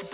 Good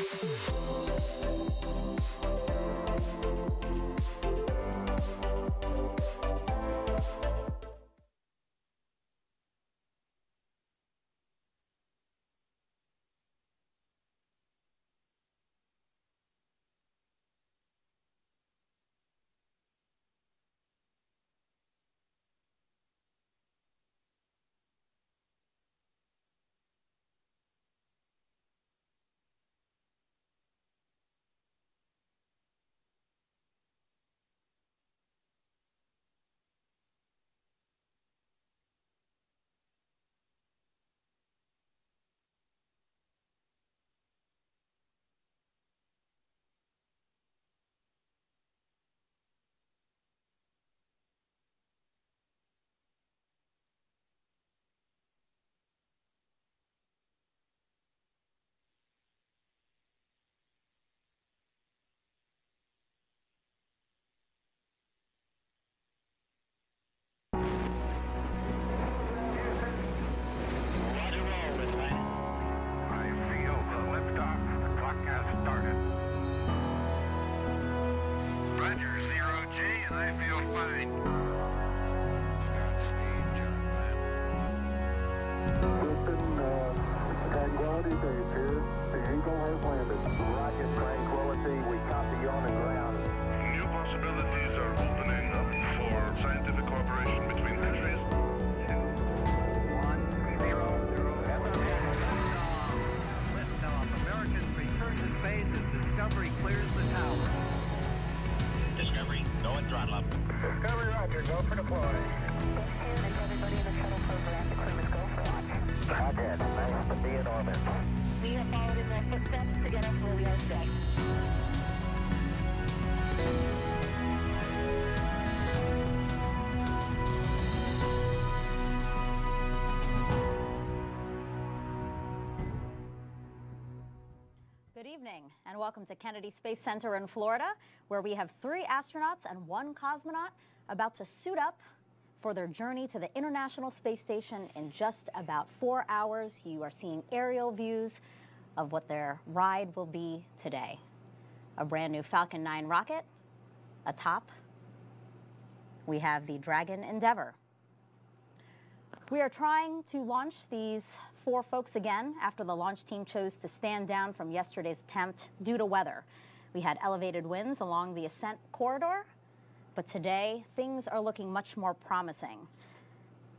evening and welcome to Kennedy Space Center in Florida, where we have 3 astronauts and 1 cosmonaut about to suit up for their journey to the International Space Station in just about 4 hours. You are seeing aerial views of what their ride will be today. A brand new Falcon 9 rocket atop. We have the Dragon Endeavour. We are trying to launch these 4 folks again after the launch team chose to stand down from yesterday's attempt due to weather. We had elevated winds along the ascent corridor, but today things are looking much more promising.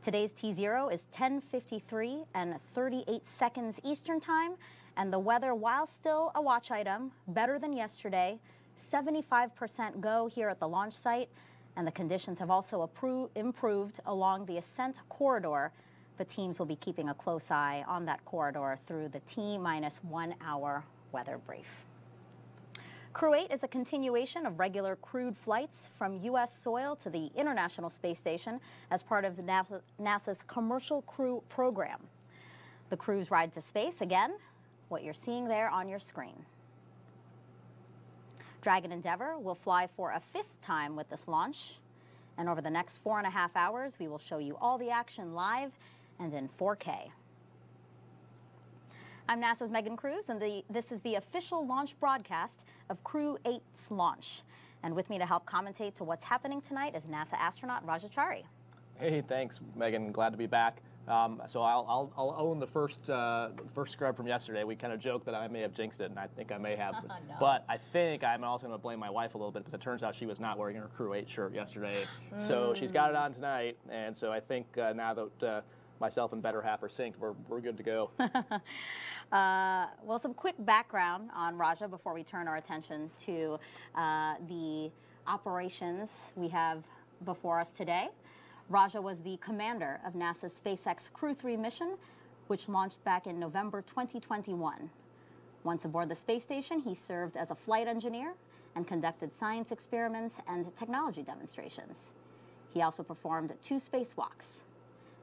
Today's T0 is 10:53 and 38 seconds Eastern Time, and the weather, while still a watch item, better than yesterday. 75% go here at the launch site, and the conditions have also improved along the ascent corridor. The teams will be keeping a close eye on that corridor through the T-1 hour weather brief. Crew 8 is a continuation of regular crewed flights from U.S. soil to the International Space Station as part of NASA's Commercial Crew Program. The crew's ride to space, again, what you're seeing there on your screen. Dragon Endeavour will fly for a 5th time with this launch, and over the next 4.5 hours, we will show you all the action live and in 4K. I'm NASA's Megan Cruz, and this is the official launch broadcast of Crew 8's launch. And with me to help commentate to what's happening tonight is NASA astronaut Raja Chari. Hey, thanks, Megan. Glad to be back. So I'll own the first scrub from yesterday. We kind of joked that I may have jinxed it, and I think I may have. No. But I think I'm also going to blame my wife a little bit, because it turns out she was not wearing her Crew 8 shirt yesterday. So she's got it on tonight, and so I think now that myself and better half are synced, we're good to go. Well, some quick background on Raja before we turn our attention to the operations we have before us today. Raja was the commander of NASA's SpaceX Crew 3 mission, which launched back in November 2021. Once aboard the space station, he served as a flight engineer and conducted science experiments and technology demonstrations. He also performed 2 spacewalks.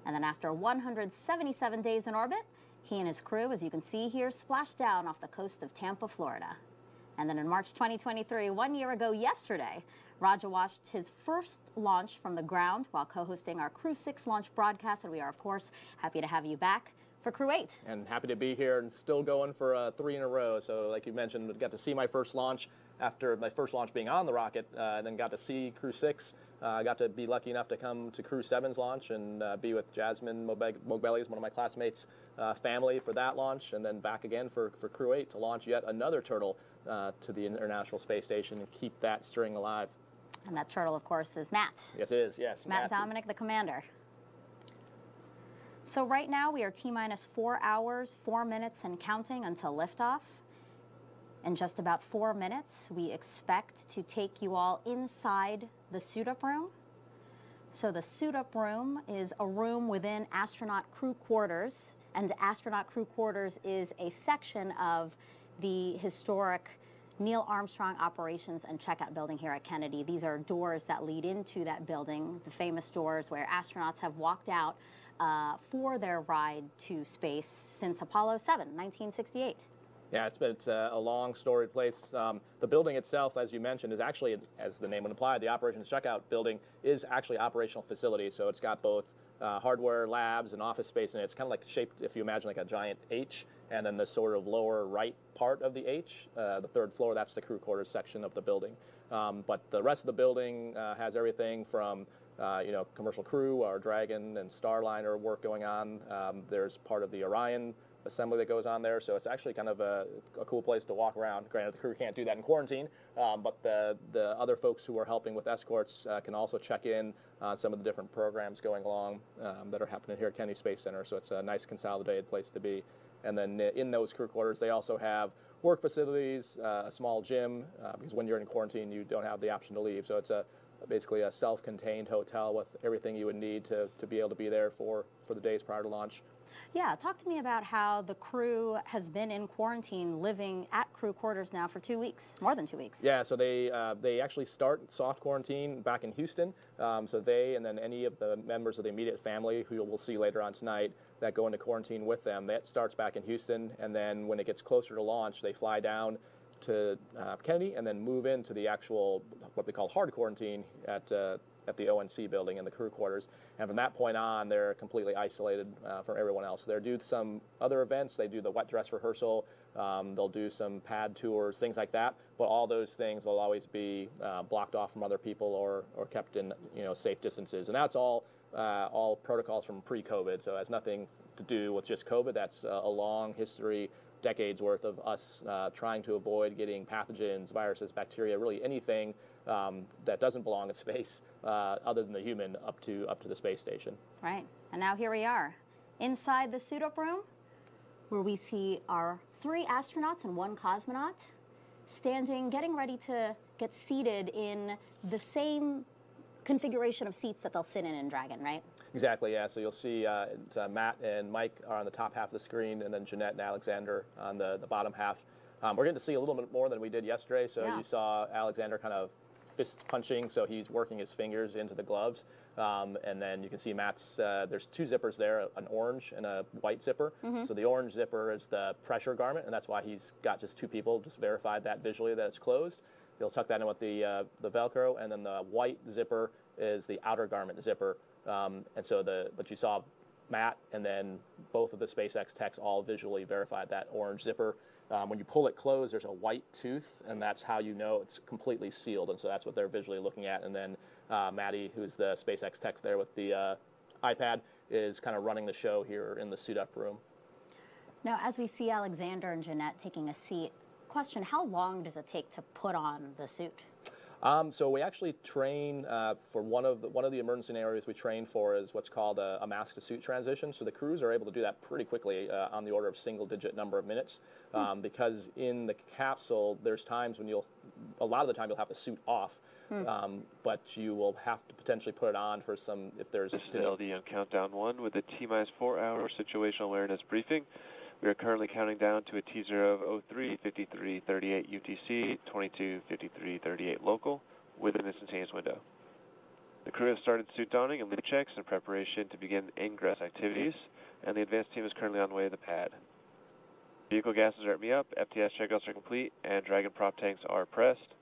And then after 177 days in orbit, he and his crew, as you can see here, splashed down off the coast of Tampa, Florida. And then in March 2023, 1 year ago yesterday, Raja watched his first launch from the ground while co-hosting our Crew 6 launch broadcast, and we are, of course, happy to have you back for Crew 8. And happy to be here and still going for 3 in a row. So like you mentioned, got to see my first launch after my first launch being on the rocket, and then got to see Crew 6. Got to be lucky enough to come to Crew 7's launch and be with Jasmine Mogbelli's, one of my classmates' family for that launch, and then back again for Crew 8 to launch yet another turtle to the International Space Station and keep that string alive. And that turtle, of course, is Matt. Yes, it is, yes. Matt Dominic, the commander. So right now we are T-minus 4 hours, 4 minutes and counting until liftoff. In just about 4 minutes, we expect to take you all inside the suit-up room. So the suit-up room is a room within astronaut crew quarters, and astronaut crew quarters is a section of the historic Neil Armstrong Operations and Checkout Building here at Kennedy. These are doors that lead into that building, the famous doors where astronauts have walked out for their ride to space since Apollo 7, 1968. Yeah, it's a long, storied place. The building itself, as you mentioned, is actually, as the name would imply, the Operations Checkout Building is actually operational facility. So it's got both hardware labs and office space, and it's kind of like shaped, if you imagine, like a giant H, and then the sort of lower right part of the H, the 3rd floor, that's the crew quarters section of the building. But the rest of the building has everything from commercial crew, our Dragon and Starliner work going on. There's part of the Orion assembly that goes on there, so it's actually kind of a cool place to walk around. Granted, the crew can't do that in quarantine, but the other folks who are helping with escorts can also check in on some of the different programs going along that are happening here at Kennedy Space Center, so it's a nice consolidated place to be. And then in those crew quarters, they also have work facilities, a small gym, because when you're in quarantine, you don't have the option to leave, so it's basically a self-contained hotel with everything you would need to be able to be there for the days prior to launch. Yeah, talk to me about how the crew has been in quarantine, living at crew quarters now for 2 weeks, more than 2 weeks. Yeah, so they actually start soft quarantine back in Houston. So they and then any of the members of the immediate family who we'll see later on tonight that go into quarantine with them, that starts back in Houston. And then when it gets closer to launch, they fly down to Kennedy and then move into the actual, what they call hard quarantine at the ONC building in the crew quarters. And from that point on, they're completely isolated from everyone else. They do some other events. They do the wet dress rehearsal. They'll do some pad tours, things like that. But all those things will always be blocked off from other people or kept in safe distances. And that's all protocols from pre-COVID. So it has nothing to do with just COVID. That's a long history, decades worth of us trying to avoid getting pathogens, viruses, bacteria, really anything that doesn't belong in space other than the human up to the space station. Right. And now here we are inside the suit-up room where we see our 3 astronauts and 1 cosmonaut standing, getting ready to get seated in the same configuration of seats that they'll sit in Dragon, right? Exactly, yeah. So you'll see Matt and Mike are on the top half of the screen, and then Jeanette and Alexander on the bottom half. We're getting to see a little bit more than we did yesterday. So yeah. You saw Alexander kind of fist punching, so he's working his fingers into the gloves. And then you can see Matt's, there's 2 zippers there, an orange and a white zipper. Mm-hmm. So the orange zipper is the pressure garment, and that's why he's got just 2 people, just verified that visually that it's closed. He'll tuck that in with the Velcro, and then the white zipper is the outer garment zipper. But you saw Matt and then both of the SpaceX techs all visually verified that orange zipper. When you pull it closed, there's a white tooth, and that's how you know it's completely sealed. And so that's what they're visually looking at. And then Maddie, who's the SpaceX tech there with the iPad, is kind of running the show here in the suit-up room. Now, as we see Alexander and Jeanette taking a seat, question, how long does it take to put on the suit? So we actually train for one of the emergency areas we train for is what's called a mask to suit transition. So the crews are able to do that pretty quickly on the order of single-digit number of minutes because in the capsule there's times when a lot of the time you'll have the suit off, but you will have to potentially put it on for some if there's. This is LD on countdown 1 with a T-minus 4-hour situational awareness briefing. We are currently counting down to a T0 of 03:53:38 UTC, 22:53:38 local, with an instantaneous window. The crew has started suit donning and lid checks in preparation to begin ingress activities, and the advanced team is currently on the way to the pad. Vehicle gases are at me up, FTS checkouts are complete, and Dragon prop tanks are pressed.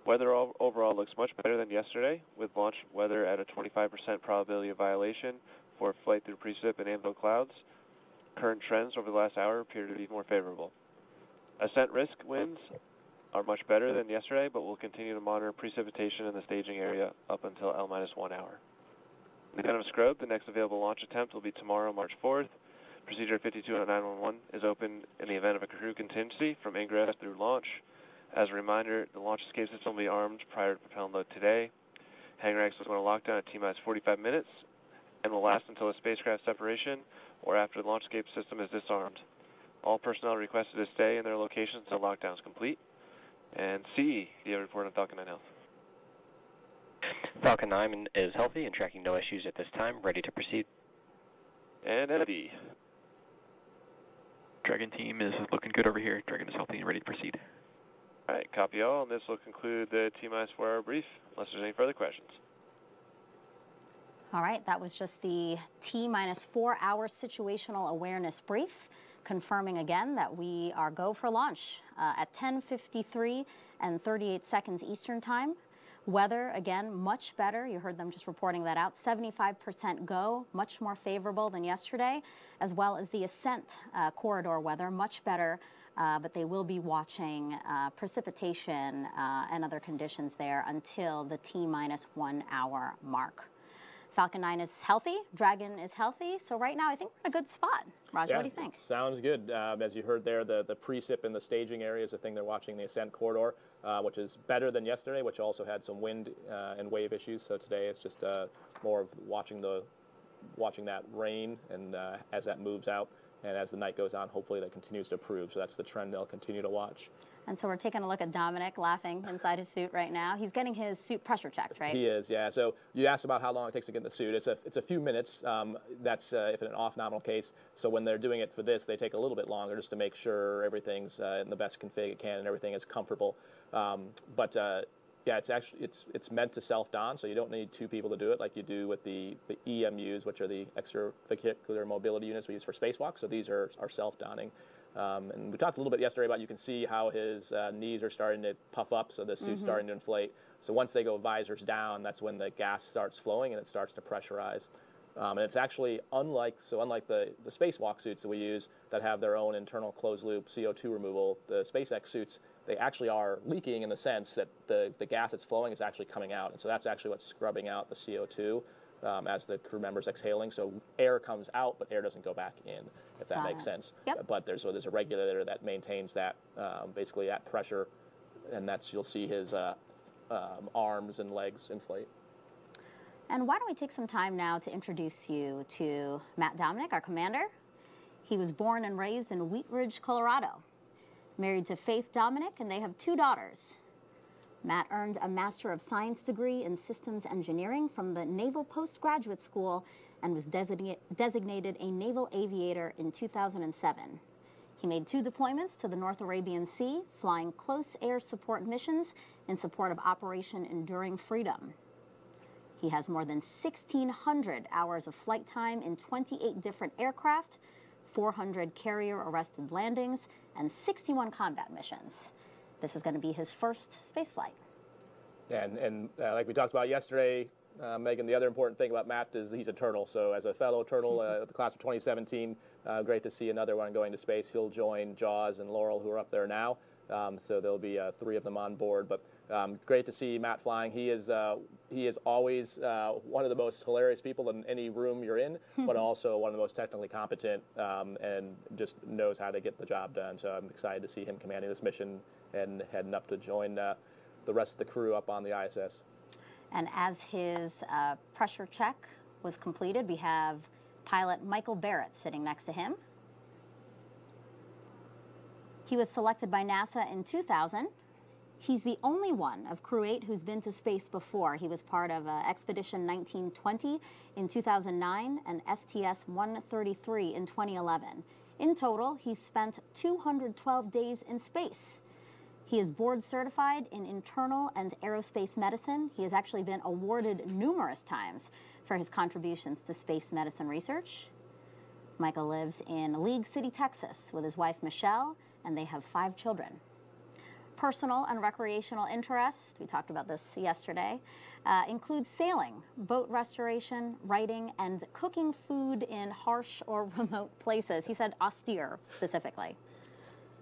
Weather overall looks much better than yesterday, with launch weather at a 25% probability of violation for flight through precip and anvil clouds. Current trends over the last hour appear to be more favorable. Ascent risk winds are much better than yesterday, but we'll continue to monitor precipitation in the staging area up until L-1 hour. In the event of scrub, the next available launch attempt will be tomorrow, March 4th. Procedure 52.911 is open in the event of a crew contingency from ingress through launch. As a reminder, the launch escape system will be armed prior to propellant load today. Hangar exit is going to lock down at T-minus 45 minutes and will last until the spacecraft separation or after the launch escape system is disarmed. All personnel requested to stay in their locations until lockdown is complete. And CE, do you have a report on Falcon 9 health? Falcon 9 is healthy and tracking no issues at this time, ready to proceed. And NFD. Dragon team is looking good over here. Dragon is healthy and ready to proceed. All right, copy all, and this will conclude the T-minus 4-hour brief, unless there's any further questions. All right, that was just the T-minus 4-hour situational awareness brief, confirming again that we are go for launch at 10:53 and 38 seconds Eastern Time. Weather, again, much better. You heard them just reporting that out. 75% go, much more favorable than yesterday, as well as the ascent corridor weather, much better. But they will be watching precipitation and other conditions there until the T-minus 1 hour mark. Falcon 9 is healthy, Dragon is healthy, so right now I think we're in a good spot. Roger, Yeah, what do you think? Sounds good. As you heard there, the precip in the staging area is the thing they're watching, the ascent corridor, which is better than yesterday, which also had some wind and wave issues. So today it's just more of watching that rain, and as that moves out and as the night goes on, hopefully that continues to improve. So that's the trend they'll continue to watch. And so we're taking a look at Dominic laughing inside his suit right now. He's getting his suit pressure checked, right? He is, yeah. So you asked about how long it takes to get in the suit. It's a few minutes. That's if in an off-nominal case. So when they're doing it for this, they take a little bit longer just to make sure everything's in the best config it can and everything is comfortable. Yeah, it's meant to self-don, so you don't need two people to do it like you do with the EMUs, which are the extravehicular mobility units we use for spacewalks. So these are self-donning. And we talked a little bit yesterday about you can see how his knees are starting to puff up, so the suit's starting to inflate. So once they go visors down, that's when the gas starts flowing and it starts to pressurize. And it's actually unlike the spacewalk suits that we use that have their own internal closed-loop CO2 removal, the SpaceX suits, they actually are leaking in the sense that the gas that's flowing is actually coming out. And so that's actually what's scrubbing out the CO2 as the crew member's exhaling. So air comes out, but air doesn't go back in, if that makes sense. Yep. But there's a regulator that maintains that basically at pressure, and you'll see his arms and legs inflate. And why don't we take some time now to introduce you to Matt Dominic, our commander. He was born and raised in Wheat Ridge, Colorado. Married to Faith Dominic, and they have 2 daughters. Matt earned a Master of Science degree in Systems Engineering from the Naval Postgraduate School and was designated a naval aviator in 2007. He made 2 deployments to the North Arabian Sea, flying close air support missions in support of Operation Enduring Freedom. He has more than 1,600 hours of flight time in 28 different aircraft, 400 carrier-arrested landings, and 61 combat missions. This is going to be his first spaceflight. Yeah, and like we talked about yesterday, Megan, the other important thing about Matt is he's a turtle. So as a fellow turtle with the class of 2017, great to see another one going to space. He'll join Jaws and Laurel, who are up there now. So there'll be 3 of them on board. But great to see Matt flying. He is always one of the most hilarious people in any room you're in, but also one of the most technically competent and just knows how to get the job done. So I'm excited to see him commanding this mission and heading up to join the rest of the crew up on the ISS. And as his pressure check was completed, we have pilot Michael Barrett sitting next to him. He was selected by NASA in 2000. He's the only one of Crew 8 who's been to space before. He was part of Expedition 1920 in 2009 and STS-133 in 2011. In total, he's spent 212 days in space. He is board certified in internal and aerospace medicine. He has actually been awarded numerous times for his contributions to space medicine research. Michael lives in League City, Texas with his wife, Michelle, and they have 5 children. Personal and recreational interests, we talked about this yesterday, include sailing, boat restoration, writing, and cooking food in harsh or remote places. He said austere specifically.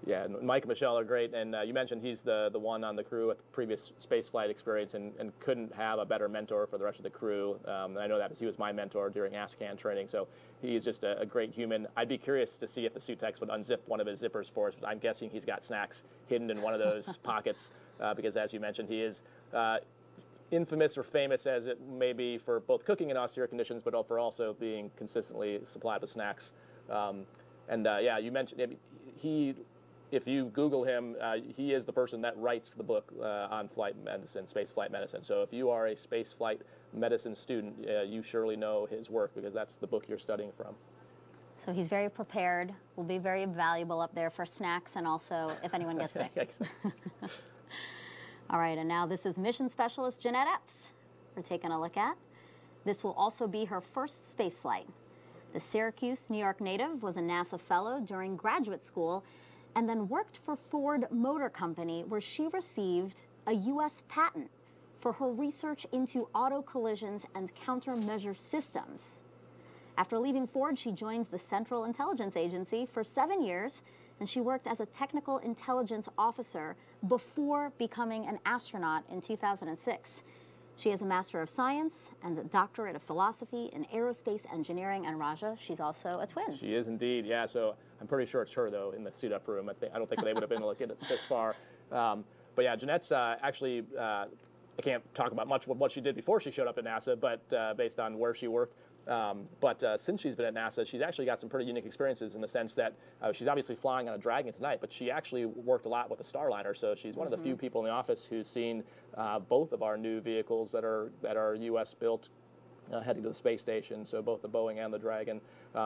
Yeah, Mike and Michelle are great, and you mentioned he's the one on the crew with previous space flight experience and couldn't have a better mentor for the rest of the crew. And I know that because he was my mentor during ASCAN training, so he's just a great human. I'd be curious to see if the suit techs would unzip one of his zippers for us, but I'm guessing he's got snacks hidden in one of those pockets because, as you mentioned, he is infamous or famous as it may be for both cooking in austere conditions, but for also being consistently supplied with snacks. Yeah, you mentioned if you Google him, he is the person that writes the book on flight medicine, space flight medicine. So if you are a space flight medicine student, you surely know his work because that's the book you're studying from. So he's very prepared, will be very valuable up there for snacks and also if anyone gets sick. All right, and now this is Mission Specialist Jeanette Epps we're taking a look at. This will also be her first space flight. The Syracuse, New York native was a NASA fellow during graduate school and then worked for Ford Motor Company, where she received a U.S. patent for her research into auto collisions and countermeasure systems. After leaving Ford, she joined the Central Intelligence Agency for 7 years, and she worked as a technical intelligence officer before becoming an astronaut in 2006. She has a Master of Science and a Doctorate of Philosophy in Aerospace Engineering. And Raja, she's also a twin. She is indeed, yeah. So I'm pretty sure it's her, though, in the suit-up room. I don't think they would have been able to get it this far. But yeah, Jeanette's actually, I can't talk about much what she did before she showed up at NASA, but based on where she worked. But since she's been at NASA, she's actually got some pretty unique experiences in the sense that she's obviously flying on a Dragon tonight, but she actually worked a lot with a Starliner. So she's one of the few people in the office who's seen both of our new vehicles that are U.S. built heading to the space station. So both the Boeing and the Dragon,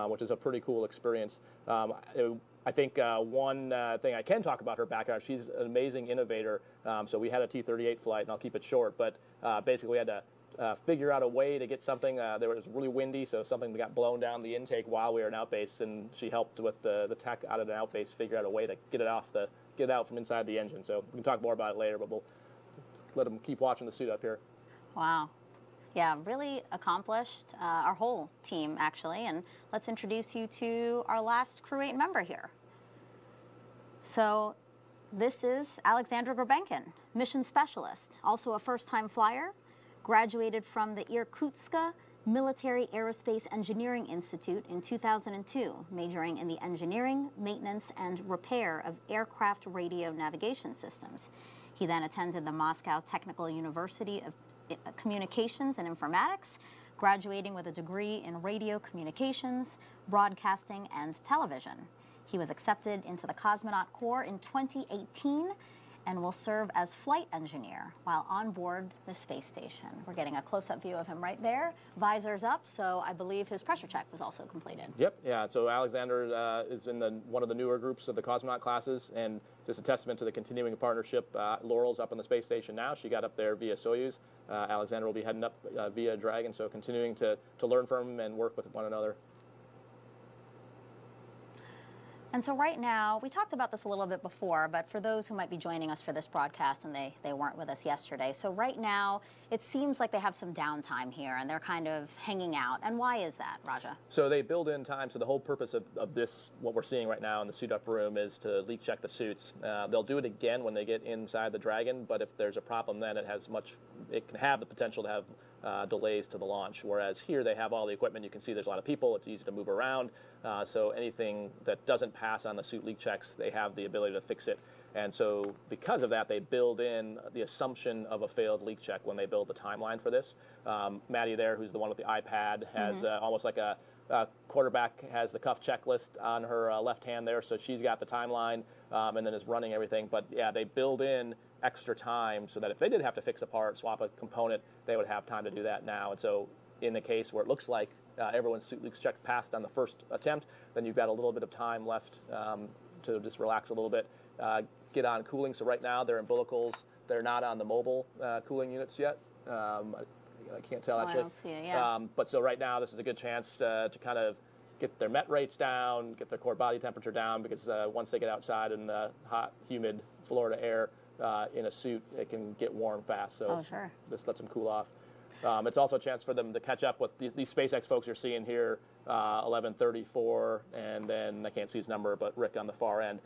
which is a pretty cool experience. I think one thing I can talk about her background, she's an amazing innovator. So we had a T-38 flight, and I'll keep it short, but basically we had to figure out a way to get something. There was really windy, so something got blown down the intake while we were in outbase, and she helped with the tech out of the outbase figure out a way to get it out from inside the engine. So we can talk more about it later, but we'll let them keep watching the suit up here. Wow. Yeah, really accomplished, our whole team actually, and let's introduce you to our last Crew 8 member here. So this is Alexandra Grabenkin, mission specialist, also a first-time flyer, graduated from the Irkutsk Military Aerospace Engineering Institute in 2002, majoring in the engineering, maintenance, and repair of aircraft radio navigation systems. He then attended the Moscow Technical University of Communications and Informatics, graduating with a degree in radio communications, broadcasting, and television. He was accepted into the Cosmonaut Corps in 2018 and will serve as flight engineer while on board the space station. We're getting a close-up view of him right there. Visor's up, so I believe his pressure check was also completed. Yep, yeah, so Alexander is in one of the newer groups of the cosmonaut classes, and just a testament to the continuing partnership. Laurel's up on the space station now. She got up there via Soyuz. Alexander will be heading up via Dragon, so continuing to learn from him and work with one another. And so right now, we talked about this a little bit before, but for those who might be joining us for this broadcast and they weren't with us yesterday, so right now, it seems like they have some downtime here and they're kind of hanging out. And why is that, Raja? So they build in time. So the whole purpose of this, what we're seeing right now in the suit-up room, is to leak check the suits. They'll do it again when they get inside the Dragon, but if there's a problem then it can have the potential to have delays to the launch, whereas here they have all the equipment. You can see there's a lot of people. It's easy to move around. So anything that doesn't pass on the suit leak checks, they have the ability to fix it. And so because of that, they build in the assumption of a failed leak check when they build the timeline for this. Maddie there, who's the one with the iPad, has almost like a quarterback has the cuff checklist on her left hand there, so she's got the timeline and then is running everything. But yeah, they build in extra time so that if they did have to fix a part, swap a component, they would have time to do that now. And so in the case where it looks like everyone's suit leak check passed on the first attempt, then you've got a little bit of time left to just relax a little bit, get on cooling. So right now they're in umbilicals. They're not on the mobile cooling units yet. I can't tell actually. I don't see it, yeah. But so right now this is a good chance to kind of get their MET rates down, get their core body temperature down, because once they get outside in the hot, humid Florida air, in a suit, it can get warm fast. So sure. this lets them cool off. It's also a chance for them to catch up with these SpaceX folks you're seeing here, 1134, and then I can't see his number, but Rick on the far end.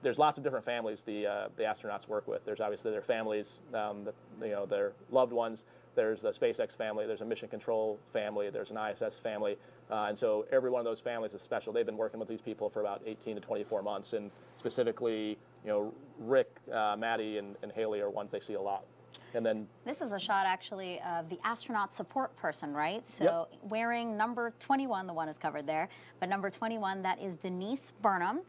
There's lots of different families the astronauts work with. There's obviously their families, their loved ones. There's a SpaceX family. There's a mission control family. There's an ISS family. And so every one of those families is special. They've been working with these people for about 18 to 24 months. And specifically, Rick, Maddie, and Haley are ones they see a lot. And then this is a shot actually of the astronaut support person, right? So wearing number 21, the one is covered there, but number 21, that is Denise Burnham.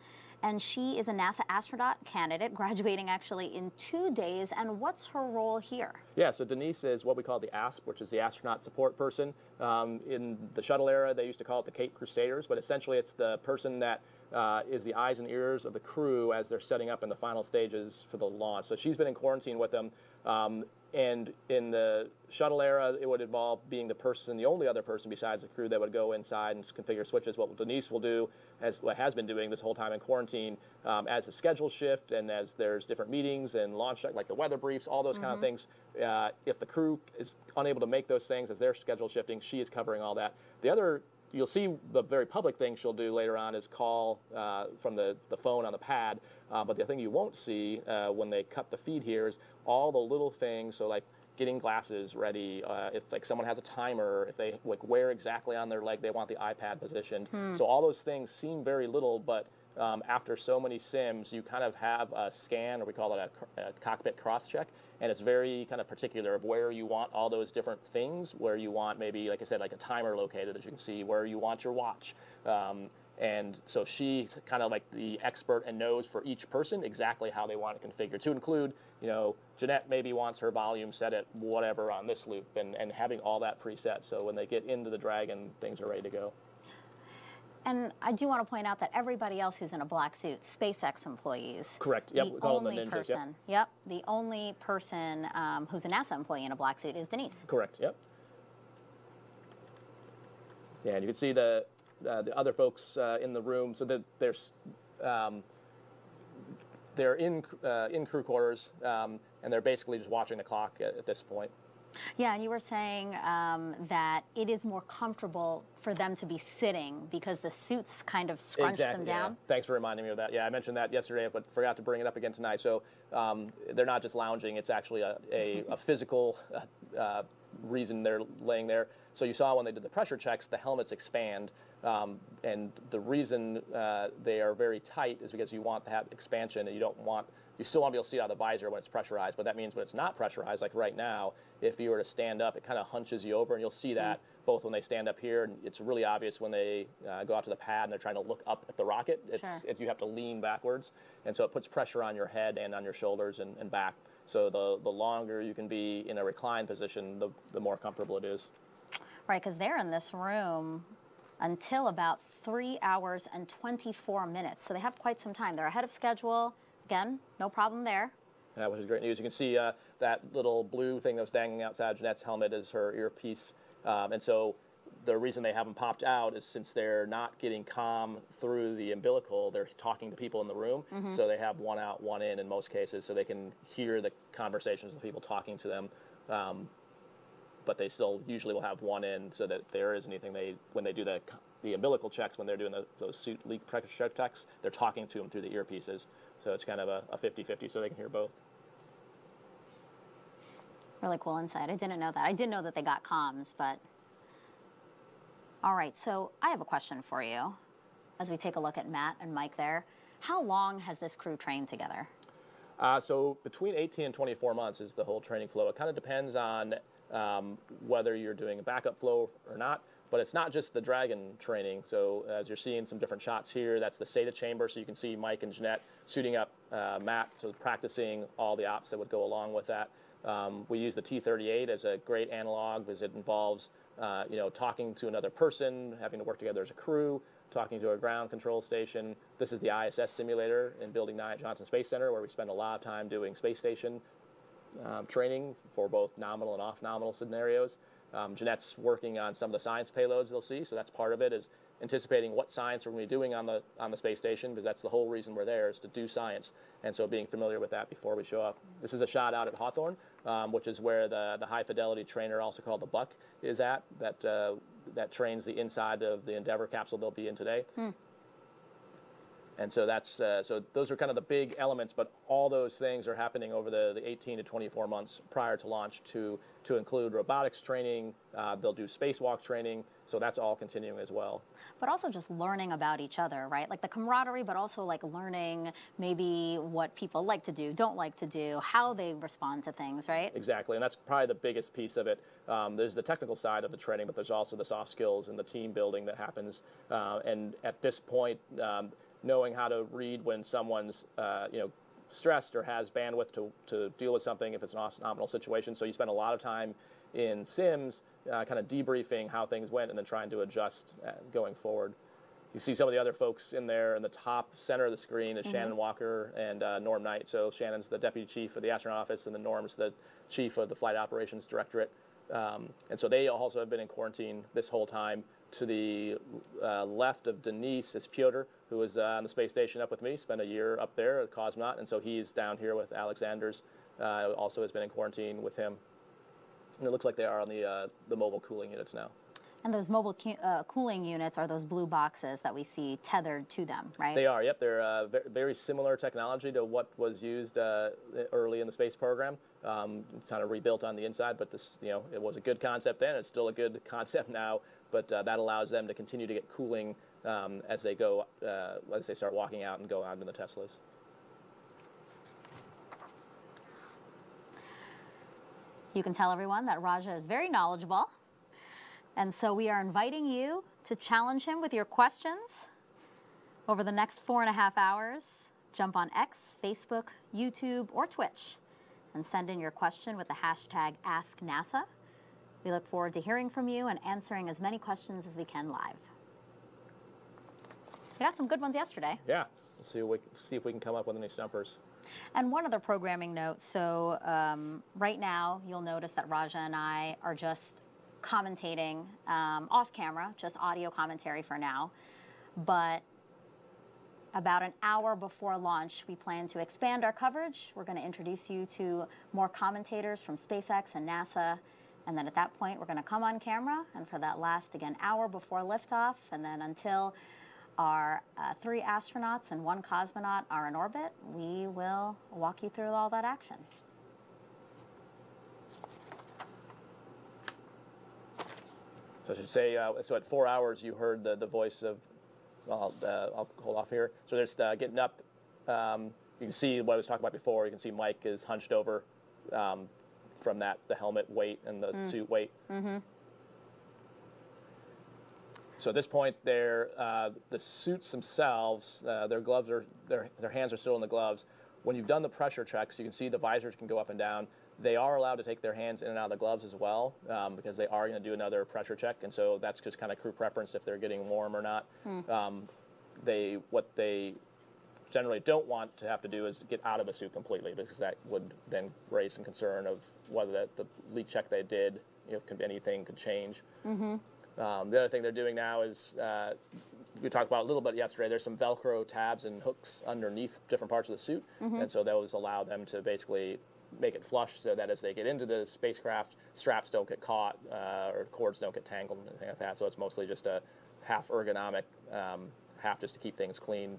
And she is a NASA astronaut candidate, graduating actually in 2 days. And what's her role here? Yeah, so Denise is what we call the ASP, which is the astronaut support person. In the shuttle era, they used to call it the Cape Crusaders, but essentially it's the person that is the eyes and ears of the crew as they're setting up in the final stages for the launch. So she's been in quarantine with them. And in the shuttle era, it would involve being the only other person besides the crew that would go inside and configure switches. What Denise will do, what has been doing this whole time in quarantine, as the schedule shift and as there's different meetings and launch, like the weather briefs, all those kind of things, if the crew is unable to make those things as they're schedule shifting, she is covering all that. The other, you'll see the very public thing she'll do later on is call from the phone on the pad. But the thing you won't see when they cut the feed here is all the little things. So like getting glasses ready, if like someone has a timer, if they like where exactly on their leg they want the iPad positioned. So all those things seem very little, but after so many sims, you kind of have a scan, or we call it a cockpit cross-check, and it's very kind of particular of where you want all those different things, where you want maybe, like I said, like a timer located, as you can see, where you want your watch. And so she's kind of like the expert and knows for each person exactly how they want it configured, to include, Jeanette maybe wants her volume set at whatever on this loop, and having all that preset. So when they get into the Dragon, things are ready to go. And I do want to point out that everybody else who's in a black suit, SpaceX employees. Correct. Yep. We call them the ninjas. Person, yep. The only person who's a NASA employee in a black suit is Denise. Correct. Yep. Yeah, and you can see the other folks in the room. So that they're in crew quarters, and they're basically just watching the clock at this point. Yeah, and you were saying that it is more comfortable for them to be sitting because the suits kind of scrunch them down. Yeah. Thanks for reminding me of that. Yeah, I mentioned that yesterday, but forgot to bring it up again tonight. So they're not just lounging; it's actually a physical reason they're laying there. So you saw when they did the pressure checks, the helmets expand, and the reason they are very tight is because you want to have expansion, and you still want to be able to see out of the visor when it's pressurized, but that means when it's not pressurized, like right now, if you were to stand up, it kind of hunches you over, and you'll see that both when they stand up here, and it's really obvious when they go out to the pad and they're trying to look up at the rocket. You have to lean backwards, and so it puts pressure on your head and on your shoulders and back. So the longer you can be in a reclined position, the more comfortable it is. Right, because they're in this room until about 3 hours and 24 minutes, so they have quite some time. They're ahead of schedule. Again, no problem there. Yeah, which is great news. You can see that little blue thing that was dangling outside Jeanette's helmet is her earpiece. And so the reason they haven't popped out is since they're not getting comm through the umbilical, they're talking to people in the room. So they have one out, one in most cases, so they can hear the conversations of people talking to them. But they still usually will have one in, so that if there is anything, when they do the umbilical checks, when they're doing those suit leak pressure checks, they're talking to them through the earpieces. So it's kind of a 50-50, so they can hear both. Really cool insight. I didn't know that. I did know that they got comms, but... All right, so I have a question for you as we take a look at Matt and Mike there. How long has this crew trained together? So between 18 and 24 months is the whole training flow. It kind of depends on whether you're doing a backup flow or not. But it's not just the Dragon training. So as you're seeing some different shots here, that's the SATA chamber. So you can see Mike and Jeanette suiting up Matt, so practicing all the ops that would go along with that. We use the T-38 as a great analog because it involves, talking to another person, having to work together as a crew, talking to a ground control station. This is the ISS simulator in Building 9 at Johnson Space Center, where we spend a lot of time doing space station training for both nominal and off-nominal scenarios. Jeanette's working on some of the science payloads they'll see, so that's part of it. anticipating what science we're going to be doing on the space station, because that's the whole reason we're there, is to do science. And so being familiar with that before we show up. This is a shot out at Hawthorne, which is where the high fidelity trainer, also called the Buck, is at, that trains the inside of the Endeavour capsule they'll be in today. And so that's so those are kind of the big elements, but all those things are happening over the 18 to 24 months prior to launch to include robotics training. They'll do spacewalk training, so that's all continuing as well. But also just learning about each other, right? Like the camaraderie, but also like learning maybe what people like to do, don't like to do, how they respond to things, right? Exactly, and that's probably the biggest piece of it. There's the technical side of the training, but there's also the soft skills and the team building that happens. And at this point, knowing how to read when someone's stressed or has bandwidth to deal with something if it's an nominal situation. So you spend a lot of time in sims kind of debriefing how things went and then trying to adjust going forward. You see some of the other folks in there in the top center of the screen is Shannon Walker and Norm Knight. So Shannon's the deputy chief of the astronaut office and then Norm's the chief of the flight operations directorate. And so they also have been in quarantine this whole time. To the left of Denise is Pyotr, who was on the space station up with me, spent a year up there, a cosmonaut, and so he's down here with Alexander's, also has been in quarantine with him. And it looks like they are on the mobile cooling units now. And those mobile cooling units are those blue boxes that we see tethered to them, right? They are, yep. They're very similar technology to what was used early in the space program. It's kind of rebuilt on the inside, but this, it was a good concept then. It's still a good concept now, but that allows them to continue to get cooling as they go, as they start walking out and go on to the Teslas. You can tell everyone that Raja is very knowledgeable. And so we are inviting you to challenge him with your questions over the next 4.5 hours. Jump on X, Facebook, YouTube, or Twitch and send in your question with the hashtag AskNASA. We look forward to hearing from you and answering as many questions as we can live. We got some good ones yesterday. Yeah, we'll see if we can come up with any stumpers. And one other programming note. So right now, you'll notice that Raja and I are just commentating off camera, just audio commentary for now. But about an hour before launch, we plan to expand our coverage. We're going to introduce you to more commentators from SpaceX and NASA. And then at that point, we're going to come on camera. And for that last, again, hour before liftoff, and then until our 3 astronauts and 1 cosmonaut are in orbit, we will walk you through all that action. So I should say, so at 4 hours, you heard the voice of, I'll hold off here. So they're just getting up. You can see what I was talking about before. You can see Mike is hunched over from the helmet weight and the suit weight. So at this point, the suits themselves, their gloves their hands are still in the gloves. When you've done the pressure checks, you can see the visors can go up and down. They are allowed to take their hands in and out of the gloves as well because they are going to do another pressure check, and so that's just kind of crew preference if they're getting warm or not. What they generally don't want to have to do is get out of the suit completely, because that would then raise some concern of whether the leak check they did, anything could change. The other thing they're doing now is, we talked about a little bit yesterday, there's some Velcro tabs and hooks underneath different parts of the suit, and so those allow them to basically make it flush so that as they get into the spacecraft, straps don't get caught or cords don't get tangled and anything like that. So it's mostly just a half ergonomic, half just to keep things clean.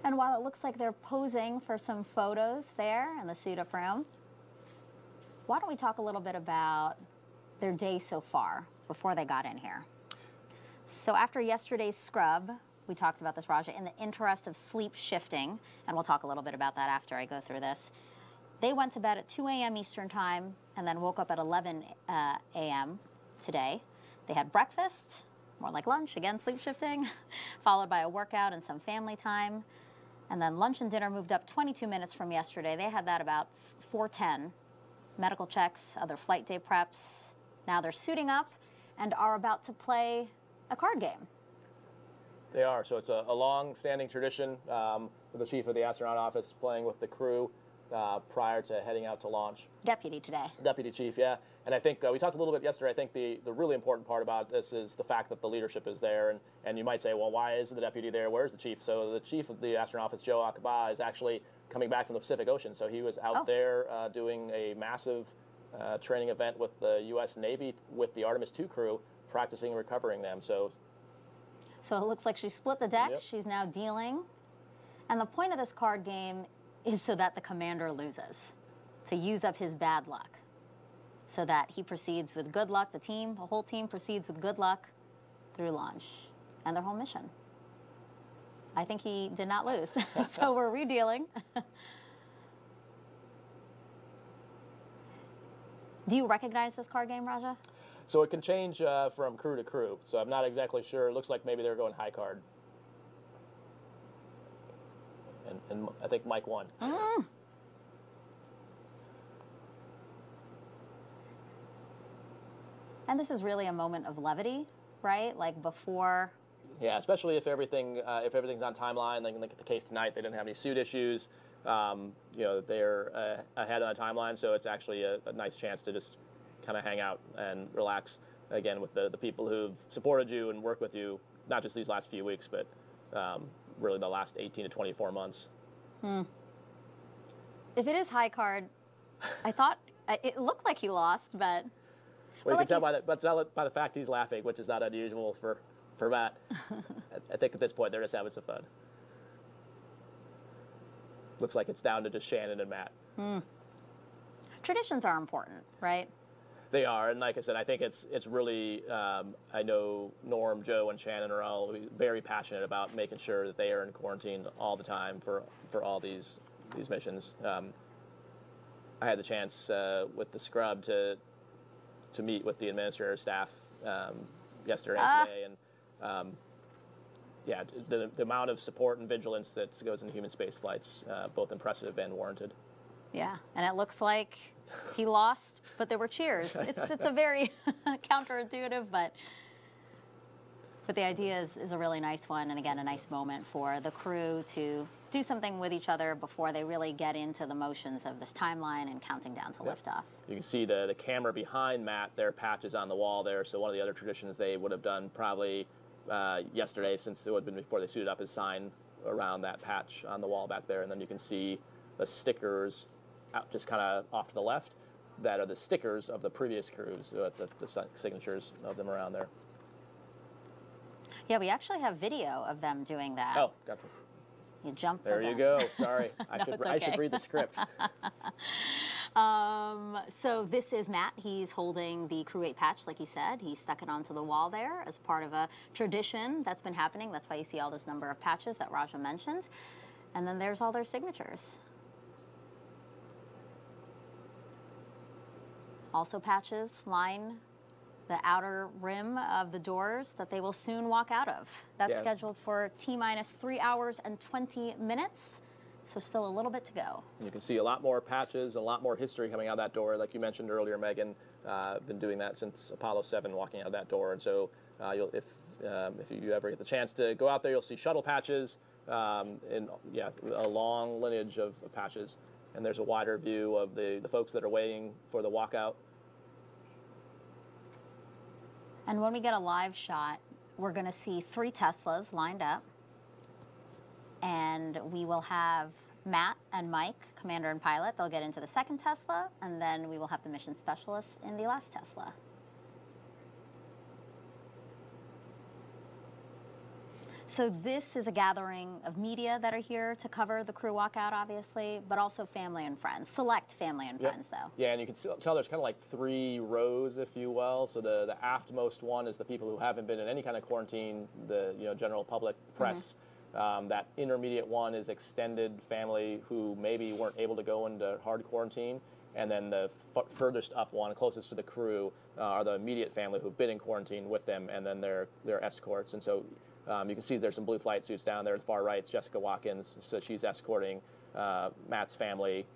And while it looks like they're posing for some photos there in the suit-up room, why don't we talk a little bit about their day so far before they got in here? So after yesterday's scrub, we talked about this, Raja, in the interest of sleep shifting, and we'll talk a little bit about that after I go through this. They went to bed at 2 a.m. Eastern time and then woke up at 11 a.m. today. They had breakfast, more like lunch, again, sleep shifting, followed by a workout and some family time. And then lunch and dinner moved up 22 minutes from yesterday. They had that about 4:10. Medical checks, other flight day preps. Now they're suiting up and are about to play a card game. They are. So it's a long-standing tradition with the chief of the astronaut office playing with the crew. prior to heading out to launch. Deputy today. Deputy Chief, yeah. And I think we talked a little bit yesterday. I think the really important part about this is the fact that the leadership is there. And you might say, well, why is the deputy there? Where's the chief? So the chief of the astronaut office, Joe Octava, is actually coming back from the Pacific Ocean. So he was out there doing a massive training event with the U.S. Navy with the Artemis II crew, practicing and recovering them. So it looks like she split the deck. Yep. She's now dealing. And the point of this card game is so that the commander loses, to use up his bad luck, so that he proceeds with good luck. The whole team proceeds with good luck through launch and their whole mission. I think he did not lose, so we're redealing. Do you recognize this card game, Raja? So it can change from crew to crew. So I'm not exactly sure. It looks like maybe they're going high card. And I think Mike won. And this is really a moment of levity, right? Like before. Yeah, especially if everything's on timeline. Like look at the case tonight, they didn't have any suit issues. They're ahead on the timeline, so it's actually a nice chance to just kind of hang out and relax again with the people who've supported you and worked with you, not just these last few weeks, but really the last 18 to 24 months. If it is high card, I thought it looked like he lost, but. Well, you can tell by the fact he's laughing, which is not unusual for Matt. I think at this point they're just having some fun. Looks like it's down to just Shannon and Matt. Traditions are important, right? They are, and like I said, I think it's really. I know Norm, Joe, and Shannon are all very passionate about making sure that they are in quarantine all the time for all these missions. I had the chance with the scrub to meet with the administrator staff yesterday and today, and yeah, the amount of support and vigilance that goes into human space flights, both impressive and warranted. Yeah, and it looks like he lost, but there were cheers. It's a very counterintuitive, but the idea is a really nice one, and again, a nice moment for the crew to do something with each other before they really get into the motions of this timeline and counting down to liftoff. You can see the camera behind Matt, their patches on the wall there, so one of the other traditions they would have done probably yesterday, since it would have been before they suited up, is sign around that patch on the wall back there, and then you can see the stickers out just kind of off to the left that are the stickers of the previous crews, the signatures of them around there. Yeah, we actually have video of them doing that. Oh, gotcha. You jump for there them. you go. Sorry, No, I should read the script. So this is Matt. He's holding the Crew 8 patch, like you said. He stuck it onto the wall there as part of a tradition that's been happening. That's why you see all this number of patches that Raja mentioned. And then there's all their signatures. Also patches line the outer rim of the doors that they will soon walk out of. That's scheduled for T-minus 3 hours and 20 minutes. So still a little bit to go. You can see a lot more patches, a lot more history coming out of that door. Like you mentioned earlier, Megan, been doing that since Apollo 7, walking out of that door. And so if you ever get the chance to go out there, you'll see shuttle patches, and a long lineage of patches. And there's a wider view of the folks that are waiting for the walkout. And when we get a live shot, we're going to see 3 Teslas lined up. And we will have Matt and Mike, commander and pilot. They'll get into the second Tesla, and then we will have the mission specialists in the last Tesla. So this is a gathering of media that are here to cover the crew walkout, obviously, but also family and friends. Select family and friends, though. Yeah, and you can tell there's kind of like 3 rows, if you will. So the aftmost one is the people who haven't been in any kind of quarantine, the general public, press. That intermediate one is extended family who maybe weren't able to go into hard quarantine. And then the furthest up one, closest to the crew, are the immediate family who've been in quarantine with them, and then their escorts. And so you can see there's some blue flight suits down there at the far right. It's Jessica Watkins, so she's escorting Matt's family.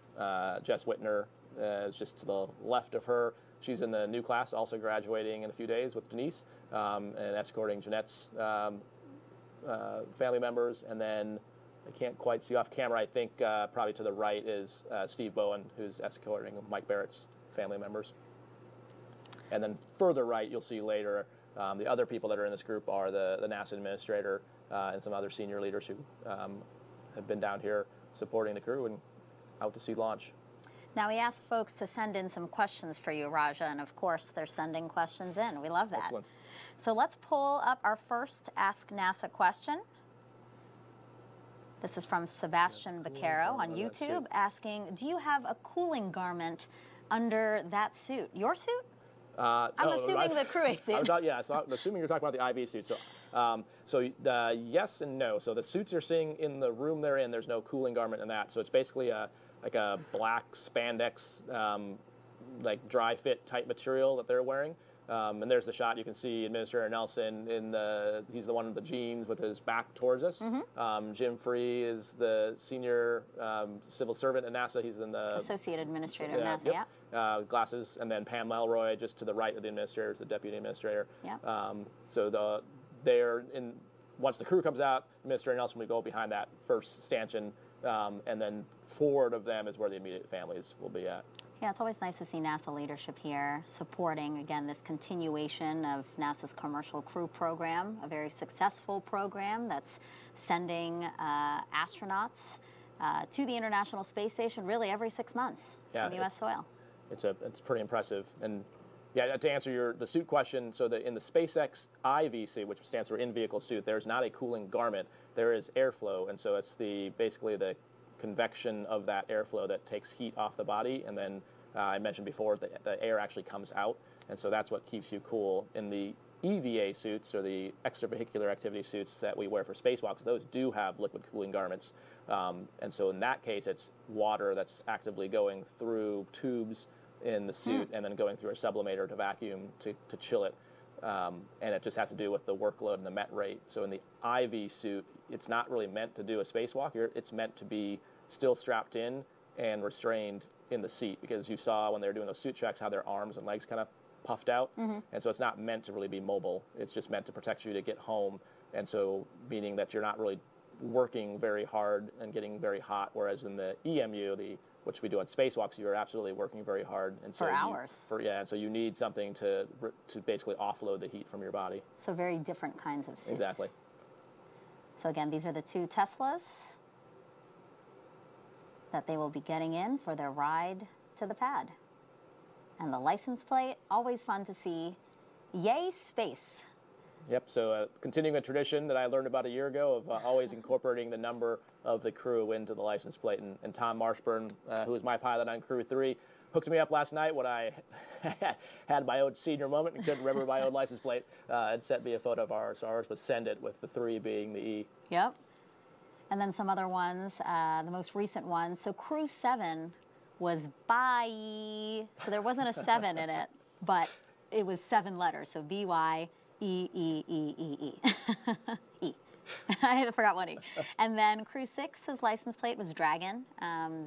Jess Whitner is just to the left of her. She's in the new class, also graduating in a few days with Denise, and escorting Jeanette's family members. And then I can't quite see off camera. I think probably to the right is Steve Bowen, who's escorting Mike Barrett's family members. And then further right, you'll see later, the other people that are in this group are the NASA administrator and some other senior leaders who have been down here supporting the crew and out to sea launch. Now, we asked folks to send in some questions for you, Raja, and of course, they're sending questions in. We love that. Excellent. So let's pull up our first Ask NASA question. This is from Sebastian Vaquero on YouTube asking, do you have a cooling garment under that suit? Your suit? I'm assuming the crew suit. I'm assuming you're talking about the IV suit. So, yes and no. So the suits you're seeing in the room they're in, there's no cooling garment in that. So it's basically like a black spandex, like dry fit type material that they're wearing. And there's the shot. You can see Administrator Nelson he's the one in the jeans with his back towards us. Jim Free is the senior civil servant at NASA. He's in the Associate Administrator of NASA, yeah. Glasses. And then Pam Melroy, just to the right of the administrator, is the deputy administrator. Yeah. So once the crew comes out, Administrator Nelson will go behind that first stanchion, and then forward of them is where the immediate families will be at. Yeah, it's always nice to see NASA leadership here supporting, again, this continuation of NASA's Commercial Crew Program, a very successful program that's sending astronauts to the International Space Station really every 6 months on U.S. soil. It's pretty impressive. And yeah, to answer the suit question, so in the SpaceX IV suit, which stands for in-vehicle suit, there's not a cooling garment. There is airflow, and so it's basically the convection of that airflow that takes heat off the body, and then I mentioned before the air actually comes out, and so that's what keeps you cool. In the EVA suits, or the extravehicular activity suits that we wear for spacewalks, those do have liquid cooling garments, and so in that case it's water that's actively going through tubes in the suit and then going through a sublimator to vacuum to chill it. And it just has to do with the workload and the MET rate. So in the IV suit, it's not really meant to do a spacewalk. It's meant to be still strapped in and restrained in the seat, because you saw when they were doing those suit checks how their arms and legs kind of puffed out. And so it's not meant to really be mobile. It's just meant to protect you to get home. And so meaning that you're not really working very hard and getting very hot, whereas in the EMU, which we do on spacewalks, you're absolutely working very hard, and so for hours. And so you need something to basically offload the heat from your body. So very different kinds of suits. Exactly. So again, these are the two Teslas that they will be getting in for their ride to the pad. And the license plate, always fun to see. Yay, space. Yep, so continuing a tradition that I learned about a year ago of always incorporating the number of the crew into the license plate. And Tom Marshburn, who was my pilot on Crew 3, hooked me up last night when I had my own senior moment and couldn't remember my own license plate, and sent me a photo of ours. So ours was Send It, with the 3 being the E. Yep. And then some other ones, the most recent ones. So Crew 7 was bye. So there wasn't a 7 in it, but it was 7 letters. So B-Y. E. I forgot one E. And then Crew 6's license plate was Dragon.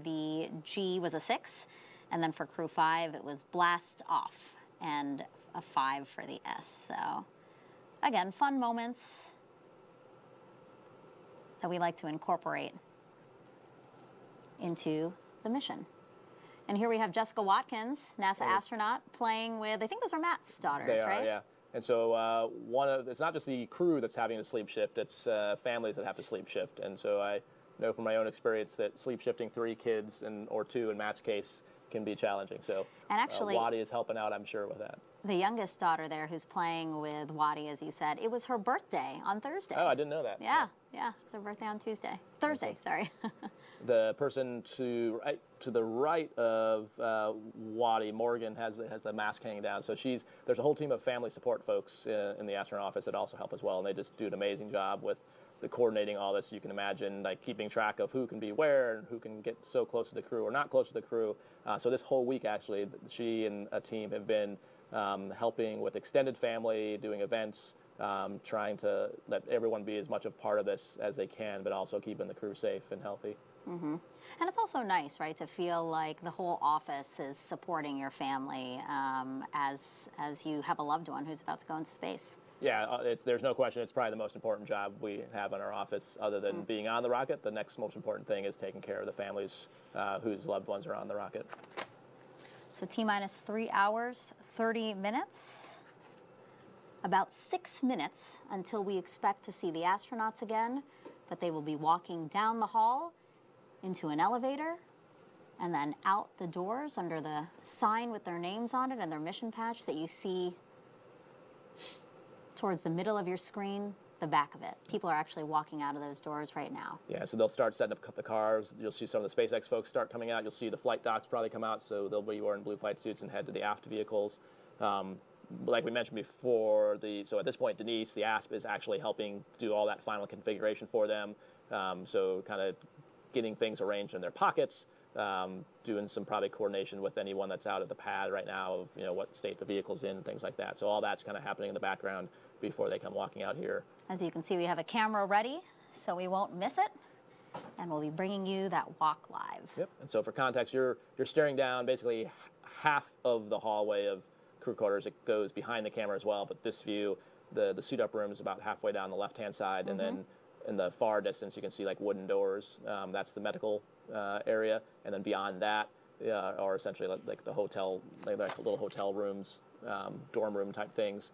The G was a 6. And then for Crew 5, it was Blast Off, and a 5 for the S. So, again, fun moments that we like to incorporate into the mission. And here we have Jessica Watkins, NASA astronaut, playing with, I think those are Matt's daughters, they right? Are, yeah. And so it's not just the crew that's having to sleep shift, it's families that have to sleep shift. And so I know from my own experience that sleep shifting 3 kids, or 2 in Matt's case, can be challenging. So and actually, Waddy is helping out, I'm sure, with that. The youngest daughter there, who's playing with Waddy, as you said, it was her birthday on Thursday. Oh, I didn't know that. Yeah, it's her birthday on Thursday, sorry. The person to the right of Waddy, Morgan, has the mask hanging down. So there's a whole team of family support folks in the astronaut office that also help as well, and they just do an amazing job with the coordinating all this. You can imagine, like, keeping track of who can be where and who can get so close to the crew or not close to the crew. So this whole week, actually, she and a team have been helping with extended family, doing events, trying to let everyone be as much of part of this as they can, but also keeping the crew safe and healthy. Mm-hmm. And it's also nice, right, to feel like the whole office is supporting your family as you have a loved one who's about to go into space. Yeah, there's no question. It's probably the most important job we have in our office, other than being on the rocket. The next most important thing is taking care of the families whose loved ones are on the rocket. So T-minus 3 hours, 30 minutes. About 6 minutes until we expect to see the astronauts again, but they will be walking down the hall into an elevator and then out the doors under the sign with their names on it and their mission patch that you see towards the middle of your screen, the back of it. People are actually walking out of those doors right now. Yeah, so they'll start setting up the cars. You'll see some of the SpaceX folks start coming out. You'll see the flight docs probably come out, so they'll be wearing blue flight suits and head to the aft vehicles. Like we mentioned before, so at this point, Denise, the ASP, is actually helping do all that final configuration for them. So kind of getting things arranged in their pockets, doing some probably coordination with anyone that's out at the pad right now of what state the vehicle's in, things like that. So all that's kind of happening in the background before they come walking out here. As you can see, we have a camera ready, so we won't miss it. And we'll be bringing you that walk live. Yep. And so for context, you're staring down basically half of the hallway of crew quarters. It goes behind the camera as well, but this view, the suit up room is about halfway down the left-hand side, and then in the far distance you can see like wooden doors. That's the medical area, and then beyond that are essentially like the hotel, like little hotel rooms, dorm room type things.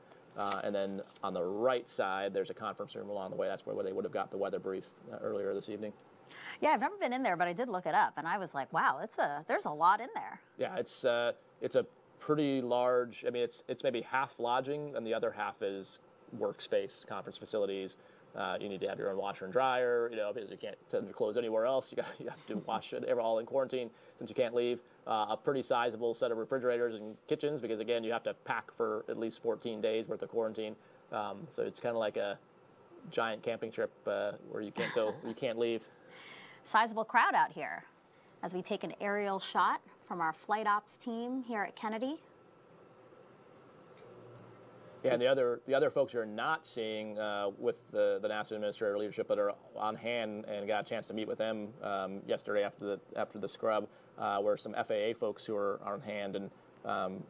And then on the right side, there's a conference room along the way. That's where they would have got the weather brief earlier this evening. Yeah, I've never been in there, but I did look it up, and I was like, wow, there's a lot in there. Yeah, it's a pretty large. I mean, it's maybe half lodging, and the other half is workspace, conference facilities. You need to have your own washer and dryer, because you can't send your clothes anywhere else. You have to wash it all in quarantine since you can't leave. A pretty sizable set of refrigerators and kitchens, because again, you have to pack for at least 14 days worth of quarantine. So it's kind of like a giant camping trip where you can't go, you can't leave. Sizable crowd out here as we take an aerial shot from our flight ops team here at Kennedy. Yeah, and the other folks you're not seeing with the NASA administrator leadership, but are on hand and got a chance to meet with them yesterday after the scrub, were some FAA folks who are on hand, and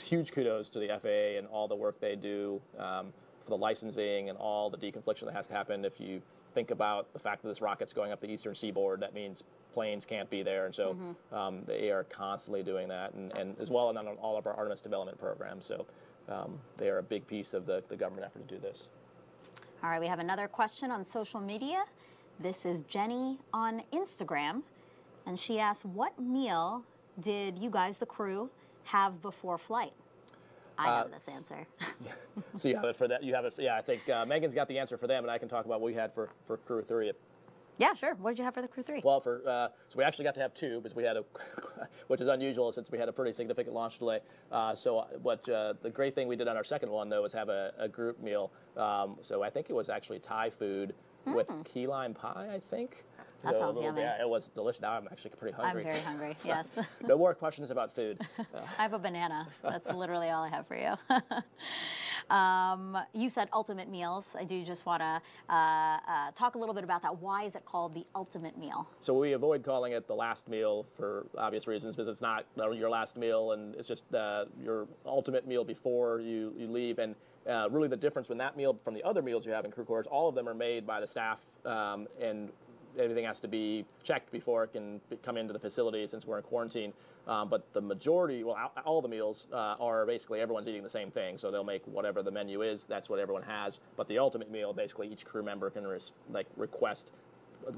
huge kudos to the FAA and all the work they do for the licensing and all the deconfliction that has to happen. If you think about the fact that this rocket's going up the eastern seaboard, that means planes can't be there, and so they are constantly doing that, and as well on all of our Artemis development programs. So. They are a big piece of the government effort to do this. All right, we have another question on social media. This is Jenny on Instagram, and she asks, what meal did you guys, the crew, have before flight? I know this answer. So you have it for that. You have it. Yeah, I think Megan's got the answer for them, and I can talk about what we had for Crew 3. Yeah, sure. What did you have for the Crew 3? Well, so we actually got to have 2, because we had which is unusual since we had a pretty significant launch delay. So the great thing we did on our second one, though, was have a group meal. So I think it was actually Thai food with key lime pie, I think. That sounds yummy. Yeah, it was delicious. Now I'm actually pretty hungry. I'm very hungry, yes. No more questions about food. I have a banana. That's literally all I have for you. You said ultimate meals. I do just want to talk a little bit about that. Why is it called the ultimate meal? So we avoid calling it the last meal for obvious reasons, because it's not your last meal, and it's just your ultimate meal before you leave. And really the difference when that meal from the other meals you have in crew quarters, all of them are made by the staff, and everything has to be checked before it can come into the facility since we're in quarantine. But the majority, all the meals are basically everyone's eating the same thing. So they'll make whatever the menu is, that's what everyone has. But the ultimate meal, basically each crew member can request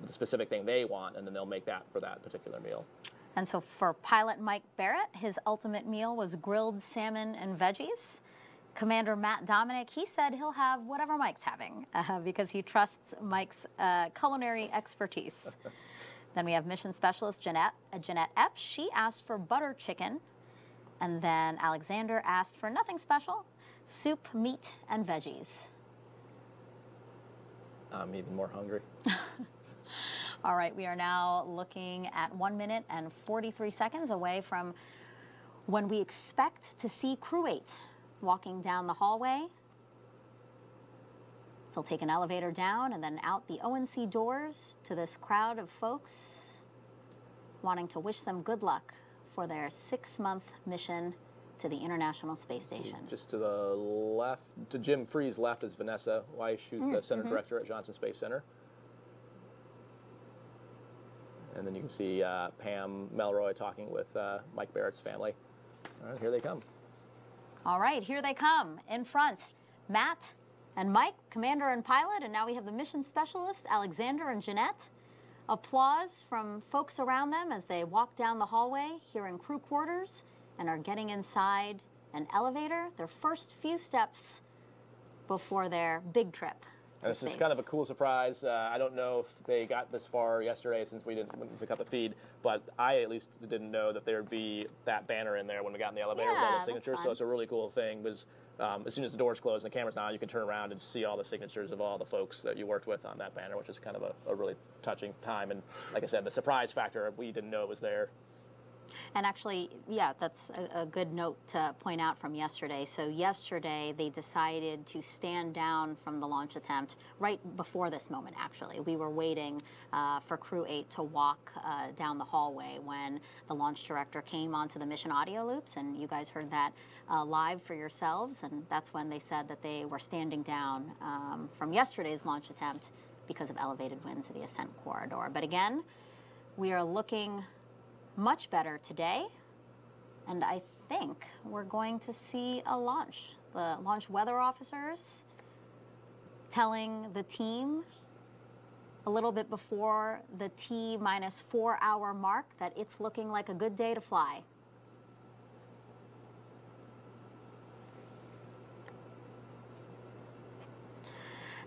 the specific thing they want, and then they'll make that for that particular meal. And so for pilot Mike Barrett, his ultimate meal was grilled salmon and veggies. Commander Matt Dominic, he said he'll have whatever Mike's having because he trusts Mike's culinary expertise. Then we have mission specialist Jeanette Epps. She asked for butter chicken. And then Alexander asked for nothing special, soup, meat, and veggies. I'm even more hungry. All right, we are now looking at 1 minute and 43 seconds away from when we expect to see Crew 8 walking down the hallway. They'll take an elevator down and then out the ONC doors to this crowd of folks wanting to wish them good luck for their 6-month mission to the International Space Station. Just to the left, to Jim Free's left is Vanessa Weiss, who's the Center Director at Johnson Space Center. And then you can see Pam Melroy talking with Mike Barrett's family. All right, here they come. All right, here they come. In front, Matt and Mike, commander and pilot, and now we have the mission specialist, Alexander and Jeanette. Applause from folks around them as they walk down the hallway here in crew quarters and are getting inside an elevator, their first few steps before their big trip. This is kind of a cool surprise. I don't know if they got this far yesterday since we didn't pick up the feed, but I at least didn't know that there would be that banner in there when we got in the elevator with all the signatures. So it's a really cool thing because as soon as the doors close and the camera's on, you can turn around and see all the signatures of all the folks that you worked with on that banner, which is kind of a really touching time. And like I said, the surprise factor, we didn't know it was there. And actually, yeah, that's a good note to point out from yesterday. So yesterday, they decided to stand down from the launch attempt right before this moment, actually. We were waiting for Crew 8 to walk down the hallway when the launch director came onto the mission audio loops, and you guys heard that live for yourselves. And that's when they said that they were standing down from yesterday's launch attempt because of elevated winds of the ascent corridor. But again, we are looking much better today, and I think we're going to see a launch. The launch weather officers telling the team a little bit before the T-4 hour mark that it's looking like a good day to fly.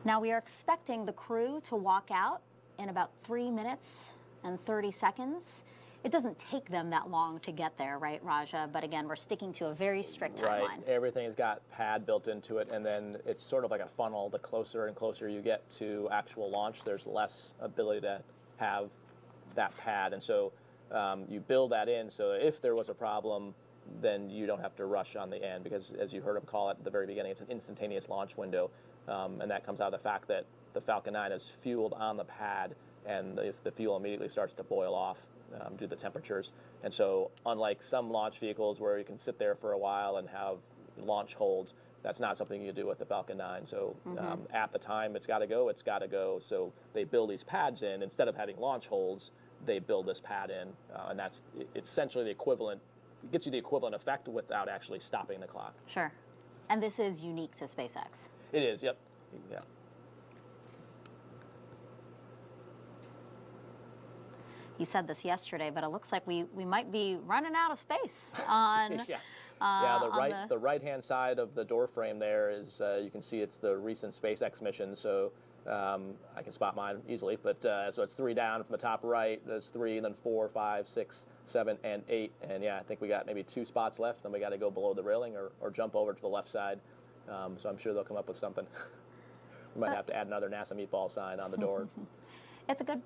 Now we are expecting the crew to walk out in about 3 minutes and 30 seconds. It doesn't take them that long to get there, right, Raja? But again, we're sticking to a very strict timeline. Right. Everything's got pad built into it, and then it's sort of like a funnel. The closer and closer you get to actual launch, there's less ability to have that pad. And so you build that in so if there was a problem, then you don't have to rush on the end because, as you heard him call it at the very beginning, it's an instantaneous launch window. And that comes out of the fact that the Falcon 9 is fueled on the pad, and if the fuel immediately starts to boil off, due to the temperatures. And so unlike some launch vehicles where you can sit there for a while and have launch holds, that's not something you do with the Falcon 9. So at the time it's got to go, it's got to go. So they build these pads in. Instead of having launch holds, they build this pad in. And that's essentially the equivalent, it gets you the equivalent effect without actually stopping the clock. Sure. And this is unique to SpaceX. It is, yep. Yeah. You said this yesterday, but it looks like we might be running out of space on. The right-hand side of the door frame there is you can see it's the recent SpaceX mission. So I can spot mine easily, but so it's 3 down from the top right. There's 3, and then 4, 5, 6, 7, and 8. And yeah, I think we got maybe 2 spots left. Then we got to go below the railing or jump over to the left side. So I'm sure they'll come up with something. We might have to add another NASA meatball sign on the door. It's a good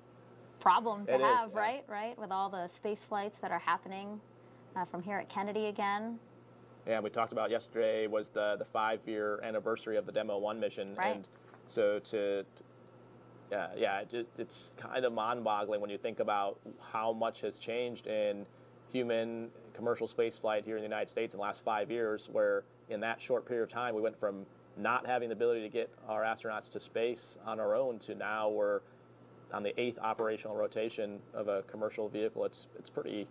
problem to have, right? Right, with all the space flights that are happening from here at Kennedy again. Yeah, we talked about yesterday was the 5-year anniversary of the Demo 1 mission, right. And so it's kind of mind-boggling when you think about how much has changed in human commercial space flight here in the United States in the last 5 years, where in that short period of time we went from not having the ability to get our astronauts to space on our own to now we're on the 8th operational rotation of a commercial vehicle. It's pretty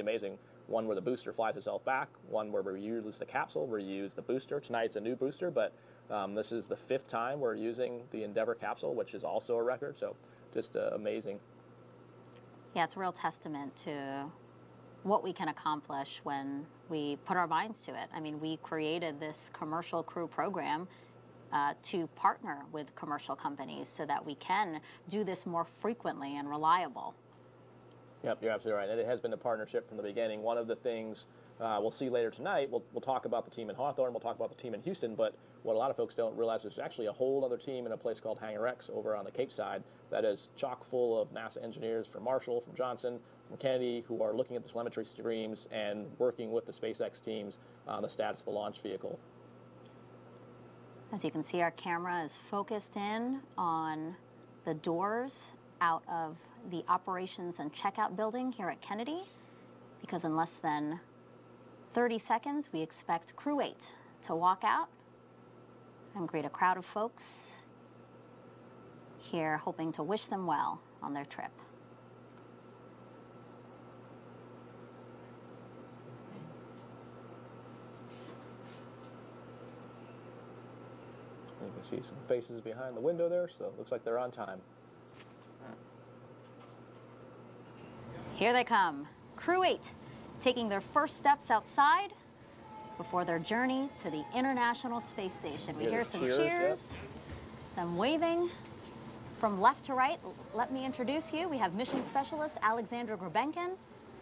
amazing. One where the booster flies itself back, one where we use the capsule, we use the booster. Tonight's a new booster, but this is the 5th time we're using the Endeavour capsule, which is also a record. So just amazing. Yeah, it's a real testament to what we can accomplish when we put our minds to it. I mean, we created this commercial crew program to partner with commercial companies so that we can do this more frequently and reliable. Yep, you're absolutely right. And it has been a partnership from the beginning. One of the things we'll see later tonight, we'll talk about the team in Hawthorne, we'll talk about the team in Houston, but what a lot of folks don't realize is there's actually a whole other team in a place called Hangar X over on the Cape side that is chock full of NASA engineers from Marshall, from Johnson, from Kennedy, who are looking at the telemetry streams and working with the SpaceX teams on the status of the launch vehicle. As you can see, our camera is focused in on the doors out of the operations and checkout building here at Kennedy, because in less than 30 seconds, we expect Crew 8 to walk out and greet a crowd of folks here, hoping to wish them well on their trip. You can see some faces behind the window there, so it looks like they're on time. Here they come, Crew 8, taking their first steps outside before their journey to the International Space Station. We hear some cheers, yep. them waving. From left to right, let me introduce you. We have Mission Specialist Alexandra Grubenkin.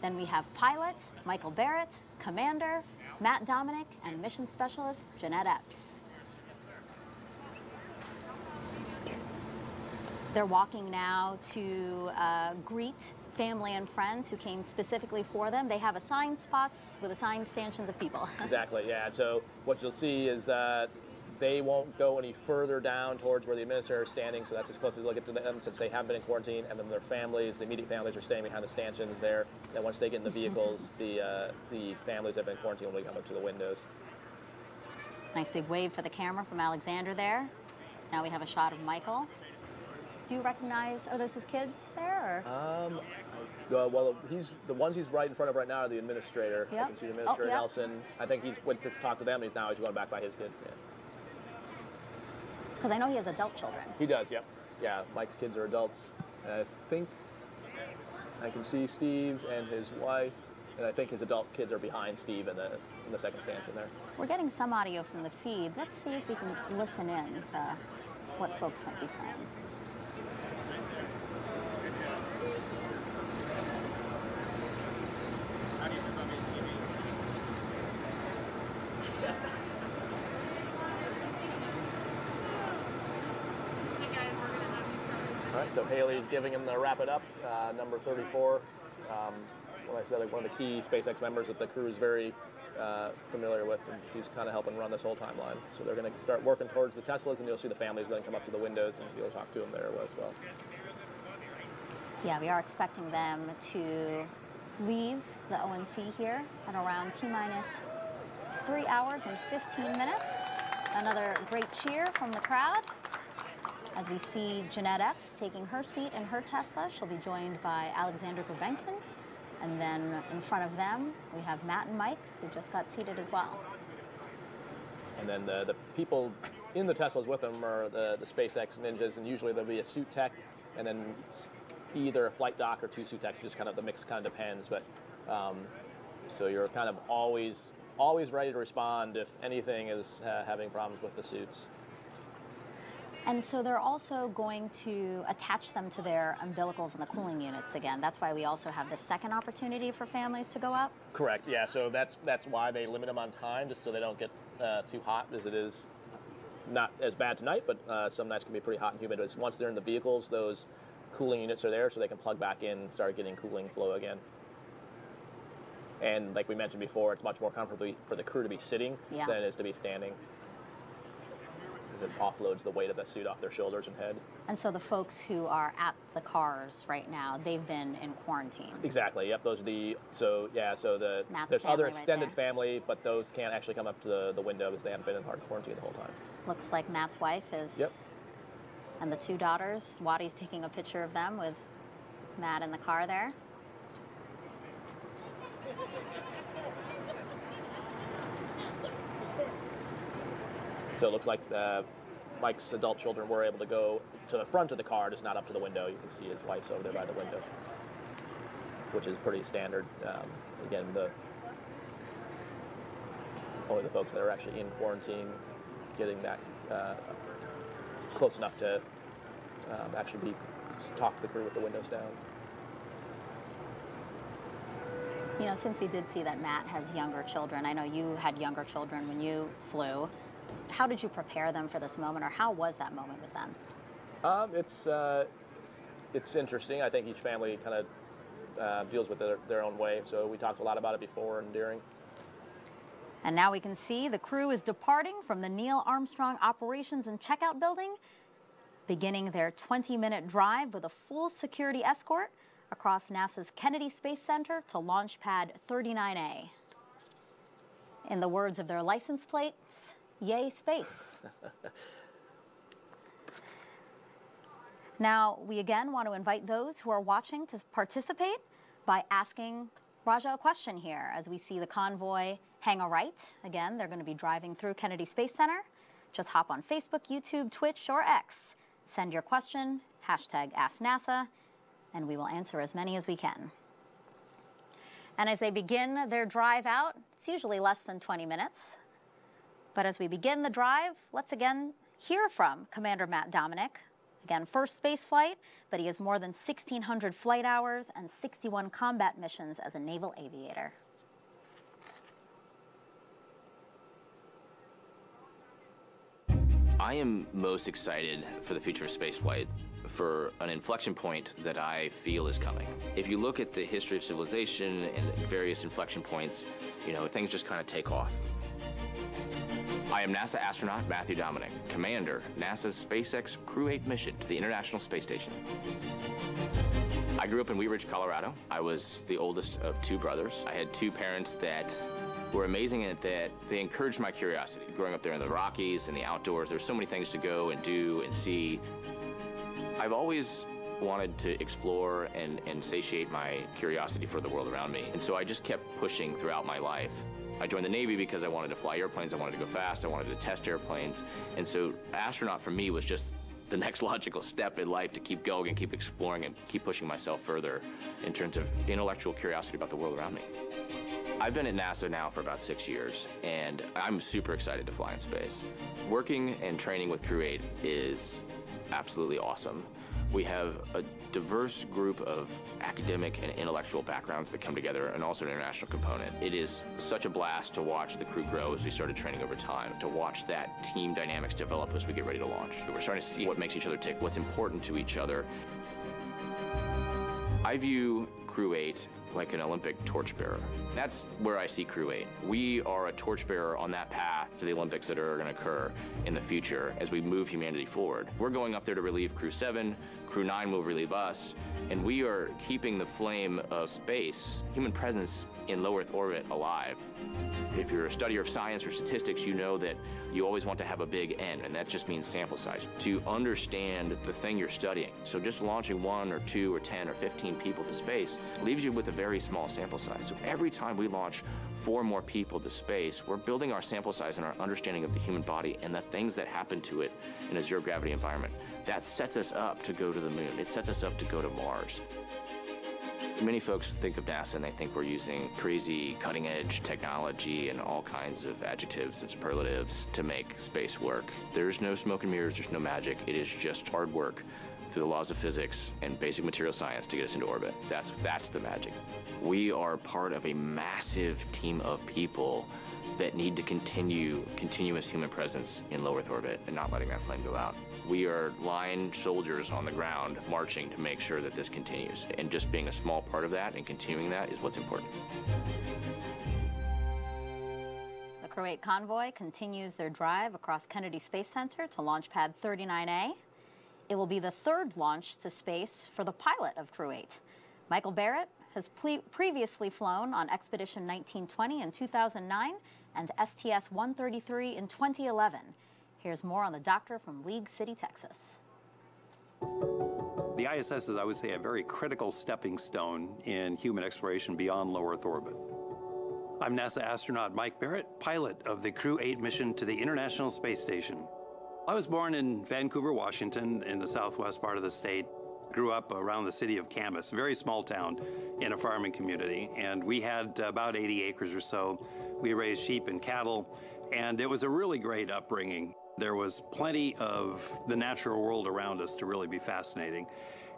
Then we have Pilot Michael Barrett, Commander Matt Dominic, and Mission Specialist Jeanette Epps. They're walking now to greet family and friends who came specifically for them. They have assigned spots with assigned stanchions of people. Exactly, yeah. So what you'll see is that they won't go any further down towards where the administrator is standing, so that's as close as they'll get to them since they have been in quarantine, and then their families, the immediate families, are staying behind the stanchions there. And once they get in the vehicles, the families that have been in quarantine will come up to the windows. Nice big wave for the camera from Alexander there. Now we have a shot of Michael. Do you recognize, are those his kids there? Or? Well, the ones he's right in front of right now are the administrator. Yep. I can see the administrator, yep. Nelson. I think he's went to talk to them, and he's going back by his kids. Yeah. Because I know he has adult children. He does, yep. Yeah, Mike's kids are adults. I think I can see Steve and his wife, and I think his adult kids are behind Steve in the second stanchion there. We're getting some audio from the feed. Let's see if we can listen in to what folks might be saying. All right, so Haley's giving him the wrap it up, number 34. Like I said, like one of the key SpaceX members that the crew is very familiar with, and she's kind of helping run this whole timeline. So they're going to start working towards the Teslas, and you'll see the families then come up to the windows, and you'll talk to them there as well. Yeah, we are expecting them to leave the ONC here at around T-minus 3 hours and 15 minutes. Another great cheer from the crowd. As we see Jeanette Epps taking her seat in her Tesla, she'll be joined by Alexander Grubenkin. And then in front of them, we have Matt and Mike, who just got seated as well. And then the people in the Teslas with them are the SpaceX ninjas, and usually there'll be a suit tech, and then either a flight doc or two suit techs, just kind of the mix kind of depends. But so you're kind of always ready to respond if anything is having problems with the suits. And so they're also going to attach them to their umbilicals in the cooling units again. That's why we also have the second opportunity for families to go up? Correct, yeah. So that's why they limit them on time, just so they don't get too hot, as it is not as bad tonight, but some nights can be pretty hot and humid. But once they're in the vehicles, those cooling units are there so they can plug back in and start getting cooling flow again. And like we mentioned before, it's much more comfortable for the crew to be sitting than it is to be standing, because it offloads the weight of the suit off their shoulders and head. And so the folks who are at the cars right now, they've been in quarantine. Exactly, yep, those are there's other extended family, but those can't actually come up to the window because they haven't been in hard quarantine the whole time. Looks like Matt's wife is, and the two daughters. Waddy's taking a picture of them with Matt in the car there. So it looks like Mike's adult children were able to go to the front of the car, just not up to the window. You can see his wife's over there by the window, which is pretty standard. Again, only the folks that are actually in quarantine getting that close enough to actually talk to the crew with the windows down. You know, since we did see that Matt has younger children, I know you had younger children when you flew. How did you prepare them for this moment, or how was that moment with them? It's interesting. I think each family kind of deals with it their own way. So we talked a lot about it before and during. And now we can see the crew is departing from the Neil Armstrong Operations and Checkout Building, beginning their 20-minute drive with a full security escort across NASA's Kennedy Space Center to Launch Pad 39A. In the words of their license plates, yay space. Now, we again want to invite those who are watching to participate by asking Raja a question here as we see the convoy hang a right. Again, they're going to be driving through Kennedy Space Center. Just hop on Facebook, YouTube, Twitch, or X. Send your question, #AskNASA, and we will answer as many as we can. And as they begin their drive out, it's usually less than 20 minutes. But as we begin the drive, let's again hear from Commander Matt Dominic. Again, first space flight, but he has more than 1,600 flight hours and 61 combat missions as a naval aviator. I am most excited for the future of spaceflight for an inflection point that I feel is coming. If you look at the history of civilization and various inflection points, things just kind of take off. I am NASA astronaut Matthew Dominic, Commander, NASA's SpaceX Crew 8 mission to the International Space Station. I grew up in Wheat Ridge, Colorado. I was the oldest of 2 brothers. I had 2 parents that were amazing in that they encouraged my curiosity. Growing up there in the Rockies and the outdoors, there were so many things to go and do and see. I've always wanted to explore and satiate my curiosity for the world around me. And so I just kept pushing throughout my life. I joined the Navy because I wanted to fly airplanes, I wanted to go fast, I wanted to test airplanes. And so astronaut for me was just the next logical step in life to keep going and keep exploring and keep pushing myself further in terms of intellectual curiosity about the world around me. I've been at NASA now for about 6 years, and I'm super excited to fly in space. Working and training with Crew 8 is absolutely awesome. We have a diverse group of academic and intellectual backgrounds that come together, and also an international component. It is such a blast to watch the crew grow as we started training over time, to watch that team dynamics develop as we get ready to launch. We're starting to see what makes each other tick, what's important to each other. I view Crew 8 like an Olympic torchbearer. That's where I see Crew 8. We are a torchbearer on that path to the Olympics that are going to occur in the future as we move humanity forward. We're going up there to relieve Crew 7, Crew 9 will relieve us, and we are keeping the flame of space, human presence in low Earth orbit, alive. If you're a studier of science or statistics, you know that you always want to have a big N, and that just means sample size, to understand the thing you're studying. So just launching 1 or 2 or 10 or 15 people to space leaves you with a very small sample size. So every time we launch 4 more people to space, we're building our sample size and our understanding of the human body and the things that happen to it in a zero-gravity environment. That sets us up to go to the moon. It sets us up to go to Mars. Many folks think of NASA and they think we're using crazy cutting-edge technology and all kinds of adjectives and superlatives to make space work. There's no smoke and mirrors, there's no magic. It is just hard work through the laws of physics and basic material science to get us into orbit. That's the magic. We are part of a massive team of people that need to continue continuous human presence in low Earth orbit and not letting that flame go out. We are line soldiers on the ground marching to make sure that this continues. And just being a small part of that and continuing that is what's important. The Crew 8 convoy continues their drive across Kennedy Space Center to Launch Pad 39A. It will be the 3rd launch to space for the pilot of Crew 8. Michael Barrett has previously flown on Expedition 1920 in 2009 and STS-133 in 2011. Here's more on the doctor from League City, Texas. The ISS is, I would say, a very critical stepping stone in human exploration beyond low Earth orbit. I'm NASA astronaut Mike Barrett, pilot of the Crew 8 mission to the International Space Station. I was born in Vancouver, Washington, in the southwest part of the state. Grew up around the city of Camas, a very small town in a farming community, and we had about 80 acres or so. We raised sheep and cattle, and it was a really great upbringing. There was plenty of the natural world around us to really be fascinating.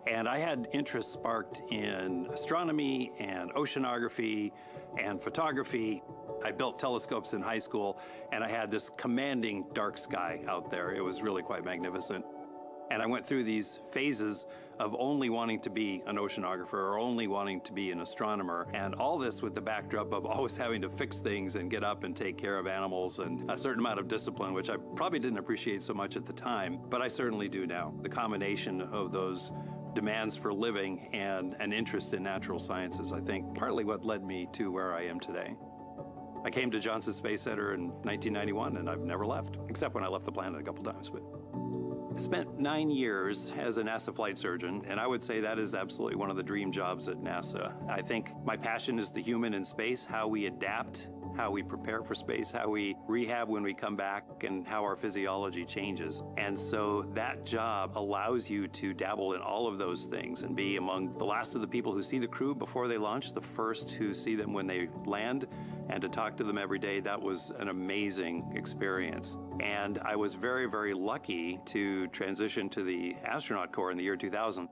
And I had interest sparked in astronomy and oceanography and photography. I built telescopes in high school, and I had this commanding dark sky out there. It was really quite magnificent. And I went through these phases of only wanting to be an oceanographer or only wanting to be an astronomer. And all this with the backdrop of always having to fix things and get up and take care of animals and a certain amount of discipline, which I probably didn't appreciate so much at the time, but I certainly do now. The combination of those demands for living and an interest in natural sciences, I think, partly what led me to where I am today. I came to Johnson Space Center in 1991, and I've never left, except when I left the planet a couple times. But I spent 9 years as a NASA flight surgeon, and I would say that is absolutely one of the dream jobs at NASA. I think my passion is the human in space, how we adapt, how we prepare for space, how we rehab when we come back, and how our physiology changes. And so that job allows you to dabble in all of those things and be among the last of the people who see the crew before they launch, the first who see them when they land, and to talk to them every day. That was an amazing experience. And I was very, very lucky to transition to the astronaut corps in the year 2000.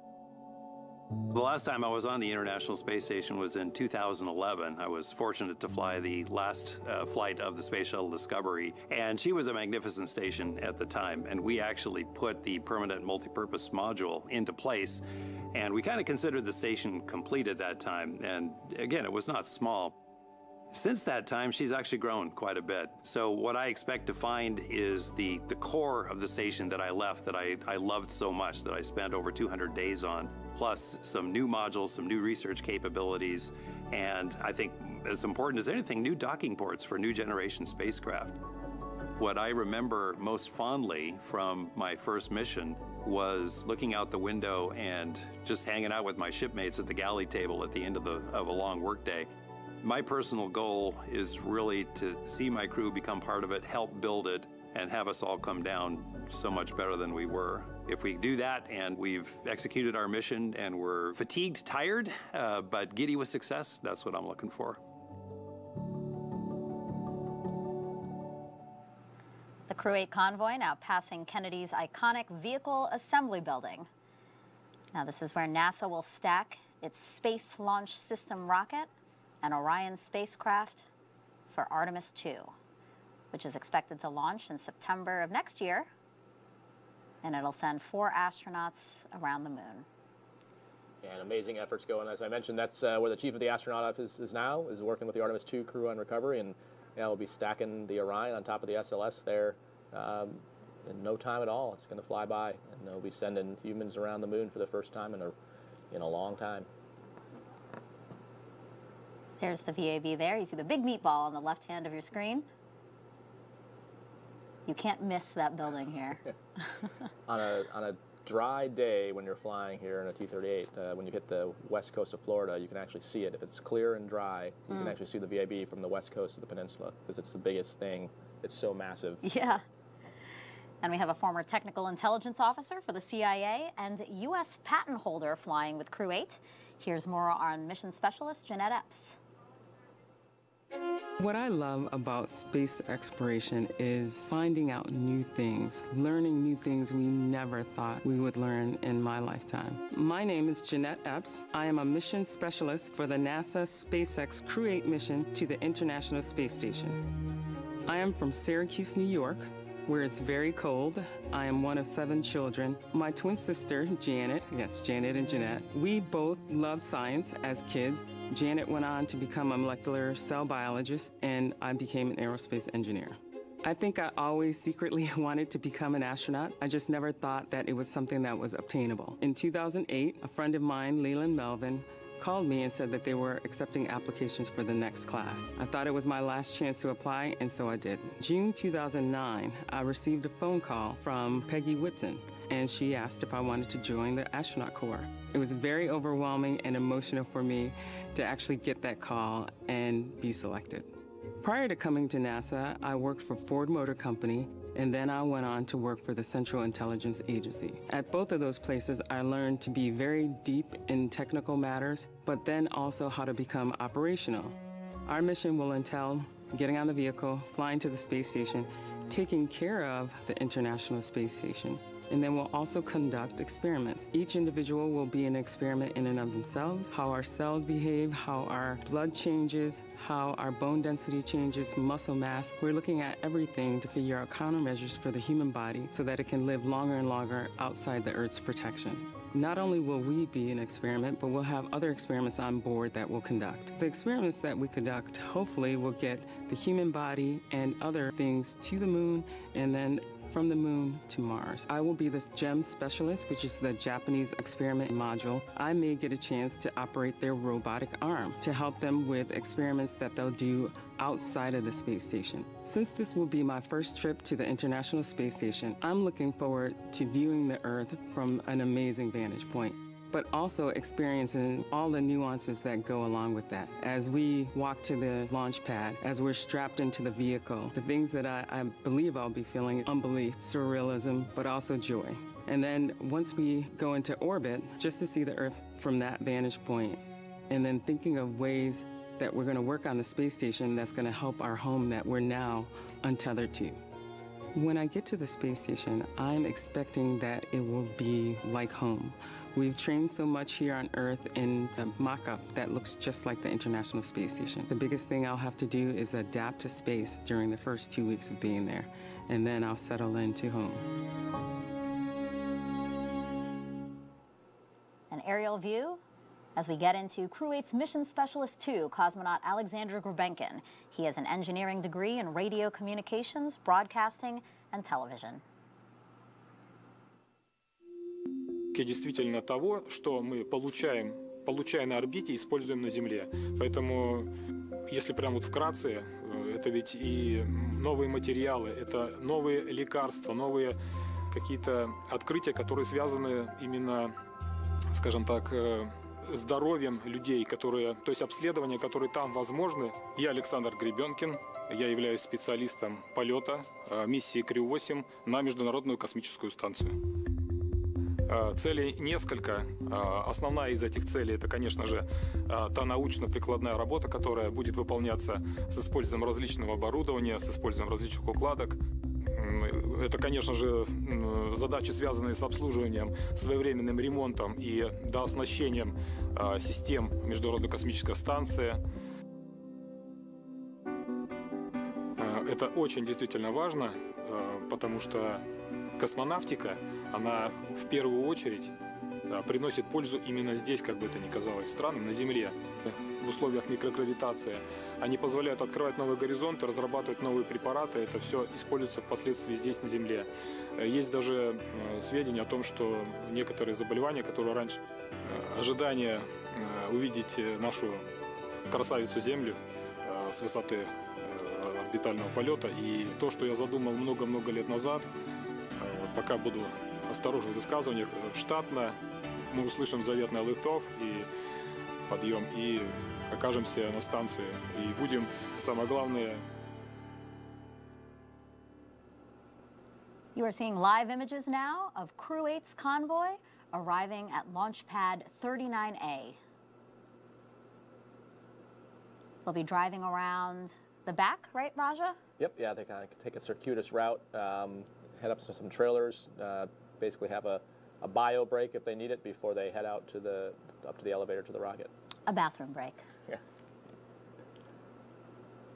The last time I was on the International Space Station was in 2011. I was fortunate to fly the last flight of the Space Shuttle Discovery, and she was a magnificent station at the time, and we actually put the permanent multipurpose module into place, and we kind of considered the station complete at that time, and again, it was not small. Since that time, she's actually grown quite a bit. So what I expect to find is the core of the station that I left, that I loved so much, that I spent over 200 days on, plus some new modules, some new research capabilities, and I think as important as anything, new docking ports for new generation spacecraft. What I remember most fondly from my first mission was looking out the window and just hanging out with my shipmates at the galley table at the end of a long workday. My personal goal is really to see my crew become part of it, help build it, and have us all come down so much better than we were. If we do that and we've executed our mission and we're fatigued, tired, but giddy with success, that's what I'm looking for. The Crew 8 convoy now passing Kennedy's iconic Vehicle Assembly Building. Now this is where NASA will stack its Space Launch System rocket and Orion spacecraft for Artemis II, which is expected to launch in September of next year, and it'll send 4 astronauts around the moon. And amazing efforts going. As I mentioned, that's where the chief of the astronaut office is now, is working with the Artemis II crew on recovery, and we'll be stacking the Orion on top of the SLS there in no time at all. It's going to fly by, and they'll be sending humans around the moon for the first time in a long time. There's the VAB there. You see the big meatball on the left hand of your screen. You can't miss that building here. On a dry day when you're flying here in a T-38, when you hit the west coast of Florida, you can actually see it. If it's clear and dry, you can actually see the VAB from the west coast of the peninsula, because it's the biggest thing. It's so massive. Yeah. And we have a former technical intelligence officer for the CIA and U.S. patent holder flying with Crew 8. Here's more on mission specialist Jeanette Epps. What I love about space exploration is finding out new things, learning new things we never thought we would learn in my lifetime. My name is Jeanette Epps. I am a mission specialist for the NASA SpaceX Crew 8 mission to the International Space Station. I am from Syracuse, New York, where it's very cold. I am one of 7 children. My twin sister, Janet, yes, Janet and Jeanette, we both loved science as kids. Janet went on to become a molecular cell biologist, and I became an aerospace engineer. I think I always secretly wanted to become an astronaut. I just never thought that it was something that was obtainable. In 2008, a friend of mine, Leland Melvin, called me and said that they were accepting applications for the next class. I thought it was my last chance to apply, and so I did. June 2009, I received a phone call from Peggy Whitson, and she asked if I wanted to join the astronaut corps. It was very overwhelming and emotional for me to actually get that call and be selected. Prior to coming to NASA, I worked for Ford Motor Company, and then I went on to work for the Central Intelligence Agency. At both of those places, I learned to be very deep in technical matters, but then also how to become operational. Our mission will entail getting on the vehicle, flying to the space station, taking care of the International Space Station, and then we'll also conduct experiments. Each individual will be an experiment in and of themselves, how our cells behave, how our blood changes, how our bone density changes, muscle mass. We're looking at everything to figure out countermeasures for the human body so that it can live longer and longer outside the Earth's protection. Not only will we be an experiment, but we'll have other experiments on board that we'll conduct. The experiments that we conduct hopefully will get the human body and other things to the moon and then from the moon to Mars. I will be the GEM specialist, which is the Japanese experiment module. I may get a chance to operate their robotic arm to help them with experiments that they'll do outside of the space station. Since this will be my first trip to the International Space Station, I'm looking forward to viewing the Earth from an amazing vantage point, but also experiencing all the nuances that go along with that. As we walk to the launch pad, as we're strapped into the vehicle, the things that I believe I'll be feeling: unbelief, surrealism, but also joy. And then once we go into orbit, just to see the Earth from that vantage point, and then thinking of ways that we're going to work on the space station that's going to help our home that we're now untethered to. When I get to the space station, I'm expecting that it will be like home. We've trained so much here on Earth in a mock-up that looks just like the International Space Station. The biggest thing I'll have to do is adapt to space during the first 2 weeks of being there, and then I'll settle into home. An aerial view as we get into Crew 8's Mission Specialist 2, cosmonaut Alexander Gurbenkin. He has an engineering degree in radio communications, broadcasting, and television. Действительно того, что мы получая на орбите, используем на Земле. Поэтому, если прямо вот вкратце, это ведь и новые материалы, это новые лекарства, новые какие-то открытия, которые связаны именно, скажем так, здоровьем людей, то есть обследования, которые там возможны. Я Александр Гребенкин, я являюсь специалистом полета миссии Crew-8 на Международную космическую станцию. Целей несколько. Основная из этих целей — это, конечно же, та научно-прикладная работа, которая будет выполняться с использованием различного оборудования, с использованием различных укладок. Это, конечно же, задачи, связанные с обслуживанием, своевременным ремонтом и дооснащением систем Международной космической станции. Это очень действительно важно, потому что космонавтика, она в первую очередь приносит пользу именно здесь, как бы это ни казалось странным, на Земле. В условиях микрогравитации они позволяют открывать новые горизонты, разрабатывать новые препараты. Это все используется впоследствии здесь, на Земле. Есть даже сведения о том, что некоторые заболевания, которые раньше ожидание увидеть нашу красавицу Землю с высоты орбитального полета, и то, что я задумал много-много лет назад, пока буду осторожен в высказываниях, штатно мы услышим заветный лифт-офф и подъем, и окажемся на станции, и будем, самое главное... You are seeing live images now of Crew 8's convoy arriving at launch pad 39A. They'll be driving around the back, right, Raja? Yep, yeah, they kind of take a circuitous route, head up to some trailers, basically have a bio break if they need it before they head out to up to the elevator to the rocket. A bathroom break. Yeah.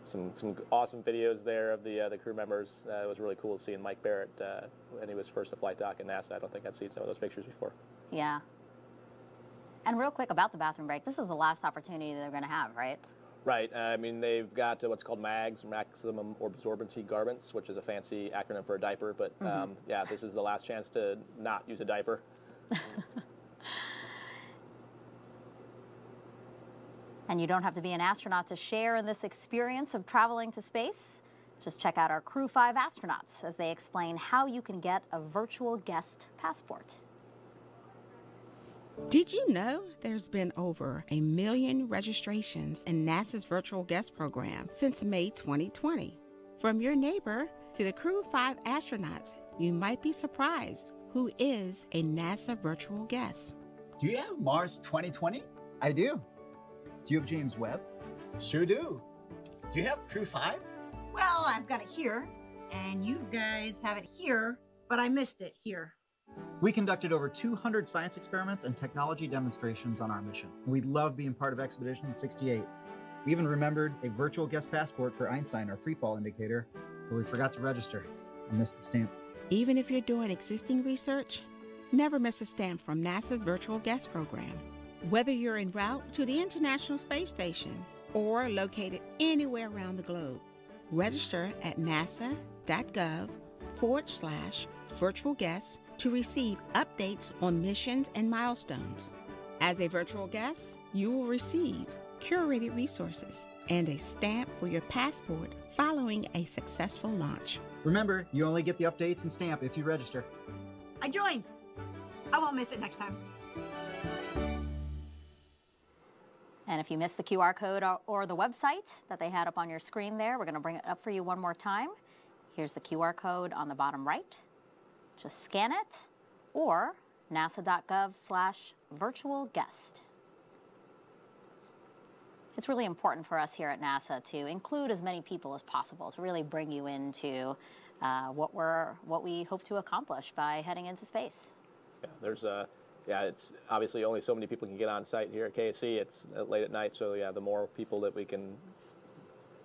Some awesome videos there of the crew members. It was really cool seeing Mike Barrett when he was first to flight dock at NASA. I don't think I'd seen some of those pictures before. Yeah. And real quick about the bathroom break, this is the last opportunity they're going to have, right? Right. I mean, they've got what's called MAGs, maximum absorbency garments, which is a fancy acronym for a diaper. But yeah, this is the last chance to not use a diaper. And you don't have to be an astronaut to share in this experience of traveling to space. Just check out our Crew 5 astronauts as they explain how you can get a virtual guest passport. Did you know there's been over 1 million registrations in NASA's virtual guest program since May 2020? From your neighbor to the Crew 5 astronauts, you might be surprised who is a NASA virtual guest. Do you have Mars 2020? I do. Do you have James Webb? Sure do. Do you have Crew 5? Well, I've got it here, and you guys have it here, but I missed it here. We conducted over 200 science experiments and technology demonstrations on our mission. We love being part of Expedition 68. We even remembered a virtual guest passport for Einstein, our freefall indicator, but we forgot to register. I missed the stamp. Even if you're doing existing research, never miss a stamp from NASA's virtual guest program. Whether you're en route to the International Space Station or located anywhere around the globe, register at nasa.gov nasa.gov/virtual guest to receive updates on missions and milestones. As a virtual guest, you will receive curated resources and a stamp for your passport following a successful launch. Remember, you only get the updates and stamp if you register. I joined. I won't miss it next time. And if you missed the QR code or the website that they had up on your screen there, we're going to bring it up for you one more time. Here's the QR code on the bottom right. Just scan it, or nasa.gov/virtual guest. It's really important for us here at NASA to include as many people as possible to really bring you into what we hope to accomplish by heading into space. Yeah, it's obviously only so many people can get on site here at KSC. It's late at night, so yeah, the more people that we can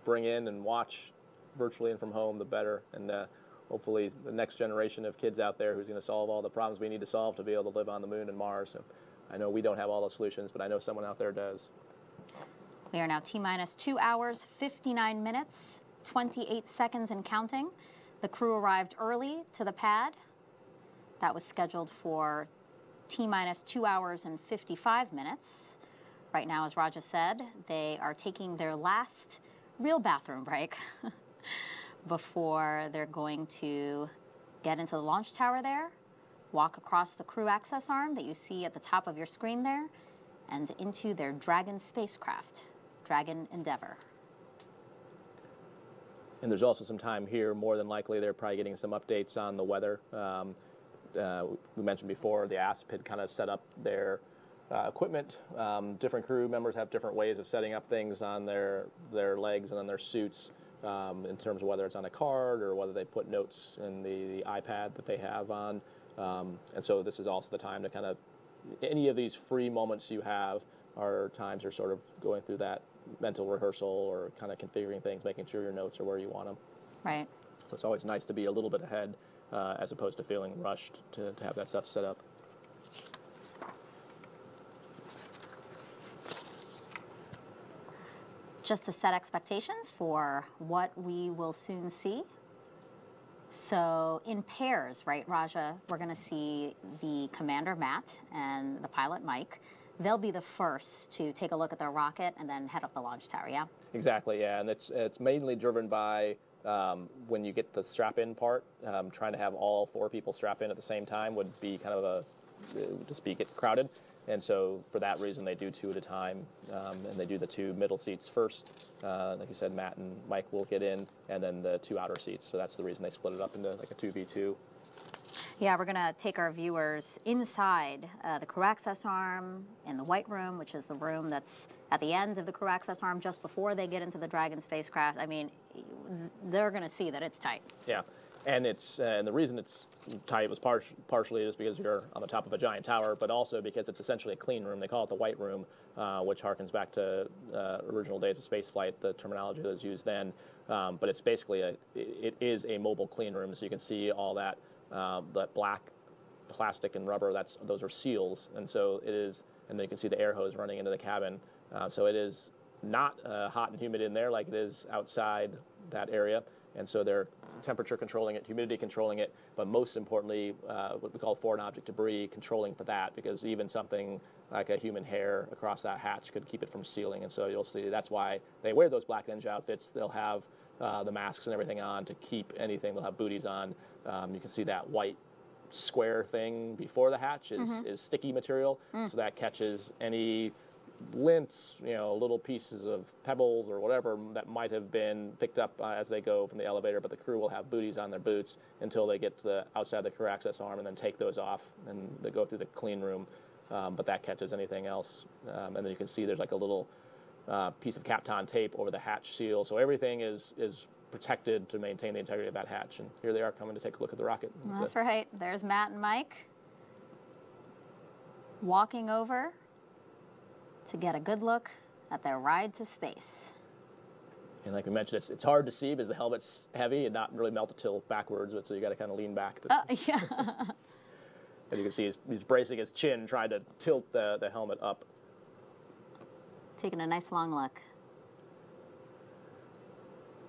bring in and watch virtually and from home, the better. And hopefully the next generation of kids out there who's going to solve all the problems we need to solve to be able to live on the moon and Mars. So I know we don't have all the solutions, but I know someone out there does. We are now T-minus 2 hours, 59 minutes, 28 seconds and counting. The crew arrived early to the pad. That was scheduled for T-minus 2 hours and 55 minutes. Right now, as Raja said, they are taking their last real bathroom break before they're going to get into the launch tower there, walk across the crew access arm that you see at the top of your screen there, and into their Dragon spacecraft, Dragon Endeavour. And there's also some time here. More than likely, they're probably getting some updates on the weather. We mentioned before, the ASP had kind of set up their equipment. Different crew members have different ways of setting up things on their legs and on their suits in terms of whether it's on a card or whether they put notes in the iPad that they have on. And so this is also the time to kind of, any of these free moments you have are times you're sort of going through that mental rehearsal or kind of configuring things, making sure your notes are where you want them. Right. So it's always nice to be a little bit ahead as opposed to feeling rushed to have that stuff set up. Just to set expectations for what we will soon see. So in pairs, right, Raja, we're going to see the commander, Matt, and the pilot, Mike. They'll be the first to take a look at their rocket and then head up the launch tower, yeah? Exactly, yeah, and it's mainly driven by when you get the strap-in part, trying to have all 4 people strap in at the same time would be kind of get crowded. And so for that reason, they do 2 at a time, and they do the 2 middle seats first. Like you said, Matt and Mike will get in, and then the 2 outer seats. So that's the reason they split it up into like a 2v2. Yeah, we're going to take our viewers inside the crew access arm in the white room, which is the room that's at the end of the crew access arm just before they get into the Dragon spacecraft. I mean, they're going to see that it's tight. Yeah, and and the reason it's tight was partially just because you're on the top of a giant tower, but also because it's essentially a clean room. They call it the white room, which harkens back to original days of spaceflight, the terminology that was used then. But it's basically it is a mobile clean room, so you can see all that black plastic and rubber. Those are seals, and so it is. And then you can see the air hose running into the cabin. So it is not hot and humid in there like it is outside that area. And so they're temperature controlling it, humidity controlling it, but most importantly, what we call foreign object debris controlling for that, because even something like a human hair across that hatch could keep it from sealing. And so you'll see that's why they wear those black ninja outfits. They'll have the masks and everything on to keep anything. They'll have booties on. You can see that white square thing before the hatch is sticky material, so that catches any lints, little pieces of pebbles or whatever that might have been picked up as they go from the elevator, but the crew will have booties on their boots until they get to the outside the crew access arm and then take those off and they go through the clean room, but that catches anything else. And then you can see there's like a little piece of Kapton tape over the hatch seal, so everything is protected to maintain the integrity of that hatch. And here they are coming to take a look at the rocket. That's right. There's Matt and Mike walking over to get a good look at their ride to space. And like we mentioned, it's hard to see because the helmet's heavy and not really melt to tilt backwards, so you got to kind of lean back. Yeah. And you can see he's bracing his chin, trying to tilt the helmet up. Taking a nice long look.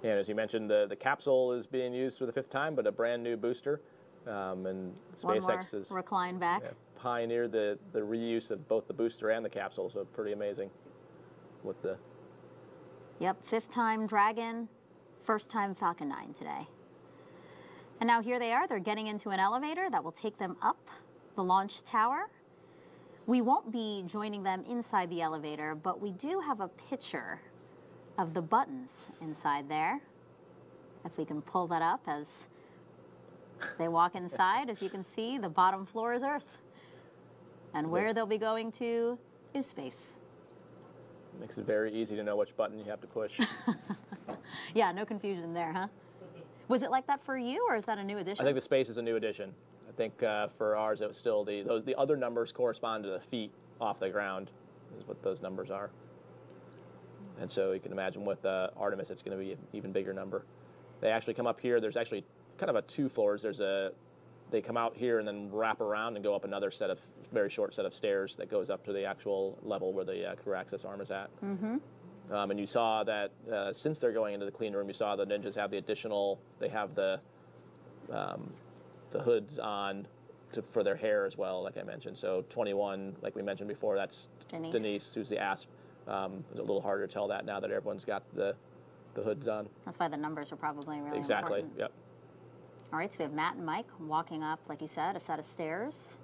And as you mentioned, the capsule is being used for the 5th time, but a brand new booster. And SpaceX has recline back. Pioneered the reuse of both the booster and the capsule, so pretty amazing with the... Yep, 5th time Dragon, 1st time Falcon 9 today. And now here they are. They're getting into an elevator that will take them up the launch tower. We won't be joining them inside the elevator, but we do have a picture of the buttons inside there. If we can pull that up as they walk inside, as you can see, the bottom floor is Earth. And where they'll be going to is space. Makes it very easy to know which button you have to push. Yeah, no confusion there, huh? Was it like that for you, or is that a new addition? I think the space is a new addition. I think for ours, it was still the other numbers correspond to the feet off the ground, is what those numbers are. And so you can imagine with Artemis, it's going to be an even bigger number. They actually come up here. There's actually kind of 2 floors. They come out here and then wrap around and go up another very short set of stairs that goes up to the actual level where the crew access arm is at. Mm-hmm. And you saw that since they're going into the clean room, you saw the Ninjas have the additional, they have the hoods on for their hair as well, like I mentioned. So 21, like we mentioned before, that's Denise who's the ASP. It's a little harder to tell that now that everyone's got the hoods on. That's why the numbers are probably really exactly, important. Yep. All right, so we have Matt and Mike walking up, like you said, a set of stairs.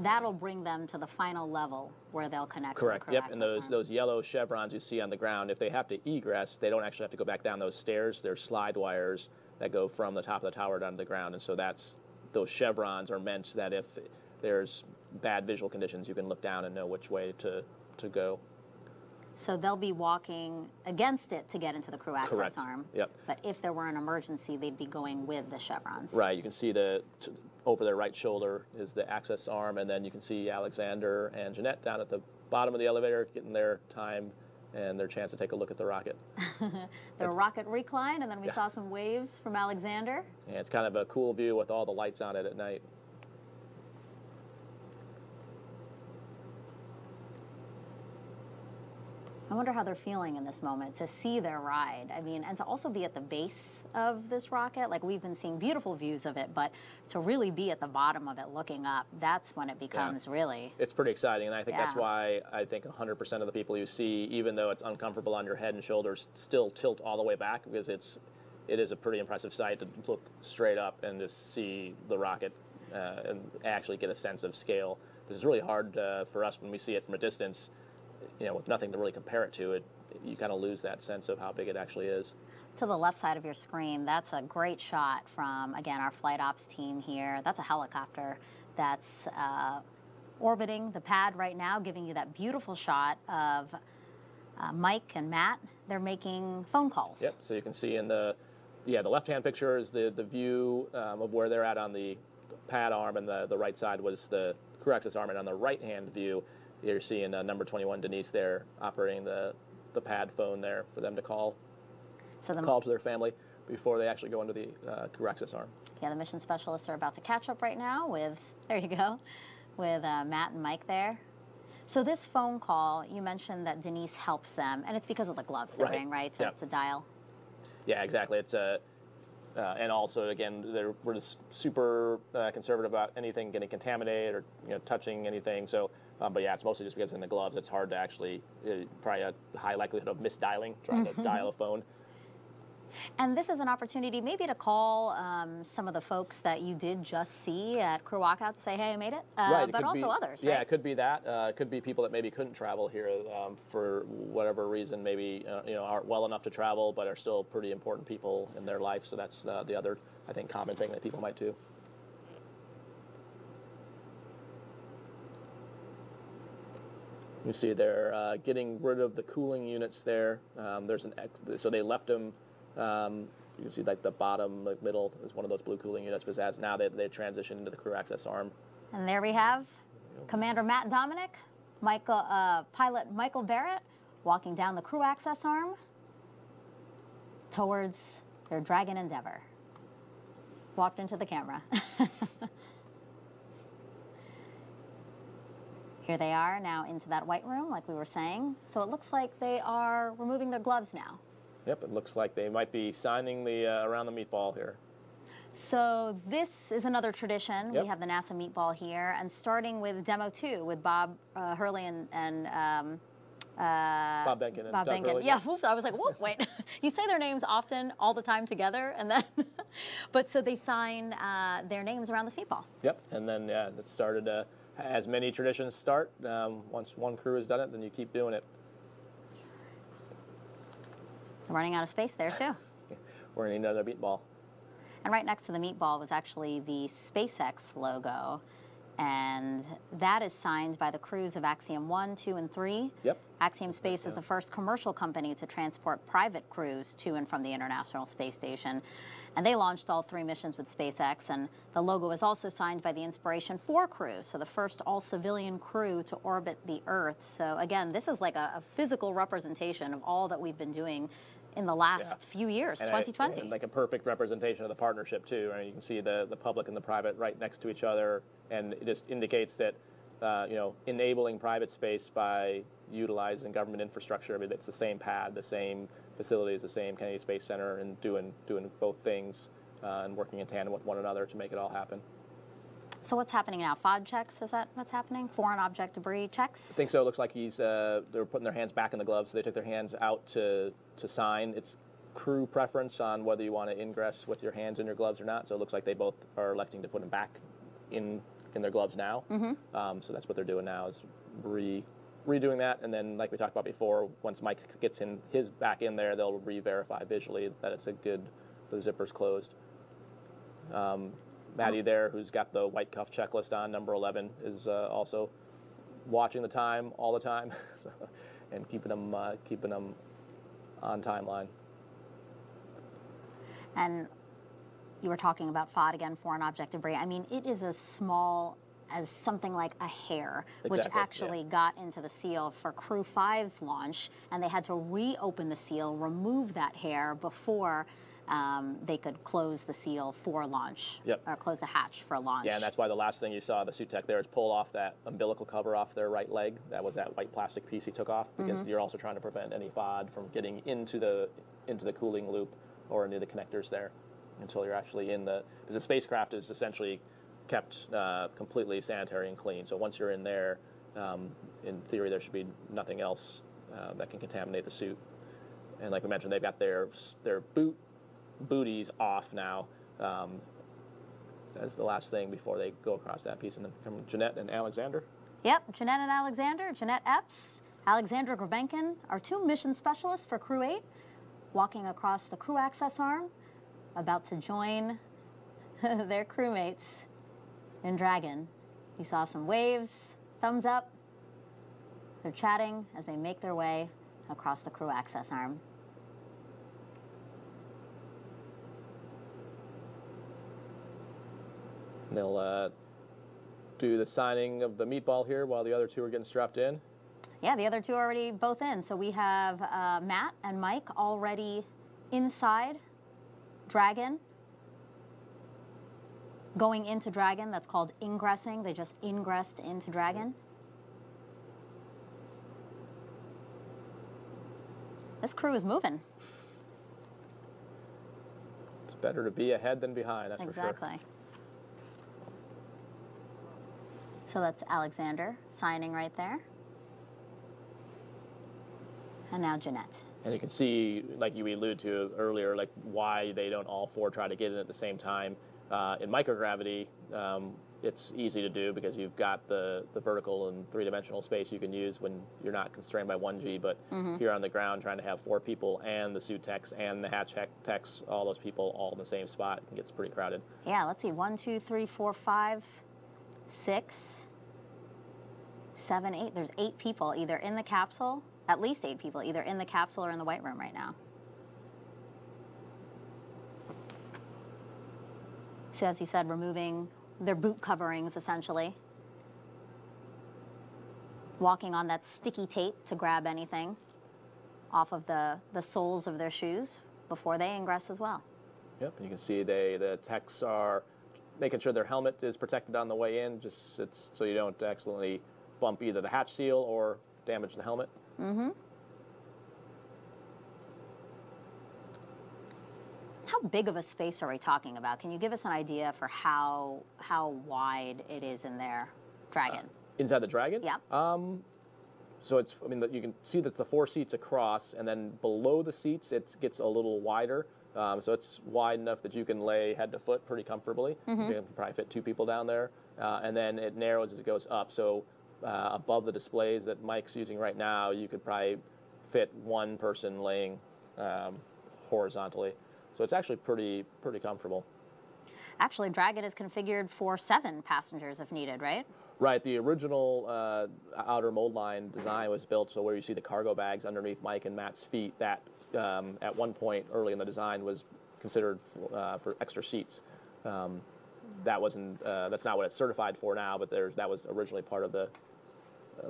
That'll bring them to the final level where they'll connect. Correct. To the yep. And those yellow chevrons you see on the ground, if they have to egress, they don't actually have to go back down those stairs. There's slide wires that go from the top of the tower down to the ground, and so those chevrons are meant that if there's bad visual conditions, you can look down and know which way to go. So they'll be walking against it to get into the crew access Correct. arm. Yep. But if there were an emergency, they'd be going with the chevrons. Right. You can see over their right shoulder is the access arm, and then you can see Alexander and Jeanette down at the bottom of the elevator getting their time and their chance to take a look at the rocket. The rocket recline, and then we saw some waves from Alexander. Yeah, it's kind of a cool view with all the lights on it at night. I wonder how they're feeling in this moment to see their ride. I mean, and to also be at the base of this rocket. Like, we've been seeing beautiful views of it, but to really be at the bottom of it looking up, that's when it becomes really... It's pretty exciting, and I think that's why I think 100% of the people you see, even though it's uncomfortable on your head and shoulders, still tilt all the way back, because it is a pretty impressive sight to look straight up and just see the rocket and actually get a sense of scale. Because it's really hard for us when we see it from a distance, you know, with nothing to really compare it to, you kind of lose that sense of how big it actually is. To the left side of your screen, that's a great shot from, again, our flight ops team here. That's a helicopter that's orbiting the pad right now, giving you that beautiful shot of Mike and Matt. They're making phone calls. Yep, so you can see in the left-hand picture is the view of where they're at on the pad arm, and the right side was the crew access arm, and on the right-hand view, you're seeing number 21, Denise, there operating the pad phone there for them to call to their family before they actually go into the crew access arm. Yeah, the mission specialists are about to catch up right now with, there you go, with Matt and Mike there. So this phone call, you mentioned that Denise helps them, and it's because of the gloves they're wearing, right, to dial? Yeah, exactly. It's and also, again, we're just super conservative about anything getting contaminated or touching anything. So, but yeah, it's mostly just because in the gloves, it's hard to actually, probably a high likelihood of misdialing, trying to dial a phone. And this is an opportunity maybe to call some of the folks that you did just see at crew walkout to say, hey, I made it, right, but also others, right? Yeah, it could be that. It could be people that maybe couldn't travel here for whatever reason, maybe aren't well enough to travel, but are still pretty important people in their life. So that's the other, I think, common thing that people might do. You see they're getting rid of the cooling units there. So they left them. You can see like the bottom, the middle is one of those blue cooling units, because as now they transitioned into the crew access arm. And there we have Commander Matt Dominic, pilot Michael Barrett, walking down the crew access arm towards their Dragon Endeavor. Walked into the camera. Here they are now into that white room, like we were saying. So it looks like they are removing their gloves now. Yep, it looks like they might be signing the around the meatball here. So this is another tradition. Yep. We have the NASA meatball here, and starting with Demo 2 with Bob Hurley and Bob Benkin and Bob Doug Benkin. Hurley. Yeah, oops, I was like, whoa, wait. You say their names often, all the time together, and then, but so they sign their names around this meatball. Yep, and then yeah, it started as many traditions start. Once one crew has done it, then you keep doing it. They're running out of space there too. We're gonna need another meatball. And right next to the meatball was actually the SpaceX logo. And that is signed by the crews of Axiom 1, 2, and 3. Yep. Axiom Space is the first commercial company to transport private crews to and from the International Space Station. And they launched all 3 missions with SpaceX. And the logo is also signed by the Inspiration 4 crew, so the first all-civilian crew to orbit the Earth. So again, this is like a physical representation of all that we've been doing in the last few years, And 2020. and like a perfect representation of the partnership too. Right? You can see the public and the private right next to each other, and it just indicates that you know, enabling private space by utilizing government infrastructure. I mean, it's the same pad, the same facilities, the same Kennedy Space Center, and doing both things and working in tandem with one another to make it all happen. So what's happening now? FOD checks, is that what's happening? Foreign object debris checks? I think so. It looks like they're putting their hands back in the gloves, so they took their hands out to sign. It's crew preference on whether you want to ingress with your hands in your gloves or not, so it looks like they both are electing to put them back in their gloves now. So that's what they're doing now, is redoing that, and then like we talked about before, once Mike gets his back in there, they'll re-verify visually that it's the zipper's closed. Maddie there, who's got the white cuff checklist on, number 11, is also watching the time all the time and keeping them on timeline. And you were talking about FOD again, foreign object debris. I mean, it is as small as something like a hair, which actually got into the seal for Crew 5's launch, and they had to reopen the seal, remove that hair before they could close the seal for launch, or close the hatch for launch. Yeah, and that's why the last thing you saw the suit tech there is pull off that umbilical cover off their right leg. That was that white plastic piece he took off, because you're also trying to prevent any FOD from getting into the cooling loop or into the connectors there until you're actually in because the spacecraft is essentially kept completely sanitary and clean. So once you're in there, in theory, there should be nothing else that can contaminate the suit. And like we mentioned, they've got their booties off now as the last thing before they go across that piece. And then come Jeanette and Alexander. Yep, Jeanette and Alexander. Jeanette Epps, Alexandra Grabenkin are 2 mission specialists for Crew 8, walking across the crew access arm, about to join their crewmates in Dragon. You saw some waves, thumbs up. They're chatting as they make their way across the crew access arm. They'll do the signing of the meatball here while the other 2 are getting strapped in. Yeah, the other 2 are already both in. So we have Matt and Mike already inside Dragon. Going into Dragon, that's called ingressing. They just ingressed into Dragon. This crew is moving. It's better to be ahead than behind, that's for sure. Exactly. So that's Alexander signing right there. And now Jeanette. And you can see, like you alluded to earlier, like why they don't all 4 try to get in at the same time. In microgravity, it's easy to do because you've got the vertical and 3-dimensional space you can use when you're not constrained by 1G, but here on the ground trying to have 4 people and the suit techs and the hatch techs, all those people all in the same spot, it gets pretty crowded. Yeah, let's see, 1, 2, 3, 4, 5, 6, 7, 8. There's 8 people either in the capsule, at least 8 people, either in the capsule or in the white room right now. So as you said, removing their boot coverings, essentially. Walking on that sticky tape to grab anything off of the soles of their shoes before they ingress as well. Yep, and you can see the techs are making sure their helmet is protected on the way in, just so you don't accidentally bump either the hatch seal or damage the helmet. big of a space are we talking about? Can you give us an idea for how wide it is in there, Dragon? Inside the Dragon? Yeah. So it's, I mean, you can see that the 4 seats across, and then below the seats it gets a little wider. So it's wide enough that you can lay head to foot pretty comfortably. You can probably fit 2 people down there. And then it narrows as it goes up. So above the displays that Mike's using right now, you could probably fit 1 person laying horizontally. So it's actually pretty comfortable. Actually, Dragon is configured for 7 passengers if needed, right? Right. The original outer mold line design was built so where you see the cargo bags underneath Mike and Matt's feet, that at one point early in the design was considered for extra seats. That wasn't. That's not what it's certified for now, but that was originally part of the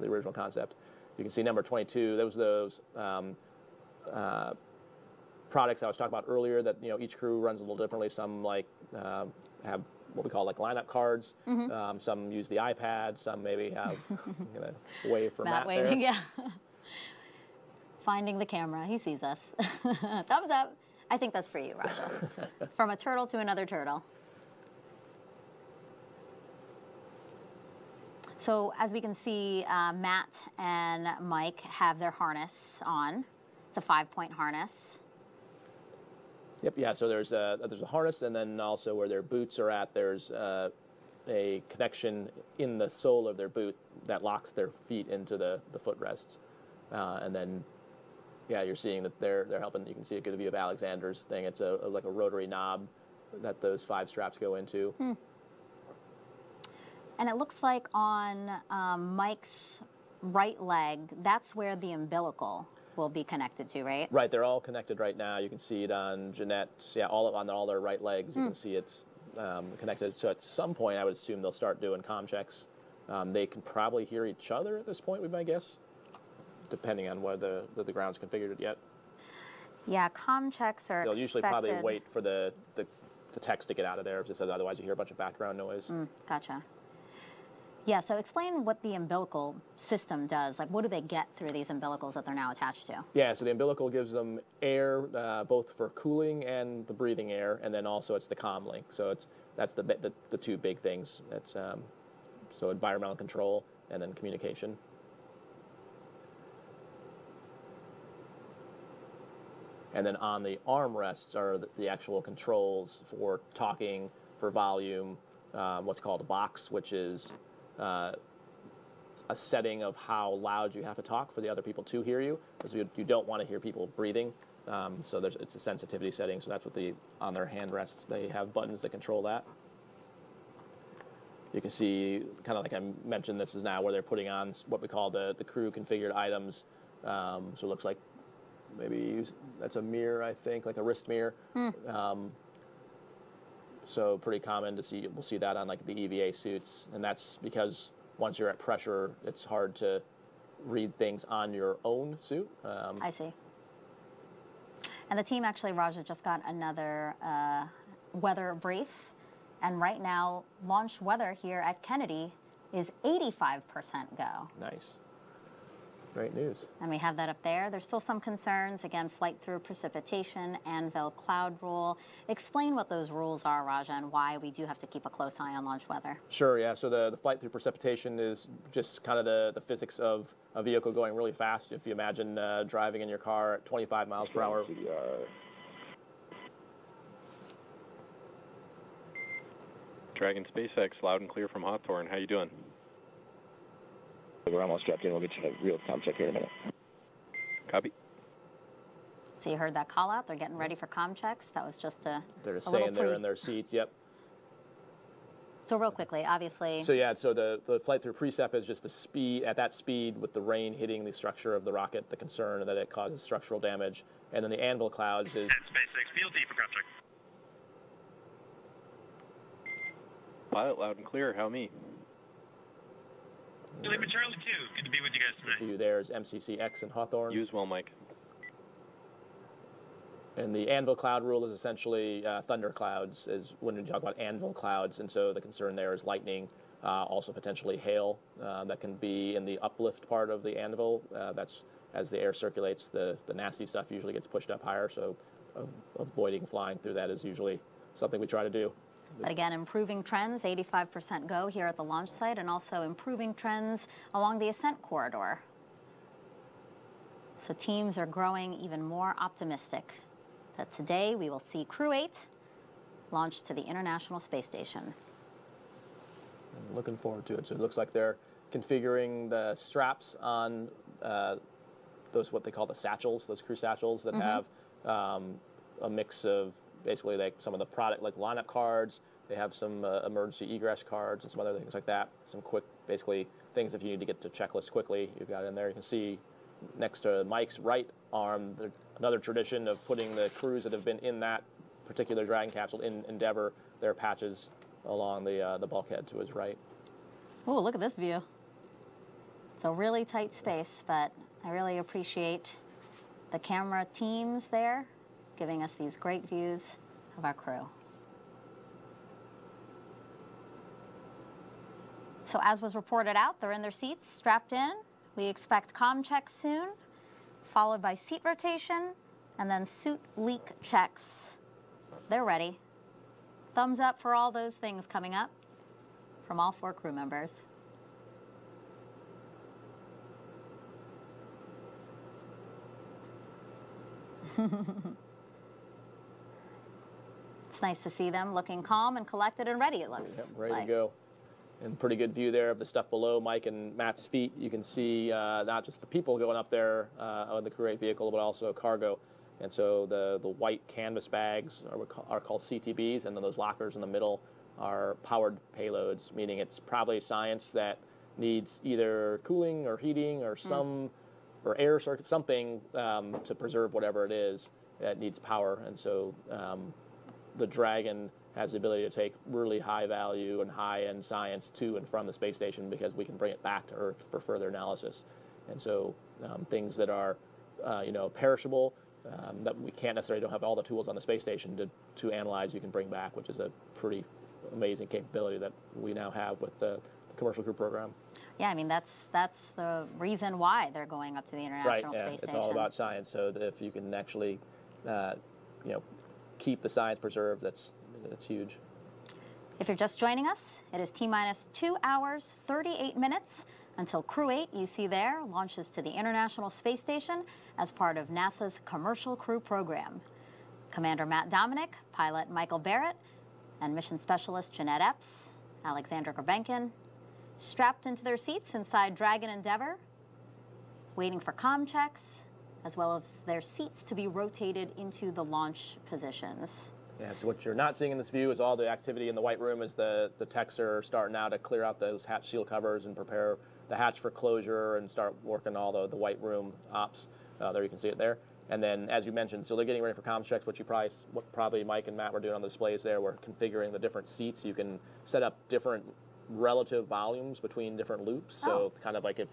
original concept. You can see number 22. Those products I was talking about earlier. That each crew runs a little differently. Some have what we call lineup cards. Some use the iPad. Some maybe have wave for Matt waving, there. yeah. Finding the camera, he sees us. Thumbs up. I think that's for you, Raja. From a turtle to another turtle. So as we can see, Matt and Mike have their harness on. It's a 5-point harness. Yep. Yeah. So there's a harness, and then also where their boots are at, there's a connection in the sole of their boot that locks their feet into the footrests, and then you're seeing that they're helping. You can see a good view of Alexander's thing. It's like a rotary knob that those 5 straps go into. And it looks like on Mike's right leg, that's where the umbilical will be connected to, right? Right, they're all connected right now. You can see it on Jeanette's, on all their right legs. You can see it's connected. So at some point, I would assume they'll start doing comm checks. They can probably hear each other at this point, would be my guess, depending on whether the ground's configured it yet. Yeah, comm checks are They'll usually probably wait for the text to get out of there, just otherwise you hear a bunch of background noise. Gotcha. Yeah, so explain what the umbilical system does. Like, what do they get through these umbilicals that they're now attached to? Yeah, so the umbilical gives them air, both for cooling and the breathing air, and then also it's the comm link. So that's the 2 big things. That's so environmental control and then communication. And then on the armrests are the actual controls for talking, for volume, what's called a Vox, which is a setting of how loud you have to talk for the other people to hear you, because you don't want to hear people breathing. So it's a sensitivity setting. So that's what on their hand rests, they have buttons that control that. You can see, kind of like I mentioned, this is now where they're putting on what we call the crew configured items. So it looks like maybe that's a mirror, I think, like a wrist mirror. So pretty common to see. We'll see that on like the EVA suits, and that's because once you're at pressure, it's hard to read things on your own suit. I see. And the team actually, Raja, just got another weather brief, and right now, launch weather here at Kennedy is 85% go. Nice. Great news. And we have that up there. There's still some concerns. Again, flight through precipitation, anvil cloud rule. Explain what those rules are, Raja, and why we do have to keep a close eye on launch weather. Sure, yeah. So the flight through precipitation is just kind of the physics of a vehicle going really fast. If you imagine driving in your car at 25 miles per hour. Dragon SpaceX, loud and clear from Hawthorne. How you doing? We're almost dropped in. We'll get you a real comm check here in a minute. Copy. So you heard that call out? They're getting ready for comm checks. That was just they're just saying they're in their seats. Yep. So real quickly, obviously. So yeah, so the flight through precep is just the speed, at that speed with the rain hitting the structure of the rocket, the concern that it causes structural damage. And then the anvil clouds is... SpaceX, field D for comm check. Pilot, loud and clear. How me? Charlie 2, good to be with you guys tonight. You there's MCCX and Hawthorne. Use well, Mike. And the anvil cloud rule is essentially thunder clouds, is when we talk about anvil clouds, and so the concern there is lightning, also potentially hail that can be in the uplift part of the anvil. That's as the air circulates, the nasty stuff usually gets pushed up higher, so avoiding flying through that is usually something we try to do. But again, improving trends, 85% go here at the launch site, and also improving trends along the ascent corridor. So teams are growing even more optimistic that today we will see Crew 8 launch to the International Space Station. I'm looking forward to it. So it looks like they're configuring the straps on those, what they call the satchels, those crew satchels that have a mix of basically like some of the product, like lineup cards. They have some emergency egress cards and some other things like that. Some quick, basically things if you need to get to checklist quickly, you've got in there. You can see next to Mike's right arm, another tradition of putting the crews that have been in that particular Dragon capsule in Endeavour, their patches along the bulkhead to his right. Oh, look at this view. It's a really tight space, but I really appreciate the camera teams there giving us these great views of our crew. So as was reported out, they're in their seats, strapped in. We expect comm checks soon, followed by seat rotation, and then suit leak checks. They're ready. Thumbs up for all those things coming up from all 4 crew members. It's nice to see them looking calm and collected and ready, it looks Yep, ready like. to go. And pretty good view there of the stuff below Mike and Matt's feet. You can see not just the people going up there on the Crew 8 vehicle, but also cargo. And so the white canvas bags are called CTBs, and then those lockers in the middle are powered payloads, meaning it's probably science that needs either cooling or heating or or air circuit, something to preserve whatever it is that needs power. And so the Dragon has the ability to take really high value and high-end science to and from the space station because we can bring it back to Earth for further analysis. And so things that are, perishable, that we can't necessarily don't have all the tools on the space station to analyze, you can bring back, which is a pretty amazing capability that we now have with the commercial crew program. Yeah, I mean, that's the reason why they're going up to the International Space Station. It's all about science. So that if you can actually, keep the science preserved, that's huge. If you're just joining us, it is T-minus 2 hours, 38 minutes until Crew 8, you see there, launches to the International Space Station as part of NASA's Commercial Crew Program. Commander Matt Dominic, pilot Michael Barrett, and mission specialist Jeanette Epps, Alexander Gurbenkin, strapped into their seats inside Dragon Endeavour, waiting for comm checks, as well as their seats to be rotated into the launch positions. Yeah, so what you're not seeing in this view is all the activity in the white room as the techs are starting now to clear out those hatch seal covers and prepare the hatch for closure and start working all the white room ops. There you can see it there. And then, as you mentioned, so they're getting ready for comms checks, what probably Mike and Matt were doing on the displays there. We're configuring the different seats. You can set up different relative volumes between different loops. So kind of like if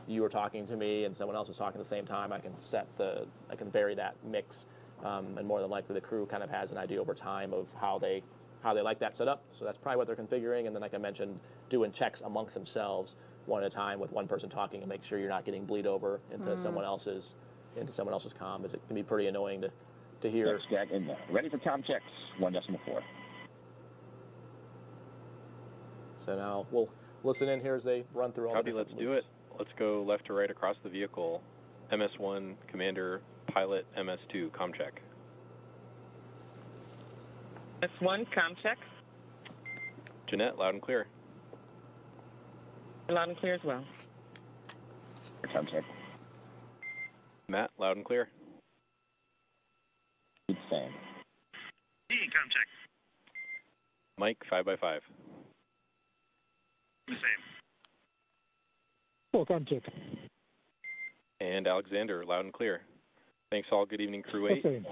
you were talking to me and someone else was talking at the same time, I can vary that mix. And more than likely, the crew kind of has an idea over time of how they like that setup. So that's probably what they're configuring. And then, like I mentioned, doing checks amongst themselves one at a time with one person talking and make sure you're not getting bleed over into someone else's comm, as it can be pretty annoying to hear. Ready for comm checks, 1.4. So now we'll listen in here as they run through all the different let's do it. Let's go left to right across the vehicle. MS1, Commander, Pilot, MS2, comm check. MS1, comm check. Jeanette, loud and clear. Loud and clear as well. Comm check. Matt, loud and clear. Same. Comm check. Mike, 5x5. The same. Full comm check. And Alexander, loud and clear. Thanks all. Good evening, Crew 8. Okay.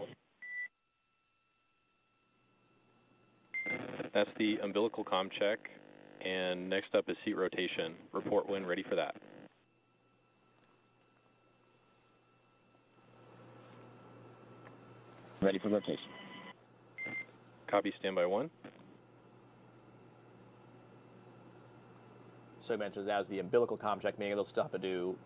That's the umbilical comm check. And next up is seat rotation. Report when ready for that. Ready for rotation. Copy, standby 1. So I mentioned that as the umbilical comm check, meaning they'll still have to do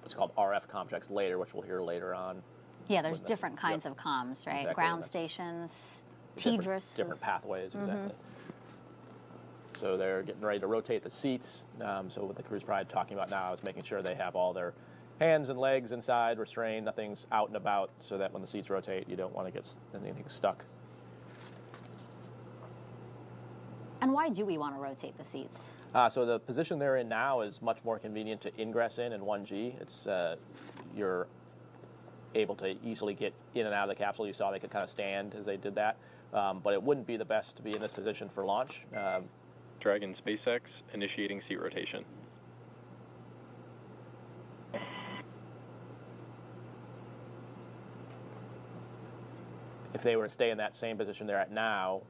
what's called RF comm checks later, which we'll hear later on Yeah, there's different kinds of comms, right? Exactly. Ground stations, TDRS. Different pathways, exactly. So they're getting ready to rotate the seats. So what the crew's probably talking about now is making sure they have all their hands and legs inside, restrained, nothing's out and about, so that when the seats rotate, you don't want to get anything stuck. And why do we want to rotate the seats? So the position they're in now is much more convenient to ingress in 1G. It's you're able to easily get in and out of the capsule. You saw they could kind of stand as they did that, but it wouldn't be the best to be in this position for launch. Dragon SpaceX initiating seat rotation. If they were to stay in that same position they're at now,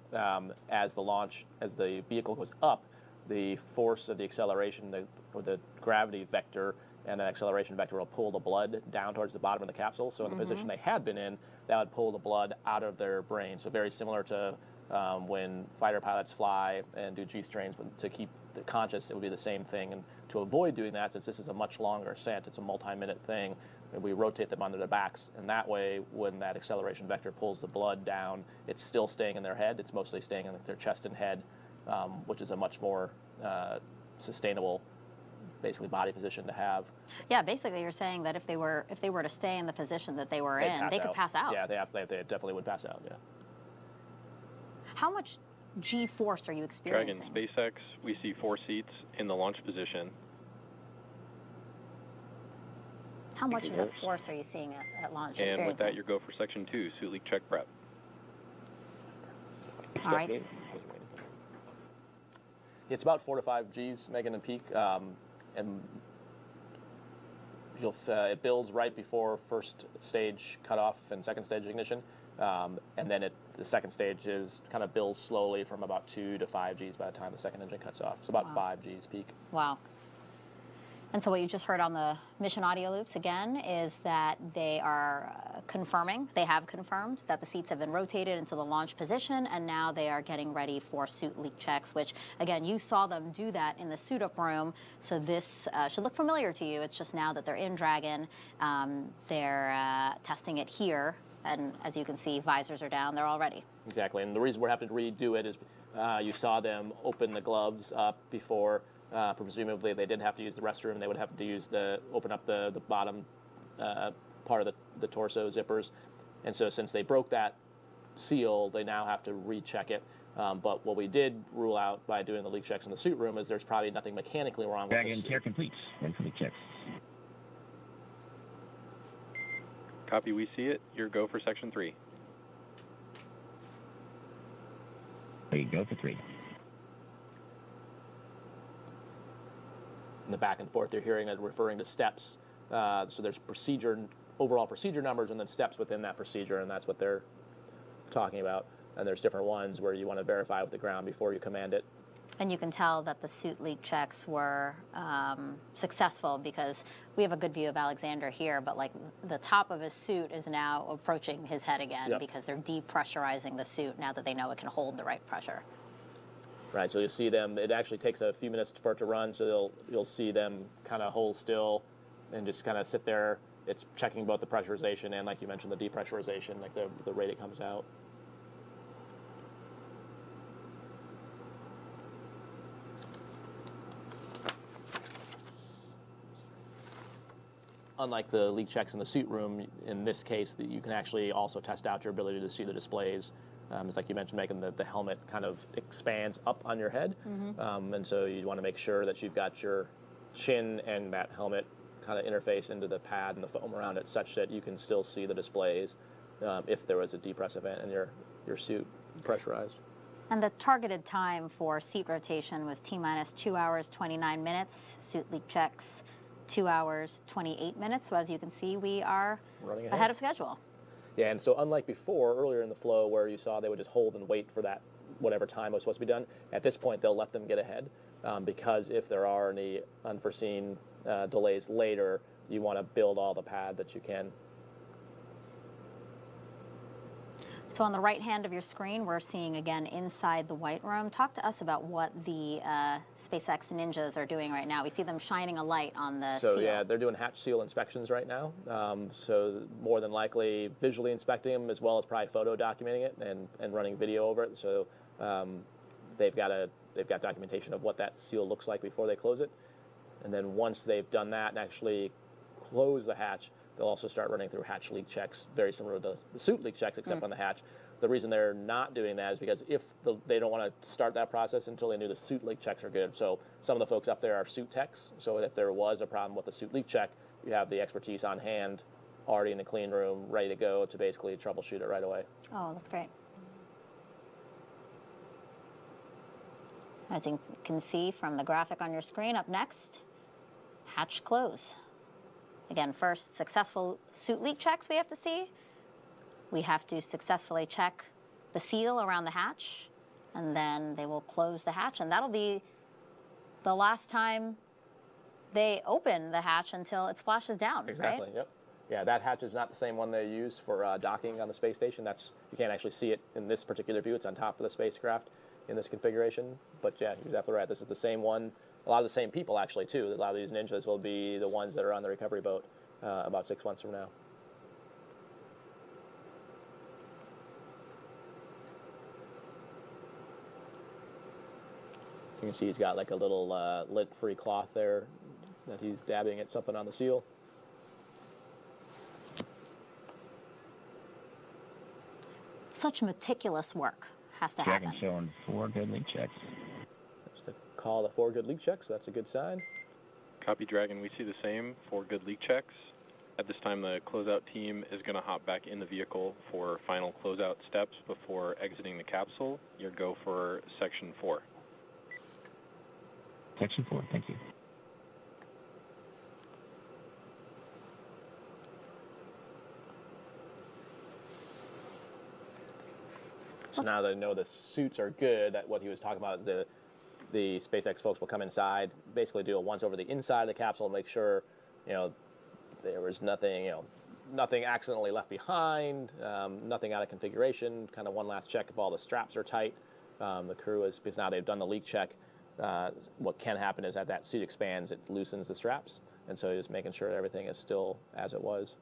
as the vehicle goes up, the force of the acceleration, or the gravity vector and the acceleration vector will pull the blood down towards the bottom of the capsule. So in the position they had been in, that would pull the blood out of their brain. So very similar to when fighter pilots fly and do G-strains to keep the conscious, it would be the same thing. And to avoid doing that, since this is a much longer ascent, it's a multi-minute thing, we rotate them onto their backs, and that way, when that acceleration vector pulls the blood down, it's still staying in their head. It's mostly staying in their chest and head, which is a much more sustainable, basically, body position to have. Yeah, basically, you're saying that if they were to stay in the position that they were in, they could pass out. Yeah, they definitely would pass out. Yeah. How much G-force are you experiencing? Dragon SpaceX, we see 4 seats in the launch position. How much of that force are you seeing at launch? And with that, you go for Section 2, suit leak check prep. All right. It's about 4 to 5 Gs, Megan, and peak, and it builds right before first stage cutoff and second stage ignition, and then the second stage kind of builds slowly from about 2 to 5 Gs by the time the second engine cuts off. So about 5 Gs peak. Wow. And so what you just heard on the mission audio loops again is that they are they have confirmed that the seats have been rotated into the launch position, and now they are getting ready for suit leak checks, which again, you saw them do that in the suit up room. So this should look familiar to you. It's just now that they're in Dragon, they're testing it here. And as you can see, visors are down, they're all ready. Exactly, and the reason we're having to redo it is you saw them open the gloves up before. Presumably, they didn't have to use the restroom. They would have to open up the bottom part of the torso zippers. And so since they broke that seal, they now have to recheck it. But what we did rule out by doing the leak checks in the suit room is there's probably nothing mechanically wrong with the suit. Care complete. Ready for leak checks. Copy, we see it. Your go for Section 3. There you go for 3. In the back and forth, you're hearing it referring to steps. So there's overall procedure numbers, and then steps within that procedure, and that's what they're talking about. And there's different ones where you want to verify with the ground before you command it. And you can tell that the suit leak checks were successful because we have a good view of Alexander here, but like the top of his suit is now approaching his head again because they're depressurizing the suit now that they know it can hold the right pressure. Right, so you'll see them, it actually takes a few minutes for it to run, so you'll see them kind of hold still and just kind of sit there. It's checking both the pressurization and, like you mentioned, the depressurization, like the rate it comes out. Unlike the leak checks in the suit room, in this case, you can actually also test out your ability to see the displays. It's like you mentioned, Megan, the helmet kind of expands up on your head. And so you want to make sure that you've got your chin and that helmet kind of interface into the pad and the foam around it such that you can still see the displays if there was a depress event and your suit pressurized. And the targeted time for seat rotation was T-minus 2 hours, 29 minutes. Suit leak checks, 2 hours, 28 minutes. So as you can see, we are running ahead of schedule. Yeah, and so unlike before, earlier in the flow where you saw they would just hold and wait for that whatever time was supposed to be done, at this point they'll let them get ahead because if there are any unforeseen delays later, you want to build all the pad that you can. So on the right hand of your screen, we're seeing again inside the white room. Talk to us about what the SpaceX Ninjas are doing right now. We see them shining a light on the seal. So yeah, they're doing hatch seal inspections right now. So more than likely visually inspecting them as well as probably photo documenting it and running video over it. So they've got documentation of what that seal looks like before they close it. And then once they've done that and actually close the hatch, they'll also start running through hatch leak checks, very similar to the suit leak checks, except on the hatch. The reason they're not doing that is because they don't want to start that process until they knew the suit leak checks are good. So some of the folks up there are suit techs. So if there was a problem with the suit leak check, you have the expertise on hand, already in the clean room, ready to go to basically troubleshoot it right away. Oh, that's great. As you can see from the graphic on your screen, up next, hatch close. Again, first, successful suit leak checks we have to see. We have to successfully check the seal around the hatch, and then they will close the hatch, and that'll be the last time they open the hatch until it splashes down, Exactly, right? Yep. Yeah, that hatch is not the same one they use for docking on the space station. You can't actually see it in this particular view. It's on top of the spacecraft in this configuration. But yeah, you're exactly right. This is the same one. A lot of the same people, actually, too. A lot of these Ninjas will be the ones that are on the recovery boat about 6 months from now. So you can see he's got like a little lint-free cloth there that he's dabbing at something on the seal. Such meticulous work has to happen. Dragon showing 4 good leak checks. Call the 4 good leak checks. That's a good sign. Copy, Dragon. We see the same 4 good leak checks. At this time, the closeout team is going to hop back in the vehicle for final closeout steps before exiting the capsule. Your go for Section 4. Section 4, thank you. So now they know the suits are good, that what he was talking about is the SpaceX folks will come inside, basically do a once over the inside of the capsule, make sure, there was nothing, nothing accidentally left behind, nothing out of configuration, kind of one last check if all the straps are tight. The crew is, because now they've done the leak check, what can happen is that suit expands, it loosens the straps, and so just making sure everything is still as it was.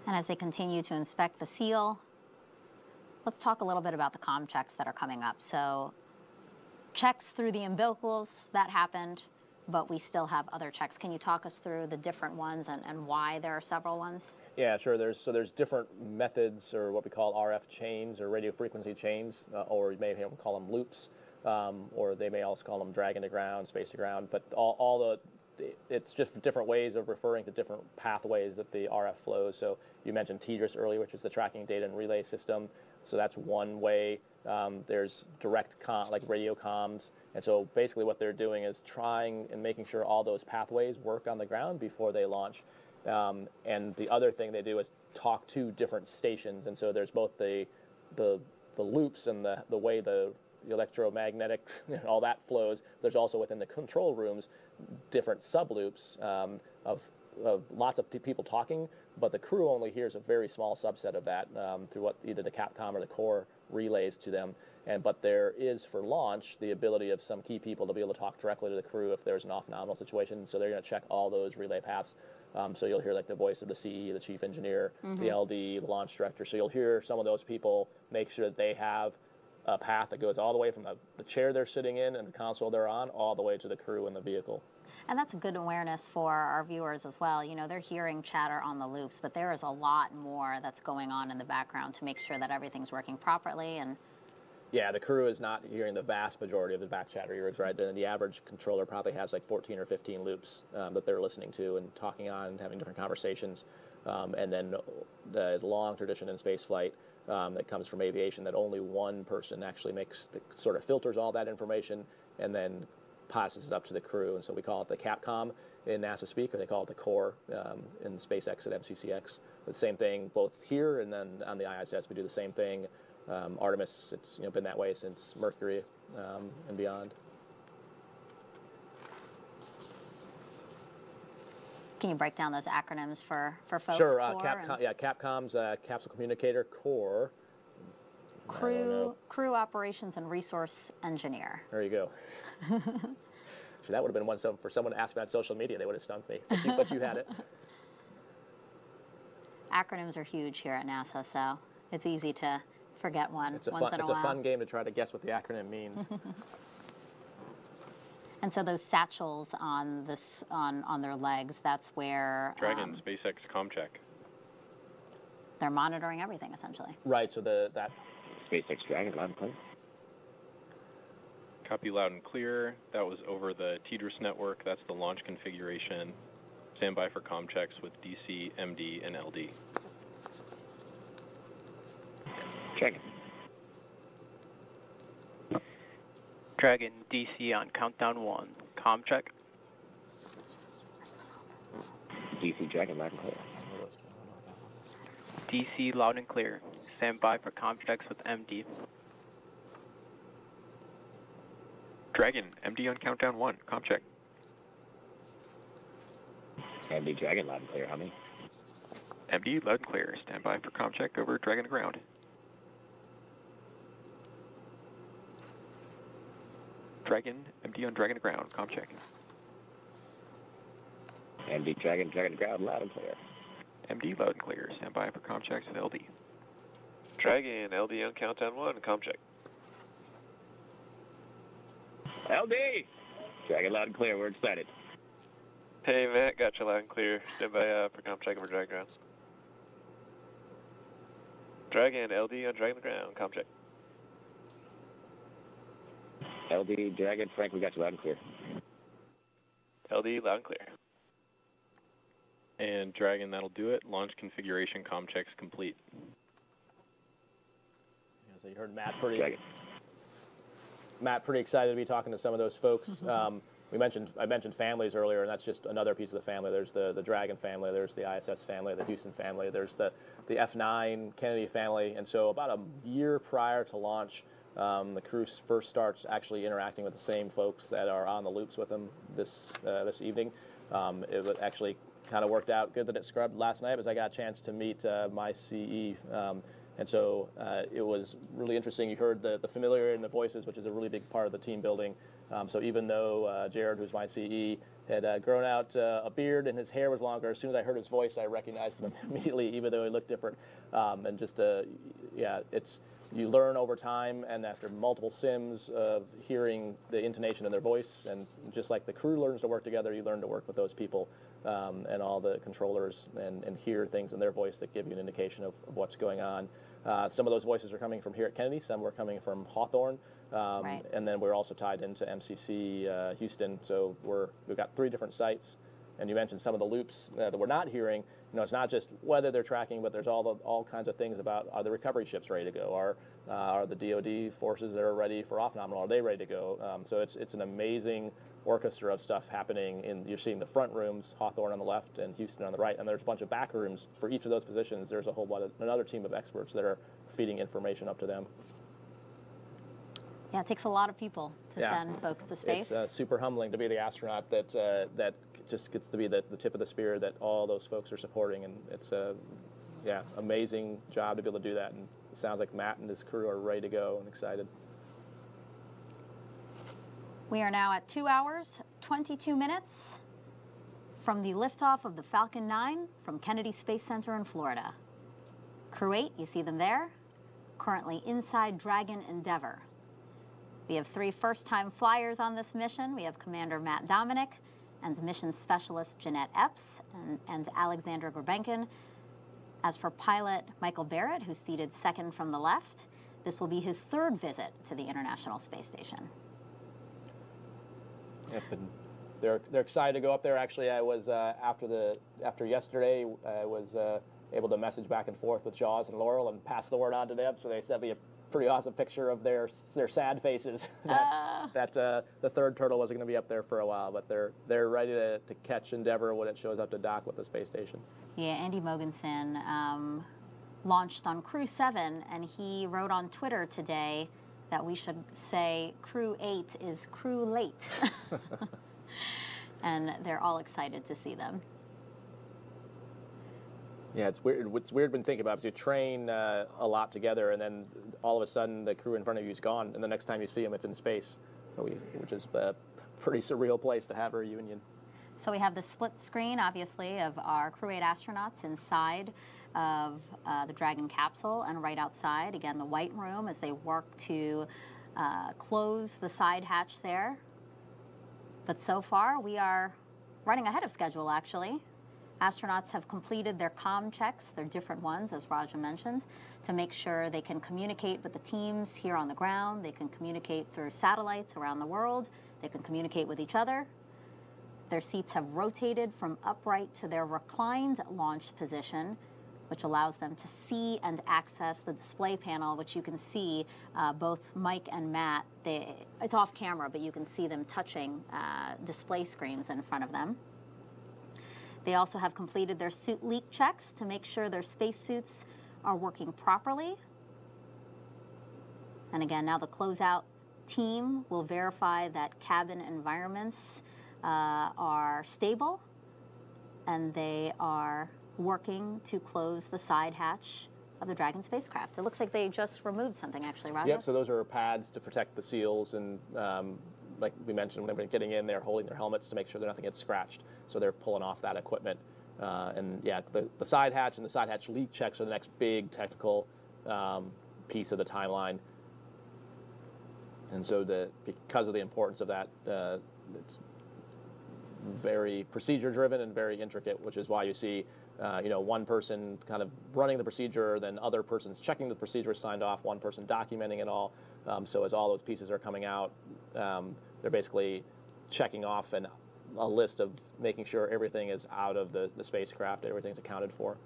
And as they continue to inspect the seal, let's talk a little bit about the comm checks that are coming up. So checks through the umbilicals, that happened, but we still have other checks. Can you talk us through the different ones and why there are several ones? Yeah, sure. There's different methods, or what we call RF chains or radio frequency chains, or you may call them loops, or they may also call them dragon to ground, space to ground. But it's just different ways of referring to different pathways that the RF flows. So you mentioned TDRS earlier, which is the tracking data and relay system. So that's one way. There's direct like radio comms. And so basically what they're doing is trying and making sure all those pathways work on the ground before they launch. And the other thing they do is talk to different stations. And so there's both the loops and the way the electromagnetics, all that flows. There's also within the control rooms different subloops of lots of people talking, but the crew only hears a very small subset of that through what either the Capcom or the core relays to them. But there is, for launch, the ability of some key people to be able to talk directly to the crew if there's an off-nominal situation. So they're going to check all those relay paths. So you'll hear like the voice of the CE, the chief engineer, the LD, the launch director. So you'll hear some of those people make sure that they have a path that goes all the way from the chair they're sitting in and the console they're on all the way to the crew in the vehicle. And that's a good awareness for our viewers as well. They're hearing chatter on the loops, but there is a lot more that's going on in the background to make sure that everything's working properly. And yeah, the crew is not hearing the vast majority of the back chatter. You're right. The average controller probably has like 14 or 15 loops that they're listening to and talking on and having different conversations. And then there's a long tradition in space flight that comes from aviation that only one person actually sort of filters all that information and then passes it up to the crew. And so we call it the Capcom in NASA speak, or they call it the core in SpaceX at MCCX. The same thing both here and then on the ISS we do the same thing. Artemis, it's been that way since Mercury and beyond. Can you break down those acronyms for folks? Sure. Capcom's Capsule Communicator Core. Crew Operations and Resource Engineer. There you go. So that would have been one for someone to ask me on social media. They would have stumped me, but you had it. Acronyms are huge here at NASA, so it's easy to forget one once in a while. It's a fun game to try to guess what the acronym means. And so those satchels on their legs, that's where Dragon SpaceX ComCheck. They're monitoring everything essentially. Right. So that SpaceX Dragon loud and clear. Copy loud and clear. That was over the TDRS network. That's the launch configuration. Stand by for comm checks with DC, MD, and LD. Check. Dragon DC on countdown 1. Comm check. DC Dragon loud and clear. DC loud and clear. Stand by for comm checks with MD. Dragon, MD on countdown 1. Comm check. MD Dragon loud and clear. How many? MD loud and clear. Stand by for comm check over Dragon to ground. Dragon, MD on Dragon to ground. Comm check. MD Dragon to ground loud and clear. MD loud and clear. Stand by for comm checks with LD. Dragon, LD on countdown 1. Comm check. LD! Dragon loud and clear. We're excited. Hey, Matt, got you loud and clear. Stand by for comm check over Dragon ground. Dragon, LD on Dragon ground. Comm check. LD, Dragon, Frank, we got you loud and clear. LD, loud and clear. And Dragon, that'll do it. Launch configuration comm checks complete. Yeah, so you heard Matt pretty excited to be talking to some of those folks. I mentioned families earlier, and that's just another piece of the family. There's the Dragon family, there's the ISS family, the Houston family, there's the F9 Kennedy family. And so about a year prior to launch, the crew first starts actually interacting with the same folks that are on the loops with them this evening. It actually kind of worked out good that it scrubbed last night, as I got a chance to meet my CE. And so it was really interesting. You heard the familiarity in the voices, which is a really big part of the team building. So even though Jared, who's my CE, had grown out a beard and his hair was longer, as soon as I heard his voice, I recognized him immediately, even though he looked different. And just, you learn over time, and after multiple sims of hearing the intonation in their voice, and just like the crew learns to work together, you learn to work with those people and all the controllers and hear things in their voice that give you an indication of what's going on. Some of those voices are coming from here at Kennedy, some were coming from Hawthorne, and then we're also tied into MCC Houston, so we've got 3 different sites. And you mentioned some of the loops that we're not hearing. It's not just whether they're tracking, but there's all kinds of things about, are the recovery ships ready to go? Are the DoD forces that are ready for off-nominal, are they ready to go? So it's an amazing orchestra of stuff happening. You're seeing the front rooms, Hawthorne on the left and Houston on the right, and there's a bunch of back rooms for each of those positions. There's a whole lot of another team of experts that are feeding information up to them. Yeah, it takes a lot of people to send folks to space. It's super humbling to be the astronaut that just gets to be the tip of the spear that all those folks are supporting, and it's a amazing job to be able to do that. And it sounds like Matt and his crew are ready to go and excited. We are now at 2 hours, 22 minutes from the liftoff of the Falcon 9 from Kennedy Space Center in Florida. Crew 8, you see them there, currently inside Dragon Endeavour. We have 3 first-time flyers on this mission. We have Commander Matt Dominic and Mission Specialist Jeanette Epps and Alexander Gurbenkin. As for pilot Michael Barrett, who's seated second from the left, this will be his 3rd visit to the International Space Station. Yep, and they're excited to go up there. Actually, I was after yesterday, I was able to message back and forth with Jaws and Laurel and pass the word on to them. So they sent me a pretty awesome picture of their sad faces that the 3rd turtle wasn't going to be up there for a while, but they're ready to catch Endeavour when it shows up to dock with the space station. Yeah, Andy Mogensen launched on Crew 7, and he wrote on Twitter today that we should say Crew 8 is crew late. And they're all excited to see them. Yeah, it's weird. It's weird when you think about it, because you train a lot together, and then all of a sudden the crew in front of you is gone, and the next time you see them, it's in space, which is a pretty surreal place to have a reunion. So we have the split screen, obviously, of our Crew 8 astronauts inside of the Dragon capsule, and right outside, again, the white room as they work to close the side hatch there. But so far, we are running ahead of schedule, actually. Astronauts have completed their comm checks, their different ones, as Raja mentioned, to make sure they can communicate with the teams here on the ground. They can communicate through satellites around the world. They can communicate with each other. Their seats have rotated from upright to their reclined launch position, which allows them to see and access the display panel, which you can see both Mike and Matt. It's off camera, but you can see them touching display screens in front of them. They also have completed their suit leak checks to make sure their spacesuits are working properly. And again, now the closeout team will verify that cabin environments are stable, and they are working to close the side hatch of the Dragon spacecraft. It looks like they just removed something, actually, Roger. Yep, so those are pads to protect the seals, and like we mentioned, when they're getting in, they're holding their helmets to make sure that nothing gets scratched. So they're pulling off that equipment. And yeah, the side hatch and the side hatch leak checks are the next big technical piece of the timeline. And so because of the importance of that, it's very procedure-driven and very intricate, which is why you see one person kind of running the procedure, then other persons checking the procedure is signed off, one person documenting it all. So as all those pieces are coming out, they're basically checking off a list of making sure everything is out of the spacecraft, everything's accounted for.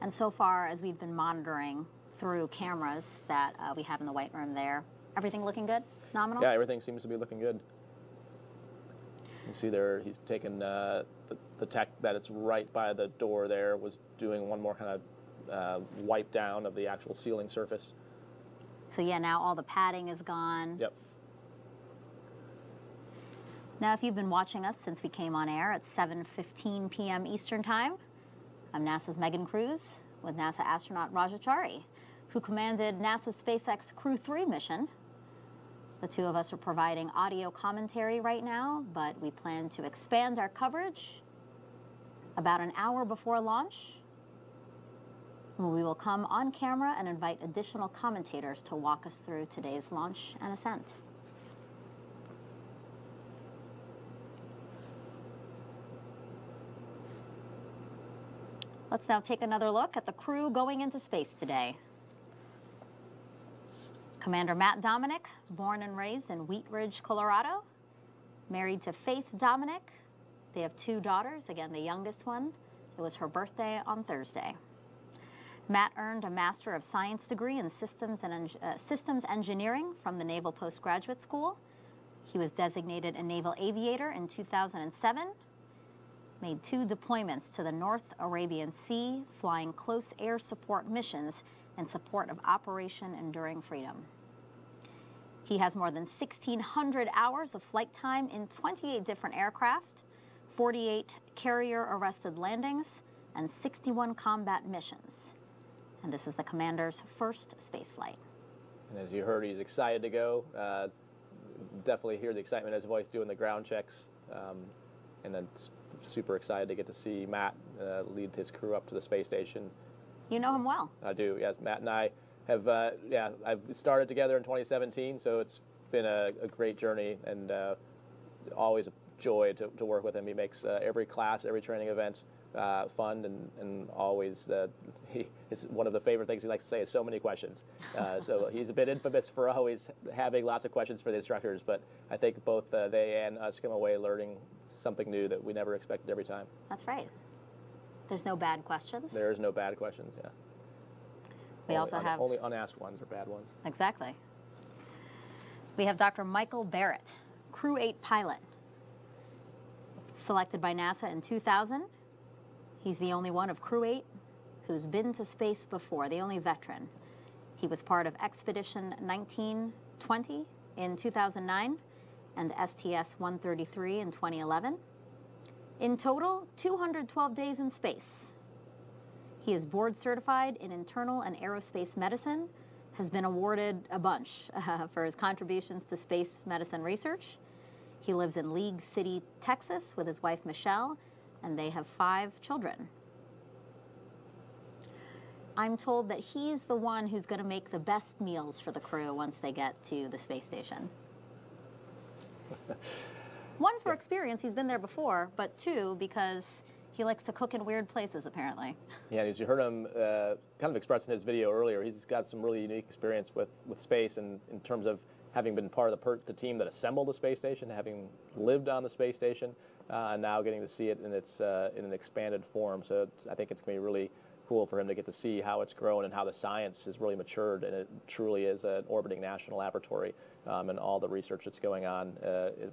And so far, as we've been monitoring through cameras that we have in the white room there, everything looking good? Nominal? Yeah, everything seems to be looking good. You see there, he's taken the tech that it's right by the door there, was doing one more kind of wipe down of the actual sealing surface. So yeah, now all the padding is gone. Yep. Now, if you've been watching us since we came on air at 7:15 p.m. Eastern Time, I'm NASA's Megan Cruz with NASA astronaut Rajachari, who commanded NASA's SpaceX Crew 3 mission. The two of us are providing audio commentary right now, but we plan to expand our coverage about an hour before launch. We will come on camera and invite additional commentators to walk us through today's launch and ascent. Let's now take another look at the crew going into space today. Commander Matt Dominic, born and raised in Wheat Ridge, Colorado, married to Faith Dominic. They have two daughters, again, the youngest one. It was her birthday on Thursday. Matt earned a Master of Science degree in Systems Engineering from the Naval Postgraduate School. He was designated a Naval Aviator in 2007, made 2 deployments to the North Arabian Sea, flying close air support missions in support of Operation Enduring Freedom. He has more than 1,600 hours of flight time in 28 different aircraft, 48 carrier-arrested landings, and 61 combat missions. And this is the commander's first space flight. And as you heard, he's excited to go. Definitely hear the excitement in his voice doing the ground checks. And then super excited to get to see Matt lead his crew up to the space station. You know him well. I do, yes. Matt and I have, I've started together in 2017, so it's been a great journey, and always a joy to work with him. He makes every class, every training event fun, and always, it's one of the favorite things he likes to say is so many questions. So he's a bit infamous for always having lots of questions for the instructors, but I think both they and us come away learning something new that we never expected every time. That's right. There's no bad questions. There is no bad questions, yeah. We also have... Only unasked ones are bad ones. Exactly. We have Dr. Michael Barrett, Crew 8 pilot. Selected by NASA in 2000. He's the only one of Crew 8 who's been to space before, the only veteran. He was part of Expedition 1920 in 2009 and STS-133 in 2011. In total, 212 days in space. He is board certified in internal and aerospace medicine, has been awarded a bunch for his contributions to space medicine research. He lives in League City, Texas with his wife Michelle, and they have 5 children. I'm told that he's the one who's going to make the best meals for the crew once they get to the space station. One, for experience, he's been there before, but 2, because he likes to cook in weird places, apparently. Yeah, as you heard him kind of express in his video earlier, he's got some really unique experience with space, and in terms of having been part of the team that assembled the space station, having lived on the space station, and now getting to see it in its in an expanded form. So I think it's going to be really cool for him to get to see how it's grown and how the science has really matured, and it truly is an orbiting national laboratory, and all the research that's going on,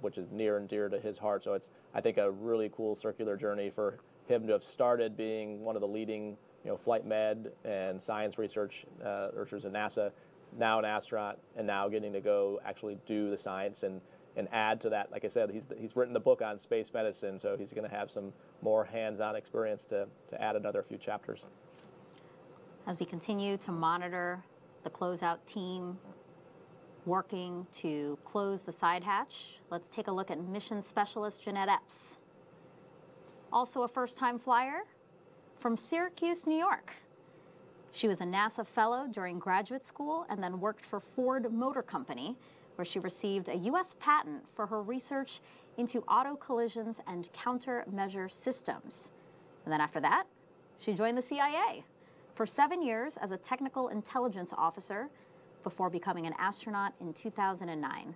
which is near and dear to his heart. So it's, I think, a really cool circular journey for him to have started being one of the leading, flight med and science researchers at NASA, now an astronaut, and now getting to go actually do the science and add to that. Like I said, he's written the book on space medicine, so he's going to have some more hands-on experience to add another few chapters. As we continue to monitor the closeout team working to close the side hatch, let's take a look at mission specialist Jeanette Epps. Also a first-time flyer from Syracuse, New York. She was a NASA fellow during graduate school and then worked for Ford Motor Company, where she received a U.S. patent for her research into auto collisions and countermeasure systems. And then after that, she joined the CIA for 7 years as a technical intelligence officer before becoming an astronaut in 2009.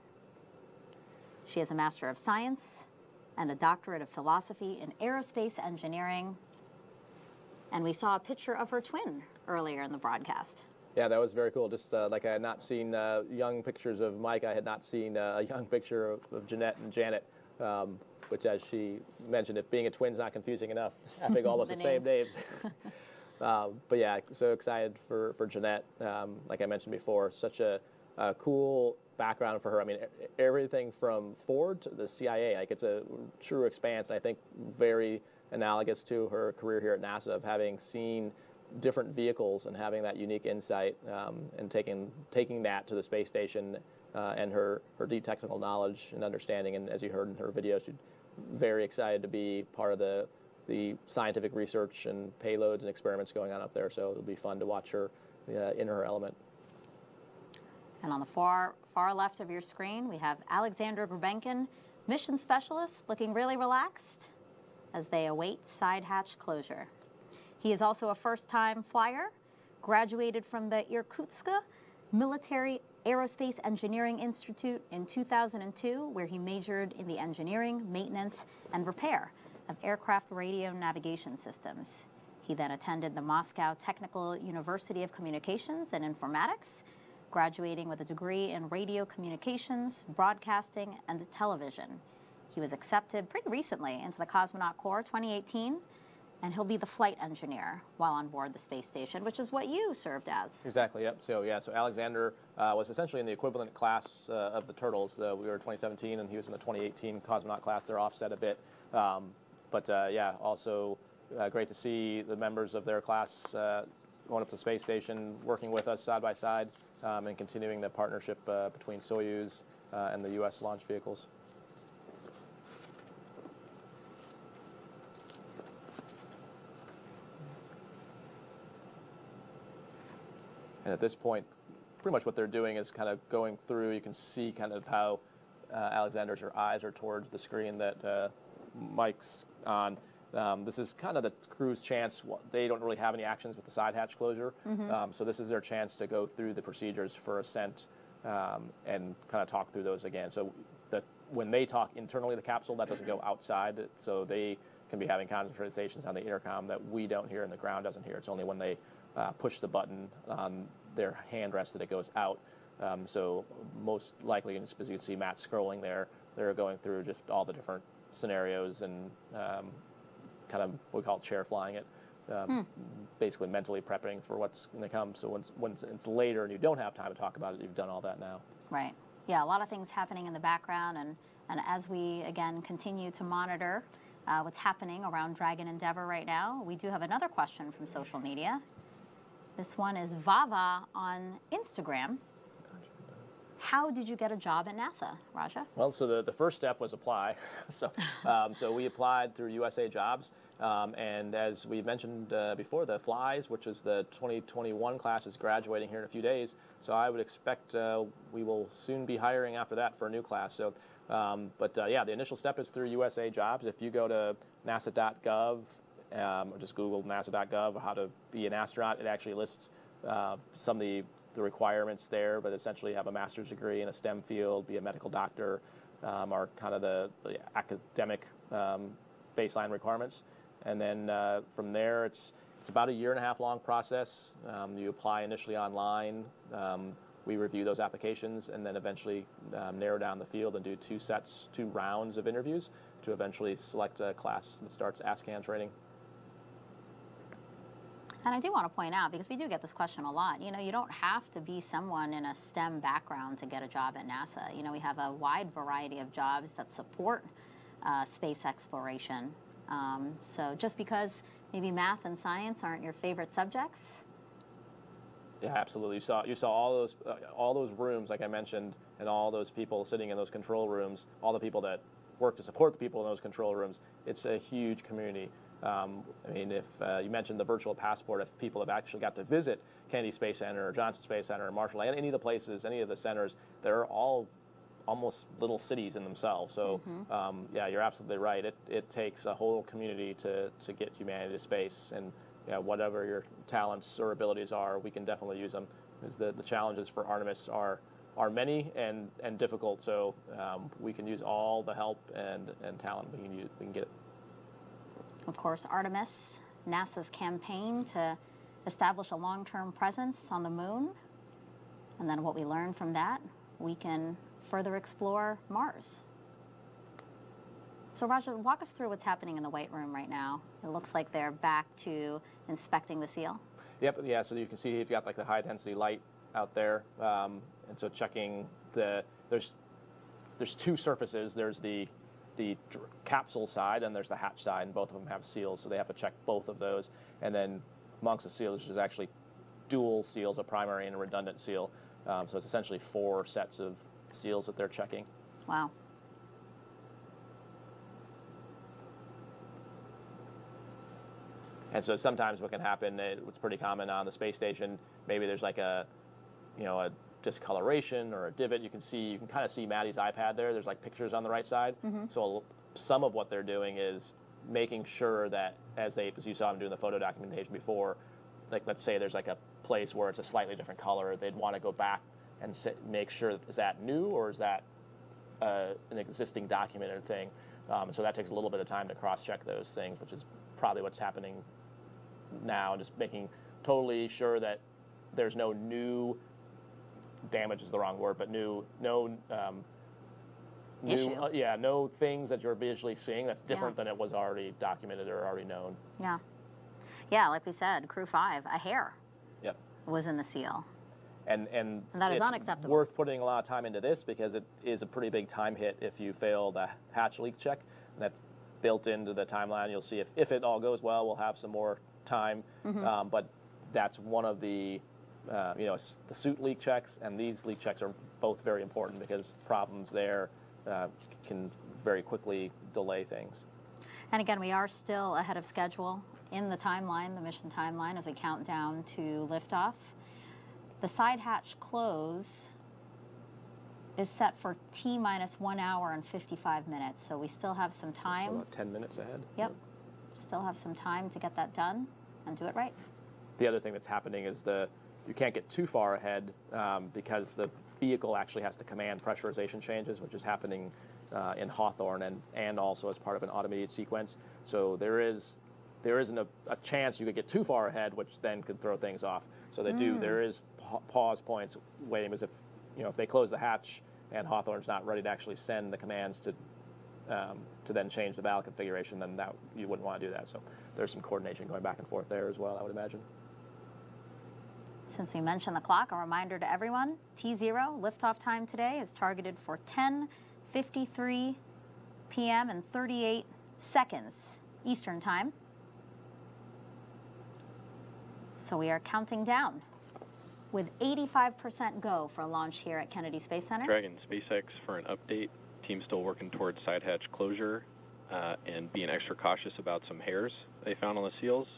She has a Master of Science and a Doctorate of Philosophy in Aerospace Engineering. And we saw a picture of her twin earlier in the broadcast. Yeah, that was very cool. Just like I had not seen young pictures of Mike, I had not seen a young picture of Jeanette and Janet, which, as she mentioned, if being a twin's not confusing enough, having almost the same names. But yeah, so excited for Jeanette. Like I mentioned before, such a cool background for her. I mean, everything from Ford to the CIA, like it's a true expanse, and I think very analogous to her career here at NASA of having seen different vehicles and having that unique insight, and taking that to the space station, and her deep technical knowledge and understanding. And as you heard in her video, she's very excited to be part of the scientific research and payloads and experiments going on up there. So it'll be fun to watch her in her element. And on the far left of your screen, we have Alexander Grubenkin, mission specialist, looking really relaxed as they await side hatch closure. He is also a first-time flyer, graduated from the Irkutsk Military Aerospace Engineering Institute in 2002, where he majored in the engineering, maintenance, and repair of aircraft radio navigation systems. He then attended the Moscow Technical University of Communications and Informatics, graduating with a degree in radio communications, broadcasting, and television. He was accepted pretty recently into the Cosmonaut Corps 2018, and he'll be the flight engineer while on board the space station, which is what you served as. Exactly, yep. So Alexander was essentially in the equivalent class of the Turtles. We were in 2017, and he was in the 2018 Cosmonaut class. They're offset a bit. Yeah, also great to see the members of their class going up to the space station, working with us side by side, and continuing the partnership between Soyuz and the U.S. launch vehicles. And at this point, pretty much what they're doing is kind of going through. You can see kind of how Alexander's eyes are towards the screen that Mike's on. This is kind of the crew's chance. They don't really have any actions with the side hatch closure, so this is their chance to go through the procedures for ascent and kind of talk through those again. So when they talk internally to the capsule, that doesn't go outside, so they can be having conversations on the intercom that we don't hear and the ground doesn't hear. It's only when they push the button on their hand rest that it goes out. So most likely, as you can see Matt scrolling there, they're going through just all the different scenarios and kind of what we call chair flying it, basically mentally prepping for what's going to come. So when it's later and you don't have time to talk about it, you've done all that now. Right. Yeah, a lot of things happening in the background, and as we, again, continue to monitor what's happening around Dragon Endeavour right now. We do have another question from social media. This one is Vava on Instagram. How did you get a job at NASA, Raja? Well, so the first step was apply. So we applied through USA Jobs. And as we mentioned before, the FLYs, which is the 2021 class, is graduating here in a few days. So I would expect we will soon be hiring after that for a new class. So, yeah, the initial step is through USA Jobs. If you go to nasa.gov, or just Google nasa.gov, how to be an astronaut, it actually lists some of the requirements there, but essentially have a master's degree in a STEM field, be a medical doctor, are kind of the academic baseline requirements. And then from there, it's about a 1.5 year long process. You apply initially online. We review those applications and then eventually narrow down the field and do 2 rounds of interviews to eventually select a class that starts ASCAN training. And I do want to point out, because we do get this question a lot, you know, you don't have to be someone in a STEM background to get a job at NASA. You know, we have a wide variety of jobs that support space exploration. So just because maybe math and science aren't your favorite subjects. Yeah, absolutely. You saw all those rooms, like I mentioned, and all those people sitting in those control rooms, all the people that work to support the people in those control rooms. It's a huge community. I mean, if you mentioned the virtual passport, if people have actually got to visit Kennedy Space Center or Johnson Space Center or Marshall, any of the places, any of the centers, they're all almost little cities in themselves. So, yeah, you're absolutely right. It takes a whole community to get humanity to space. And yeah, whatever your talents or abilities are, we can definitely use them. Because the challenges for Artemis are many and difficult. So we can use all the help and talent we can get. Of course, Artemis, NASA's campaign to establish a long-term presence on the moon. And then what we learn from that, we can further explore Mars. So Raja, walk us through what's happening in the White Room right now. It looks like they're back to inspecting the seal. Yep, yeah, so you can see you've got like the high density light out there. And so checking there's 2 surfaces. There's the capsule side and there's the hatch side, and both of them have seals, so they have to check both of those. And then amongst the seals, there's actually dual seals, a primary and a redundant seal. So it's essentially 4 sets of seals that they're checking. Wow. And so sometimes what can happen, it's pretty common on the space station, maybe there's like a discoloration or a divot. You can kind of see Maddie's iPad there. There's like pictures on the right side. So some of what they're doing is making sure that as you saw them doing the photo documentation before, like let's say there's like a place where it's a slightly different color, they'd want to go back and make sure, is that new or is that an existing documented thing? So that takes a little bit of time to cross-check those things, which is probably what's happening now, just making totally sure that there's no new damage is the wrong word, but no things that you're visually seeing that's different than it was already documented or already known. Yeah, like we said, Crew 5, a hair was in the seal. And that is it's unacceptable. Worth putting a lot of time into this because it is a pretty big time hit if you fail the hatch leak check. And that's built into the timeline. You'll see if it all goes well, we'll have some more time. But that's one of the the suit leak checks, and these leak checks are both very important because problems there can very quickly delay things. And again, we are still ahead of schedule in the timeline, the mission timeline, as we count down to liftoff. The side hatch close is set for T-minus 1 hour and 55 minutes, so we still have some time. So about 10 minutes ahead. Yep. Still have some time to get that done and do it right. The other thing that's happening is you can't get too far ahead because the vehicle actually has to command pressurization changes, which is happening in Hawthorne and also as part of an automated sequence. So there isn't a chance you could get too far ahead, which then could throw things off. So there is pause points waiting, because if they close the hatch and Hawthorne's not ready to actually send the commands to then change the valve configuration, then you wouldn't want to do that. So there's some coordination going back and forth there as well, I would imagine. Since we mentioned the clock, a reminder to everyone, T0 liftoff time today is targeted for 10:53 p.m. and 38 seconds Eastern Time. So we are counting down with 85% go for launch here at Kennedy Space Center. Dragon, SpaceX for an update. Team's still working towards side hatch closure and being extra cautious about some hairs they found on the seals.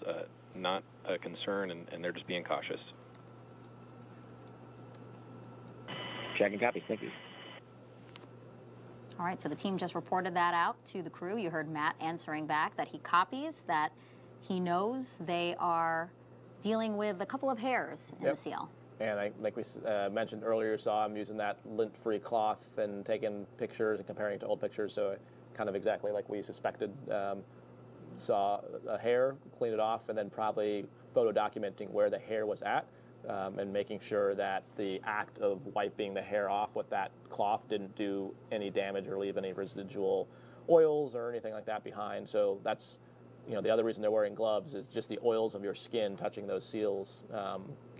Not a concern, and they're just being cautious. Dragon copy. Thank you. All right, so the team just reported that out to the crew. You heard Matt answering back that he copies, that he knows they are dealing with a couple of hairs in the seal. And like we mentioned earlier, saw him using that lint-free cloth and taking pictures and comparing it to old pictures. So kind of exactly like we suspected. Saw a hair, clean it off, and then probably photo documenting where the hair was at and making sure that the act of wiping the hair off with that cloth didn't do any damage or leave any residual oils or anything like that behind. So that's, you know, the other reason they're wearing gloves is just the oils of your skin touching those seals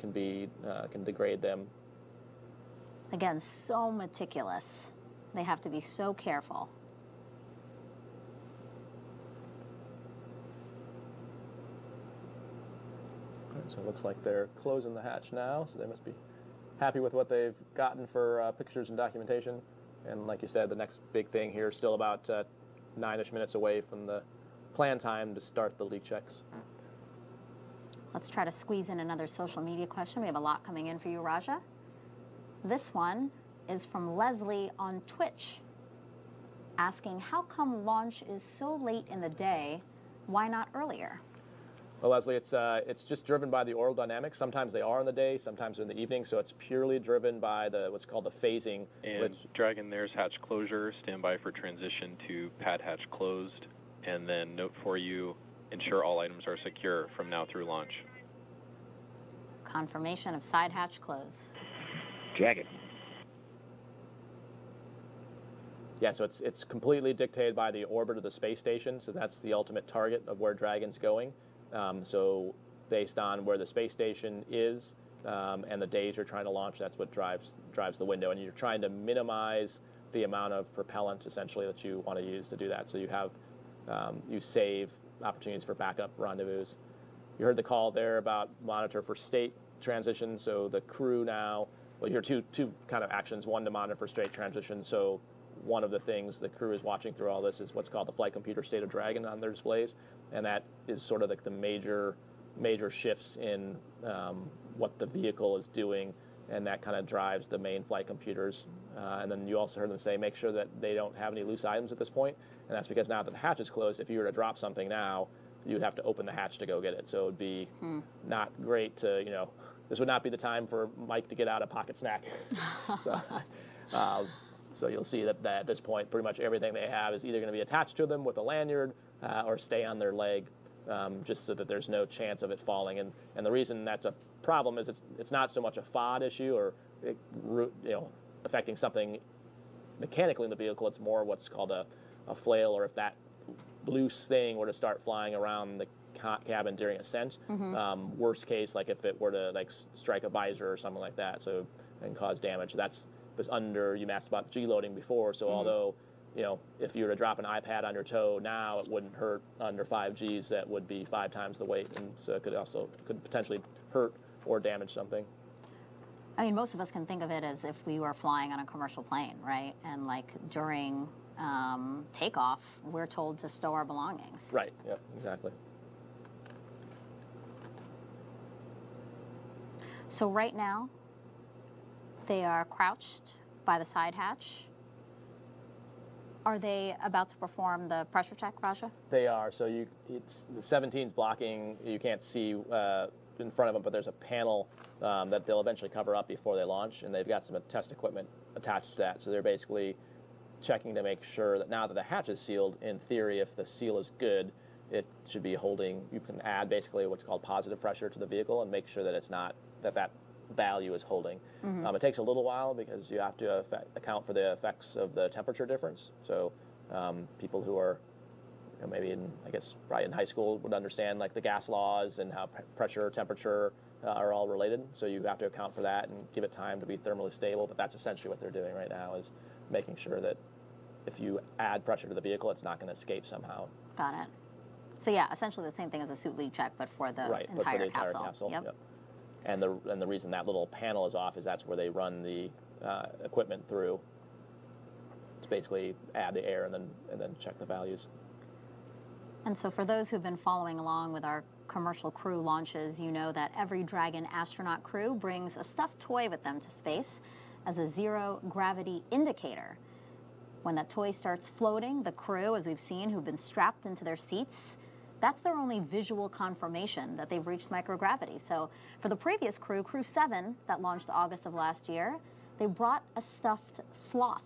can degrade them. Again, so meticulous. They have to be so careful. So it looks like they're closing the hatch now, so they must be happy with what they've gotten for pictures and documentation. And like you said, the next big thing here is still about 9-ish minutes away from the plan time to start the leak checks. Let's try to squeeze in another social media question. We have a lot coming in for you, Raja. This one is from Leslie on Twitch, asking, how come launch is so late in the day? Why not earlier? Well, Leslie, it's just driven by the oral dynamics. Sometimes they are in the day, sometimes in the evening, so it's purely driven by what's called the phasing. And Dragon, there's hatch closure. Stand by for transition to pad hatch closed. And then note for you, ensure all items are secure from now through launch. Confirmation of side hatch close. Dragon. Yeah, so it's completely dictated by the orbit of the space station, so that's the ultimate target of where Dragon's going. So based on where the space station is and the days you're trying to launch, that's what drives the window. And you're trying to minimize the amount of propellant, essentially, that you want to use to do that. So you have you save opportunities for backup rendezvous. You heard the call there about monitor for state transition. So the crew now, well, you hear two kind of actions. One, to monitor for state transition. So one of the things the crew is watching through all this is what's called the flight computer state of Dragon on their displays, and that is sort of like the major shifts in what the vehicle is doing, and that kind of drives the main flight computers. And then you also heard them say make sure that they don't have any loose items at this point, and that's because now that the hatch is closed, if you were to drop something now, you'd have to open the hatch to go get it. So it would be not great to, you know, this would not be the time for Mike to get out a pocket snack. So you'll see that at this point, pretty much everything they have is either going to be attached to them with a lanyard or stay on their leg, just so that there's no chance of it falling. And the reason that's a problem is it's not so much a FOD issue or affecting something mechanically in the vehicle. It's more what's called a flail, or if that loose thing were to start flying around the cabin during ascent. Worst case, like if it were to like strike a visor or something like that, so and cause damage. That's was under, you asked about G-loading before, so although, you know, if you were to drop an iPad on your toe now, it wouldn't hurt under 5 Gs, that would be 5 times the weight, and so it could potentially hurt or damage something. I mean, most of us can think of it as if we were flying on a commercial plane, right? And like during takeoff, we're told to stow our belongings. Right, yep, exactly. So right now, they are crouched by the side hatch. Are they about to perform the pressure check, Raja? They are. So the 17's blocking. You can't see in front of them, but there's a panel that they'll eventually cover up before they launch, and they've got some test equipment attached to that. So they're basically checking to make sure that now that the hatch is sealed, in theory, if the seal is good, it should be holding. You can add basically what's called positive pressure to the vehicle and make sure that it's not that value is holding. It takes a little while because you have to account for the effects of the temperature difference. So people who are maybe probably in high school would understand like the gas laws and how pressure, temperature are all related. So you have to account for that and give it time to be thermally stable. But that's essentially what they're doing right now, is making sure that if you add pressure to the vehicle, it's not going to escape somehow. Got it. So yeah, essentially the same thing as a suit leak check, but for the right, entire but for the entire capsule. capsule. Yep. And the reason that little panel is off is that's where they run the equipment through to basically add the air and then check the values. And so for those who've been following along with our commercial crew launches, you know that every Dragon astronaut crew brings a stuffed toy with them to space as a zero gravity indicator. When that toy starts floating, the crew, as we've seen, who've been strapped into their seats, that's their only visual confirmation that they've reached microgravity. So for the previous crew, Crew 7, that launched August of last year, they brought a stuffed sloth.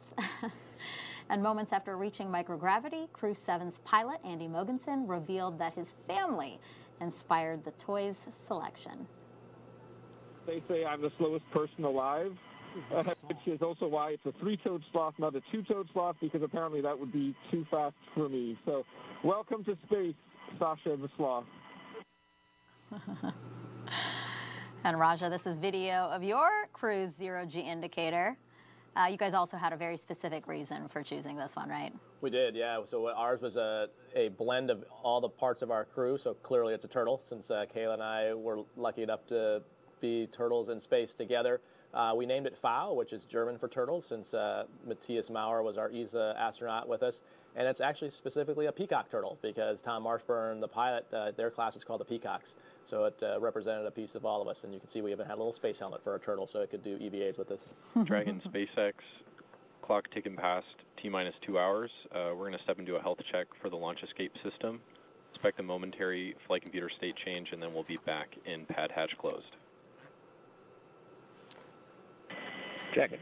And moments after reaching microgravity, Crew 7's pilot, Andy Mogensen, revealed that his family inspired the toy's selection. They say I'm the slowest person alive, which is also why it's a three-toed sloth, not a two-toed sloth, because apparently that would be too fast for me. So welcome to space, Sasha the sloth. And Raja, this is video of your crew's zero-G indicator. You guys also had a very specific reason for choosing this one, right? We did, yeah. So ours was a blend of all the parts of our crew. So clearly it's a turtle, since Kayla and I were lucky enough to be turtles in space together. We named it FAO, which is German for turtle, since Matthias Maurer was our ESA astronaut with us. And it's actually specifically a peacock turtle, because Tom Marshburn, the pilot, their class is called the Peacocks. So it represented a piece of all of us. And you can see we even had a little space helmet for a turtle, so it could do EVAs with us. Dragon SpaceX, clock ticking past T-minus 2 hours. We're going to step into a health check for the launch escape system. Expect a momentary flight computer state change, and then we'll be back in pad hatch closed. Checking.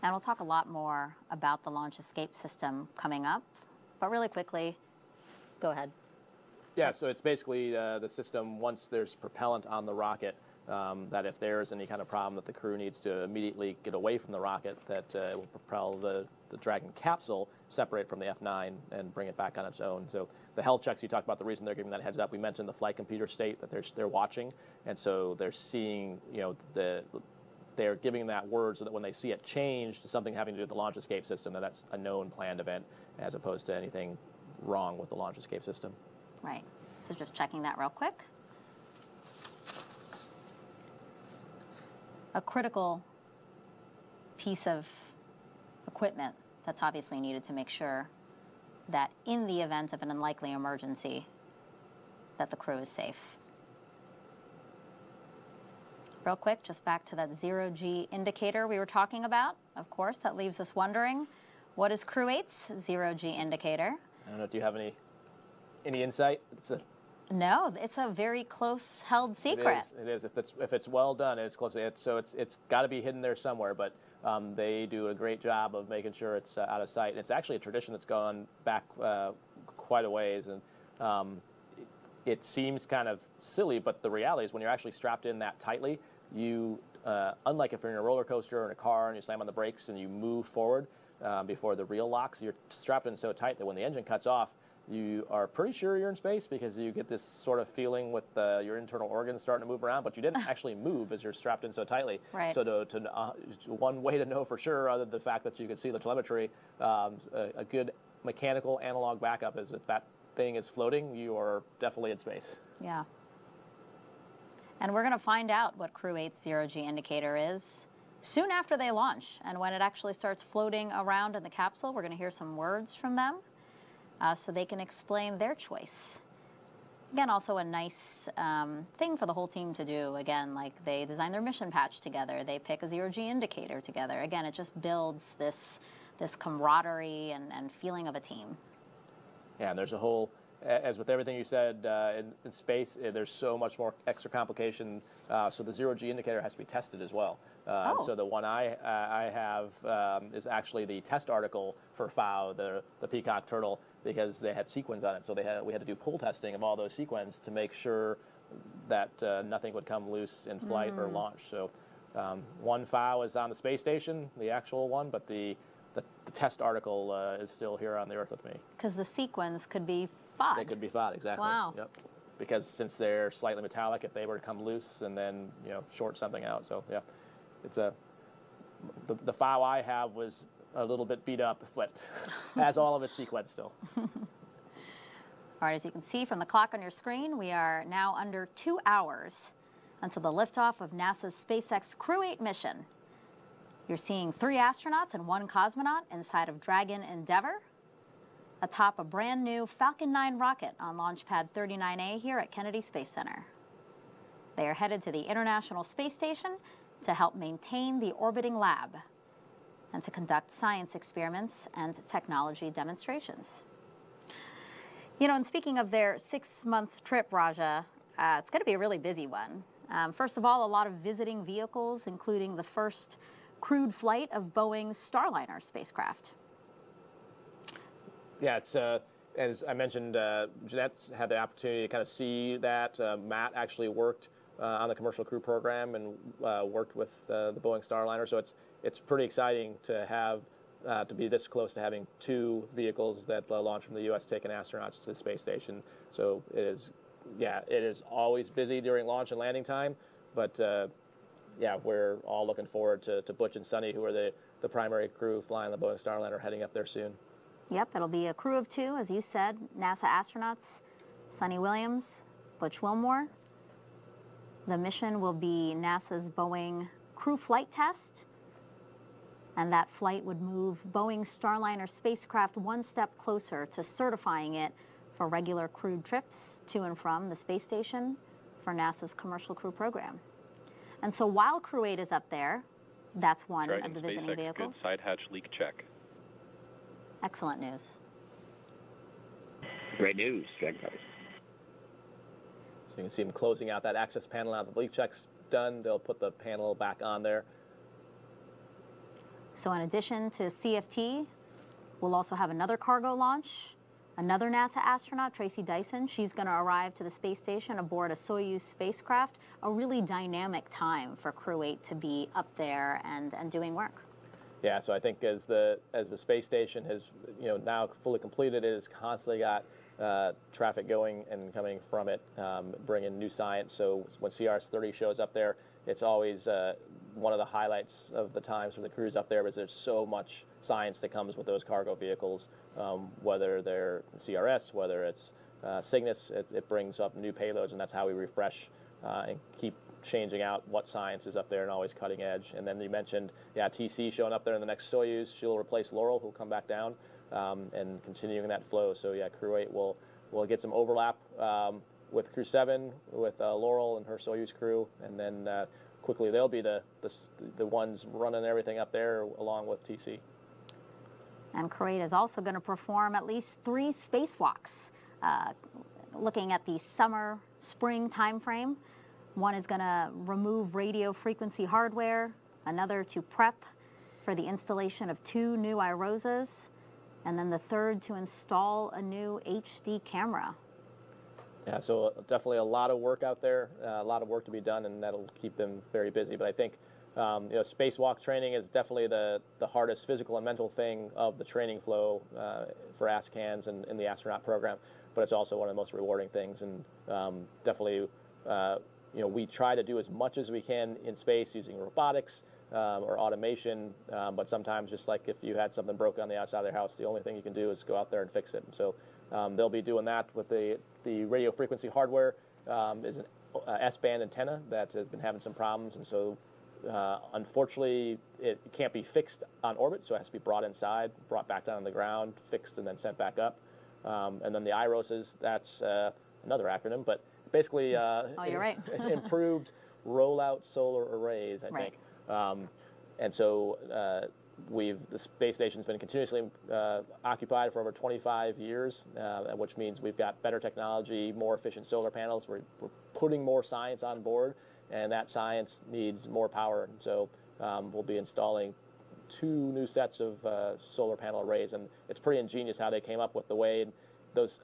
And we'll talk a lot more about the launch escape system coming up. But really quickly, go ahead. Yeah, so it's basically the system, once there's propellant on the rocket, that if there's any kind of problem that the crew needs to immediately get away from the rocket, that it will propel the Dragon capsule, separate from the F9, and bring it back on its own. So the health checks, you talked about the reason they're giving that heads up. We mentioned the flight computer state that they're watching, and so they're seeing, they're giving that word so that when they see it change to something having to do with the launch escape system, that's a known planned event, as opposed to anything wrong with the launch escape system. Right. So just checking that real quick. A critical piece of equipment that's obviously needed to make sure that in the event of an unlikely emergency, that the crew is safe. Real quick, just back to that zero-G indicator we were talking about. Of course, that leaves us wondering, what is Crew 8's zero-G indicator? I don't know, do you have any insight? No, it's a very close held secret. It is. If it's well done, it's close. It's got to be hidden there somewhere. But they do a great job of making sure it's out of sight. And it's actually a tradition that's gone back quite a ways. And it seems kind of silly, but the reality is when you're actually strapped in that tightly, you unlike if you're in a roller coaster or in a car and you slam on the brakes and you move forward before the reel locks, you're strapped in so tight that when the engine cuts off, you are pretty sure you're in space, because you get this sort of feeling with your internal organs starting to move around, but you didn't actually move as you're strapped in so tightly. Right. So one way to know for sure, other than the fact that you can see the telemetry, a good mechanical analog backup is if that thing is floating, you are definitely in space. Yeah. And we're going to find out what Crew 8's zero-G indicator is soon after they launch. And when it actually starts floating around in the capsule, we're going to hear some words from them. So they can explain their choice. Again, also a nice thing for the whole team to do. Again, like they design their mission patch together. They pick a zero-G indicator together. Again, it just builds this camaraderie and feeling of a team. Yeah, and there's a whole, as with everything you said, in space, there's so much more extra complication. So the zero-G indicator has to be tested as well. So the one I have is actually the test article for FAO, the peacock turtle, because they had sequins on it. So we had to do pull testing of all those sequins to make sure that nothing would come loose in flight or launch. So one FAO is on the space station, the actual one, but the test article is still here on the Earth with me. Because the sequins could be FOD. They could be FOD, exactly. Wow. Yep. Because since they're slightly metallic, if they were to come loose and then short something out, so yeah, it's the FAO I have was a little bit beat up, but has all of its sequence still. All right, as you can see from the clock on your screen, we are now under 2 hours until the liftoff of NASA's SpaceX Crew 8 mission. You're seeing 3 astronauts and 1 cosmonaut inside of Dragon Endeavour, atop a brand new Falcon 9 rocket on Launch Pad 39A here at Kennedy Space Center. They are headed to the International Space Station to help maintain the orbiting lab and to conduct science experiments and technology demonstrations. You know, and speaking of their 6-month trip, Raja, it's going to be a really busy one. First of all, a lot of visiting vehicles, including the first crewed flight of Boeing's Starliner spacecraft. Yeah, it's as I mentioned, Jeanette's had the opportunity to kind of see that. Matt actually worked on the commercial crew program and worked with the Boeing Starliner, so it's pretty exciting to have to be this close to having 2 vehicles that launch from the U.S. taking astronauts to the space station. So it is always busy during launch and landing time, but yeah, we're all looking forward to Butch and Sunny, who are the primary crew flying the Boeing Starliner, heading up there soon. Yep, it'll be a crew of 2, as you said, NASA astronauts, Sunny Williams, Butch Wilmore. The mission will be NASA's Boeing crew flight test, and that flight would move Boeing's Starliner spacecraft one step closer to certifying it for regular crewed trips to and from the space station for NASA's commercial crew program. And so while Crew 8 is up there, that's one of the visiting SpaceX vehicles. Good side hatch leak check. Excellent news. Great news, Dragon Brothers. So you can see them closing out that access panel. Now the leak check's done, they'll put the panel back on there. So in addition to CFT, we'll also have another cargo launch. Another NASA astronaut, Tracy Dyson, she's going to arrive to the space station aboard a Soyuz spacecraft. A really dynamic time for Crew 8 to be up there and doing work. Yeah, so I think as the space station has now fully completed, it has constantly got traffic going and coming from it, bringing new science. So when CRS-30 shows up there, it's always one of the highlights of the times for the crews up there, because there's so much science that comes with those cargo vehicles, whether they're CRS, whether it's Cygnus, it brings up new payloads, and that's how we refresh and keep changing out what science is up there and always cutting edge. And then you mentioned, TC showing up there in the next Soyuz. She'll replace Laurel, who'll come back down, and continuing that flow. So Crew 8 will get some overlap with Crew 7, with Laurel and her Soyuz crew, and then quickly they'll be the ones running everything up there along with TC. And Crew 8 is also going to perform at least 3 spacewalks, looking at the summer-spring timeframe. One is going to remove radio frequency hardware, another to prep for the installation of 2 new iROSAs, and then the third to install a new HD camera. Yeah, so definitely a lot of work out there, a lot of work to be done, and that'll keep them very busy. But I think spacewalk training is definitely the hardest physical and mental thing of the training flow for ASCANs and in the astronaut program. But it's also one of the most rewarding things, and definitely we try to do as much as we can in space using robotics or automation, but sometimes just like if you had something broken on the outside of their house, the only thing you can do is go out there and fix it. And so they'll be doing that with the radio frequency hardware. Is an S-band antenna that has been having some problems, and so unfortunately it can't be fixed on orbit, so it has to be brought inside, brought back down on the ground, fixed, and then sent back up. And then the iROSAs, that's another acronym, but basically you're right. improved rollout solar arrays, I think. And so the space station's been continuously occupied for over 25 years, which means we've got better technology, more efficient solar panels. We're putting more science on board, and that science needs more power. And so we'll be installing 2 new sets of solar panel arrays, and it's pretty ingenious how they came up with the way those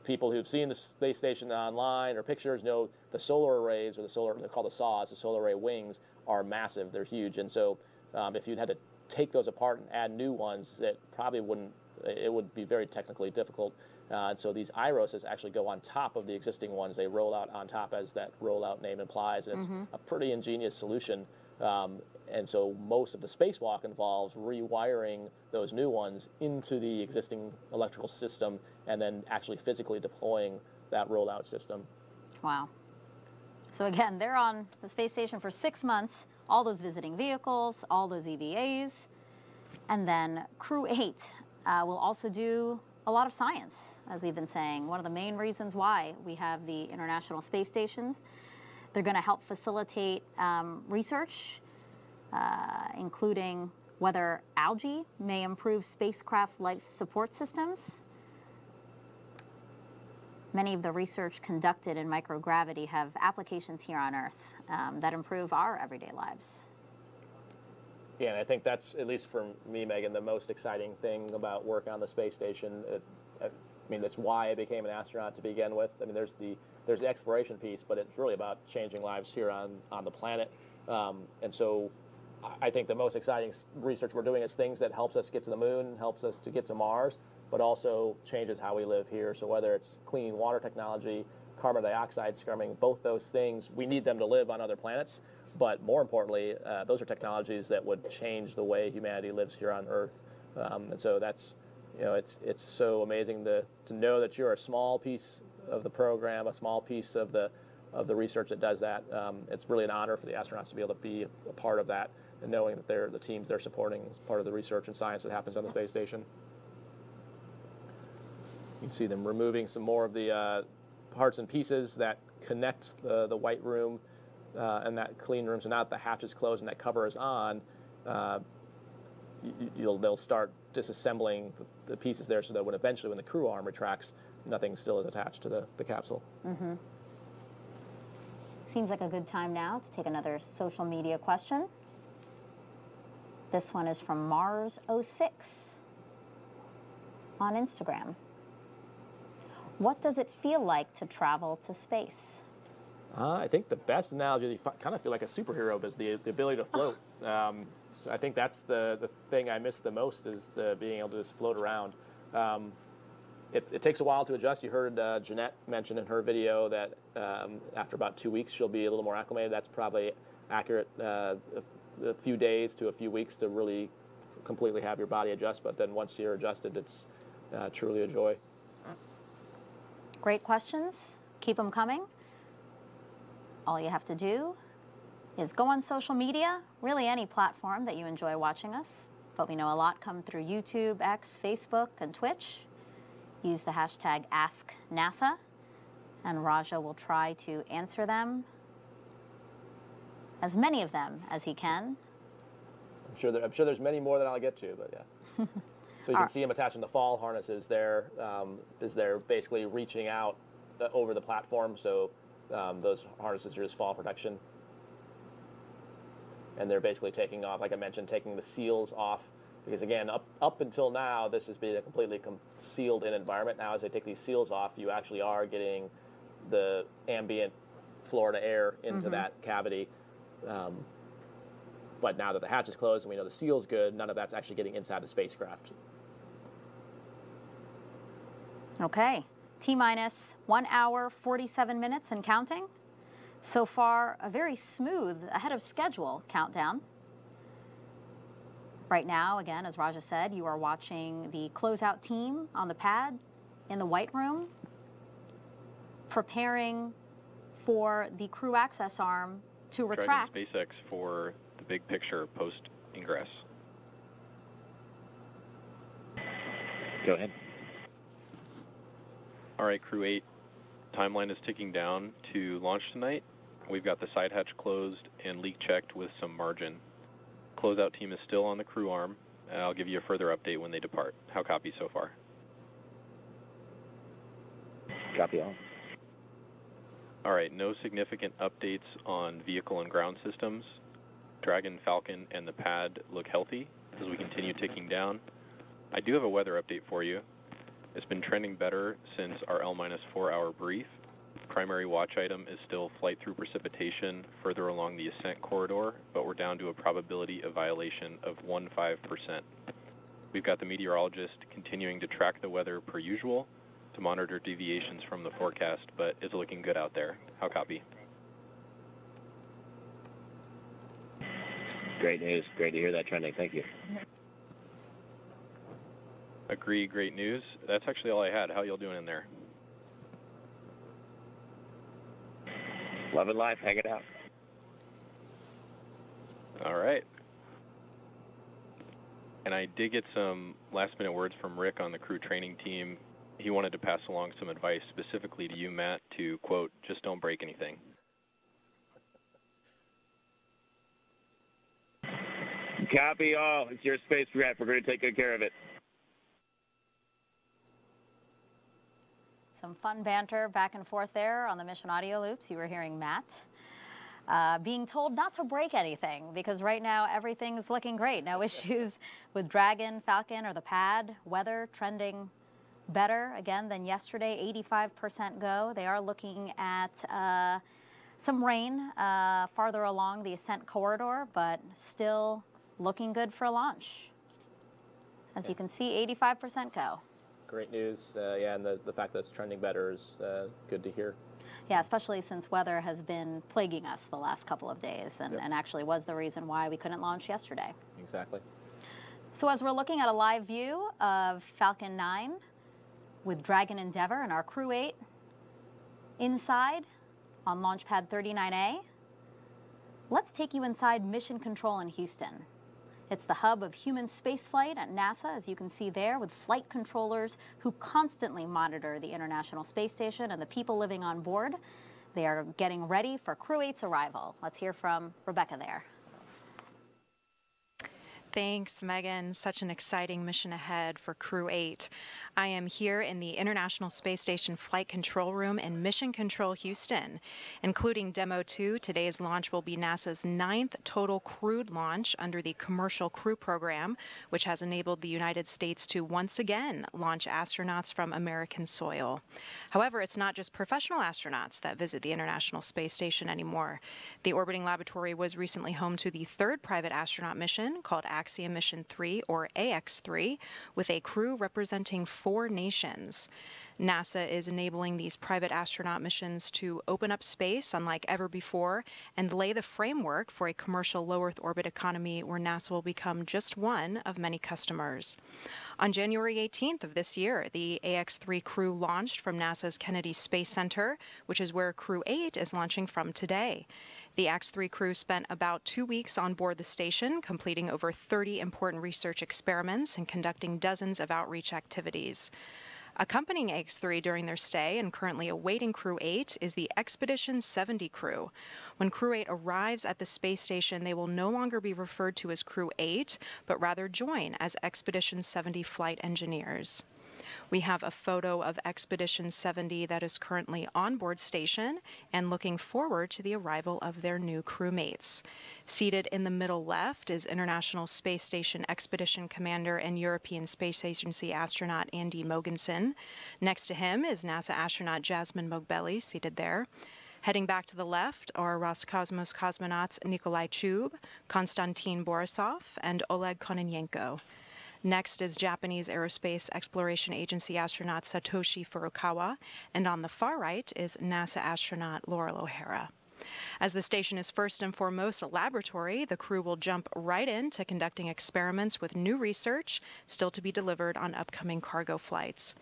people who've seen the space station online or pictures know the solar arrays, or they're called the SAW, the solar array wings, are massive. They're huge, and so if you'd had to take those apart and add new ones, it would be very technically difficult. And so these IROSs actually go on top of the existing ones. They roll out on top, as that rollout name implies, and it's a pretty ingenious solution. And so most of the spacewalk involves rewiring those new ones into the existing electrical system and then actually physically deploying that rollout system. Wow. So again, they're on the space station for 6 months, all those visiting vehicles, all those EVAs, and then Crew 8 will also do a lot of science, as we've been saying. One of the main reasons why we have the International Space Stations. They're going to help facilitate research, including whether algae may improve spacecraft life support systems. Many of the research conducted in microgravity have applications here on Earth that improve our everyday lives. Yeah, and I think that's, at least for me, Megan, the most exciting thing about work on the space station. I mean, that's why I became an astronaut to begin with. I mean, there's the exploration piece, but it's really about changing lives here on the planet. And so I think the most exciting research we're doing is things that helps us get to the moon, helps us to get to Mars, but also changes how we live here. So whether it's clean water technology, carbon dioxide scrubbing, both those things, we need them to live on other planets. But more importantly, those are technologies that would change the way humanity lives here on Earth. And so that's, you know, it's so amazing to know that you're a small piece of the program, a small piece of the research that does that. It's really an honor for the astronauts to be able to be a part of that, and knowing that the teams they're supporting is part of the research and science that happens on the space station. You can see them removing some more of the parts and pieces that connect the white room and that clean room. So now that the hatch is closed and that cover is on, they'll start disassembling the pieces there, so that when the crew arm retracts, nothing still is attached to the capsule. Mm-hmm. Seems like a good time now to take another social media question. This one is from Mars06 on Instagram. What does it feel like to travel to space? I think the best analogy, you kind of feel like a superhero, is the ability to float. So I think that's the thing I miss the most, is being able to just float around. It takes a while to adjust. You heard Jeanette mention in her video that after about 2 weeks she'll be a little more acclimated. That's probably accurate. A few days to a few weeks to really completely have your body adjust, but then once you're adjusted, it's truly a joy. Great questions. Keep them coming. All you have to do is go on social media, really any platform that you enjoy watching us, but we know a lot come through YouTube, X, Facebook, and Twitch. Use the hashtag AskNASA, and Raja will try to answer them, as many of them as he can. I'm sure there's many more than I'll get to, but yeah. So you can see him attaching the fall harnesses there, as they're basically reaching out over the platform. So those harnesses are just fall protection. And they're basically taking off, like I mentioned, taking the seals off. Because again, up until now, this has been a completely sealed-in environment. Now, as they take these seals off, you actually are getting the ambient Florida air into that cavity. But now that the hatch is closed and we know the seal's good, none of that's actually getting inside the spacecraft. Okay, T-minus 1 hour, 47 minutes and counting. So far, a very smooth, ahead of schedule countdown. Right now, again, as Raja said, you are watching the closeout team on the pad in the white room, preparing for the crew access arm to retract. Dragon SpaceX for the big picture post-ingress. Go ahead. All right, Crew 8, timeline is ticking down to launch tonight. We've got the side hatch closed and leak checked with some margin. Closeout team is still on the crew arm. I'll give you a further update when they depart. How copy so far? Copy all. All right, no significant updates on vehicle and ground systems. Dragon, Falcon, and the pad look healthy as we continue ticking down. I do have a weather update for you. It's been trending better since our L-4 hour brief. Primary watch item is still flight through precipitation further along the ascent corridor, but we're down to a probability of violation of 15%. We've got the meteorologist continuing to track the weather per usual. to monitor deviations from the forecast, but it's looking good out there. How copy? Great news. Great to hear that trending. Thank you. Agree, great news. That's actually all I had. How y'all doing in there? Loving life. Hang it out. All right. And I did get some last-minute words from Rick on the crew training team. He wanted to pass along some advice specifically to you, Matt, to, quote, just don't break anything. Copy all. It's your space rep. We're going to take good care of it. Some fun banter back and forth there on the mission audio loops. You were hearing Matt being told not to break anything because right now everything's looking great. No issues with Dragon, Falcon, or the pad. Weather trending better again than yesterday, 85% go. They are looking at some rain farther along the ascent corridor, but still looking good for launch. As you can see, 85% go. Great news. Yeah, and the fact that it's trending better is good to hear. Yeah, especially since weather has been plaguing us the last couple of days and actually was the reason why we couldn't launch yesterday. Exactly. So as we're looking at a live view of Falcon 9 with Dragon Endeavour and our Crew 8 inside on Launch Pad 39A, let's take you inside Mission Control in Houston. It's the hub of human spaceflight at NASA, as you can see there, with flight controllers who constantly monitor the International Space Station and the people living on board. They are getting ready for Crew 8's arrival. Let's hear from Rebecca there. Thanks, Megan. Such an exciting mission ahead for Crew 8. I am here in the International Space Station Flight Control Room in Mission Control, Houston. Including Demo 2, today's launch will be NASA's 9th total crewed launch under the Commercial Crew Program, which has enabled the United States to once again launch astronauts from American soil. However, it's not just professional astronauts that visit the International Space Station anymore. The orbiting laboratory was recently home to the 3rd private astronaut mission called Axiom Mission 3, or AX3, with a crew representing 4 nations. NASA is enabling these private astronaut missions to open up space unlike ever before and lay the framework for a commercial low Earth orbit economy where NASA will become just one of many customers. On January 18th of this year, the AX3 crew launched from NASA's Kennedy Space Center, which is where Crew 8 is launching from today. The AX3 crew spent about 2 weeks on board the station, completing over 30 important research experiments and conducting dozens of outreach activities. Accompanying AX3 during their stay and currently awaiting Crew 8 is the Expedition 70 crew. When Crew 8 arrives at the space station, they will no longer be referred to as Crew 8, but rather join as Expedition 70 flight engineers. We have a photo of Expedition 70 that is currently on board station and looking forward to the arrival of their new crewmates. Seated in the middle left is International Space Station Expedition Commander and European Space Agency astronaut Andy Mogensen. Next to him is NASA astronaut Jasmine Mogbelli, seated there. Heading back to the left are Roscosmos cosmonauts Nikolai Chub, Konstantin Borisov, and Oleg Kononenko. Next is Japanese Aerospace Exploration Agency astronaut Satoshi Furukawa, and on the far right is NASA astronaut Laurel O'Hara. As the station is first and foremost a laboratory, the crew will jump right into conducting experiments with new research still to be delivered on upcoming cargo flights.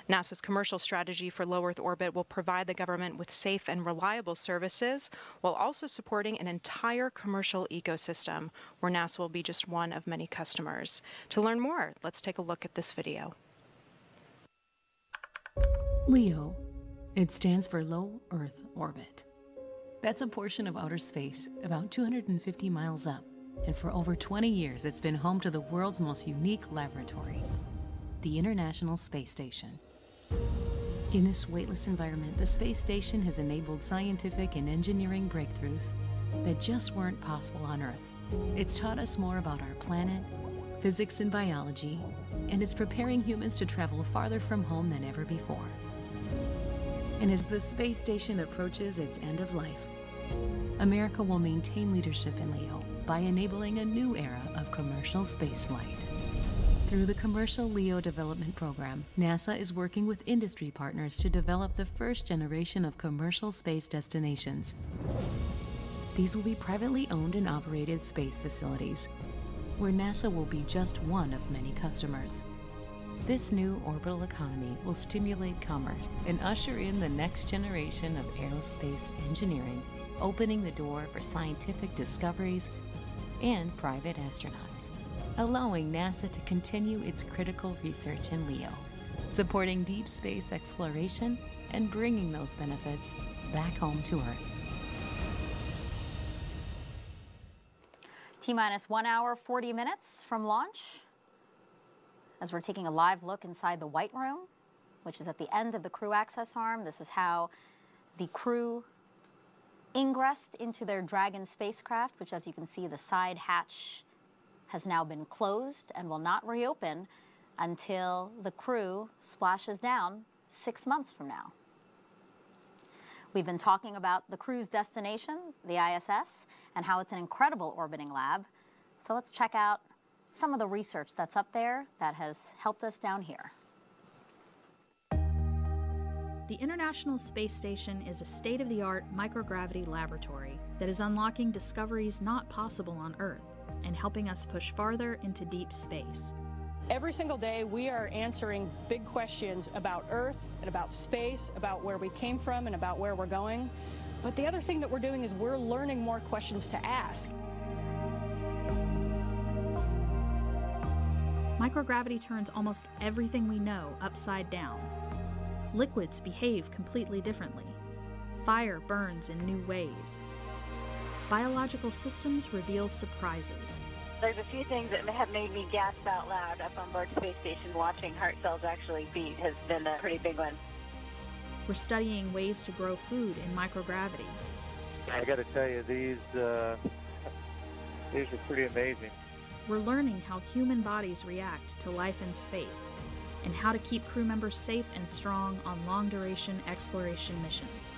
NASA's commercial strategy for low Earth orbit will provide the government with safe and reliable services while also supporting an entire commercial ecosystem where NASA will be just one of many customers. To learn more, let's take a look at this video. LEO. It stands for Low Earth Orbit. That's a portion of outer space about 250 miles up, and for over 20 years it's been home to the world's most unique laboratory, the International Space Station. In this weightless environment, the space station has enabled scientific and engineering breakthroughs that just weren't possible on Earth. It's taught us more about our planet, physics and biology, and it's preparing humans to travel farther from home than ever before. And as the space station approaches its end of life, America will maintain leadership in LEO by enabling a new era of commercial spaceflight. Through the Commercial LEO Development Program, NASA is working with industry partners to develop the first generation of commercial space destinations. These will be privately owned and operated space facilities, where NASA will be just one of many customers. This new orbital economy will stimulate commerce and usher in the next generation of aerospace engineering, opening the door for scientific discoveries and private astronauts, allowing NASA to continue its critical research in LEO, supporting deep space exploration and bringing those benefits back home to Earth. T-minus 1 hour, 40 minutes from launch, as we're taking a live look inside the White Room, which is at the end of the crew access arm. This is how the crew ingressed into their Dragon spacecraft, which, as you can see, the side hatch has now been closed and will not reopen until the crew splashes down 6 months from now. We've been talking about the crew's destination, the ISS, and how it's an incredible orbiting lab. So let's check out some of the research that's up there that has helped us down here. The International Space Station is a state-of-the-art microgravity laboratory that is unlocking discoveries not possible on Earth and helping us push farther into deep space. Every single day, we are answering big questions about Earth and about space, about where we came from and about where we're going. But the other thing that we're doing is we're learning more questions to ask. Microgravity turns almost everything we know upside down. Liquids behave completely differently. Fire burns in new ways. Biological systems reveal surprises. There's a few things that have made me gasp out loud up on board Space Station. Watching heart cells actually beat has been a pretty big one. We're studying ways to grow food in microgravity. I got to tell you, these are pretty amazing. We're learning how human bodies react to life in space and how to keep crew members safe and strong on long-duration exploration missions.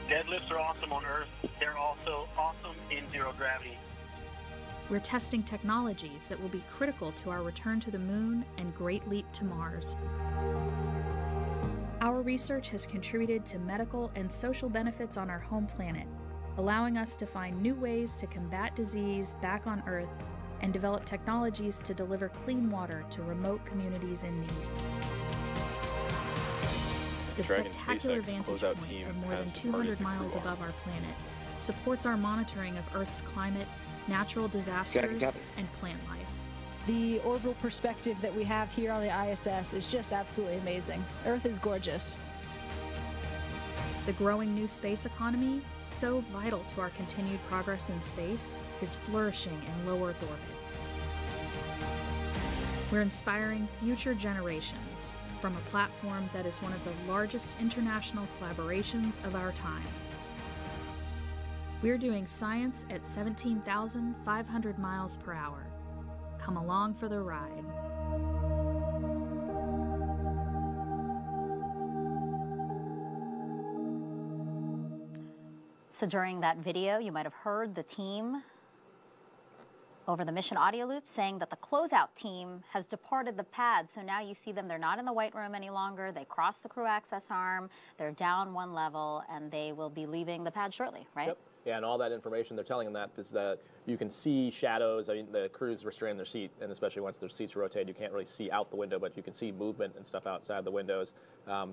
Deadlifts are awesome on Earth. They're also awesome in zero gravity. We're testing technologies that will be critical to our return to the Moon and Great Leap to Mars. Our research has contributed to medical and social benefits on our home planet, allowing us to find new ways to combat disease back on Earth and develop technologies to deliver clean water to remote communities in need. The spectacular vantage point of more than 200 miles above our planet supports our monitoring of Earth's climate, natural disasters, and plant life. The orbital perspective that we have here on the ISS is just absolutely amazing. Earth is gorgeous. The growing new space economy, so vital to our continued progress in space, is flourishing in low Earth orbit. We're inspiring future generations from a platform that is one of the largest international collaborations of our time. We're doing science at 17,500 miles per hour. Come along for the ride. So during that video, you might have heard the team over the mission audio loop saying that the closeout team has departed the pad. So now you see them, they're not in the White Room any longer. They crossed the crew access arm, they're down one level, and they will be leaving the pad shortly, right? Yep. Yeah, and all that information they're telling them that is that you can see shadows. I mean, the crew's restrained their seat, and especially once their seats rotate, you can't really see out the window, but you can see movement and stuff outside the windows.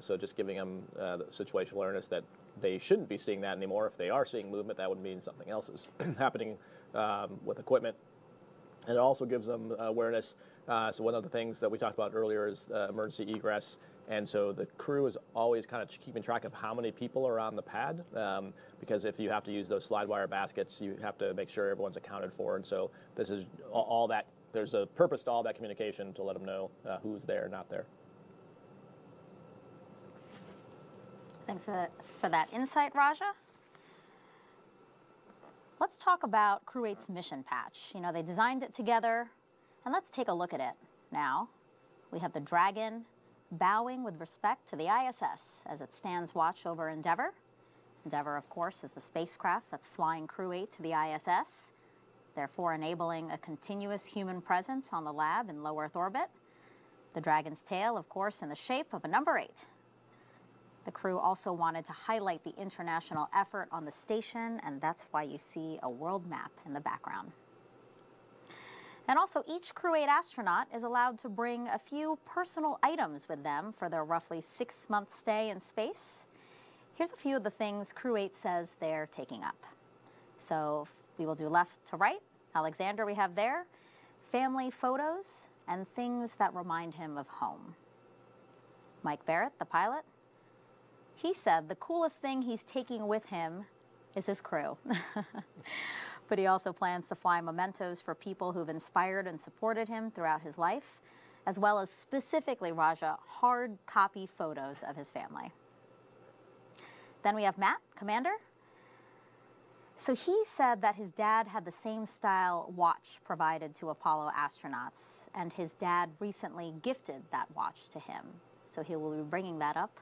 So just giving them the situational awareness that they shouldn't be seeing that anymore. If they are seeing movement, that would mean something else is happening with equipment. And it also gives them awareness. So one of the things that we talked about earlier is emergency egress. And so the crew is always kind of keeping track of how many people are on the pad, because if you have to use those slide wire baskets, you have to make sure everyone's accounted for. And so this is all that. There's a purpose to all that communication to let them know who's there, not there. Thanks for that insight, Raja. Let's talk about Crew 8's mission patch. You know, they designed it together, and let's take a look at it now. We have the Dragon bowing with respect to the ISS as it stands watch over Endeavour. Endeavour, of course, is the spacecraft that's flying Crew 8 to the ISS, therefore enabling a continuous human presence on the lab in low Earth orbit. The Dragon's tail, of course, in the shape of a number 8. The crew also wanted to highlight the international effort on the station, and that's why you see a world map in the background. And also, each Crew 8 astronaut is allowed to bring a few personal items with them for their roughly 6-month stay in space. Here's a few of the things Crew 8 says they're taking up. So we will do left to right. Alexander, we have there. Family photos and things that remind him of home. Mike Barrett, the pilot, he said the coolest thing he's taking with him is his crew. But he also plans to fly mementos for people who've inspired and supported him throughout his life, as well as specifically, Raja, hard copy photos of his family. Then we have Matt, Commander. So he said that his dad had the same style watch provided to Apollo astronauts, and his dad recently gifted that watch to him. So he will be bringing that up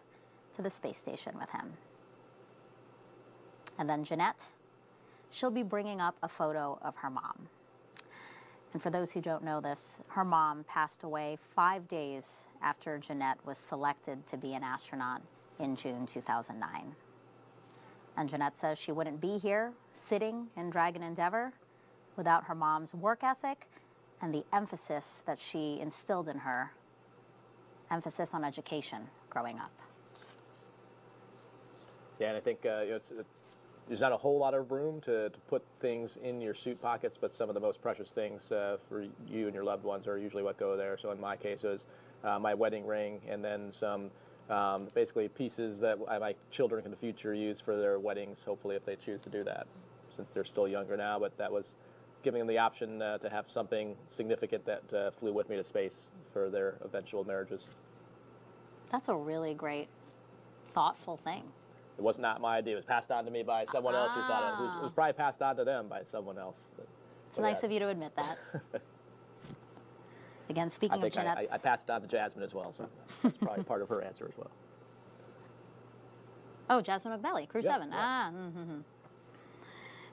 to the space station with him. And then Jeanette, she'll be bringing up a photo of her mom. And for those who don't know this, her mom passed away 5 days after Jeanette was selected to be an astronaut in June 2009. And Jeanette says she wouldn't be here sitting in Dragon Endeavour without her mom's work ethic and the emphasis that she instilled in her, emphasis on education growing up. Yeah, and I think there's not a whole lot of room to put things in your suit pockets, but some of the most precious things for you and your loved ones are usually what go there. So in my case, it was my wedding ring, and then some basically pieces that my children in the future use for their weddings, hopefully if they choose to do that, since they're still younger now. But that was giving them the option to have something significant that flew with me to space for their eventual marriages. That's a really great, thoughtful thing. It was not my idea. It was passed on to me by someone else who thought it was probably passed on to them by someone else. It's nice of you to admit that. Again, speaking of Jeanette's... I passed it on to Jasmine as well, so that's probably part of her answer as well. Oh, Jasmine McBelly, Crew 7. Yeah.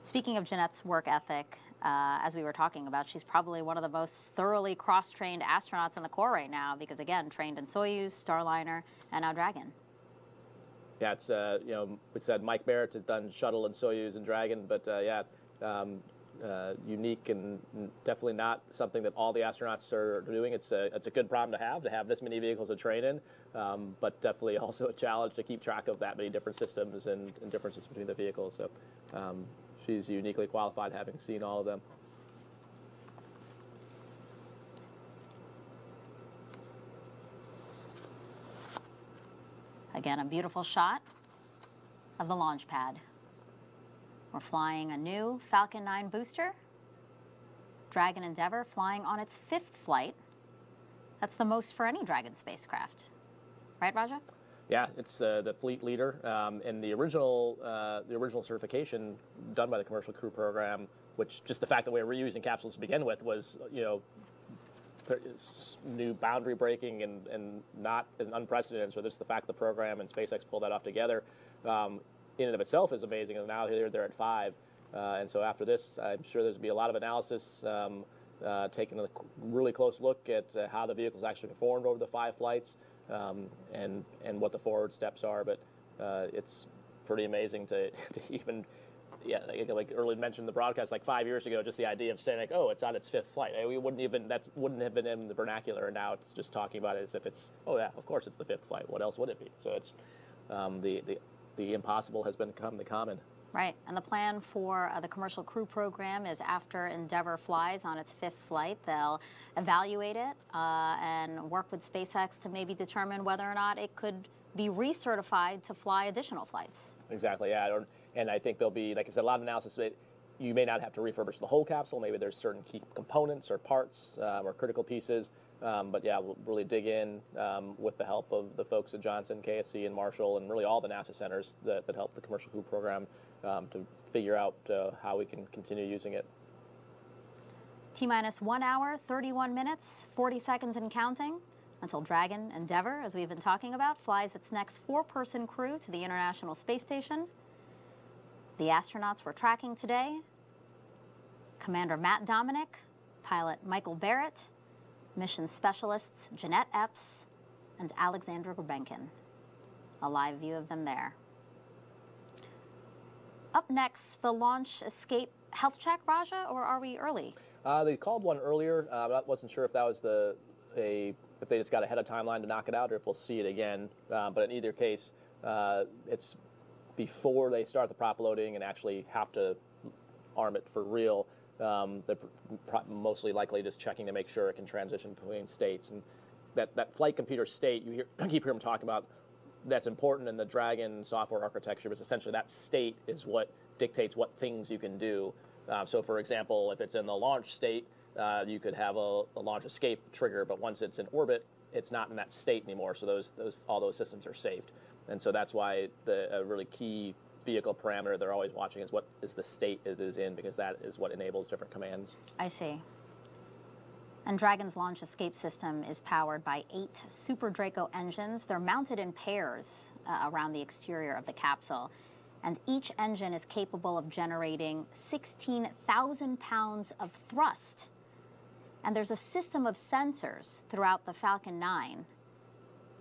Speaking of Jeanette's work ethic, as we were talking about, she's probably one of the most thoroughly cross-trained astronauts in the Corps right now because, again, trained in Soyuz, Starliner, and now Dragon. Yeah, it's, we said Mike Barrett has done Shuttle and Soyuz and Dragon, but unique and definitely not something that all the astronauts are doing. It's a good problem to have this many vehicles to train in, but definitely also a challenge to keep track of that many different systems and differences between the vehicles. So she's uniquely qualified, having seen all of them. Again, a beautiful shot of the launch pad. We're flying a new Falcon 9 booster. Dragon Endeavour flying on its 5th flight. That's the most for any Dragon spacecraft. Right, Raja? Yeah, it's the fleet leader. And the original certification done by the Commercial Crew Program, which just the fact that we were reusing capsules to begin with was, new boundary breaking and not unprecedented. So this is the fact the program and SpaceX pulled that off together. In and of itself is amazing, and now they're at 5. And so after this, I'm sure there's going to be a lot of analysis, taking a really close look at how the vehicle's actually performed over the 5 flights, and what the forward steps are. But it's pretty amazing to even, like earlier mentioned in the broadcast, like 5 years ago, just the idea of saying, like, oh, it's on its 5th flight. We wouldn't have been in the vernacular, and now it's just talking about it as if it's, oh yeah, of course it's the 5th flight. What else would it be? So it's the impossible has become the common. Right, and the plan for the Commercial Crew Program is after Endeavour flies on its 5th flight, they'll evaluate it and work with SpaceX to maybe determine whether or not it could be recertified to fly additional flights. Exactly, yeah, and I think there'll be, like I said, a lot of analysis. You may not have to refurbish the whole capsule. Maybe there's certain key components or parts or critical pieces. But yeah, we'll really dig in with the help of the folks at Johnson, KSC, and Marshall, and really all the NASA centers that help the Commercial Crew Program to figure out how we can continue using it. T-minus 1 hour, 31 minutes, 40 seconds and counting until Dragon Endeavour, as we've been talking about, flies its next 4-person crew to the International Space Station. The astronauts we're tracking today: Commander Matt Dominic, pilot Michael Barrett, mission specialists Jeanette Epps and Alexandra Gurbenkin. A live view of them there. Up next, the launch escape health check, Raja, or are we early? They called one earlier. I wasn't sure if that was if they just got ahead of timeline to knock it out or if we'll see it again. But in either case, it's before they start the prop loading and actually have to arm it for real. They're mostly likely just checking to make sure it can transition between states. And that flight computer state, you keep hearing them talking about, that's important in the Dragon software architecture, but essentially that state is what dictates what things you can do. So for example, if it's in the launch state, you could have a launch escape trigger, but once it's in orbit, it's not in that state anymore. So all those systems are saved. And so that's why a really key vehicle parameter they're always watching is what is the state it is in, because that is what enables different commands. I see. And Dragon's launch escape system is powered by 8 Super Draco engines. They're mounted in pairs around the exterior of the capsule. And each engine is capable of generating 16,000 pounds of thrust. And there's a system of sensors throughout the Falcon 9.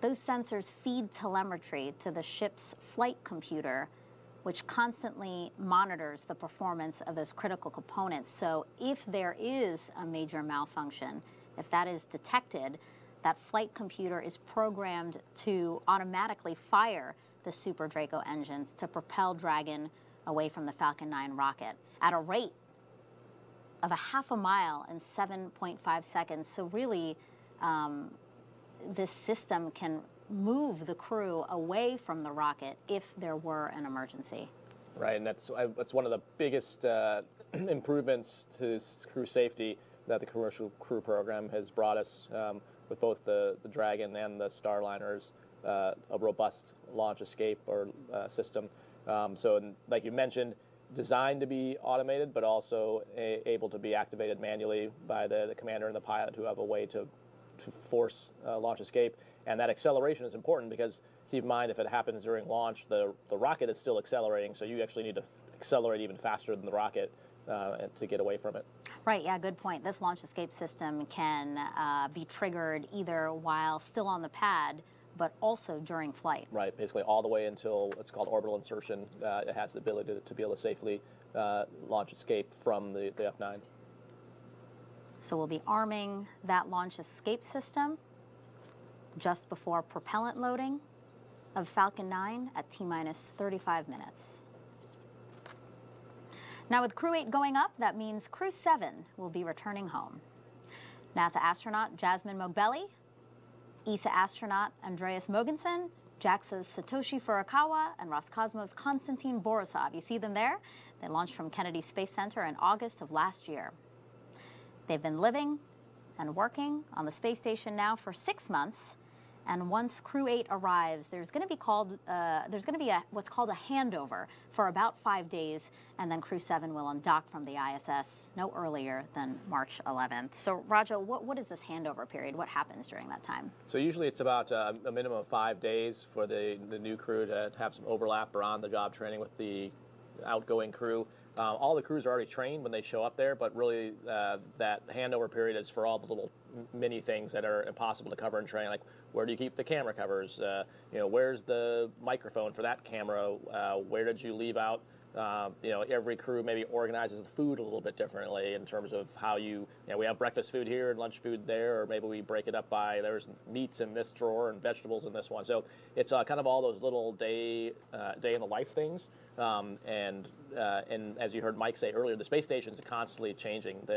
Those sensors feed telemetry to the ship's flight computer, which constantly monitors the performance of those critical components. So if there is a major malfunction, if that is detected, that flight computer is programmed to automatically fire the Super Draco engines to propel Dragon away from the Falcon 9 rocket at a rate of a half a mile in 7.5 seconds. So really, this system can move the crew away from the rocket if there were an emergency. Right, and that's one of the biggest improvements to crew safety that the commercial crew program has brought us with both the Dragon and the Starliners, a robust launch escape or system. So like you mentioned, designed to be automated, but also able to be activated manually by the commander and the pilot, who have a way to force launch escape. And that acceleration is important because keep in mind, if it happens during launch, the rocket is still accelerating, so you actually need to accelerate even faster than the rocket to get away from it. Right, yeah, good point. This launch escape system can be triggered either while still on the pad, but also during flight. Right, basically all the way until it's called orbital insertion. It has the ability to be able to safely launch escape from the F9. So we'll be arming that launch escape system just before propellant loading of Falcon 9 at T-minus 35 minutes. Now with Crew 8 going up, that means Crew 7 will be returning home. NASA astronaut Jasmine Mogbelli, ESA astronaut Andreas Mogensen, JAXA's Satoshi Furukawa, and Roscosmos' Konstantin Borisov. You see them there? They launched from Kennedy Space Center in August of last year. They've been living and working on the space station now for 6 months. And once Crew 8 arrives, there's going to be what's called a handover for about 5 days, and then Crew 7 will undock from the ISS no earlier than March 11th. So, Raja, what is this handover period? What happens during that time? So usually it's about a minimum of 5 days for the new crew to have some overlap or on-the-job training with the outgoing crew. All the crews are already trained when they show up there, but really that handover period is for all the little mini things that are impossible to cover in training, like where do you keep the camera covers? Where's the microphone for that camera? Where did you leave out? Every crew maybe organizes the food a little bit differently in terms of how we have breakfast food here and lunch food there, or maybe we break it up by there's meats in this drawer and vegetables in this one. So it's kind of all those little day in the life things. And as you heard Mike say earlier, the space station is constantly changing.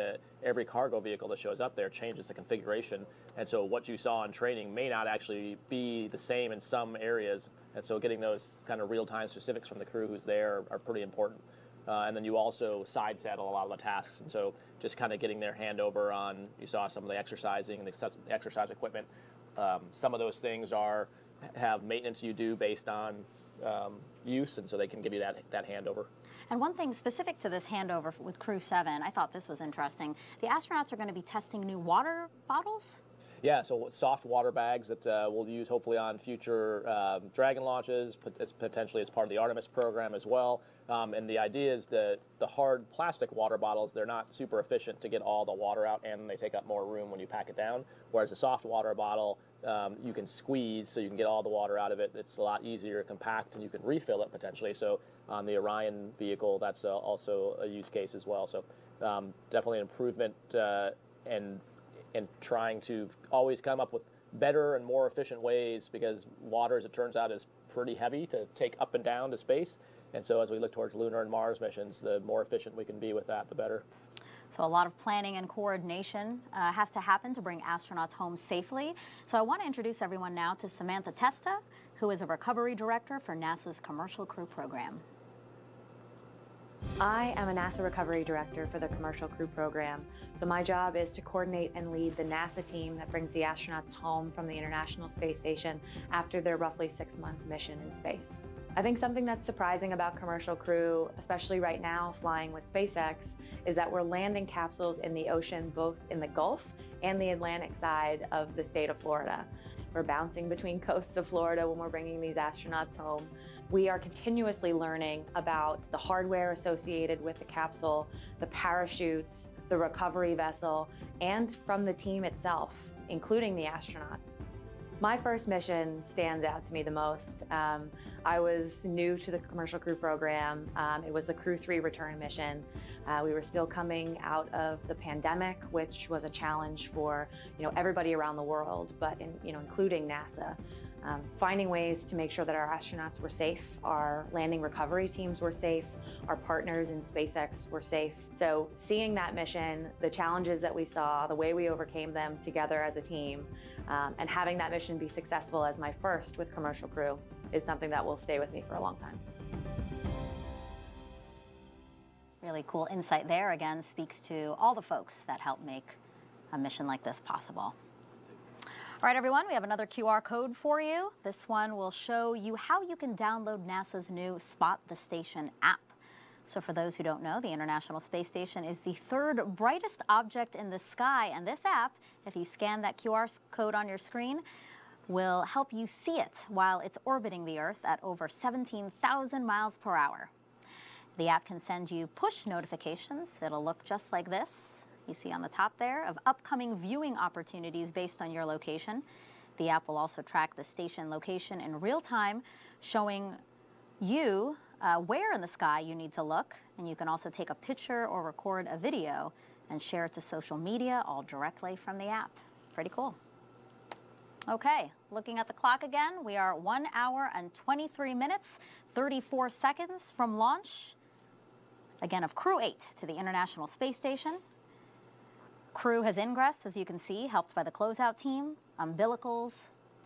Every cargo vehicle that shows up there changes the configuration, and so what you saw in training may not actually be the same in some areas. And so getting those kind of real-time specifics from the crew who's there are pretty important. And then you also side saddle a lot of the tasks, and so just kind of getting their handover on. You saw some of the exercising and the exercise equipment. Some of those things have maintenance you do based on use, and so they can give you that handover. And one thing specific to this handover with Crew 7, I thought this was interesting. The astronauts are going to be testing new water bottles? Yeah, so soft water bags that we'll use hopefully on future Dragon launches, potentially as part of the Artemis program as well. And the idea is that the hard plastic water bottles, they're not super efficient to get all the water out, and they take up more room when you pack it down. Whereas a soft water bottle, you can squeeze so you can get all the water out of it. It's a lot easier to compact, and you can refill it potentially. So on the Orion vehicle, that's also a use case as well. So definitely an improvement and trying to always come up with better and more efficient ways, because water, as it turns out, is pretty heavy to take up and down to space. And so as we look towards lunar and Mars missions, the more efficient we can be with that, the better. So a lot of planning and coordination has to happen to bring astronauts home safely. So I want to introduce everyone now to Samantha Testa, who is a recovery director for NASA's Commercial Crew Program. I am a NASA Recovery Director for the Commercial Crew Program. So my job is to coordinate and lead the NASA team that brings the astronauts home from the International Space Station after their roughly 6-month mission in space. I think something that's surprising about Commercial Crew, especially right now flying with SpaceX, is that we're landing capsules in the ocean, both in the Gulf and the Atlantic side of the state of Florida. We're bouncing between coasts of Florida when we're bringing these astronauts home. We are continuously learning about the hardware associated with the capsule, the parachutes, the recovery vessel, and from the team itself, including the astronauts. My first mission stands out to me the most. I was new to the Commercial Crew Program. It was the Crew 3 return mission. We were still coming out of the pandemic, which was a challenge for everybody around the world, but including NASA. Finding ways to make sure that our astronauts were safe, our landing recovery teams were safe, our partners in SpaceX were safe. So seeing that mission, the challenges that we saw, the way we overcame them together as a team, and having that mission be successful as my first with Commercial Crew is something that will stay with me for a long time. Really cool insight there. Again, speaks to all the folks that help make a mission like this possible. All right, everyone, we have another QR code for you. This one will show you how you can download NASA's new Spot the Station app. So for those who don't know, the International Space Station is the third brightest object in the sky, and this app, if you scan that QR code on your screen, will help you see it while it's orbiting the Earth at over 17,000 miles per hour. The app can send you push notifications. It'll look just like this. You see on the top there, of upcoming viewing opportunities based on your location. The app will also track the station location in real time, showing you where in the sky you need to look. And you can also take a picture or record a video and share it to social media, all directly from the app. Pretty cool. Okay, looking at the clock again, we are 1 hour and 23 minutes, 34 seconds from launch, again, of Crew 8 to the International Space Station. Crew has ingressed, as you can see, helped by the closeout team. Umbilicals,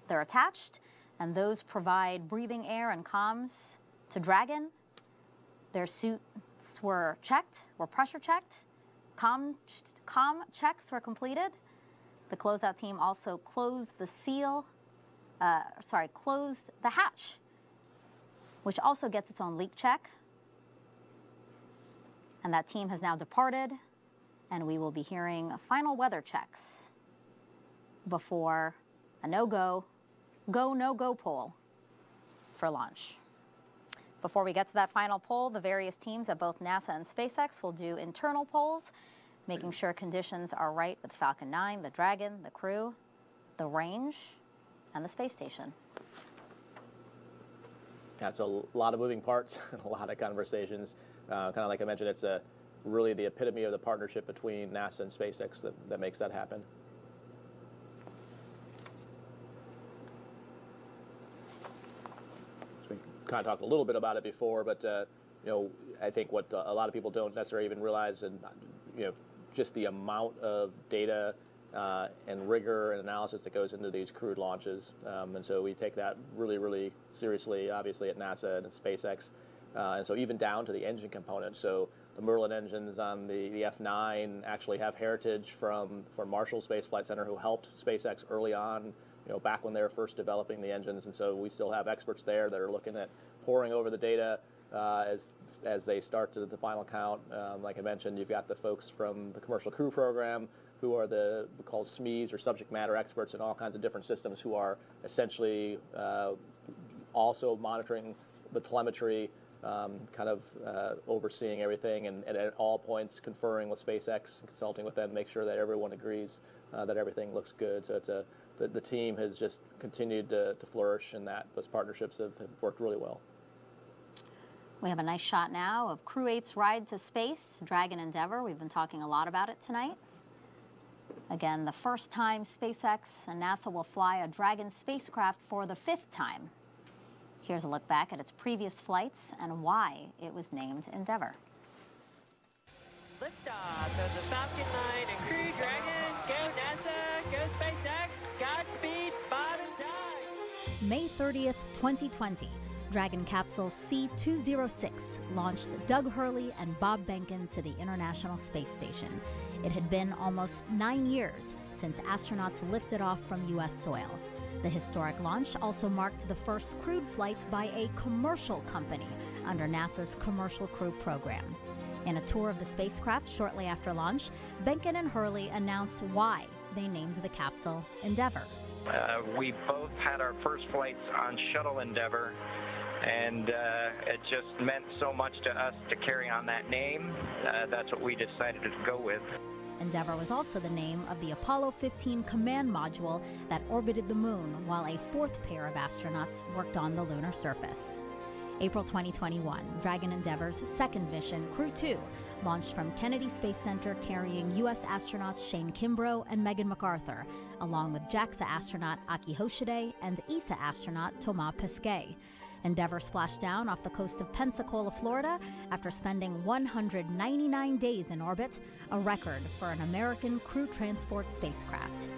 they're attached, and those provide breathing air and comms to Dragon. Their suits were checked, were pressure checked. Comm checks were completed. The closeout team also closed the closed the hatch, which also gets its own leak check. And that team has now departed. And we will be hearing final weather checks before a no-go, no-go poll for launch. Before we get to that final poll, the various teams at both NASA and SpaceX will do internal polls, making sure conditions are right with Falcon 9, the Dragon, the Crew, the range, and the space station. Yeah, it's a lot of moving parts and a lot of conversations. Kind of like I mentioned, it's really the epitome of the partnership between NASA and SpaceX that makes that happen. So we kind of talked a little bit about it before, but I think what a lot of people don't necessarily even realize, and just the amount of data and rigor and analysis that goes into these crewed launches, and so we take that really, really seriously, obviously at NASA and at SpaceX, and so even down to the engine component. So the Merlin engines on the F9 actually have heritage from Marshall Space Flight Center, who helped SpaceX early on, back when they were first developing the engines. And so we still have experts there that are looking at poring over the data as they start to the final count. Like I mentioned, you've got the folks from the Commercial Crew Program who are called SMEs, or subject matter experts in all kinds of different systems, who are essentially also monitoring the telemetry kind of overseeing everything and at all points conferring with SpaceX, consulting with them, make sure that everyone agrees that everything looks good. So the team has just continued to flourish, and that those partnerships have worked really well. We have a nice shot now of Crew 8's ride to space, Dragon Endeavour. We've been talking a lot about it tonight. Again, the first time SpaceX and NASA will fly a Dragon spacecraft for the 5th time. Here's a look back at its previous flights and why it was named Endeavour. Liftoff of the Falcon 9 and Crew Dragon. Go NASA, go SpaceX, Godspeed, bottom time. May 30th, 2020, Dragon capsule C-206 launched Doug Hurley and Bob Behnken to the International Space Station. It had been almost 9 years since astronauts lifted off from U.S. soil. The historic launch also marked the first crewed flight by a commercial company under NASA's Commercial Crew Program. In a tour of the spacecraft shortly after launch, Behnken and Hurley announced why they named the capsule Endeavour. We both had our first flights on Shuttle Endeavour, and it just meant so much to us to carry on that name. That's what we decided to go with. Endeavour was also the name of the Apollo 15 command module that orbited the moon while a 4th pair of astronauts worked on the lunar surface. April 2021, Dragon Endeavour's 2nd mission, Crew 2, launched from Kennedy Space Center carrying U.S. astronauts Shane Kimbrough and Megan MacArthur, along with JAXA astronaut Aki Hoshide and ESA astronaut Thomas Pesquet. Endeavour splashed down off the coast of Pensacola, Florida, after spending 199 days in orbit, a record for an American crew transport spacecraft.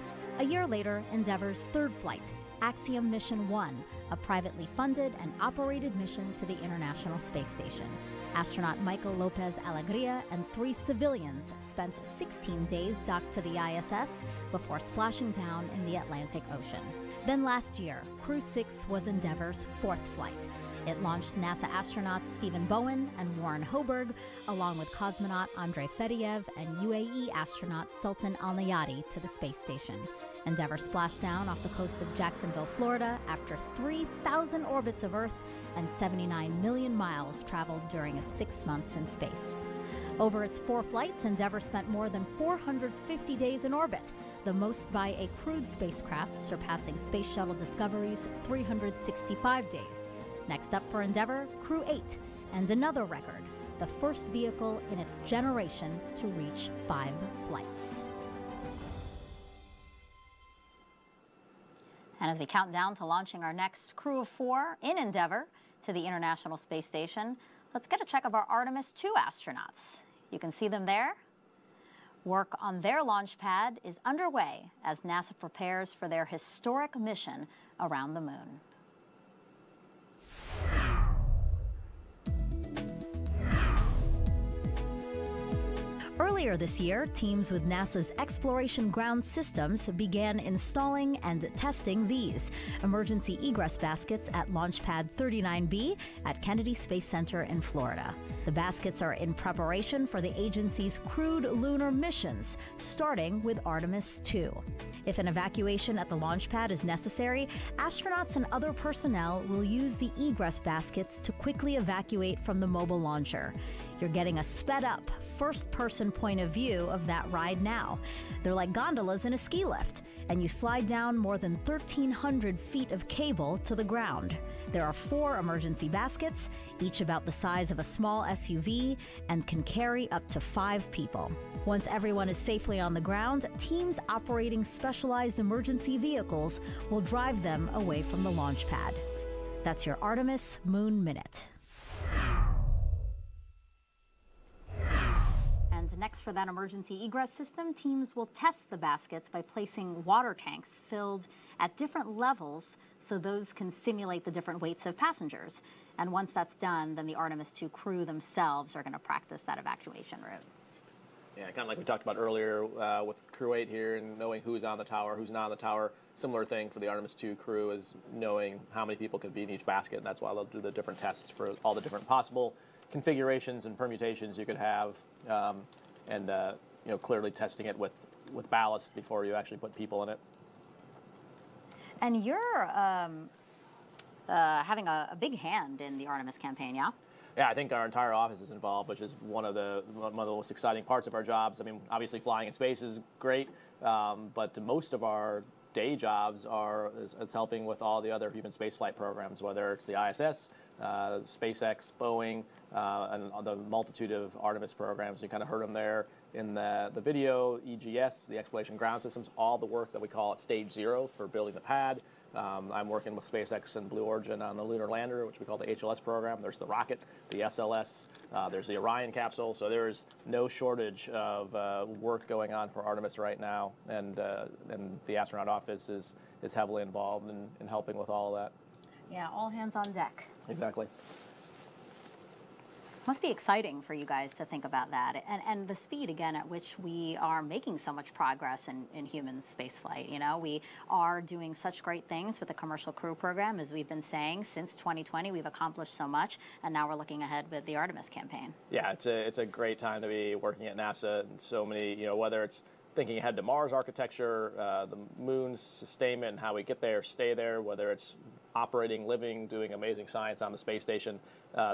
A year later, Endeavour's 3rd flight, Axiom Mission 1, a privately funded and operated mission to the International Space Station. Astronaut Michael Lopez Alegria and 3 civilians spent 16 days docked to the ISS before splashing down in the Atlantic Ocean. Then last year, Crew 6 was Endeavour's 4th flight. It launched NASA astronauts Stephen Bowen and Warren Hoburg, along with cosmonaut Andrei Fedyaev and UAE astronaut Sultan Al-Nayati to the space station. Endeavour splashed down off the coast of Jacksonville, Florida, after 3,000 orbits of Earth and 79 million miles traveled during its 6 months in space. Over its 4 flights, Endeavour spent more than 450 days in orbit, the most by a crewed spacecraft, surpassing Space Shuttle Discovery's 365 days. Next up for Endeavour, Crew 8, and another record, the first vehicle in its generation to reach 5 flights. And as we count down to launching our next crew of 4 in Endeavour to the International Space Station, let's get a check of our Artemis II astronauts. You can see them there. Work on their launch pad is underway as NASA prepares for their historic mission around the moon. Earlier this year, teams with NASA's Exploration Ground Systems began installing and testing these emergency egress baskets at Launch Pad 39B at Kennedy Space Center in Florida. The baskets are in preparation for the agency's crewed lunar missions, starting with Artemis II. If an evacuation at the launch pad is necessary, astronauts and other personnel will use the egress baskets to quickly evacuate from the mobile launcher. You're getting a sped-up, first-person point of view of that ride now. They're like gondolas in a ski lift, and you slide down more than 1,300 feet of cable to the ground. There are 4 emergency baskets, each about the size of a small SUV, and can carry up to 5 people. Once everyone is safely on the ground, teams operating specialized emergency vehicles will drive them away from the launch pad. That's your Artemis Moon Minute. And next, for that emergency egress system, teams will test the baskets by placing water tanks filled at different levels so those can simulate the different weights of passengers. And once that's done, then the Artemis II crew themselves are going to practice that evacuation route. Yeah, kind of like we talked about earlier with Crew 8 here and knowing who's on the tower, who's not on the tower. Similar thing for the Artemis II crew is knowing how many people could be in each basket, and that's why they'll do the different tests for all the different possible configurations and permutations you could have, and clearly testing it with ballast before you actually put people in it. And you're having a big hand in the Artemis campaign, yeah? Yeah, I think our entire office is involved, which is one of the most exciting parts of our jobs. I mean, obviously flying in space is great, but most of our day jobs is helping with all the other human spaceflight programs, whether it's the ISS, SpaceX, Boeing, and the multitude of Artemis programs. You kind of heard them there in the video, EGS, the Exploration Ground Systems, all the work that we call at Stage 0 for building the pad. I'm working with SpaceX and Blue Origin on the lunar lander, which we call the HLS program. There's the rocket, the SLS, there's the Orion capsule. So there's no shortage of work going on for Artemis right now, and the astronaut office is heavily involved in helping with all of that. Yeah, all hands on deck. Exactly. Must be exciting for you guys to think about that, and the speed again at which we are making so much progress in human spaceflight. You know, we are doing such great things with the Commercial Crew Program, as we've been saying since 2020. We've accomplished so much, and now we're looking ahead with the Artemis campaign. Yeah, it's a great time to be working at NASA, and so many, you know, whether it's thinking ahead to Mars architecture, the moon's sustainment and how we get there, stay there, whether it's operating, living, doing amazing science on the space station.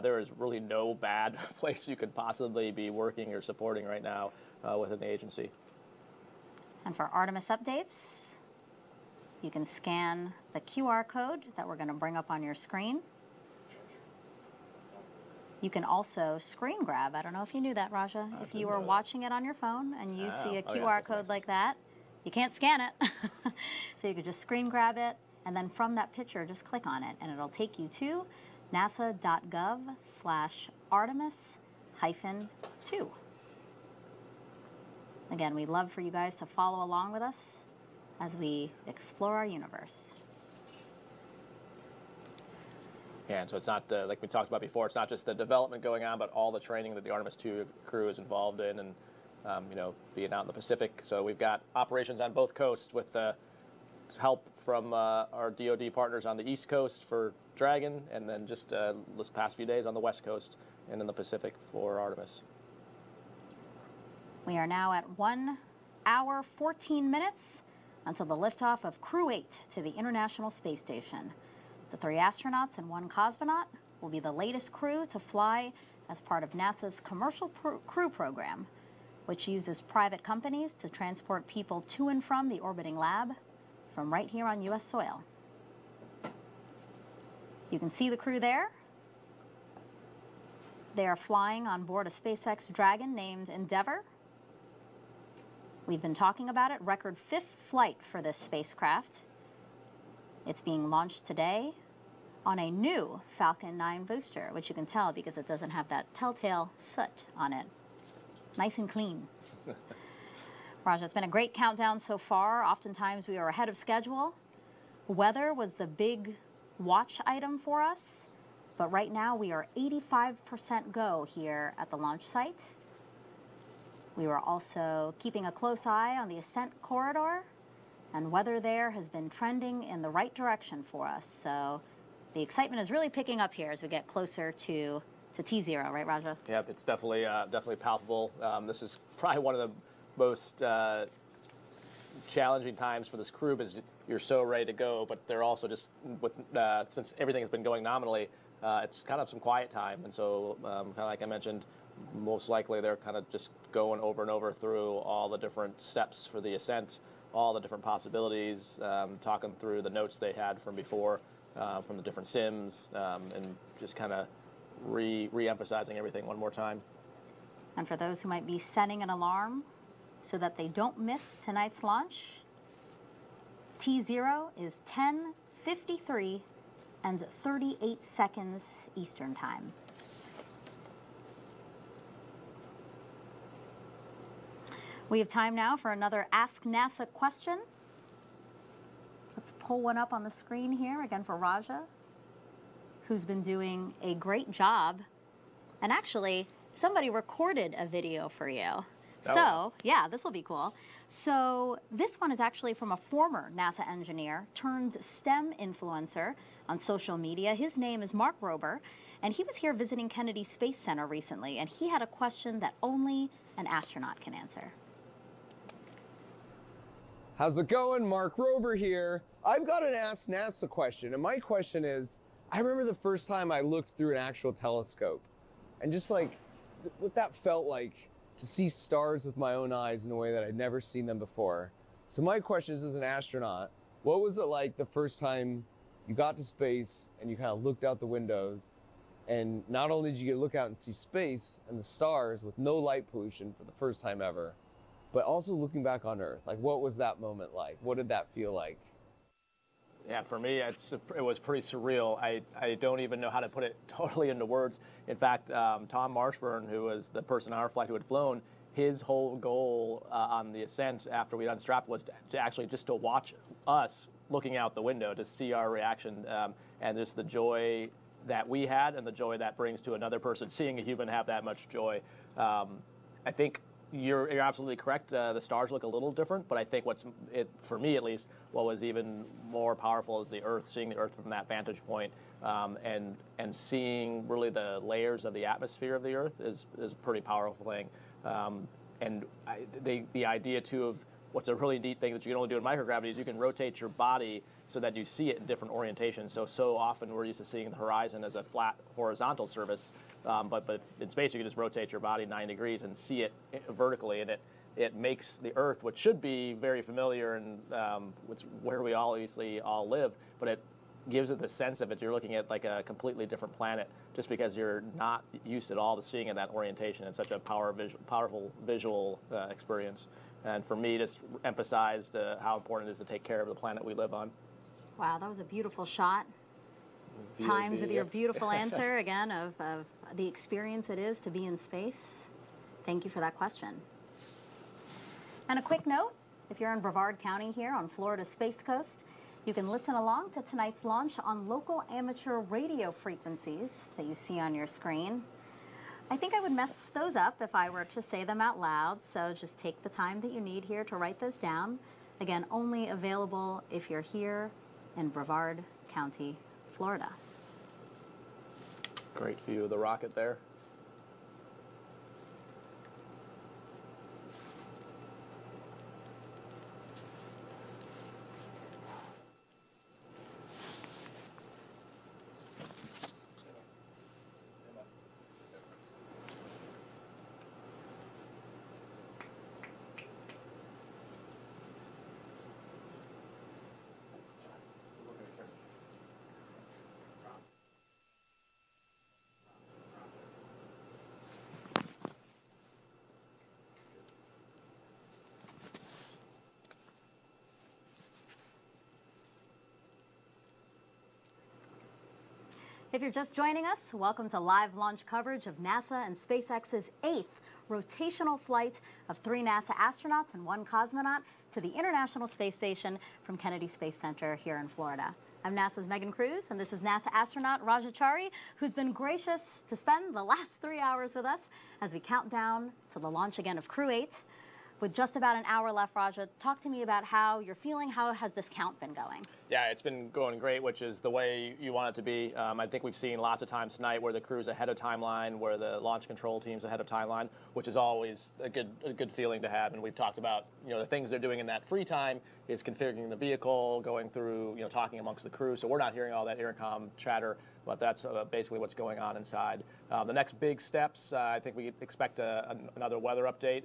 There is really no bad place you could possibly be working or supporting right now within the agency. And for Artemis updates, you can scan the QR code that we're going to bring up on your screen. You can also screen grab. I don't know if you knew that, Raja. If you were watching it on your phone and you see a QR code like that, you can't scan it. So you could just screen grab it, and then from that picture, just click on it, and it'll take you to nasa.gov/Artemis-2. Again, we'd love for you guys to follow along with us as we explore our universe. Yeah, and so it's not, like we talked about before, it's not just the development going on, but all the training that the Artemis 2 crew is involved in, and you know, being out in the Pacific. So we've got operations on both coasts with help from our DoD partners on the East Coast for Dragon, and then just this past few days on the West Coast and in the Pacific for Artemis. We are now at 1 hour, 14 minutes until the liftoff of Crew 8 to the International Space Station. The 3 astronauts and 1 cosmonaut will be the latest crew to fly as part of NASA's Commercial Crew Program, which uses private companies to transport people to and from the orbiting lab from right here on U.S. soil. You can see the crew there. They are flying on board a SpaceX Dragon named Endeavour. We've been talking about it, record 5th flight for this spacecraft. It's being launched today on a new Falcon 9 booster, which you can tell because it doesn't have that telltale soot on it. Nice and clean. Raja, it's been a great countdown so far. Oftentimes we are ahead of schedule. Weather was the big watch item for us, but right now we are 85% go here at the launch site. We were also keeping a close eye on the ascent corridor, and weather there has been trending in the right direction for us. So the excitement is really picking up here as we get closer to T0, right, Raja? Yep, it's definitely palpable. This is probably one of the most challenging times for this crew because you're so ready to go, but they're also just, with since everything has been going nominally, it's kind of some quiet time. And so, kind of like I mentioned, most likely they're kind of just going over and over through all the different steps for the ascent, all the different possibilities, talking through the notes they had from before, from the different sims, and just kind of re-emphasizing everything one more time. And for those who might be setting an alarm so that they don't miss tonight's launch, T0 is 10:53 and 38 seconds Eastern Time. We have time now for another Ask NASA question. Let's pull one up on the screen here, again for Raja, who's been doing a great job. And actually, somebody recorded a video for you. So, yeah, this will be cool. So this one is actually from a former NASA engineer turned STEM influencer on social media. His name is Mark Rober, and he was here visiting Kennedy Space Center recently, and he had a question that only an astronaut can answer. How's it going? Mark Rober here. I've got an Ask NASA question, and my question is, I remember the first time I looked through an actual telescope. and just like what that felt like to see stars with my own eyes in a way that I'd never seen them before. So my question is, as an astronaut, what was it like the first time you got to space and you kind of looked out the windows, and not only did you get to look out and see space and the stars with no light pollution for the first time ever, but also looking back on Earth? Like, what was that moment like? What did that feel like? Yeah, for me, it was pretty surreal. I don't even know how to put it totally into words. In fact, Tom Marshburn, who was the person on our flight who had flown, his whole goal on the ascent after we'd unstrapped was to actually just to watch us looking out the window to see our reaction, and just the joy that we had and the joy that brings to another person, seeing a human have that much joy. I think you're absolutely correct. The stars look a little different, but I think for me at least, what was even more powerful is the Earth, seeing the Earth from that vantage point, and seeing really the layers of the atmosphere of the Earth is a pretty powerful thing. And the idea too of what's a really neat thing that you can only do in microgravity is you can rotate your body so that you see it in different orientations. So often we're used to seeing the horizon as a flat horizontal surface, but in space you can just rotate your body 9 degrees and see it vertically, and it makes the Earth, which should be very familiar and which where we obviously all live, but it gives it the sense of it. You're looking at like a completely different planet just because you're not used at all to seeing in that orientation. It's such a powerful visual experience. And for me, just emphasized how important it is to take care of the planet we live on. Wow, that was a beautiful shot. Timed with your beautiful answer, again, of the experience it is to be in space. Thank you for that question. And a quick note, if you're in Brevard County here on Florida's Space Coast, you can listen along to tonight's launch on local amateur radio frequencies that you see on your screen. I think I would mess those up if I were to say them out loud, so just take the time that you need here to write those down. Again, only available if you're here in Brevard County, Florida. Great view of the rocket there. If you're just joining us, welcome to live launch coverage of NASA and SpaceX's 8th rotational flight of 3 NASA astronauts and 1 cosmonaut to the International Space Station from Kennedy Space Center here in Florida. I'm NASA's Megan Cruz, and this is NASA astronaut Raja Chari, who's been gracious to spend the last 3 hours with us as we count down to the launch again of Crew 8. With just about an hour left, Raja, talk to me about how you're feeling. How has this count been going? Yeah, it's been going great, which is the way you want it to be. I think we've seen lots of times tonight where the crew's ahead of timeline, where the launch control team's ahead of timeline, which is always a good feeling to have. And we've talked about, the things they're doing in that free time is configuring the vehicle, going through, talking amongst the crew. So we're not hearing all that intercom chatter, but that's basically what's going on inside. The next big steps, I think we expect another weather update.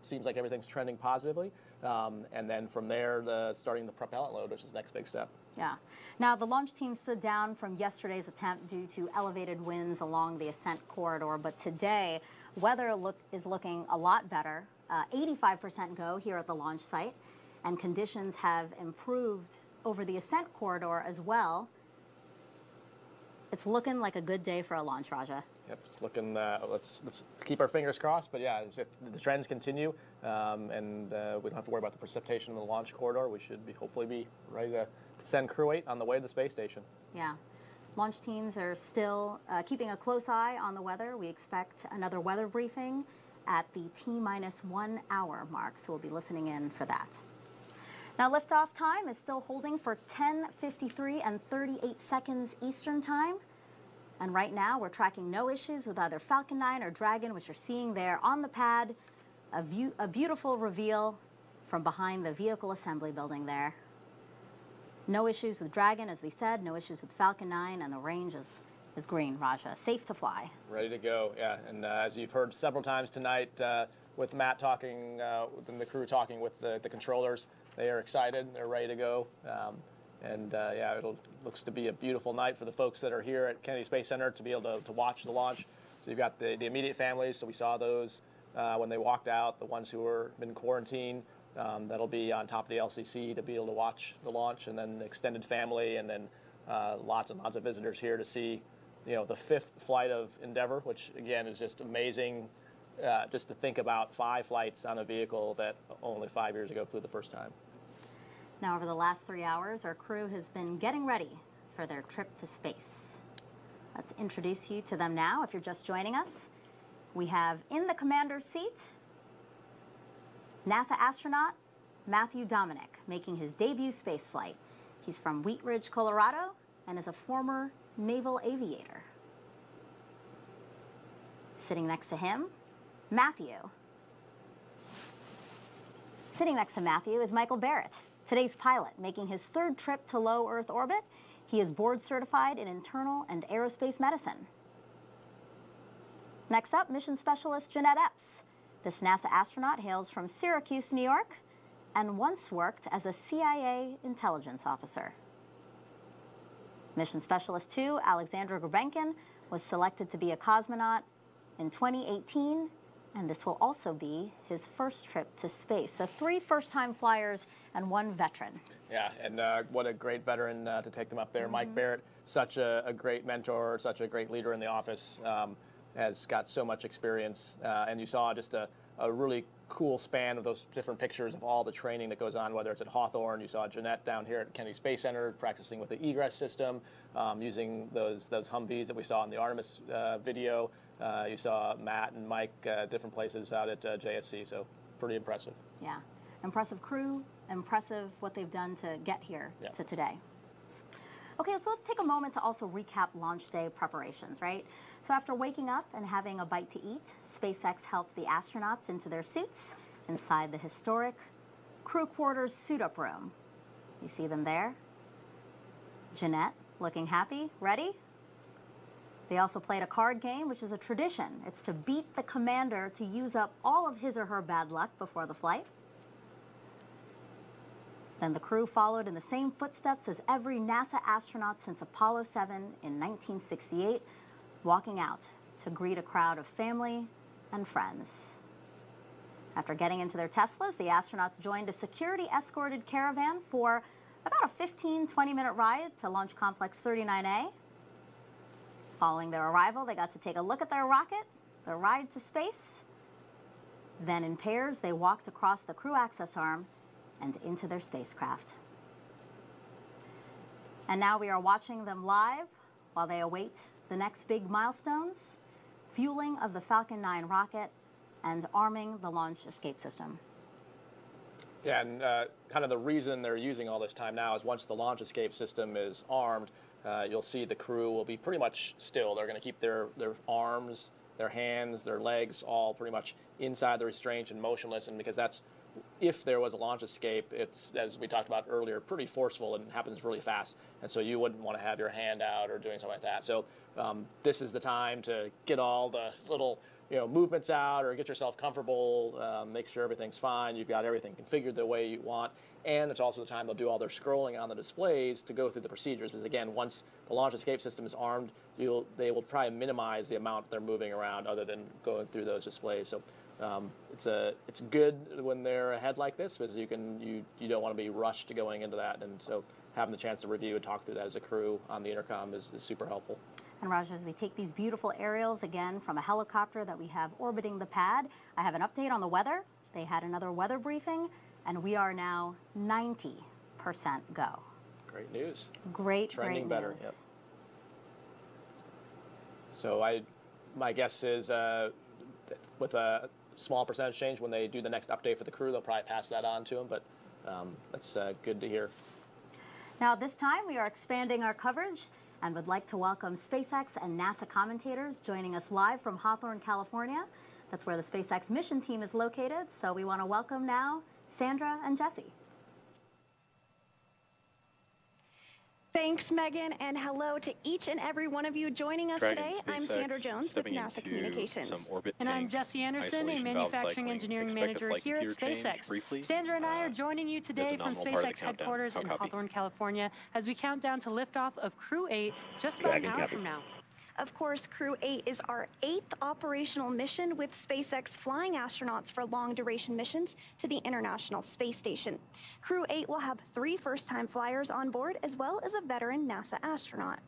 Seems like everything's trending positively. And then from there, starting the propellant load, which is the next big step. Yeah. Now, the launch team stood down from yesterday's attempt due to elevated winds along the ascent corridor, but today, weather is looking a lot better. 85% go here at the launch site, and conditions have improved over the ascent corridor as well. It's looking like a good day for a launch, Raja. Yep, it's looking. Let's keep our fingers crossed. But yeah, if the trends continue, and we don't have to worry about the precipitation in the launch corridor, we should hopefully be ready to send Crew 8 on the way to the space station. Yeah, launch teams are still keeping a close eye on the weather. We expect another weather briefing at the T-1 hour mark, so we'll be listening in for that. Now, liftoff time is still holding for 10:53 and 38 seconds Eastern Time. And right now, we're tracking no issues with either Falcon 9 or Dragon, which you're seeing there on the pad. A beautiful reveal from behind the vehicle assembly building there. No issues with Dragon, as we said, no issues with Falcon 9, and the range is green, Raja. Safe to fly. Ready to go, yeah. And as you've heard several times tonight, with Matt talking, and the crew talking with the controllers, they are excited. They're ready to go. Yeah, it looks to be a beautiful night for the folks that are here at Kennedy Space Center to be able to watch the launch. So you've got the immediate families. So we saw those when they walked out, the ones who were in quarantine. That'll be on top of the LCC to be able to watch the launch, and then the extended family, and then lots and lots of visitors here to see, the 5th flight of Endeavour, which again is just amazing. Just to think about 5 flights on a vehicle that only 5 years ago flew the first time. Now, over the last 3 hours, our crew has been getting ready for their trip to space. Let's introduce you to them now. If you're just joining us, we have in the commander's seat, NASA astronaut Matthew Dominic, making his debut space flight. He's from Wheat Ridge, Colorado, and is a former naval aviator. Sitting next to him, Matthew. Sitting next to Matthew is Michael Barrett, today's pilot, making his 3rd trip to low Earth orbit. He is board certified in internal and aerospace medicine. Next up, mission specialist Jeanette Epps. This NASA astronaut hails from Syracuse, New York, and once worked as a CIA intelligence officer. Mission specialist 2, Alexandra Gurbenkin, was selected to be a cosmonaut in 2018, and this will also be his first trip to space. So 3 first-time flyers and 1 veteran. Yeah, and what a great veteran to take them up there. Mike Barrett, such a great mentor, such a great leader in the office, has got so much experience. And you saw just a really cool span of those different pictures of all the training that goes on, whether it's at Hawthorne. You saw Jeanette down here at Kennedy Space Center practicing with the egress system, using those Humvees that we saw in the Artemis video. You saw Matt and Mike different places out at JSC, so pretty impressive. Yeah, impressive crew, impressive what they've done to get here to today. Okay, so let's take a moment to also recap launch day preparations, right? So after waking up and having a bite to eat, SpaceX helped the astronauts into their suits inside the historic crew quarters suit-up room. You see them there. Jeanette looking happy, ready? They also played a card game, which is a tradition. It's to beat the commander to use up all of his or her bad luck before the flight. Then the crew followed in the same footsteps as every NASA astronaut since Apollo 7 in 1968, walking out to greet a crowd of family and friends. After getting into their Teslas, the astronauts joined a security-escorted caravan for about a 15-20-minute ride to Launch Complex 39A. Following their arrival, they got to take a look at their rocket, their ride to space. Then in pairs, they walked across the crew access arm and into their spacecraft. And now we are watching them live while they await the next big milestones, fueling of the Falcon 9 rocket and arming the launch escape system. Yeah, and kind of the reason they're using all this time now is once the launch escape system is armed, you'll see the crew will be pretty much still. They're going to keep their arms, their hands, their legs all pretty much inside the restraint and motionless, and because that's, if there was a launch escape, it's, as we talked about earlier, pretty forceful and happens really fast, and so you wouldn't want to have your hand out or doing something like that. So this is the time to get all the little movements out or get yourself comfortable, make sure everything's fine, you've got everything configured the way you want, and it's also the time they'll do all their scrolling on the displays to go through the procedures, because again, once the launch escape system is armed, they will try and minimize the amount they're moving around other than going through those displays. So it's good when they're ahead like this, because you don't want to be rushed to going into that, and so having the chance to review and talk through that as a crew on the intercom is super helpful. And Raj, as we take these beautiful aerials again from a helicopter that we have orbiting the pad, I have an update on the weather. They had another weather briefing, and we are now 90% go. Great news. Trending great better. News. Yep. So my guess is with a small percentage change, when they do the next update for the crew, they'll probably pass that on to them, but that's good to hear. Now at this time, we are expanding our coverage and would like to welcome SpaceX and NASA commentators joining us live from Hawthorne, California. That's where the SpaceX mission team is located. So we want to welcome now Sandra and Jesse. Thanks, Megan, and hello to each and every one of you joining us today. I'm Sandra Jones with NASA Communications. And I'm Jesse Anderson, a manufacturing engineering manager here at SpaceX. Sandra and I are joining you today from SpaceX headquarters in Hawthorne, California, as we count down to liftoff of Crew 8 just about an hour from now. Of course, Crew 8 is our 8th operational mission with SpaceX flying astronauts for long-duration missions to the International Space Station. Crew 8 will have 3 first-time flyers on board, as well as a veteran NASA astronaut.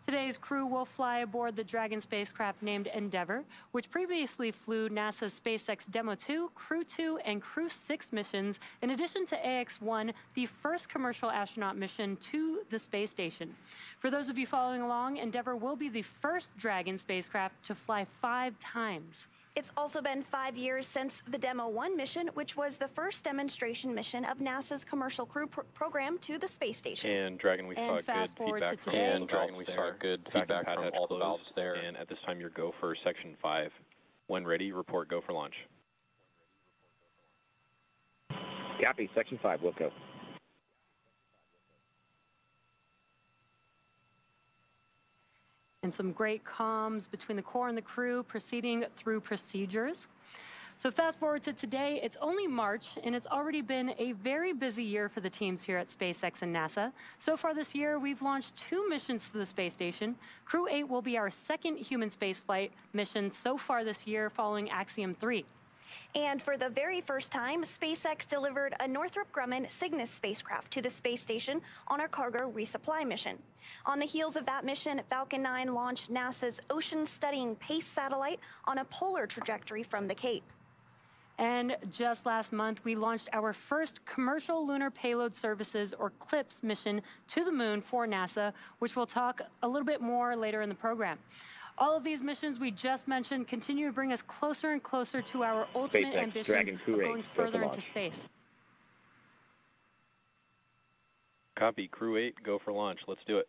Today's crew will fly aboard the Dragon spacecraft named Endeavour, which previously flew NASA's SpaceX Demo 2, Crew 2, and Crew 6 missions, in addition to AX-1, the first commercial astronaut mission to the space station. For those of you following along, Endeavour will be the first Dragon spacecraft to fly 5 times. It's also been 5 years since the Demo 1 mission, which was the first demonstration mission of NASA's commercial crew program to the space station. And Dragon, we saw good feedback from all the valves there. And at this time, your go for Section 5. When ready, report go for launch. Copy, Section 5, we'll go. And some great comms between the core and the crew proceeding through procedures. So fast forward to today, it's only March, and it's already been a very busy year for the teams here at SpaceX and NASA. So far this year, we've launched 2 missions to the space station. Crew 8 will be our second human spaceflight mission so far this year, following Axiom 3. And for the very first time, SpaceX delivered a Northrop Grumman Cygnus spacecraft to the space station on our cargo resupply mission. On the heels of that mission, Falcon 9 launched NASA's ocean-studying PACE satellite on a polar trajectory from the Cape. And just last month, we launched our first commercial lunar payload services, or CLPS, mission to the moon for NASA, which we'll talk a little bit more later in the program. All of these missions we just mentioned continue to bring us closer and closer to our ultimate ambitions of going further into space. Copy, Crew 8, go for launch. Let's do it.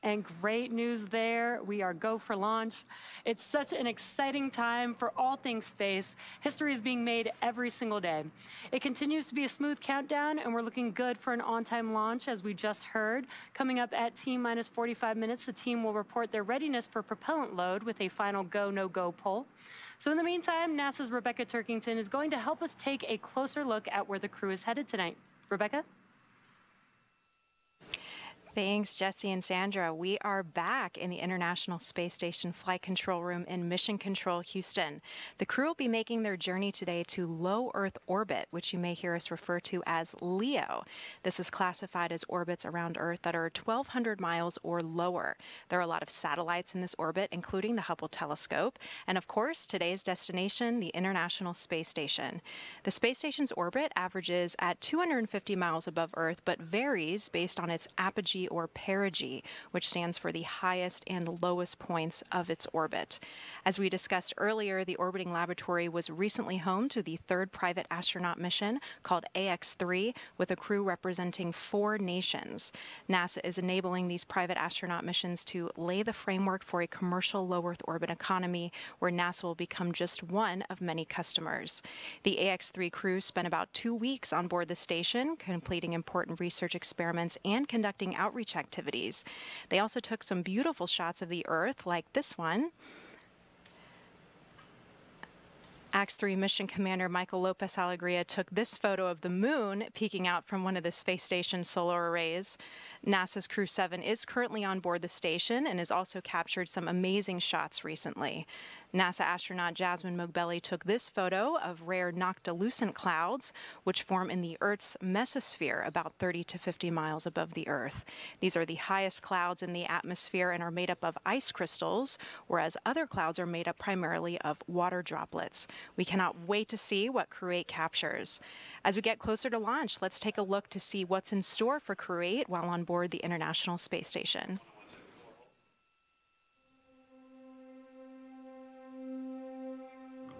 And great news there, we are go for launch. It's such an exciting time for all things space. History is being made every single day. It continues to be a smooth countdown, and we're looking good for an on-time launch, as we just heard. Coming up at T-minus 45 minutes, the team will report their readiness for propellant load with a final go, no-go poll. So in the meantime, NASA's Rebecca Turkington is going to help us take a closer look at where the crew is headed tonight. Rebecca? Thanks, Jesse and Sandra. We are back in the International Space Station Flight Control Room in Mission Control, Houston. The crew will be making their journey today to low Earth orbit, which you may hear us refer to as LEO. This is classified as orbits around Earth that are 1,200 miles or lower. There are a lot of satellites in this orbit, including the Hubble telescope, and of course, today's destination, the International Space Station. The space station's orbit averages at 250 miles above Earth, but varies based on its apogee or perigee, which stands for the highest and lowest points of its orbit. As we discussed earlier, the orbiting laboratory was recently home to the 3rd private astronaut mission called AX-3, with a crew representing 4 nations. NASA is enabling these private astronaut missions to lay the framework for a commercial low Earth orbit economy where NASA will become just one of many customers. The AX-3 crew spent about 2 weeks on board the station, completing important research experiments and conducting outreach activities. They also took some beautiful shots of the Earth, like this one. AX-3 mission commander Michael Lopez Alegria took this photo of the moon peeking out from one of the space station's solar arrays. NASA's Crew 7 is currently on board the station and has also captured some amazing shots recently. NASA astronaut Jasmine Mogbelli took this photo of rare noctilucent clouds, which form in the Earth's mesosphere about 30 to 50 miles above the Earth. These are the highest clouds in the atmosphere and are made up of ice crystals, whereas other clouds are made up primarily of water droplets. We cannot wait to see what Crew 8 captures. As we get closer to launch, let's take a look to see what's in store for Crew 8 while on board the International Space Station.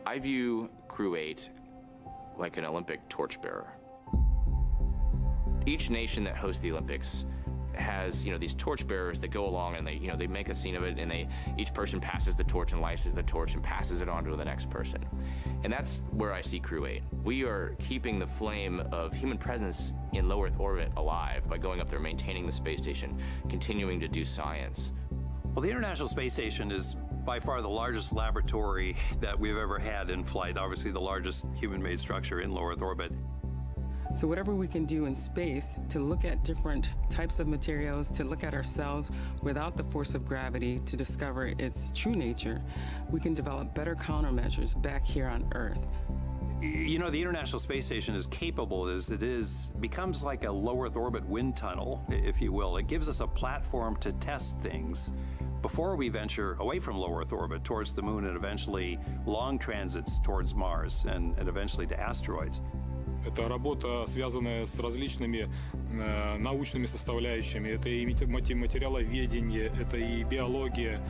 I view Crew 8 like an Olympic torchbearer. Each nation that hosts the Olympics has, these torch bearers that go along and they make a scene of it, and each person passes the torch and lights the torch and passes it on to the next person. And that's where I see Crew 8. We are keeping the flame of human presence in low Earth orbit alive by going up there, maintaining the space station, continuing to do science. Well, the International Space Station is by far the largest laboratory that we've ever had in flight, obviously the largest human-made structure in low Earth orbit. So whatever we can do in space to look at different types of materials, to look at ourselves without the force of gravity, to discover its true nature, we can develop better countermeasures back here on Earth. The International Space Station is capable as it is, becomes like a low Earth orbit wind tunnel, if you will. It gives us a platform to test things before we venture away from low Earth orbit towards the moon and eventually long transits towards Mars and eventually to asteroids. Это работа, связанная с различными научными составляющими. Это и материаловедение, это и биология.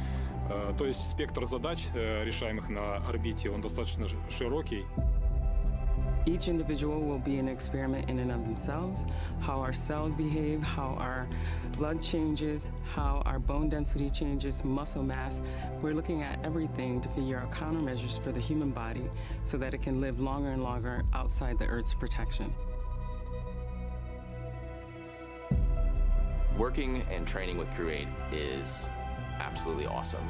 То есть спектр задач, решаемых на орбите, он достаточно широкий. Each individual will be an experiment in and of themselves, how our cells behave, how our blood changes, how our bone density changes, muscle mass. We're looking at everything to figure out countermeasures for the human body so that it can live longer and longer outside the Earth's protection. Working and training with Crew 8 is absolutely awesome.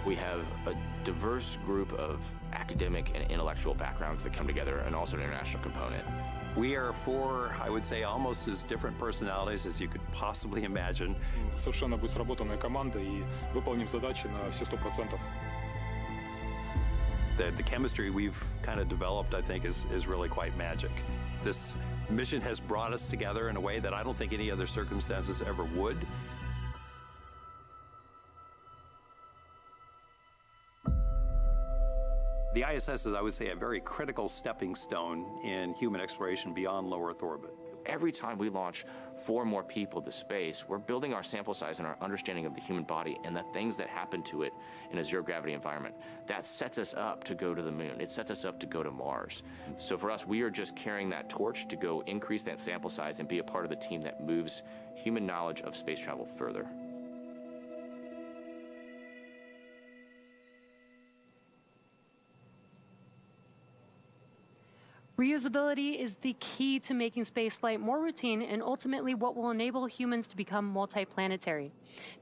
We have a diverse group of academic and intellectual backgrounds that come together, and also an international component. We are four, I would say, almost as different personalities as you could possibly imagine. Совершенно будет сработанная команда, и выполним задачи на все 100%. The chemistry we've kind of developed, I think, is really quite magic. This mission has brought us together in a way that I don't think any other circumstances ever would. The ISS is, I would say, a very critical stepping stone in human exploration beyond low Earth orbit. Every time we launch 4 more people to space, we're building our sample size and our understanding of the human body and the things that happen to it in a zero-gravity environment. That sets us up to go to the moon. It sets us up to go to Mars. So for us, we are just carrying that torch to go increase that sample size and be a part of the team that moves human knowledge of space travel further. Reusability is the key to making spaceflight more routine and ultimately what will enable humans to become multiplanetary.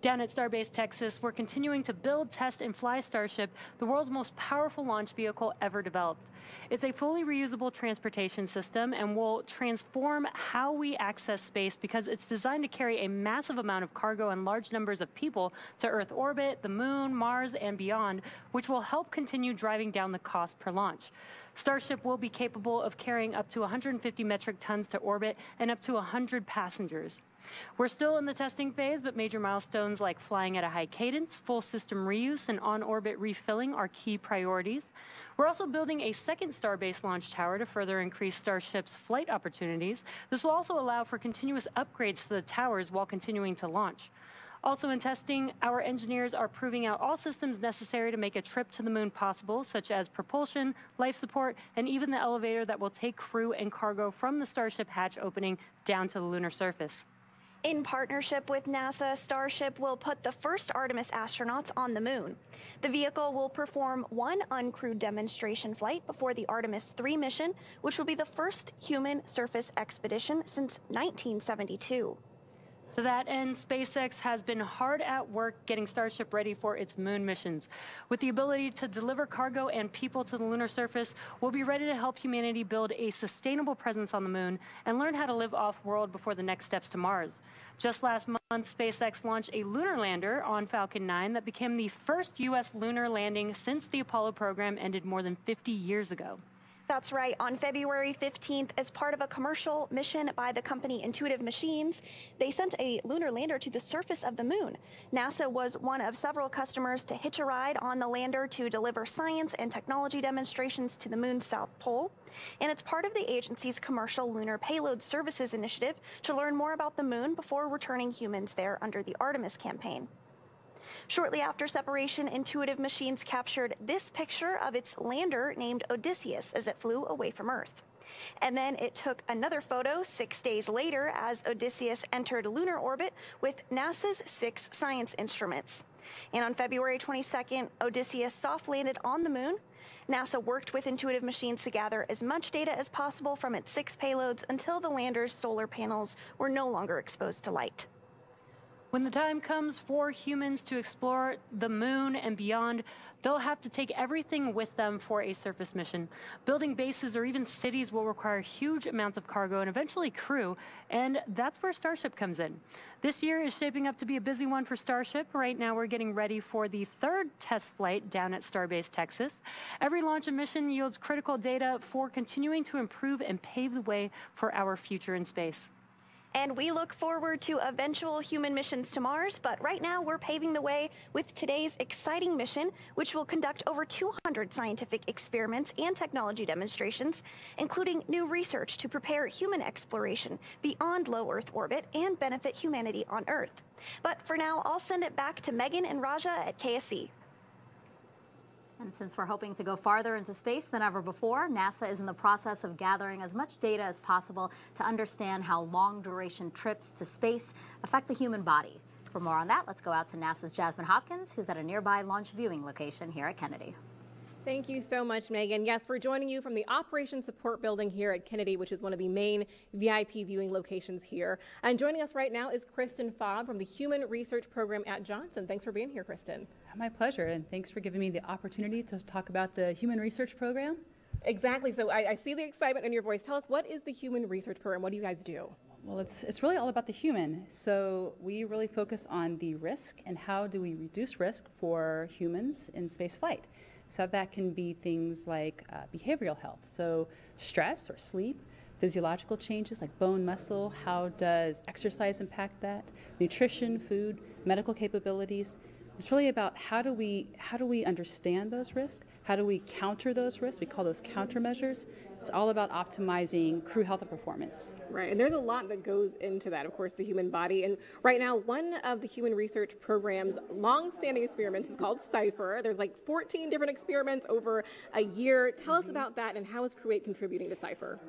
Down at Starbase Texas, we're continuing to build, test, and fly Starship, the world's most powerful launch vehicle ever developed. It's a fully reusable transportation system and will transform how we access space because it's designed to carry a massive amount of cargo and large numbers of people to Earth orbit, the moon, Mars, and beyond, which will help continue driving down the cost per launch. Starship will be capable of carrying up to 150 metric tons to orbit and up to 100 passengers. We're still in the testing phase, but major milestones like flying at a high cadence, full system reuse, and on-orbit refilling are key priorities. We're also building a second Starbase launch tower to further increase Starship's flight opportunities. This will also allow for continuous upgrades to the towers while continuing to launch. Also in testing, our engineers are proving out all systems necessary to make a trip to the moon possible, such as propulsion, life support, and even the elevator that will take crew and cargo from the Starship hatch opening down to the lunar surface. In partnership with NASA, Starship will put the first Artemis astronauts on the moon. The vehicle will perform one uncrewed demonstration flight before the Artemis 3 mission, which will be the first human surface expedition since 1972. To that end, SpaceX has been hard at work getting Starship ready for its moon missions. With the ability to deliver cargo and people to the lunar surface, we'll be ready to help humanity build a sustainable presence on the moon and learn how to live off-world before the next steps to Mars. Just last month, SpaceX launched a lunar lander on Falcon 9 that became the first U.S. lunar landing since the Apollo program ended more than 50 years ago. That's right. On February 15th, as part of a commercial mission by the company Intuitive Machines, they sent a lunar lander to the surface of the moon. NASA was one of several customers to hitch a ride on the lander to deliver science and technology demonstrations to the moon's south pole. And it's part of the agency's commercial lunar payload services initiative to learn more about the moon before returning humans there under the Artemis campaign. Shortly after separation, Intuitive Machines captured this picture of its lander named Odysseus as it flew away from Earth. And then it took another photo 6 days later as Odysseus entered lunar orbit with NASA's 6 science instruments. And on February 22nd, Odysseus soft landed on the moon. NASA worked with Intuitive Machines to gather as much data as possible from its 6 payloads until the lander's solar panels were no longer exposed to light. When the time comes for humans to explore the moon and beyond, they'll have to take everything with them for a surface mission. Building bases or even cities will require huge amounts of cargo and eventually crew, and that's where Starship comes in. This year is shaping up to be a busy one for Starship. Right now, we're getting ready for the 3rd test flight down at Starbase, Texas. Every launch and mission yields critical data for continuing to improve and pave the way for our future in space. And we look forward to eventual human missions to Mars, but right now we're paving the way with today's exciting mission, which will conduct over 200 scientific experiments and technology demonstrations, including new research to prepare human exploration beyond low Earth orbit and benefit humanity on Earth. But for now, I'll send it back to Megan and Raja at KSC. And since we're hoping to go farther into space than ever before, NASA is in the process of gathering as much data as possible to understand how long-duration trips to space affect the human body. For more on that, let's go out to NASA's Jasmine Hopkins, who's at a nearby launch viewing location here at Kennedy. Thank you so much, Megan. Yes, we're joining you from the Operations Support Building here at Kennedy, which is one of the main VIP viewing locations here. And joining us right now is Kristen Fobb from the Human Research Program at Johnson. Thanks for being here, Kristen. My pleasure, and thanks for giving me the opportunity to talk about the Human Research Program. Exactly. So I see the excitement in your voice. Tell us, what is the Human Research Program? What do you guys do? Well, it's really all about the human. So we really focus on the risk and how do we reduce risk for humans in space flight. So that can be things like behavioral health, so stress or sleep, physiological changes like bone, muscle, how does exercise impact that, nutrition, food, medical capabilities. It's really about how do we understand those risks, how do we counter those risks, we call those countermeasures. It's all about optimizing crew health and performance. Right, and there's a lot that goes into that, of course, the human body. And right now, one of the Human Research Program's long-standing experiments is called CIPHER. There's like 14 different experiments over a year. Tell us about that and how is Crew 8 contributing to CIPHER?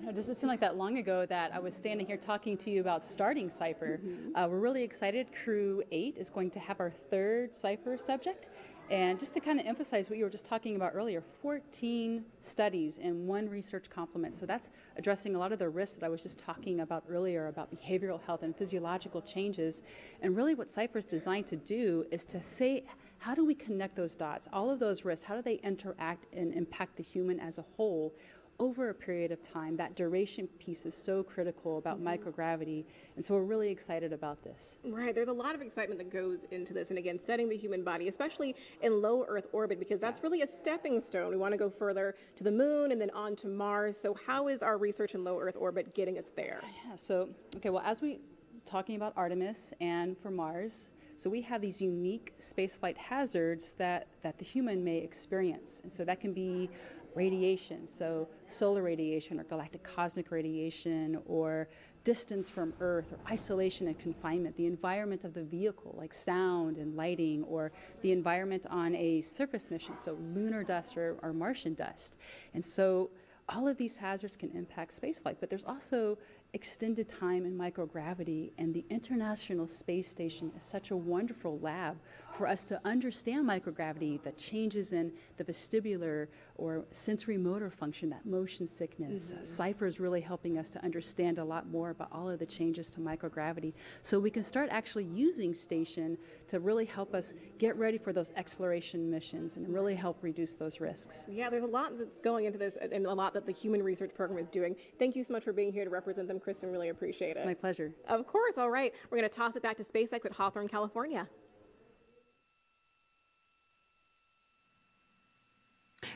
It doesn't seem like that long ago that I was standing here talking to you about starting CIPHER. We're really excited. Crew 8 is going to have our 3rd CIPHER subject. And just to kind of emphasize what you were just talking about earlier, 14 studies in 1 research complement. So that's addressing a lot of the risks that I was just talking about earlier about behavioral health and physiological changes. And really what CIPHER is designed to do is to say, how do we connect those dots? All of those risks, how do they interact and impact the human as a whole over a period of time? That duration piece is so critical about microgravity, and so we're really excited about this. Right, there's a lot of excitement that goes into this, and again, studying the human body, especially in low Earth orbit, because that's really a stepping stone. We want to go further to the moon and then on to Mars. So how is our research in low Earth orbit getting us there? Yeah, so, okay, well, as we talking about Artemis and for Mars, so we have these unique spaceflight hazards that the human may experience, and so that can be radiation, so solar radiation or galactic cosmic radiation, or distance from Earth, or isolation and confinement, the environment of the vehicle like sound and lighting, or the environment on a surface mission, so lunar dust or Martian dust. And so all of these hazards can impact spaceflight, but there's also extended time in microgravity, and the International Space Station is such a wonderful lab for us to understand microgravity, the changes in the vestibular or sensory motor function, that motion sickness. CIPHER is really helping us to understand a lot more about all of the changes to microgravity, so we can start actually using station to really help us get ready for those exploration missions and really help reduce those risks. Yeah, there's a lot that's going into this and a lot that the Human Research Program is doing. Thank you so much for being here to represent them, Kristen. Really appreciate it. It's my pleasure. Of course. All right. We're going to toss it back to SpaceX at Hawthorne, California.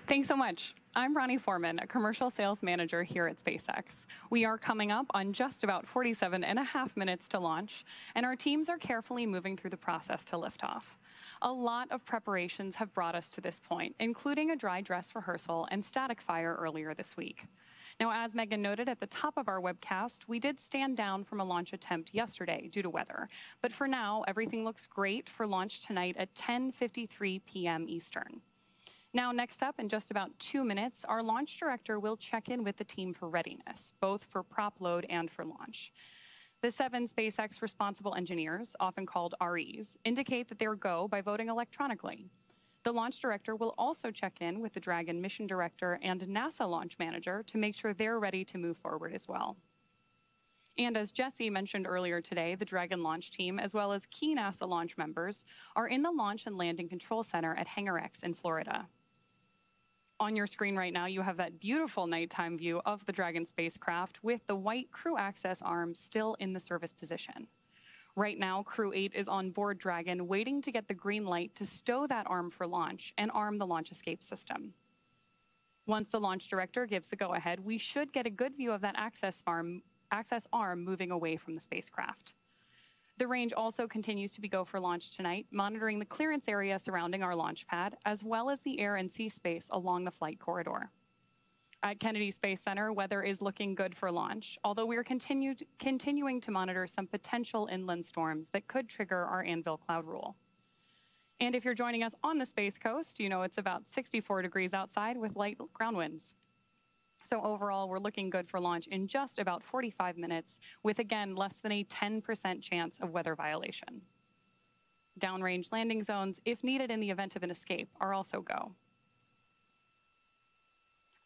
Thanks so much. I'm Ronnie Foreman, a commercial sales manager here at SpaceX. We are coming up on just about 47.5 minutes to launch, and our teams are carefully moving through the process to liftoff. A lot of preparations have brought us to this point, including a dry dress rehearsal and static fire earlier this week. Now, as Megan noted at the top of our webcast, we did stand down from a launch attempt yesterday due to weather. But for now, everything looks great for launch tonight at 10:53 p.m. Eastern. Now, next up, in just about 2 minutes, our launch director will check in with the team for readiness, both for prop load and for launch. The 7 SpaceX responsible engineers, often called REs, indicate that they're go by voting electronically. The launch director will also check in with the Dragon mission director and NASA launch manager to make sure they're ready to move forward as well. And as Jesse mentioned earlier today, the Dragon launch team, as well as key NASA launch members, are in the Launch and Landing Control Center at Hangar X in Florida. On your screen right now, you have that beautiful nighttime view of the Dragon spacecraft with the white crew access arm still in the service position. Right now, Crew 8 is on board Dragon, waiting to get the green light to stow that arm for launch and arm the launch escape system. Once the launch director gives the go-ahead, we should get a good view of that access arm moving away from the spacecraft. The range also continues to be go for launch tonight, monitoring the clearance area surrounding our launch pad, as well as the air and sea space along the flight corridor. At Kennedy Space Center, weather is looking good for launch, although we are continuing to monitor some potential inland storms that could trigger our Anvil cloud rule. And if you're joining us on the Space Coast, you know it's about 64 degrees outside with light ground winds. So overall, we're looking good for launch in just about 45 minutes, with again, less than a 10% chance of weather violation. Downrange landing zones, if needed in the event of an escape, are also go.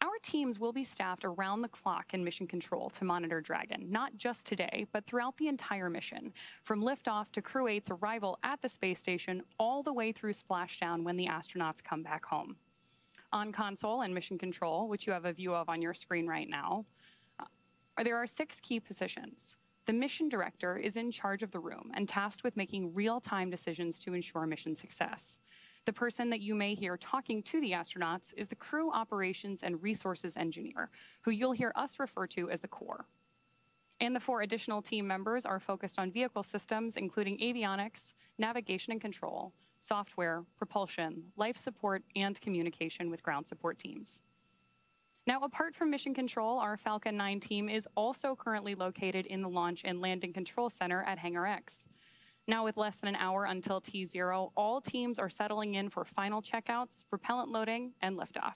Our teams will be staffed around the clock in mission control to monitor Dragon, not just today, but throughout the entire mission, from liftoff to Crew 8's arrival at the space station, all the way through splashdown when the astronauts come back home. On console and mission control, which you have a view of on your screen right now, there are 6 key positions. The mission director is in charge of the room and tasked with making real-time decisions to ensure mission success. The person that you may hear talking to the astronauts is the crew operations and resources engineer, who you'll hear us refer to as the core. And the 4 additional team members are focused on vehicle systems, including avionics, navigation and control, software, propulsion, life support, and communication with ground support teams. Now, apart from mission control, our Falcon 9 team is also currently located in the Launch and Landing Control Center at Hangar X. Now, with less than an hour until T0, all teams are settling in for final checkouts, propellant loading, and liftoff.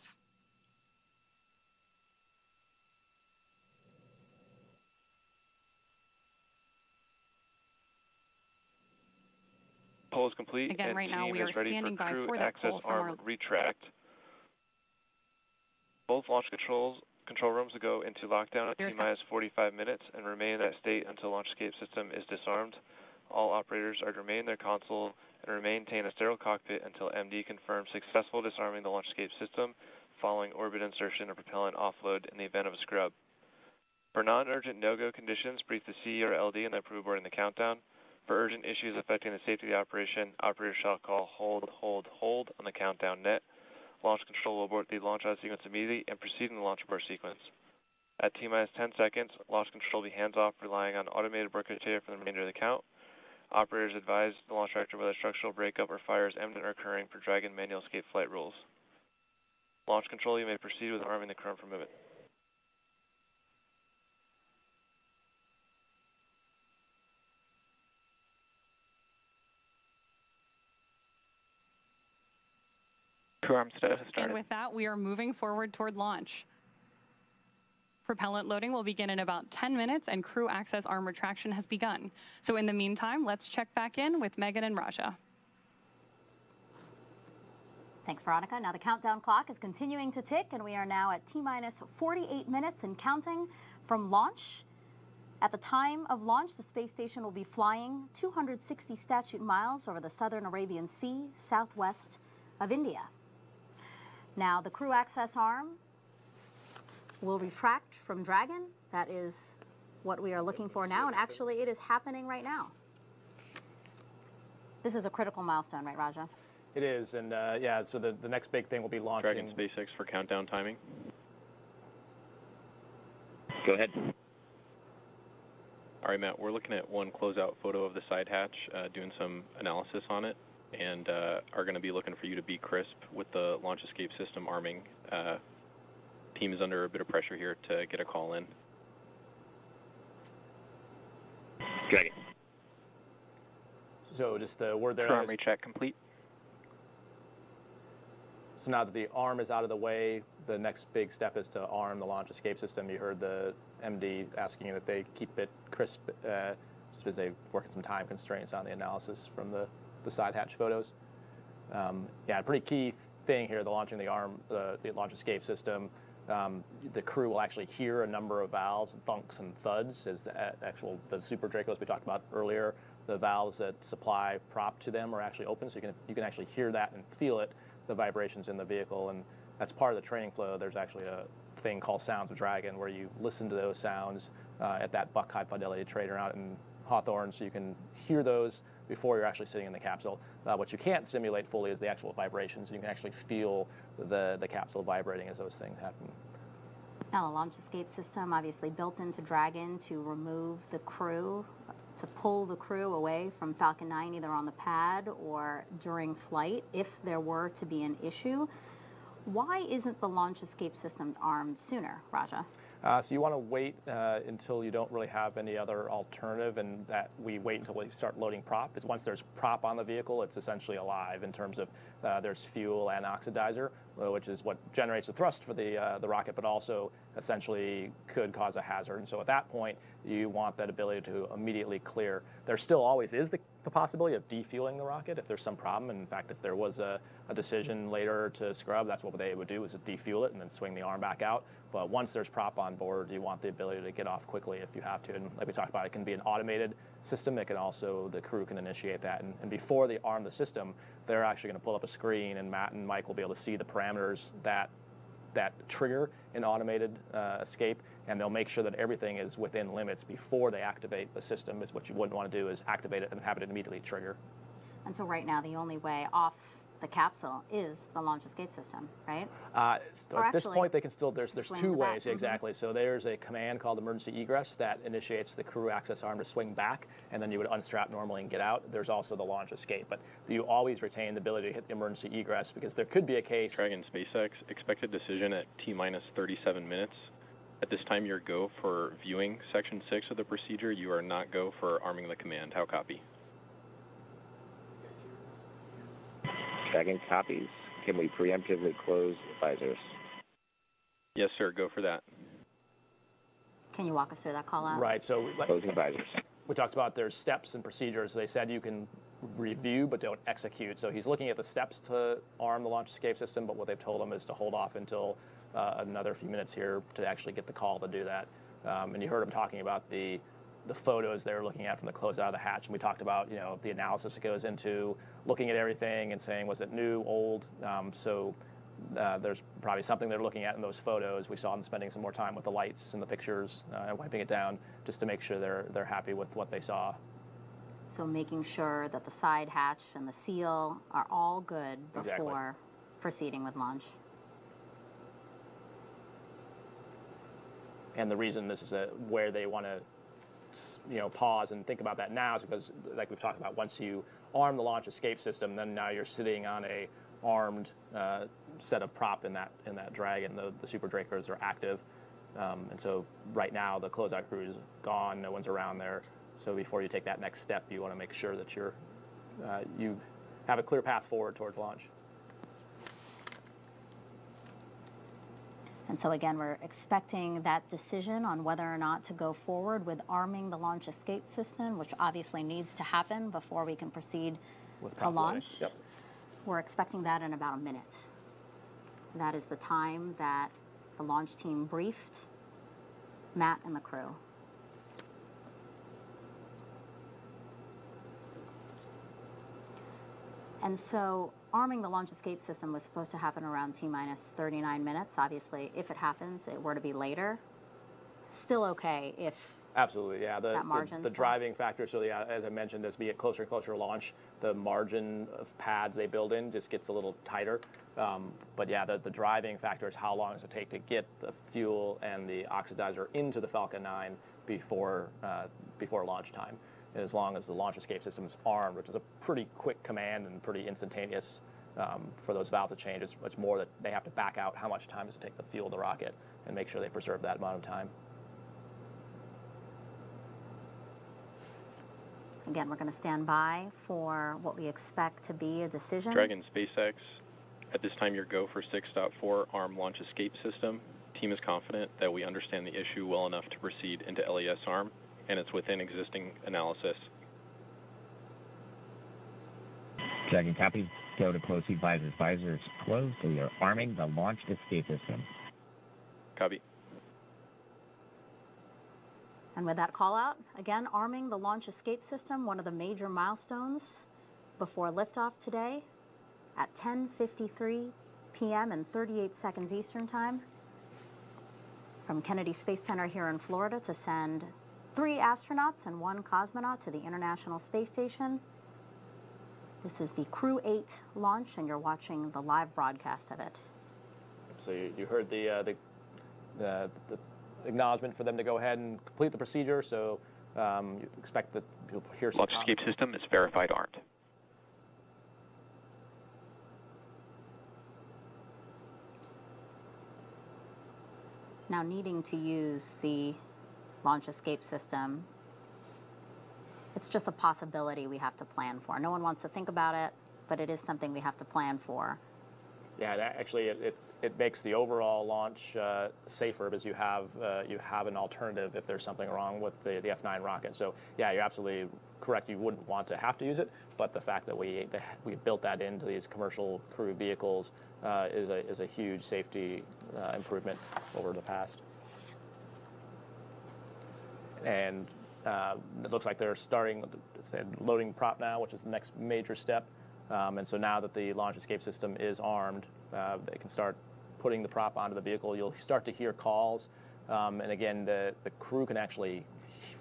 Pull is complete. Again, and right now we are standing by for that access pull from arm retract. Both launch control rooms will go into lockdown at T-minus 45 minutes and remain in that state until launch escape system is disarmed. All operators are to remain in their console and maintain a sterile cockpit until MD confirms successful disarming the launch escape system following orbit insertion or propellant offload in the event of a scrub. For non-urgent no-go conditions, brief the CE or LD and then approve boarding the countdown. For urgent issues affecting the safety of the operation, operators shall call hold on the countdown net. Launch control will abort the launch out sequence immediately and proceed in the launch abort sequence. At T-minus 10 seconds, launch control will be hands-off, relying on automated abort criteria for the remainder of the count. Operators advise the launch director whether structural breakup or fire is imminent or occurring per Dragon manual escape flight rules. Launch control, you may proceed with arming the crew for movement. Crew arm status has started. And with that, we are moving forward toward launch. Propellant loading will begin in about 10 minutes and crew access arm retraction has begun. So in the meantime, let's check back in with Megan and Raja. Thanks, Veronica. Now the countdown clock is continuing to tick, and we are now at T-minus 48 minutes and counting from launch. At the time of launch, the space station will be flying 260 statute miles over the southern Arabian Sea, southwest of India. Now the crew access arm will retract from Dragon. That is what we are looking for now, and actually it is happening right now. This is a critical milestone, right, Raja? It is, and yeah, so the next big thing will be launching. Dragon SpaceX for countdown timing. Go ahead. All right, Matt, we're looking at one closeout photo of the side hatch, doing some analysis on it, and are going to be looking for you to be crisp with the launch escape system arming. Team is under a bit of pressure here to get a call in. Dragon. So just the word there. Arm recheck complete. So now that the arm is out of the way, the next big step is to arm the launch escape system. You heard the MD asking that they keep it crisp, just because they're working some time constraints on the analysis from the side hatch photos. Yeah, a pretty key thing here, the launching the arm, the launch escape system. The crew will actually hear a number of valves, thunks and thuds, as the Super Dracos we talked about earlier. The valves that supply prop to them are actually open, so you can actually hear that and feel it, the vibrations in the vehicle, and that's part of the training flow. There's actually a thing called Sounds of Dragon where you listen to those sounds at that Buck High Fidelity trader out in Hawthorne, so you can hear those before you're actually sitting in the capsule. What you can't simulate fully is the actual vibrations, and you can actually feel the capsule vibrating as those things happen. Now, the launch escape system obviously built into Dragon to remove the crew, to pull the crew away from Falcon 9 either on the pad or during flight if there were to be an issue. Why isn't the launch escape system armed sooner, Raja? So you want to wait until you don't really have any other alternative, and that we wait until we start loading prop. Because once there's prop on the vehicle, it's essentially alive in terms of there's fuel and oxidizer, which is what generates the thrust for the rocket, but also essentially could cause a hazard. And so at that point, you want that ability to immediately clear. There still always is the possibility of defueling the rocket if there's some problem. And in fact, if there was a decision later to scrub, that's what they would do, is to defuel it and then swing the arm back out. But once there's prop on board, you want the ability to get off quickly if you have to. And like we talked about, it can be an automated system. It can also, the crew can initiate that. And before they arm the system, they're actually going to pull up a screen, and Matt and Mike will be able to see the parameters that trigger an automated escape, and they'll make sure that everything is within limits before they activate the system. Is what you wouldn't want to do is activate it and have it immediately trigger. And so right now, the only way off the capsule is the launch escape system, right? At this point, they can still, there's two ways, back. exactly. So there's a command called emergency egress that initiates the crew access arm to swing back, and then you would unstrap normally and get out. There's also the launch escape, but you always retain the ability to hit the emergency egress, because there could be a case. Dragon SpaceX, expected decision at T-minus 37 minutes. At this time, you're go for viewing Section 6 of the procedure. You are not go for arming the command. How copy? Dragon copies. Can we preemptively close visors? Yes, sir. Go for that. Can you walk us through that call out? Right. So closing visors. We talked about there's steps and procedures. They said you can review but don't execute. So he's looking at the steps to arm the launch escape system, but what they've told him is to hold off until another few minutes here to actually get the call to do that. And you heard him talking about the photos they were looking at from the closeout of the hatch, and we talked about the analysis that goes into looking at everything and saying, was it new, old? So there's probably something they're looking at in those photos. We saw them spending some more time with the lights and the pictures and wiping it down just to make sure they're happy with what they saw. So making sure that the side hatch and the seal are all good before proceeding with launch. And the reason this is where they want to pause and think about that now is because, like we've talked about, once you arm the launch escape system, then now you're sitting on a armed set of prop in that Dragon. The Super Dracos are active, and so right now the closeout crew is gone. No one's around there. So before you take that next step, you want to make sure that you have a clear path forward towards launch. And so again, we're expecting that decision on whether or not to go forward with arming the launch escape system, which obviously needs to happen before we can proceed to launch. Yep. We're expecting that in about a minute. That is the time that the launch team briefed Matt and the crew. And so arming the launch escape system was supposed to happen around T-minus 39 minutes. Obviously, if it happens, it were to be later. Still okay if absolutely, yeah. The so driving factor, so yeah, as I mentioned, as we get closer and closer to launch, the margin of pads they build in just gets a little tighter. But yeah, the driving factor is how long does it take to get the fuel and the oxidizer into the Falcon 9 before launch time. And as long as the launch escape system is armed, which is a pretty quick command and pretty instantaneous for those valves to change, it's more that they have to back out how much time does it take to fuel the rocket and make sure they preserve that amount of time. Again, we're going to stand by for what we expect to be a decision. Dragon SpaceX, At this time, your go for 6.4 arm launch escape system. Team is confident that we understand the issue well enough to proceed into LES arm, and it's within existing analysis. Dragon copy. Go to close seat visors. Visors closed, so we are arming the launch escape system. Copy. And with that call out, again, arming the launch escape system, one of the major milestones before liftoff today at 10:53 p.m. and 38 seconds Eastern Time from Kennedy Space Center here in Florida to send 3 astronauts and 1 cosmonaut to the International Space Station. This is the Crew 8 launch, and you're watching the live broadcast of it. So you heard the acknowledgement for them to go ahead and complete the procedure. So you expect that you'll hear some. Launch escape system is verified armed. Now, needing to use the launch escape system, it's just a possibility we have to plan for. No one wants to think about it, but it is something we have to plan for. Yeah, actually, it makes the overall launch safer because you have an alternative if there's something wrong with the F9 rocket. So yeah, you're absolutely correct. You wouldn't want to have to use it, but the fact that we built that into these commercial crew vehicles is a huge safety improvement over the past. And it looks like they're starting loading prop now, which is the next major step. And so now that the launch escape system is armed, they can start putting the prop onto the vehicle. You'll start to hear calls. And again, the crew can actually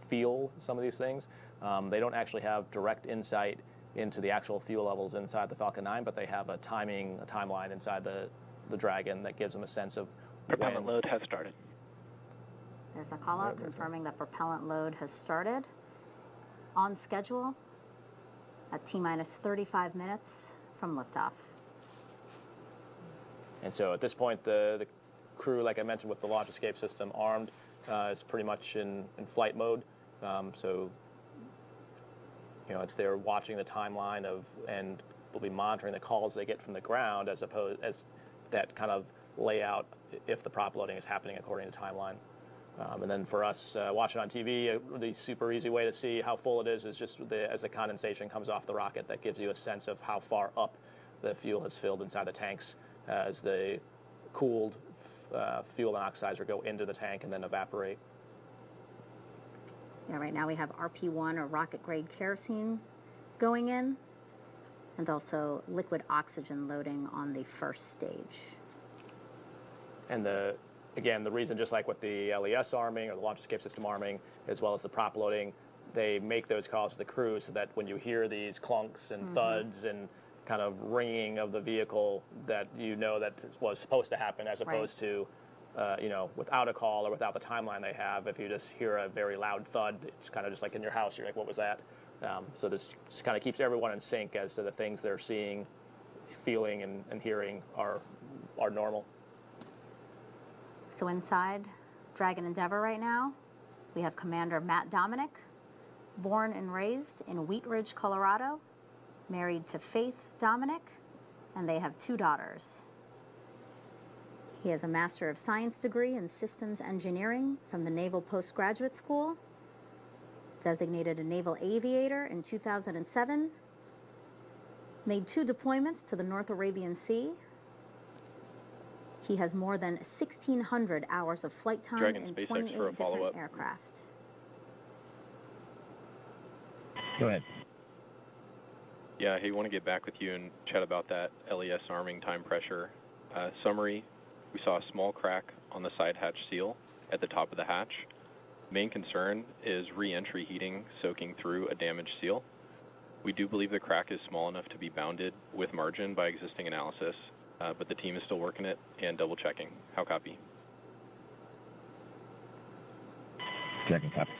feel some of these things. They don't actually have direct insight into the actual fuel levels inside the Falcon 9, but they have a timeline inside the Dragon that gives them a sense of propellant load has started. There's a call out confirming that propellant load has started on schedule at T-minus 35 minutes from liftoff. And so at this point, the crew, like I mentioned, with the launch escape system armed, is pretty much in flight mode. So they're watching the timeline and will be monitoring the calls they get from the ground as that kind of layout if the prop loading is happening according to timeline. And then for us watching on TV, the super easy way to see how full it is just as the condensation comes off the rocket. That gives you a sense of how far up the fuel has filled inside the tanks as the cooled fuel and oxidizer go into the tank and then evaporate. Yeah, right now we have RP1 or rocket grade kerosene going in, and also liquid oxygen loading on the first stage. And again, the reason, just like with the LES arming or the launch escape system arming, as well as the prop loading, they make those calls to the crew so that when you hear these clunks and thuds and kind of ringing of the vehicle, that you know that was supposed to happen, as opposed to, without a call or without the timeline they have. If you just hear a very loud thud, it's kind of just like in your house. You're like, what was that? So this just kind of keeps everyone in sync as to the things they're seeing, feeling, and hearing are normal. So inside Dragon Endeavour right now, we have Commander Matt Dominic, born and raised in Wheat Ridge, Colorado, married to Faith Dominic, and they have 2 daughters. He has a Master of Science degree in Systems Engineering from the Naval Postgraduate School, designated a Naval Aviator in 2007, made 2 deployments to the North Arabian Sea. He has more than 1,600 hours of flight time in 28 different aircraft. Go ahead. Yeah, hey, want to get back with you and chat about that LES arming time pressure. Summary, we saw a small crack on the side hatch seal at the top of the hatch. Main concern is re-entry heating soaking through a damaged seal. We do believe the crack is small enough to be bounded with margin by existing analysis, but the team is still working it and double checking. How copy? Checking copy.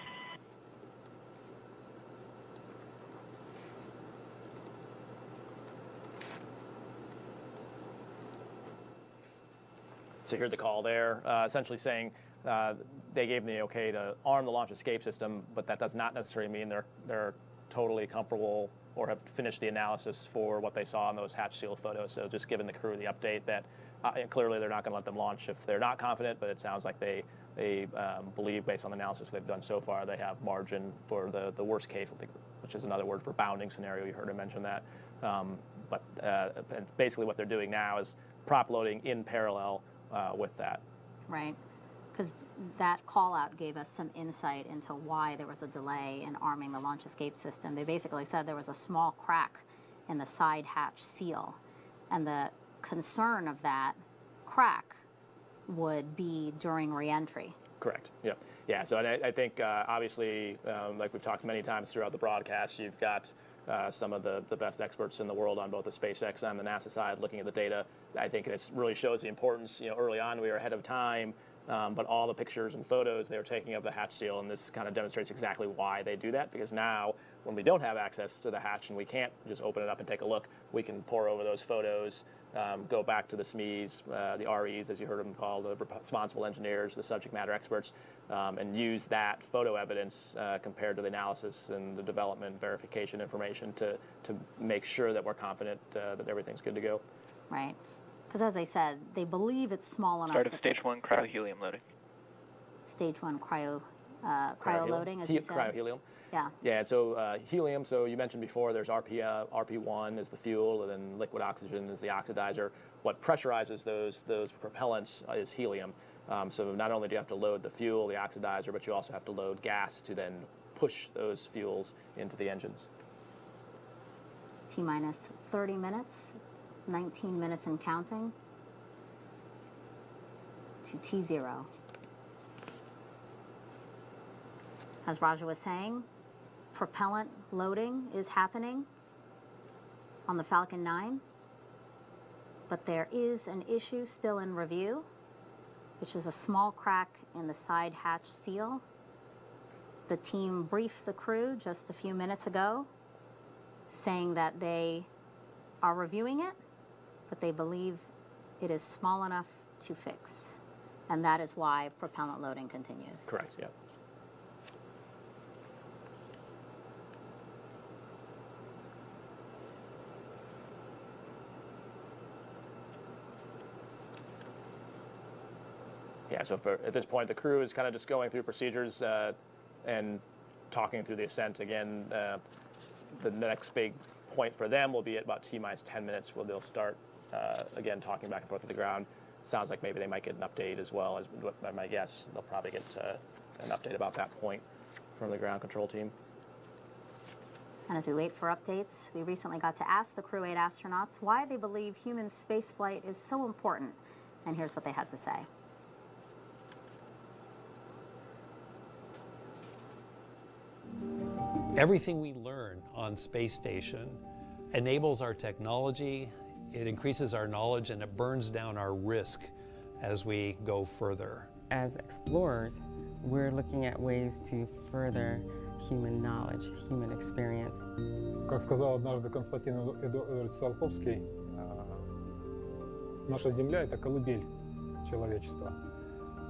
So you heard the call there, essentially saying they gave them the okay to arm the launch escape system, but that does not necessarily mean they're totally comfortable or have finished the analysis for what they saw in those hatch seal photos. So just giving the crew the update that clearly they're not going to let them launch if they're not confident, but it sounds like they believe, based on the analysis they've done so far, they have margin for the worst case, which is another word for bounding scenario. You heard him mention that. But basically what they're doing now is prop loading in parallel with that. Right, because that call out gave us some insight into why there was a delay in arming the launch escape system. They basically said there was a small crack in the side hatch seal, and the concern of that crack would be during reentry. Correct. Yeah. Yeah. So I think obviously, like we've talked many times throughout the broadcast, you've got some of the best experts in the world on both the SpaceX and the NASA side looking at the data. I think it really shows the importance. Early on we were ahead of time, but all the pictures and photos they were taking of the hatch seal, and this kind of demonstrates exactly why they do that. Because now, when we don't have access to the hatch and we can't just open it up and take a look, we can pore over those photos. Go back to the SMEs, the REs, as you heard them called, the responsible engineers, the subject matter experts, and use that photo evidence compared to the analysis and the development verification information to make sure that we're confident that everything's good to go. Right. Because as they said, they believe it's small enough Start to of stage fix. 1 cryo-helium loading. Stage 1 cryo loading, as you said? Cryo-helium. Yeah. Yeah, so helium, so you mentioned before, there's RP1 is the fuel, and then liquid oxygen is the oxidizer. What pressurizes those propellants is helium. So not only do you have to load the fuel, the oxidizer, but you also have to load gas to then push those fuels into the engines. T-minus 30 minutes, 19 minutes and counting to T0. As Raja was saying, propellant loading is happening on the Falcon 9, but there is an issue still in review, which is a small crack in the side hatch seal. The team briefed the crew just a few minutes ago, saying that they are reviewing it, but they believe it is small enough to fix. And that is why propellant loading continues. Correct, yeah. Yeah, so at this point, the crew is kind of just going through procedures and talking through the ascent. Again, the next big point for them will be at about T-minus 10 minutes where they'll start, again, talking back and forth with the ground. Sounds like maybe they might get an update as well, as my guess. They'll probably get an update about that point from the ground control team. And as we wait for updates, we recently got to ask the Crew 8 astronauts why they believe human spaceflight is so important. And here's what they had to say. Everything we learn on space station enables our technology, it increases our knowledge, and it burns down our risk as we go further. As explorers, we're looking at ways to further human knowledge, human experience. Как сказал однажды Константин Эдуардович Циолковский, наша Земля — это колыбель человечества.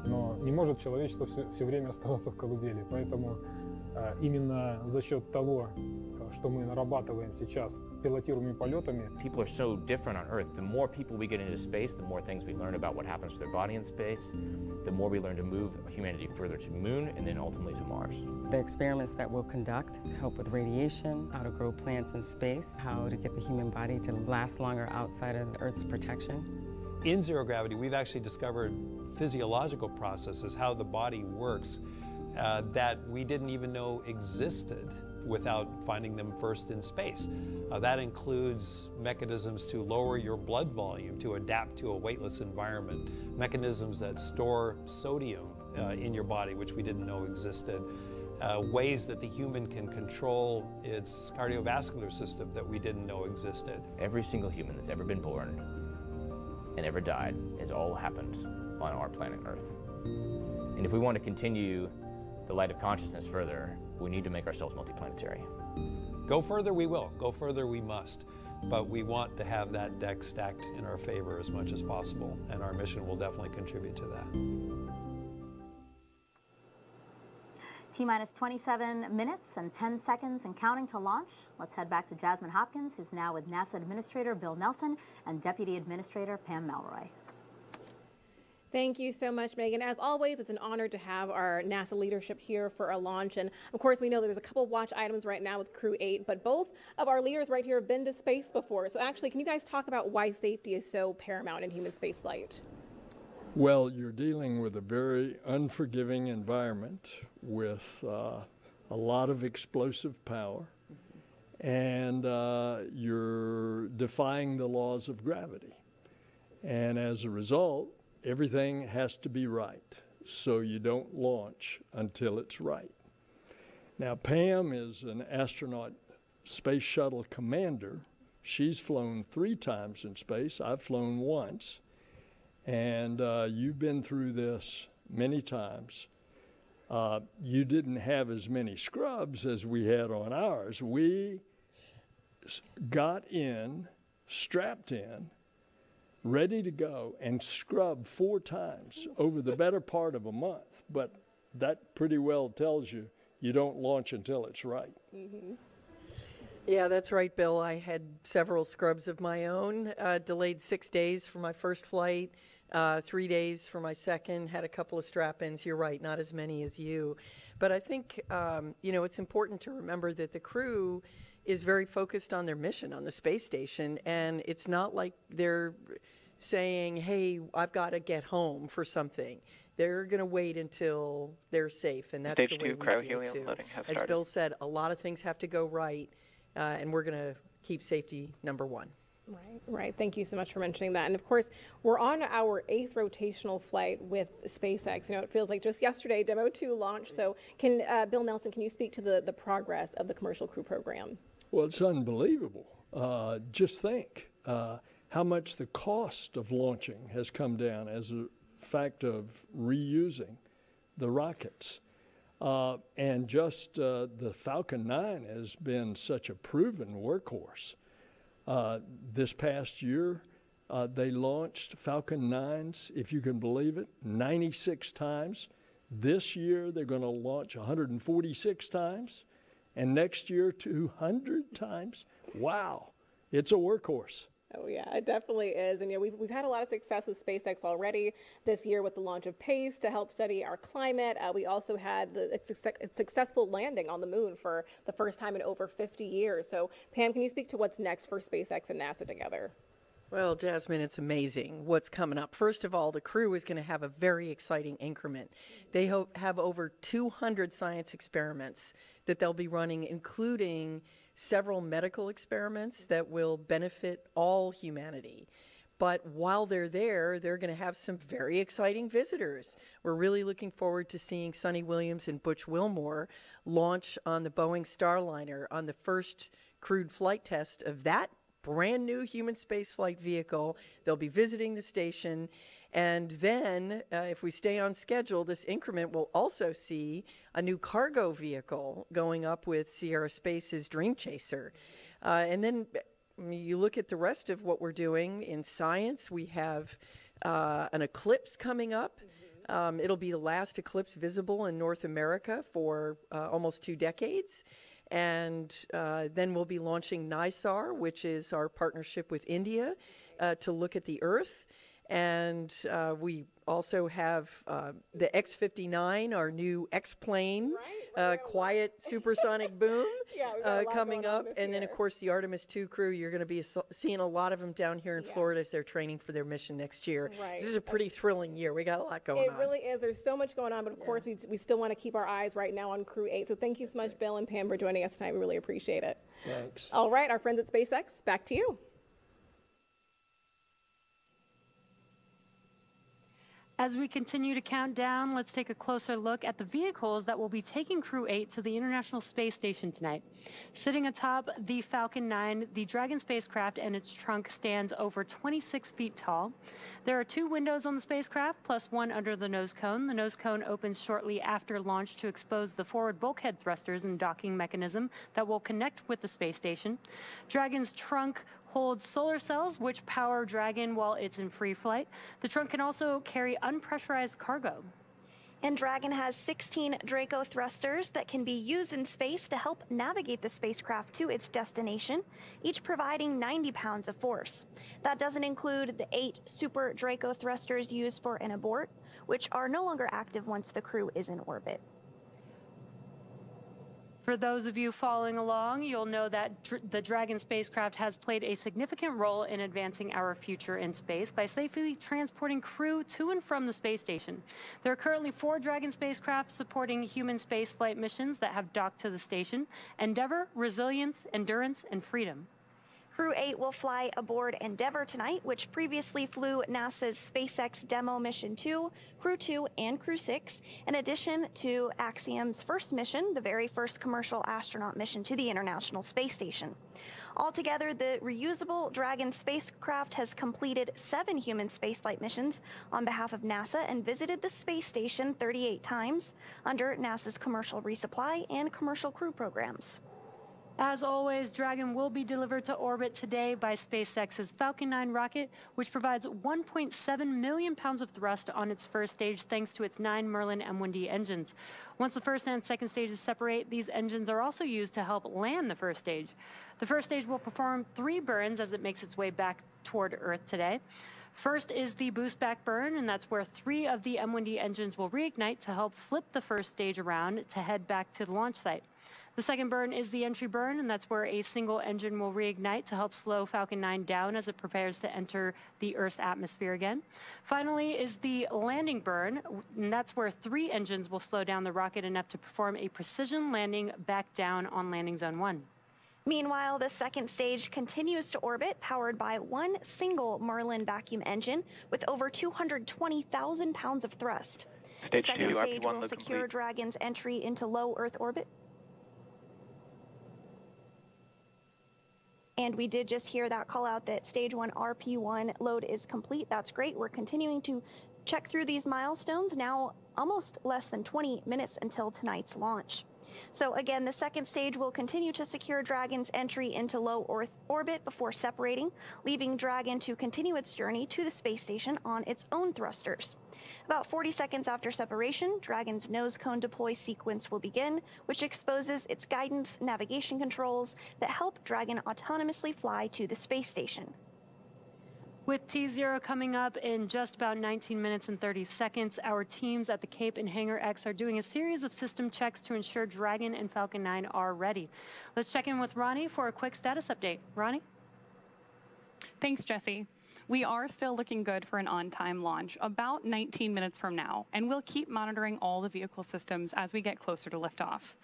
Но не может человечество все время оставаться в колыбели. Поэтому именно за счет того, что мы нарабатываем сейчас пилотируемыми полетами. People are so different on Earth. The more people we get into space, the more things we learn about what happens to their body in space, the more we learn to move humanity further to the moon and then ultimately to Mars. The experiments that we'll conduct help with radiation, how to grow plants in space, how to get the human body to last longer outside of Earth's protection. In zero gravity, we've actually discovered physiological processes, how the body works, that we didn't even know existed without finding them first in space. That includes mechanisms to lower your blood volume to adapt to a weightless environment, mechanisms that store sodium in your body, which we didn't know existed, ways that the human can control its cardiovascular system that we didn't know existed. Every single human that's ever been born and ever died has all happened on our planet Earth. And if we want to continue the light of consciousness further, we need to make ourselves multiplanetary. Go further we will, go further we must, but we want to have that deck stacked in our favor as much as possible, and our mission will definitely contribute to that. T-minus 27 minutes and 10 seconds and counting to launch. Let's head back to Jasmine Hopkins, who's now with NASA Administrator Bill Nelson and Deputy Administrator Pam Melroy. Thank you so much, Megan. As always, it's an honor to have our NASA leadership here for our launch. And of course, we know there's a couple watch items right now with Crew 8, but both of our leaders right here have been to space before. So actually, can you guys talk about why safety is so paramount in human spaceflight? Well, you're dealing with a very unforgiving environment with a lot of explosive power, and you're defying the laws of gravity. And as a result, everything has to be right, so you don't launch until it's right. Now, Pam is an astronaut space shuttle commander. She's flown 3 times in space. I've flown once. And you've been through this many times. You didn't have as many scrubs as we had on ours. We got in, strapped in, ready to go, and scrubbed 4 times over the better part of a month. But that pretty well tells you you don't launch until it's right. Mm-hmm. Yeah, that's right, Bill. I had several scrubs of my own, delayed 6 days for my first flight, 3 days for my second, had a couple of strap-ins. You're right, not as many as you. But I think, you know, it's important to remember that the crew is very focused on their mission on the space station, and it's not like they're saying, hey, I've got to get home for something. They're going to wait until they're safe, and that's Stage the way 2 we cryo feel helium too. loading has As started. Bill said, a lot of things have to go right, and we're going to keep safety number 1. Right. Thank you so much for mentioning that. And of course, we're on our 8th rotational flight with SpaceX. You know, it feels like just yesterday, Demo 2 launched. So can Bill Nelson, can you speak to the progress of the commercial crew program? Well, it's unbelievable. Just think how much the cost of launching has come down as a fact of reusing the rockets. And just the Falcon 9 has been such a proven workhorse. This past year, they launched Falcon 9s, if you can believe it, 96 times. This year, they're going to launch 146 times. And next year, 200 times. Wow, it's a workhorse. Oh yeah, it definitely is. And you know, we've had a lot of success with SpaceX already this year with the launch of PACE to help study our climate. We also had a successful landing on the moon for the first time in over 50 years. So Pam, can you speak to what's next for SpaceX and NASA together? Well, Jasmine, it's amazing what's coming up. First of all, the crew is going to have a very exciting increment. They have over 200 science experiments that they'll be running, including several medical experiments that will benefit all humanity. But while they're there, they're going to have some very exciting visitors. We're really looking forward to seeing Sonny Williams and Butch Wilmore launch on the Boeing Starliner on the first crewed flight test of that brand new human spaceflight vehicle. They'll be visiting the station. And then, if we stay on schedule, this increment will also see a new cargo vehicle going up with Sierra Space's Dream Chaser. And then you look at the rest of what we're doing in science. We have an eclipse coming up. It'll be the last eclipse visible in North America for almost 2 decades. And then we'll be launching NISAR, which is our partnership with India, to look at the Earth. And we also have the X-59, our new X-plane, quiet supersonic boom coming up. And then, of course, the Artemis 2 crew, you're going to be seeing a lot of them down here in Florida as they're training for their mission next year. This is a pretty thrilling year. We got a lot going on. It really is. There's so much going on. But, of course, we still want to keep our eyes right now on Crew 8. So thank you so much, Bill and Pam, for joining us tonight. We really appreciate it. Thanks. All right, our friends at SpaceX, back to you. As we continue to count down, let's take a closer look at the vehicles that will be taking Crew 8 to the International Space Station tonight. Sitting atop the Falcon 9, the Dragon spacecraft and its trunk stands over 26 feet tall. There are 2 windows on the spacecraft, plus 1 under the nose cone. The nose cone opens shortly after launch to expose the forward bulkhead thrusters and docking mechanism that will connect with the space station. Dragon's trunk holds solar cells which power Dragon while it's in free flight. The trunk can also carry unpressurized cargo. And Dragon has 16 Draco thrusters that can be used in space to help navigate the spacecraft to its destination, each providing 90 pounds of force. That doesn't include the 8 Super Draco thrusters used for an abort, which are no longer active once the crew is in orbit. For those of you following along, you'll know that the Dragon spacecraft has played a significant role in advancing our future in space by safely transporting crew to and from the space station. There are currently 4 Dragon spacecraft supporting human spaceflight missions that have docked to the station: Endeavour, Resilience, Endurance, and Freedom. Crew 8 will fly aboard Endeavour tonight, which previously flew NASA's SpaceX Demo Mission 2, Crew 2, and Crew 6, in addition to Axiom's first mission, the very first commercial astronaut mission to the International Space Station. Altogether, the reusable Dragon spacecraft has completed 7 human spaceflight missions on behalf of NASA and visited the space station 38 times under NASA's commercial resupply and commercial crew programs. As always, Dragon will be delivered to orbit today by SpaceX's Falcon 9 rocket, which provides 1.7 million pounds of thrust on its first stage thanks to its 9 Merlin M1D engines. Once the first and second stages separate, these engines are also used to help land the first stage. The first stage will perform 3 burns as it makes its way back toward Earth today. First is the boost back burn, and that's where 3 of the M1D engines will reignite to help flip the first stage around to head back to the launch site. The second burn is the entry burn, and that's where a single engine will reignite to help slow Falcon 9 down as it prepares to enter the Earth's atmosphere again. Finally is the landing burn, and that's where 3 engines will slow down the rocket enough to perform a precision landing back down on landing zone 1. Meanwhile, the second stage continues to orbit, powered by 1 single Merlin vacuum engine with over 220,000 pounds of thrust. The second stage will secure Dragon's entry into low Earth orbit. And we did just hear that call out that stage 1 RP1 load is complete. That's great. We're continuing to check through these milestones, now almost less than 20 minutes until tonight's launch. So again, the second stage will continue to secure Dragon's entry into low Earth orbit before separating, leaving Dragon to continue its journey to the space station on its own thrusters. About 40 seconds after separation, Dragon's nose cone deploy sequence will begin, which exposes its guidance navigation controls that help Dragon autonomously fly to the space station. With T0 coming up in just about 19 minutes and 30 seconds, our teams at the Cape and Hangar X are doing a series of system checks to ensure Dragon and Falcon 9 are ready. Let's check in with Ronnie for a quick status update. Ronnie? Thanks, Jesse. We are still looking good for an on-time launch about 19 minutes from now, and we'll keep monitoring all the vehicle systems as we get closer to liftoff.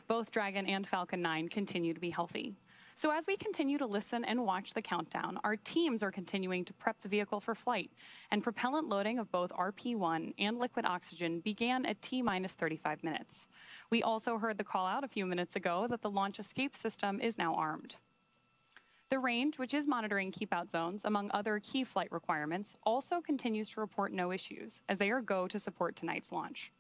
Both Dragon and Falcon 9 continue to be healthy. So as we continue to listen and watch the countdown, our teams are continuing to prep the vehicle for flight, and propellant loading of both RP1 and liquid oxygen began at T-minus 35 minutes. We also heard the call out a few minutes ago that the launch escape system is now armed. The range, which is monitoring keep-out zones, among other key flight requirements, also continues to report no issues, as they are go to support tonight's launch.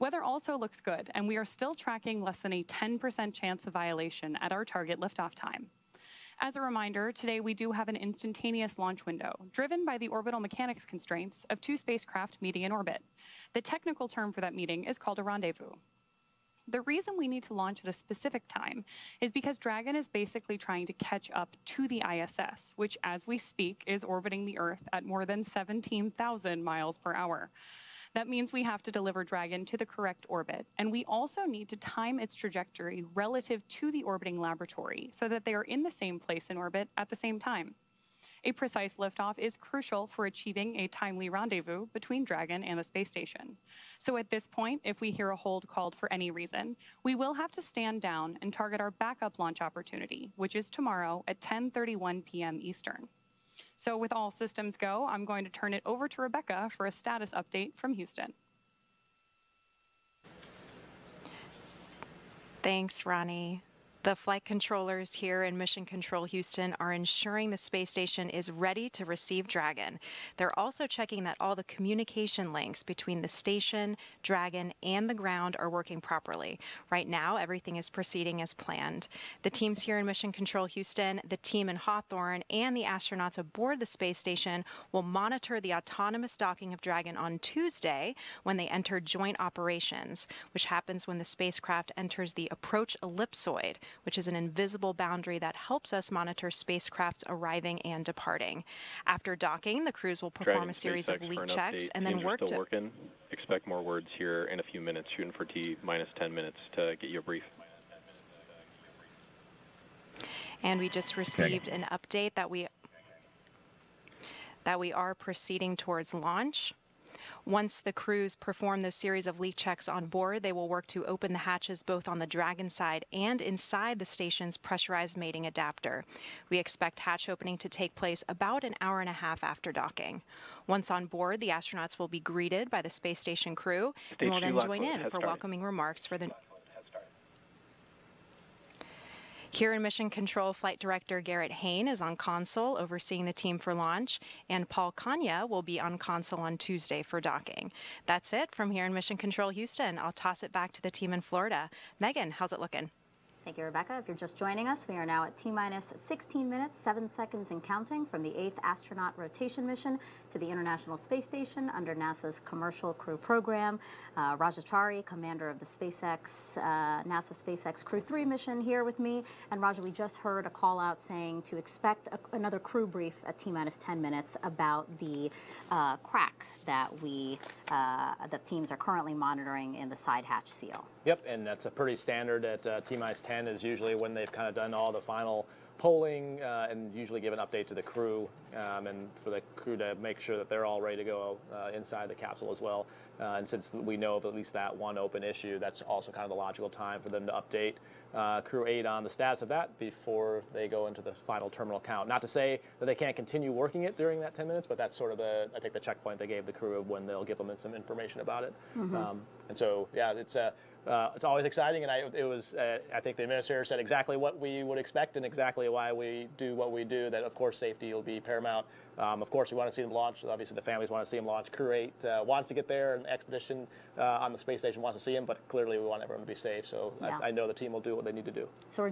Weather also looks good, and we are still tracking less than a 10% chance of violation at our target liftoff time. As a reminder, today we do have an instantaneous launch window, driven by the orbital mechanics constraints of 2 spacecraft meeting in orbit. The technical term for that meeting is called a rendezvous. The reason we need to launch at a specific time is because Dragon is basically trying to catch up to the ISS, which as we speak is orbiting the Earth at more than 17,000 miles per hour. That means we have to deliver Dragon to the correct orbit, and we also need to time its trajectory relative to the orbiting laboratory so that they are in the same place in orbit at the same time. A precise liftoff is crucial for achieving a timely rendezvous between Dragon and the space station. So at this point, if we hear a hold called for any reason, we will have to stand down and target our backup launch opportunity, which is tomorrow at 10:31 p.m. Eastern. So with all systems go, I'm going to turn it over to Rebecca for a status update from Houston. Thanks, Ronnie. The flight controllers here in Mission Control Houston are ensuring the space station is ready to receive Dragon. They're also checking that all the communication links between the station, Dragon, and the ground are working properly. Right now, everything is proceeding as planned. The teams here in Mission Control Houston, the team in Hawthorne, and the astronauts aboard the space station will monitor the autonomous docking of Dragon on Tuesday when they enter joint operations, which happens when the spacecraft enters the approach ellipsoid, which is an invisible boundary that helps us monitor spacecrafts arriving and departing. After docking, the crews will perform a series of leak checks and then work to... working. Expect more words here in a few minutes, shooting for T-minus 10 minutes to get you a brief. And we just received an update that we are proceeding towards launch. Once the crews perform those series of leak checks on board, they will work to open the hatches both on the Dragon side and inside the station's pressurized mating adapter. We expect hatch opening to take place about an hour and a half after docking. Once on board, the astronauts will be greeted by the space station crew and will then join in for welcoming remarks for the... Here in Mission Control, Flight Director Garrett Hain is on console overseeing the team for launch, and Paul Kanya will be on console on Tuesday for docking. That's it from here in Mission Control Houston. I'll toss it back to the team in Florida. Megan, how's it looking? Thank you, Rebecca. If you're just joining us, we are now at T-minus 16 minutes, 7 seconds and counting from the 8th astronaut rotation mission to the International Space Station under NASA's Commercial Crew Program. Rajachari, commander of the SpaceX, NASA SpaceX Crew 3 mission here with me. And Raja, we just heard a call out saying to expect another crew brief at T-minus 10 minutes about the crack that that teams are currently monitoring in the side hatch seal. Yep, and that's a pretty standard at T-minus 10 is usually when they've kind of done all the final polling and usually give an update to the crew and for the crew to make sure that they're all ready to go inside the capsule as well. And since we know of at least that one open issue, that's also kind of the logical time for them to update Crew 8 on the status of that before they go into the final terminal count. Not to say that they can't continue working it during that 10 minutes, but that's sort of I think the checkpoint they gave the crew of when they'll give them some information about it. Mm-hmm. And so, yeah, it's always exciting, and I think the administrator said exactly what we would expect and exactly why we do what we do, that of course safety will be paramount. Of course we want to see them launch. Obviously the families want to see them launch. Crew 8 wants to get there, and the expedition on the space station wants to see them, but clearly we want everyone to be safe, so yeah. I know the team will do what they need to do. So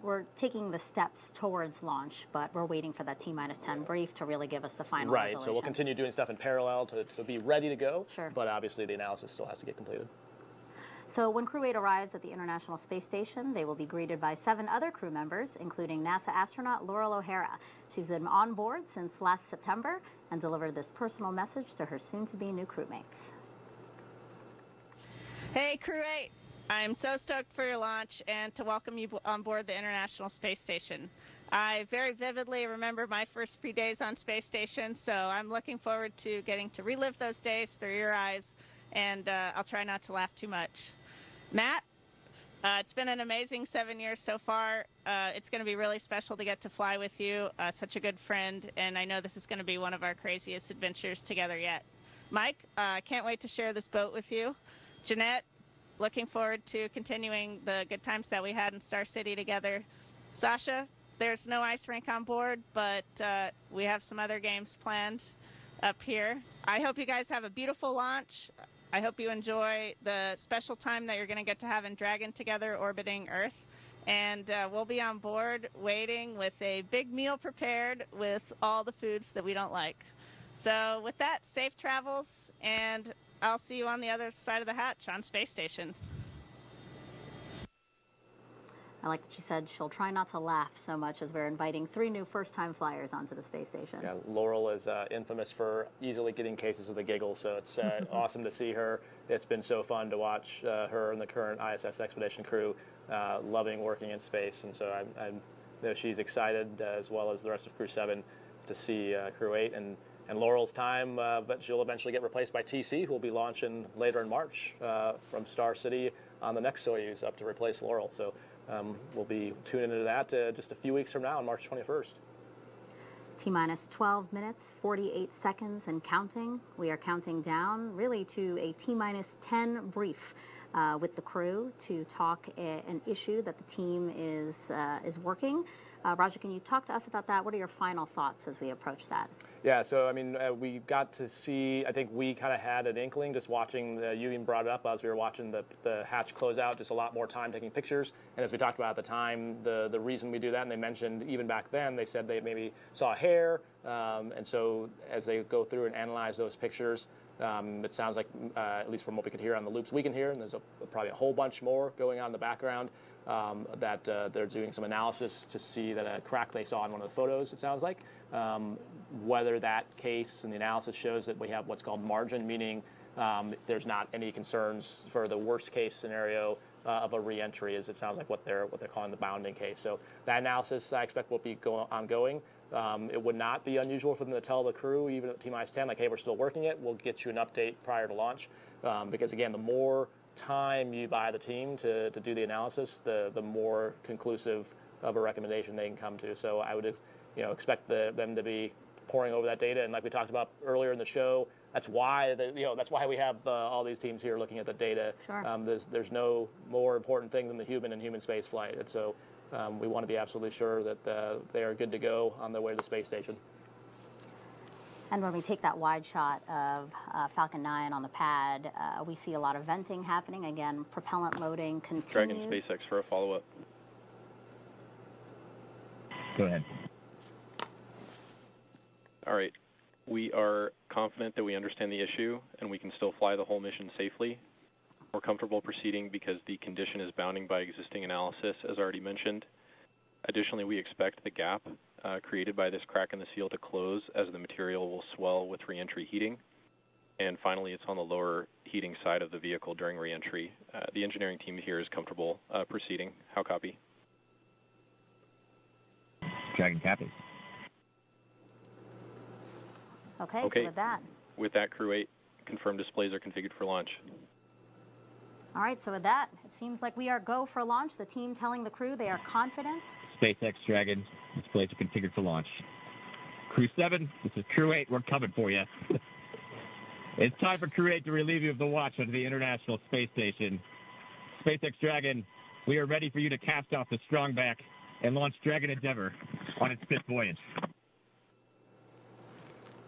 we're taking the steps towards launch, but we're waiting for that T-minus 10 brief to really give us the final resolution. Right, so we'll continue doing stuff in parallel to be ready to go, sure. But obviously the analysis still has to get completed. So when Crew 8 arrives at the International Space Station, they will be greeted by 7 other crew members, including NASA astronaut Laurel O'Hara. She's been on board since last September and delivered this personal message to her soon-to-be new crewmates. Hey, Crew 8. I'm so stoked for your launch and to welcome you on board the International Space Station. I very vividly remember my first few days on Space Station, so I'm looking forward to getting to relive those days through your eyes, and I'll try not to laugh too much. Matt, it's been an amazing 7 years so far. It's going to be really special to get to fly with you, such a good friend, and I know this is going to be one of our craziest adventures together yet. Mike, can't wait to share this boat with you. Jeanette, looking forward to continuing the good times that we had in Star City together. Sasha, there's no ice rink on board, but we have some other games planned up here. I hope you guys have a beautiful launch. I hope you enjoy the special time that you're going to get to have in Dragon together orbiting Earth. And we'll be on board waiting with a big meal prepared with all the foods that we don't like. So with that, safe travels, and I'll see you on the other side of the hatch on Space Station. I like that she said she'll try not to laugh so much as we're inviting 3 new first-time flyers onto the space station. Yeah, Laurel is infamous for easily getting cases of the giggle, so it's awesome to see her. It's been so fun to watch her and the current ISS expedition crew loving working in space, and so I know she's excited as well as the rest of Crew 7 to see Crew 8. And Laurel's time, but she'll eventually get replaced by TC, who will be launching later in March from Star City on the next Soyuz up to replace Laurel. So we'll be tuning into that just a few weeks from now on March 21st. T-minus 12 minutes, 48 seconds and counting. We are counting down really to a T-minus 10 brief with the crew to talk an issue that the team is working. Roger, can you talk to us about that? What are your final thoughts as we approach that? Yeah, so I mean, we got to see, I think we kind of had an inkling just watching, you even brought it up as we were watching the hatch close out, just a lot more time taking pictures. And as we talked about at the time, the reason we do that, and they mentioned even back then, they said they maybe saw a hair. And so as they go through and analyze those pictures, it sounds like, at least from what we could hear on the loops we can hear, and there's probably a whole bunch more going on in the background, that they're doing some analysis to see that a crack they saw in one of the photos, it sounds like. Whether that case and the analysis shows that we have what's called margin, meaning there's not any concerns for the worst case scenario of a re-entry, as it sounds like what they're calling the bounding case. So that analysis I expect will be ongoing. It would not be unusual for them to tell the crew, even at T-minus 10, like, hey, we're still working it. We'll get you an update prior to launch. Because again, the more time you buy the team to do the analysis, the more conclusive of a recommendation they can come to. So I would expect them to be poring over that data, and like we talked about earlier in the show, that's why that's why we have all these teams here looking at the data. Sure. There's no more important thing than the human and human space flight, and so we want to be absolutely sure that they are good to go on their way to the space station. And when we take that wide shot of Falcon 9 on the pad, we see a lot of venting happening. Again, propellant loading continues. Dragon SpaceX for a follow-up. Go ahead. All right. We are confident that we understand the issue and we can still fly the whole mission safely. We're comfortable proceeding because the condition is bounding by existing analysis, as already mentioned. Additionally, we expect the gap created by this crack in the seal to close as the material will swell with reentry heating. And finally, it's on the lower heating side of the vehicle during reentry. The engineering team here is comfortable proceeding. How copy? Dragon copy. Okay, Okay. so with that. With that, Crew 8, confirmed displays are configured for launch. All right, so with that, it seems like we are go for launch. The team telling the crew they are confident. SpaceX Dragon, displays are configured for launch. Crew 7, this is Crew 8, we're coming for you. It's time for Crew 8 to relieve you of the watch onto the International Space Station. SpaceX Dragon, we are ready for you to cast off the strongback and launch Dragon Endeavour on its 5th voyage.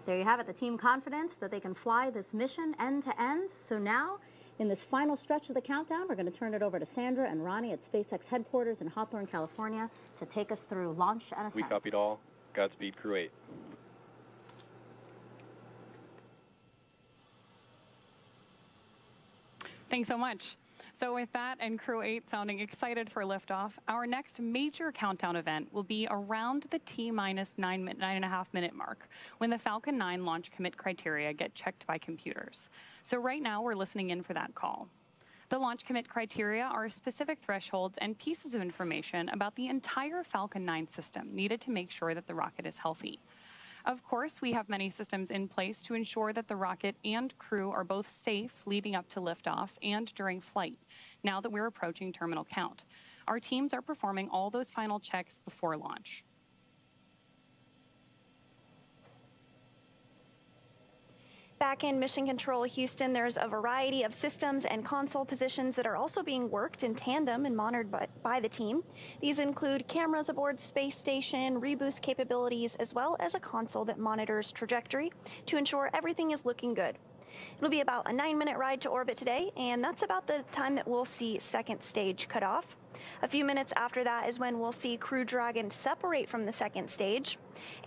There you have it, the team confident that they can fly this mission end to end. So now, in this final stretch of the countdown, we're going to turn it over to Sandra and Ronnie at SpaceX headquarters in Hawthorne, California, to take us through launch and ascent. We copied all. Godspeed, Crew 8. Thanks so much. So with that and Crew 8 sounding excited for liftoff, our next major countdown event will be around the T-minus 9.5 minute mark when the Falcon 9 launch commit criteria get checked by computers. So right now we're listening in for that call. The launch commit criteria are specific thresholds and pieces of information about the entire Falcon 9 system needed to make sure that the rocket is healthy. Of course, we have many systems in place to ensure that the rocket and crew are both safe leading up to liftoff and during flight, now that we're approaching terminal count. Our teams are performing all those final checks before launch. Back in Mission Control Houston, there's a variety of systems and console positions that are also being worked in tandem and monitored by the team. These include cameras aboard space station, reboost capabilities, as well as a console that monitors trajectory to ensure everything is looking good. It'll be about a 9-minute ride to orbit today, and that's about the time that we'll see second stage cut off. A few minutes after that is when we'll see Crew Dragon separate from the second stage.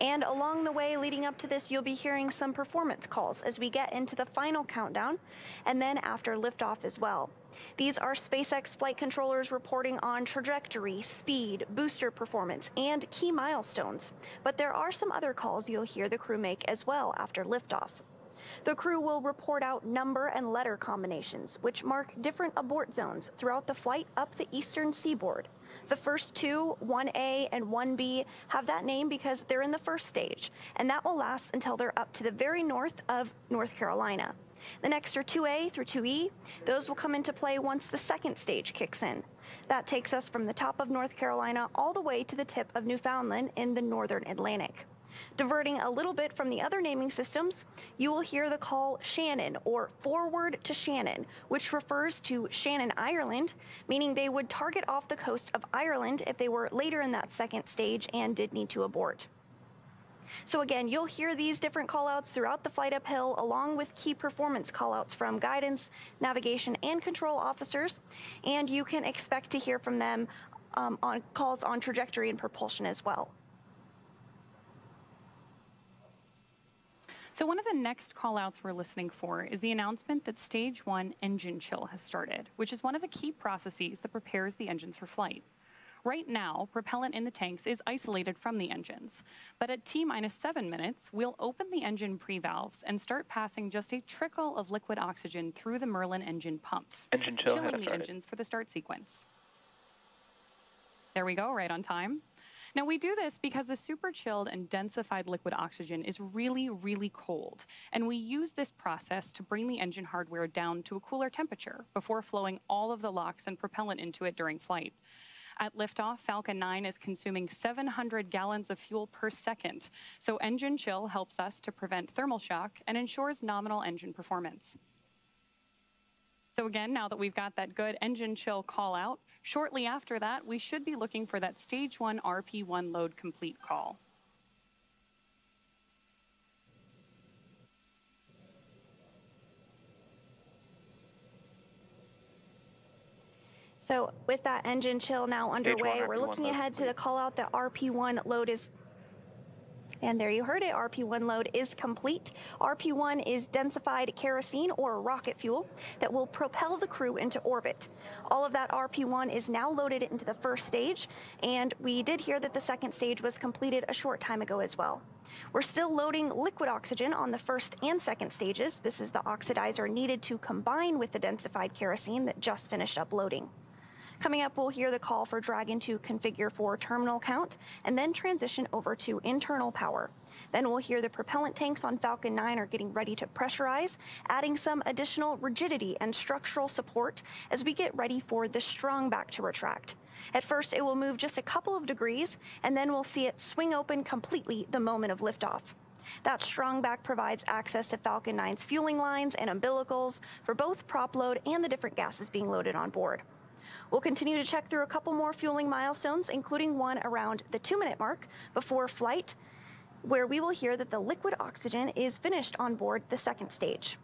And along the way leading up to this, you'll be hearing some performance calls as we get into the final countdown, and then after liftoff as well. These are SpaceX flight controllers reporting on trajectory, speed, booster performance, and key milestones. But there are some other calls you'll hear the crew make as well after liftoff. The crew will report out number and letter combinations, which mark different abort zones throughout the flight up the eastern seaboard. The first two, 1A and 1B, have that name because they're in the first stage, and that will last until they're up to the very north of North Carolina. The next are 2A through 2E. Those will come into play once the second stage kicks in. That takes us from the top of North Carolina all the way to the tip of Newfoundland in the northern Atlantic. Diverting a little bit from the other naming systems, you will hear the call Shannon, or forward to Shannon, which refers to Shannon, Ireland, meaning they would target off the coast of Ireland if they were later in that second stage and did need to abort. So again, you'll hear these different callouts throughout the flight uphill, along with key performance callouts from guidance, navigation, and control officers, and you can expect to hear from them on calls on trajectory and propulsion as well. So one of the next callouts we're listening for is the announcement that Stage 1 engine chill has started, which is one of the key processes that prepares the engines for flight. Right now, propellant in the tanks is isolated from the engines, but at T-minus 7 minutes, we'll open the engine pre-valves and start passing just a trickle of liquid oxygen through the Merlin engine pumps, Engine chill has chilling the started. engines for the start sequence. There we go, right on time. Now we do this because the super chilled and densified liquid oxygen is really, really cold, and we use this process to bring the engine hardware down to a cooler temperature before flowing all of the LOX and propellant into it during flight. At liftoff, Falcon 9 is consuming 700 gallons of fuel per second, so engine chill helps us to prevent thermal shock and ensures nominal engine performance. So again, now that we've got that good engine chill call out, shortly after that, we should be looking for that Stage 1 RP1 load complete call. So with that engine chill now underway, we're looking ahead to the call out that RP1 load is, and there you heard it, RP1 load is complete. RP1 is densified kerosene or rocket fuel that will propel the crew into orbit. All of that RP1 is now loaded into the first stage, and we did hear that the second stage was completed a short time ago as well. We're still loading liquid oxygen on the first and second stages. This is the oxidizer needed to combine with the densified kerosene that just finished up loading. Coming up, we'll hear the call for Dragon to configure for terminal count and then transition over to internal power. Then we'll hear the propellant tanks on Falcon 9 are getting ready to pressurize, adding some additional rigidity and structural support as we get ready for the strong back to retract. At first, it will move just a couple of degrees, and then we'll see it swing open completely the moment of liftoff. That strong back provides access to Falcon 9's fueling lines and umbilicals for both prop load and the different gases being loaded on board. We'll continue to check through a couple more fueling milestones, including one around the 2-minute mark before flight, where we will hear that the liquid oxygen is finished on board the second stage.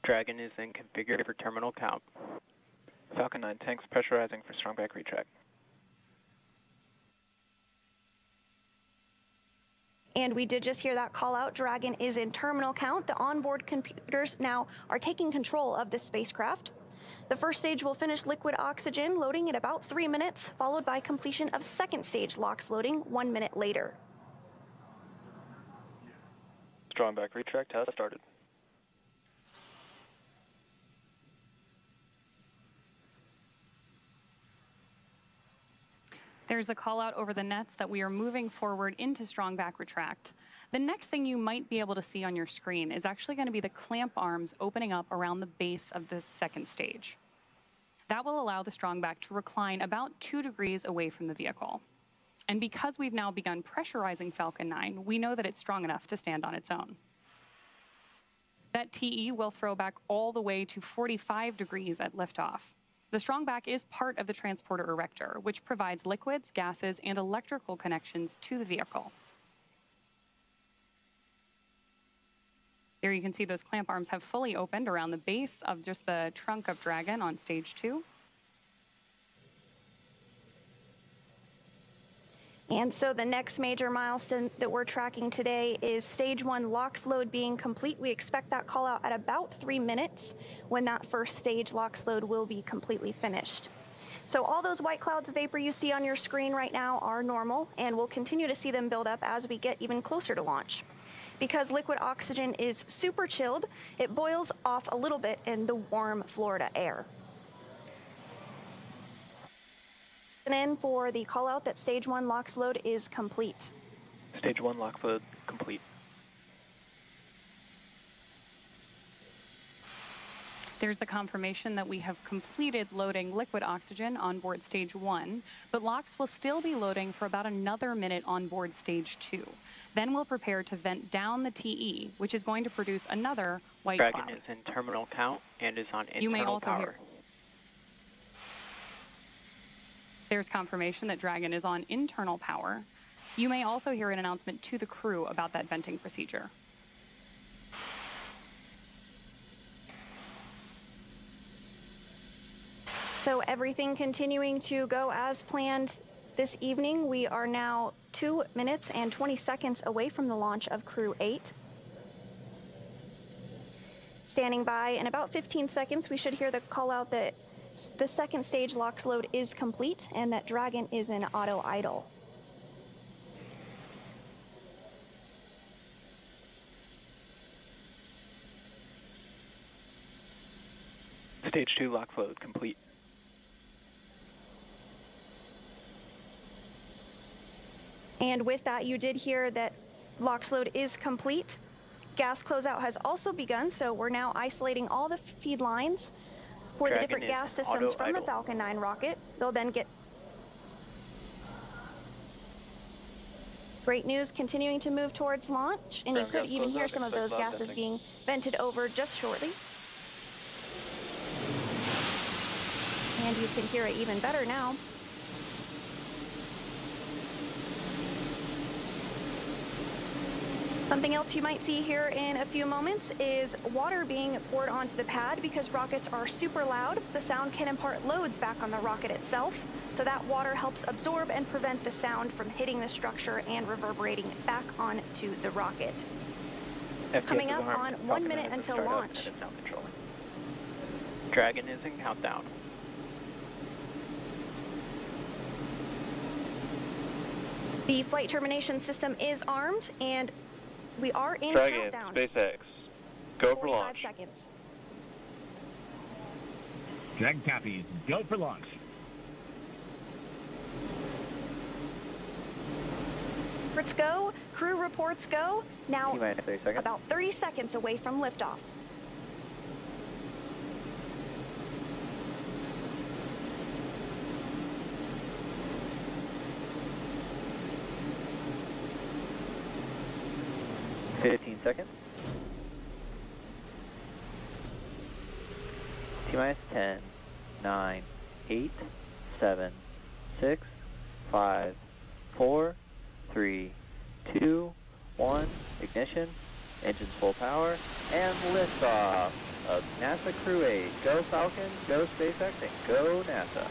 Dragon is then configured for terminal count. Falcon 9 tanks pressurizing for strong back retract. And we did just hear that call out. Dragon is in terminal count. The onboard computers now are taking control of the spacecraft. The first stage will finish liquid oxygen loading in about 3 minutes, followed by completion of second stage LOX loading 1 minute later. Strong back retract has started. There's a call out over the nets that we are moving forward into strong back retract. The next thing you might be able to see on your screen is actually going to be the clamp arms opening up around the base of this second stage. That will allow the strong back to recline about 2 degrees away from the vehicle. And because we've now begun pressurizing Falcon 9, we know that it's strong enough to stand on its own. That TE will throw back all the way to 45 degrees at liftoff. The strong back is part of the transporter erector, which provides liquids, gases, and electrical connections to the vehicle. There you can see those clamp arms have fully opened around the base of just the trunk of Dragon on stage 2. And so the next major milestone that we're tracking today is stage 1 LOX load being complete. We expect that call out at about 3 minutes when that first stage LOX load will be completely finished. So all those white clouds of vapor you see on your screen right now are normal, and we'll continue to see them build up as we get even closer to launch. Because liquid oxygen is super chilled, it boils off a little bit in the warm Florida air. In for the call out that stage 1 LOX load is complete. Stage 1 LOX load complete. There's the confirmation that we have completed loading liquid oxygen on board stage 1, but LOX will still be loading for about another minute on board stage 2. Then we'll prepare to vent down the TE, which is going to produce another white Dragon cloud. is in terminal count and is on internal You may also power. hear. There's confirmation that Dragon is on internal power. You may also hear an announcement to the crew about that venting procedure. So everything continuing to go as planned this evening. We are now 2 minutes and 20 seconds away from the launch of Crew 8. Standing by in about 15 seconds, we should hear the call out that the second stage LOX load is complete and that Dragon is in auto idle. Stage 2 LOX load complete. And with that, you did hear that LOX load is complete. Gas closeout has also begun, so we're now isolating all the feed lines for the different gas systems from the Falcon 9 rocket. They'll then get... Great news, continuing to move towards launch, and you could even hear some of those gases being vented over just shortly. And you can hear it even better now. Something else you might see here in a few moments is water being poured onto the pad. Because rockets are super loud, the sound can impart loads back on the rocket itself, so that water helps absorb and prevent the sound from hitting the structure and reverberating back onto the rocket. Coming up on 1 minute until launch. Dragon is in countdown. The flight termination system is armed, and we are in Dragon, countdown. SpaceX, go for 45 launch. seconds. Dragon copies. Go for launch. Reports go. Crew reports go. Now T-minus 30 seconds. about 30 seconds away from liftoff. Seconds. T-minus 10, 9, 8, 7, 6, 5, 4, 3, 2, 1. Ignition. Engines full power. And liftoff of NASA Crew 8. Go Falcon, go SpaceX, and go NASA.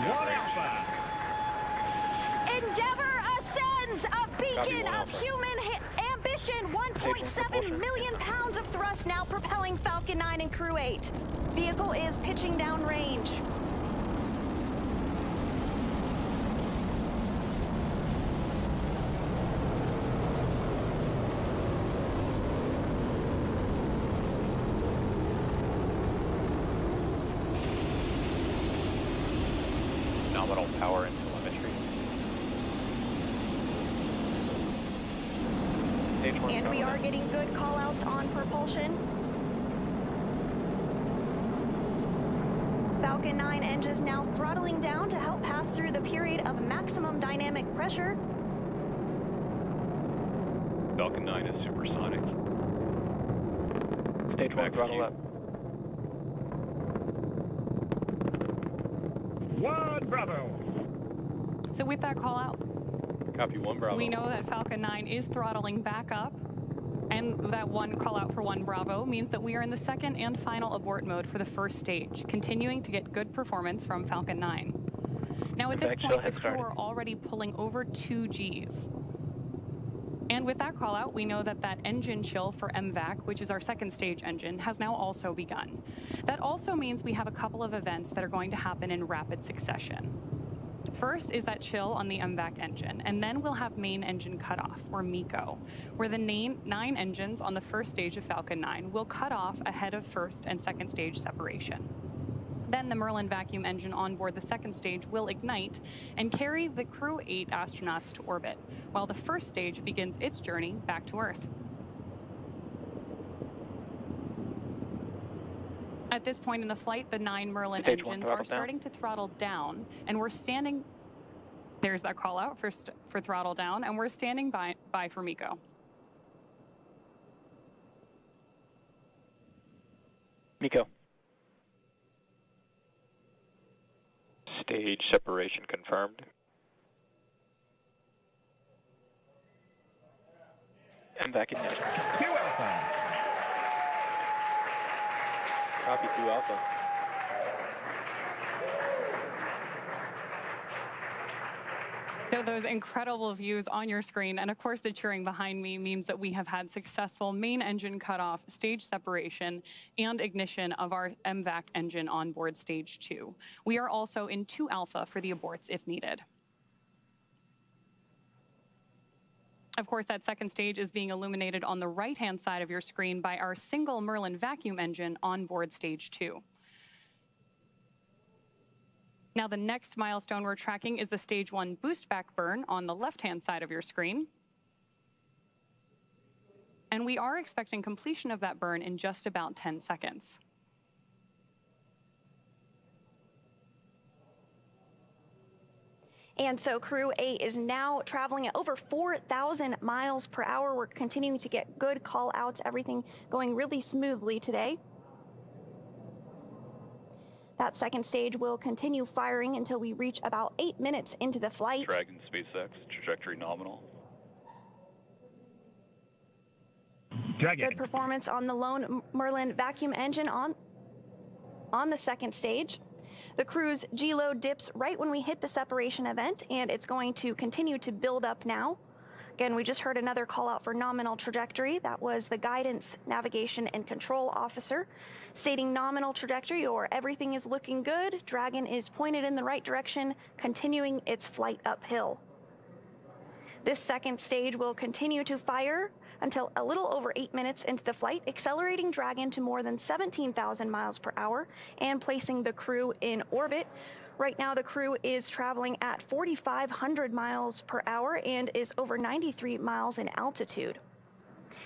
One Alpha. Endeavour ascends, a beacon of human ambition. 1.7 million pounds of thrust now propelling Falcon 9 and Crew 8. Vehicle is pitching down range. Nominal power and telemetry. And we are getting good call-outs on propulsion. Falcon 9 engines now throttling down to help pass through the period of maximum dynamic pressure. Falcon 9 is supersonic. Stage 1 throttle up. 1 Bravo. So with that call out, Copy 1 Bravo. we know that Falcon 9 is throttling back up, and that 1 call out for 1 Bravo means that we are in the second and final abort mode for the first stage, continuing to get good performance from Falcon 9. Now at this point, the crew are already pulling over 2 Gs. And with that call out, we know that that engine chill for MVAC, which is our second stage engine, has now also begun. That also means we have a couple of events that are going to happen in rapid succession. First is that chill on the MVAC engine, and then we'll have main engine cutoff, or MECO, where the 9 engines on the first stage of Falcon 9 will cut off ahead of first and second stage separation. Then the Merlin vacuum engine on board the second stage will ignite and carry the Crew 8 astronauts to orbit, while the first stage begins its journey back to Earth. At this point in the flight, the 9 Merlin Stage 1 engines are starting to throttle down, and we're standing. There's that call out for throttle down, and we're standing by for MECO. MECO. Stage separation confirmed. And back in there. 2 Alpha. Copy 2 Alpha. So those incredible views on your screen, and of course the cheering behind me means that we have had successful main engine cutoff, stage separation, and ignition of our MVAC engine on board stage 2. We are also in 2 Alpha for the aborts if needed. Of course, that second stage is being illuminated on the right-hand side of your screen by our single Merlin vacuum engine on board stage 2. Now, the next milestone we're tracking is the stage 1 boost back burn on the left-hand side of your screen. And we are expecting completion of that burn in just about 10 seconds. And so Crew 8 is now traveling at over 4,000 miles per hour. We're continuing to get good call outs, everything going really smoothly today. That second stage will continue firing until we reach about 8 minutes into the flight. Dragon SpaceX, trajectory nominal. Dragon. Good performance on the lone Merlin vacuum engine on the second stage. The crew's G-load dips right when we hit the separation event, and it's going to continue to build up now. Again, we just heard another call out for nominal trajectory. That was the guidance, navigation, and control officer stating nominal trajectory, or everything is looking good. Dragon is pointed in the right direction, continuing its flight uphill. This second stage will continue to fire until a little over 8 minutes into the flight, accelerating Dragon to more than 17,000 miles per hour and placing the crew in orbit. Right now, the crew is traveling at 4,500 miles per hour and is over 93 miles in altitude.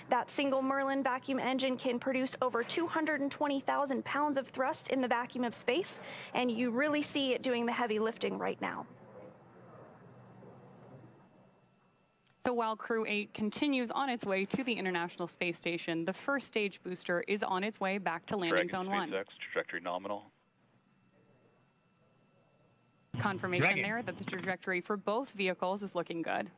That single Merlin vacuum engine can produce over 220,000 pounds of thrust in the vacuum of space, and you really see it doing the heavy lifting right now. So while Crew 8 continues on its way to the International Space Station, the first stage booster is on its way back to landing zone 1. SpaceX, trajectory nominal. Confirmation there that the trajectory for both vehicles is looking good.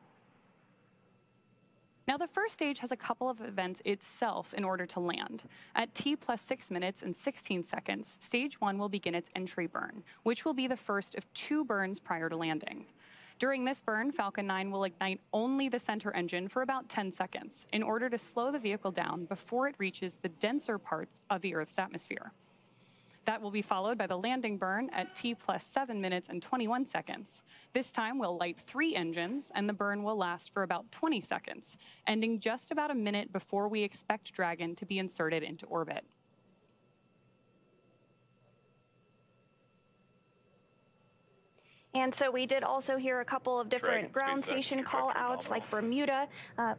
Now, the first stage has a couple of events itself in order to land. At T plus 6 minutes and 16 seconds, stage 1 will begin its entry burn, which will be the first of 2 burns prior to landing. During this burn, Falcon 9 will ignite only the center engine for about 10 seconds in order to slow the vehicle down before it reaches the denser parts of the Earth's atmosphere. That will be followed by the landing burn at T plus 7 minutes and 21 seconds. This time we'll light 3 engines, and the burn will last for about 20 seconds, ending just about a minute before we expect Dragon to be inserted into orbit. And so we did also hear a couple of different ground station call outs like Bermuda. That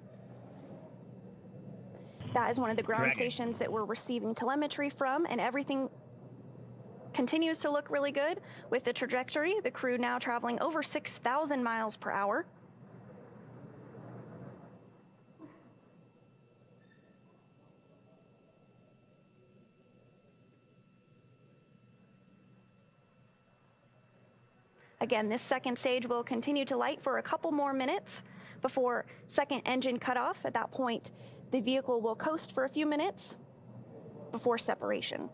is one of the ground stations that we're receiving telemetry from, and everything continues to look really good with the trajectory. The crew now traveling over 6,000 miles per hour. Again, this second stage will continue to light for a couple more minutes before second engine cutoff. At that point, the vehicle will coast for a few minutes before separation.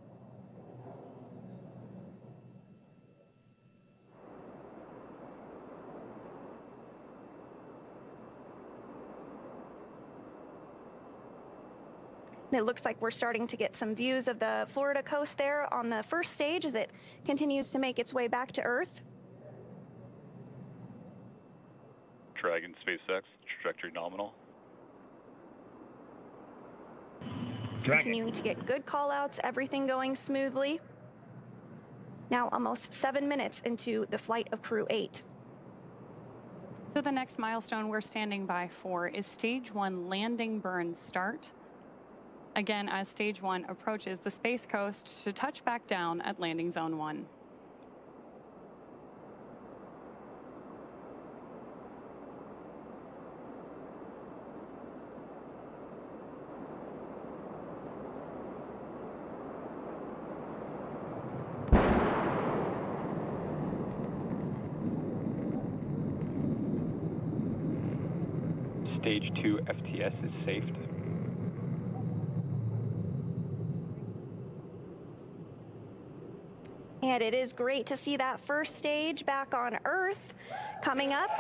And it looks like we're starting to get some views of the Florida coast there on the first stage as it continues to make its way back to Earth. Dragon SpaceX, trajectory nominal. Continuing to get good call-outs, everything going smoothly. Now almost 7 minutes into the flight of Crew 8. So the next milestone we're standing by for is stage 1 landing burn start. again as stage 1 approaches the Space Coast to touch back down at landing zone 1. Stage 2 FTS is safed. And it is great to see that first stage back on Earth. Coming up,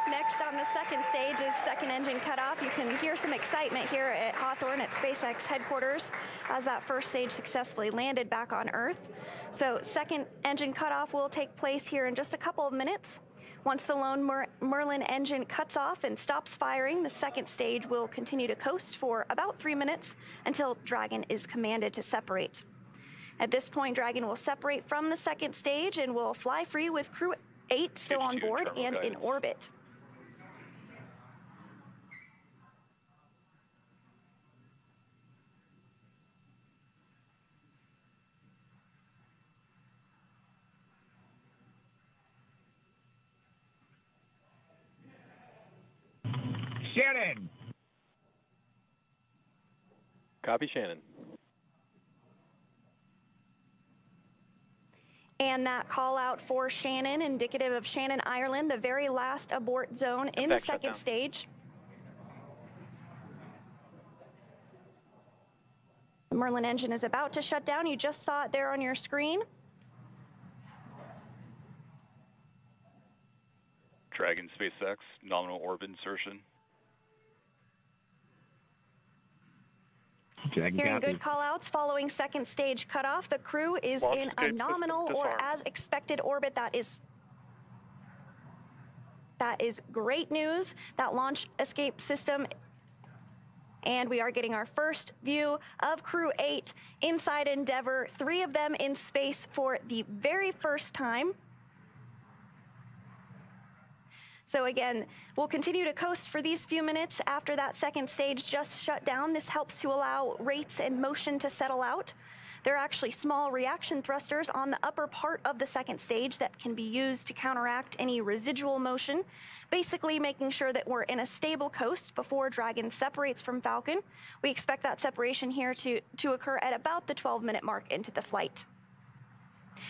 next on the second stage is second engine cutoff. You can hear some excitement here at Hawthorne at SpaceX headquarters as that first stage successfully landed back on Earth. So second engine cutoff will take place here in just a couple of minutes. Once the lone Merlin engine cuts off and stops firing, the second stage will continue to coast for about 3 minutes until Dragon is commanded to separate. At this point, Dragon will separate from the second stage and will fly free with Crew 8 still on board and in orbit. Shannon! Copy, Shannon. And that call out for Shannon, indicative of Shannon, Ireland, the very last abort zone in the second stage. The Merlin engine is about to shut down. You just saw it there on your screen. Dragon SpaceX, nominal orbit insertion. Hearing good call-outs following second stage cutoff. The crew is in a nominal or as expected orbit. That is great news. That launch escape system, and we are getting our first view of Crew 8 inside Endeavour, 3 of them in space for the very first time. So again, we'll continue to coast for these few minutes after that second stage just shut down. This helps to allow rates and motion to settle out. There are actually small reaction thrusters on the upper part of the second stage that can be used to counteract any residual motion, basically making sure that we're in a stable coast before Dragon separates from Falcon. We expect that separation here to occur at about the 12-minute mark into the flight.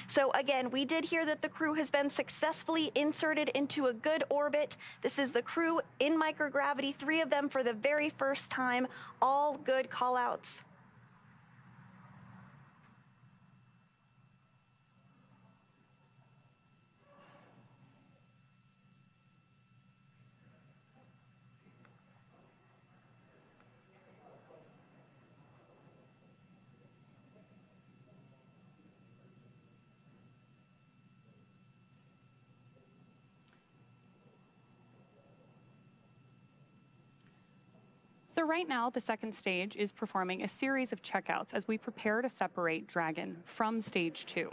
So again, we did hear that the crew has been successfully inserted into a good orbit. This is the crew in microgravity, 3 of them for the very first time, all good call-outs. So right now, the second stage is performing a series of checkouts as we prepare to separate Dragon from stage 2.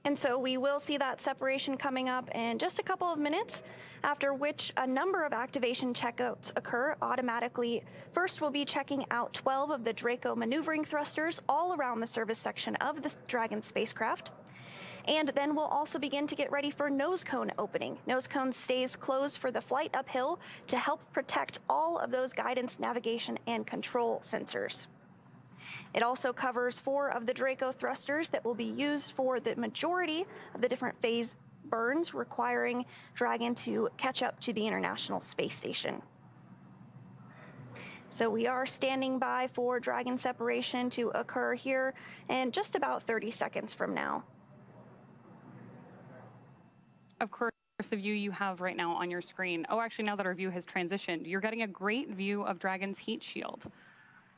And so we will see that separation coming up in just a couple of minutes, after which a number of activation checkouts occur automatically. First, we'll be checking out 12 of the Draco maneuvering thrusters all around the service section of the Dragon spacecraft. And then we'll also begin to get ready for nose cone opening. Nose cone stays closed for the flight uphill to help protect all of those guidance, navigation, and control sensors. It also covers 4 of the Draco thrusters that will be used for the majority of the different phase burns, requiring Dragon to catch up to the International Space Station. So we are standing by for Dragon separation to occur here in just about 30 seconds from now. Of course, the view you have right now on your screen. Oh, actually, now that our view has transitioned, you're getting a great view of Dragon's heat shield.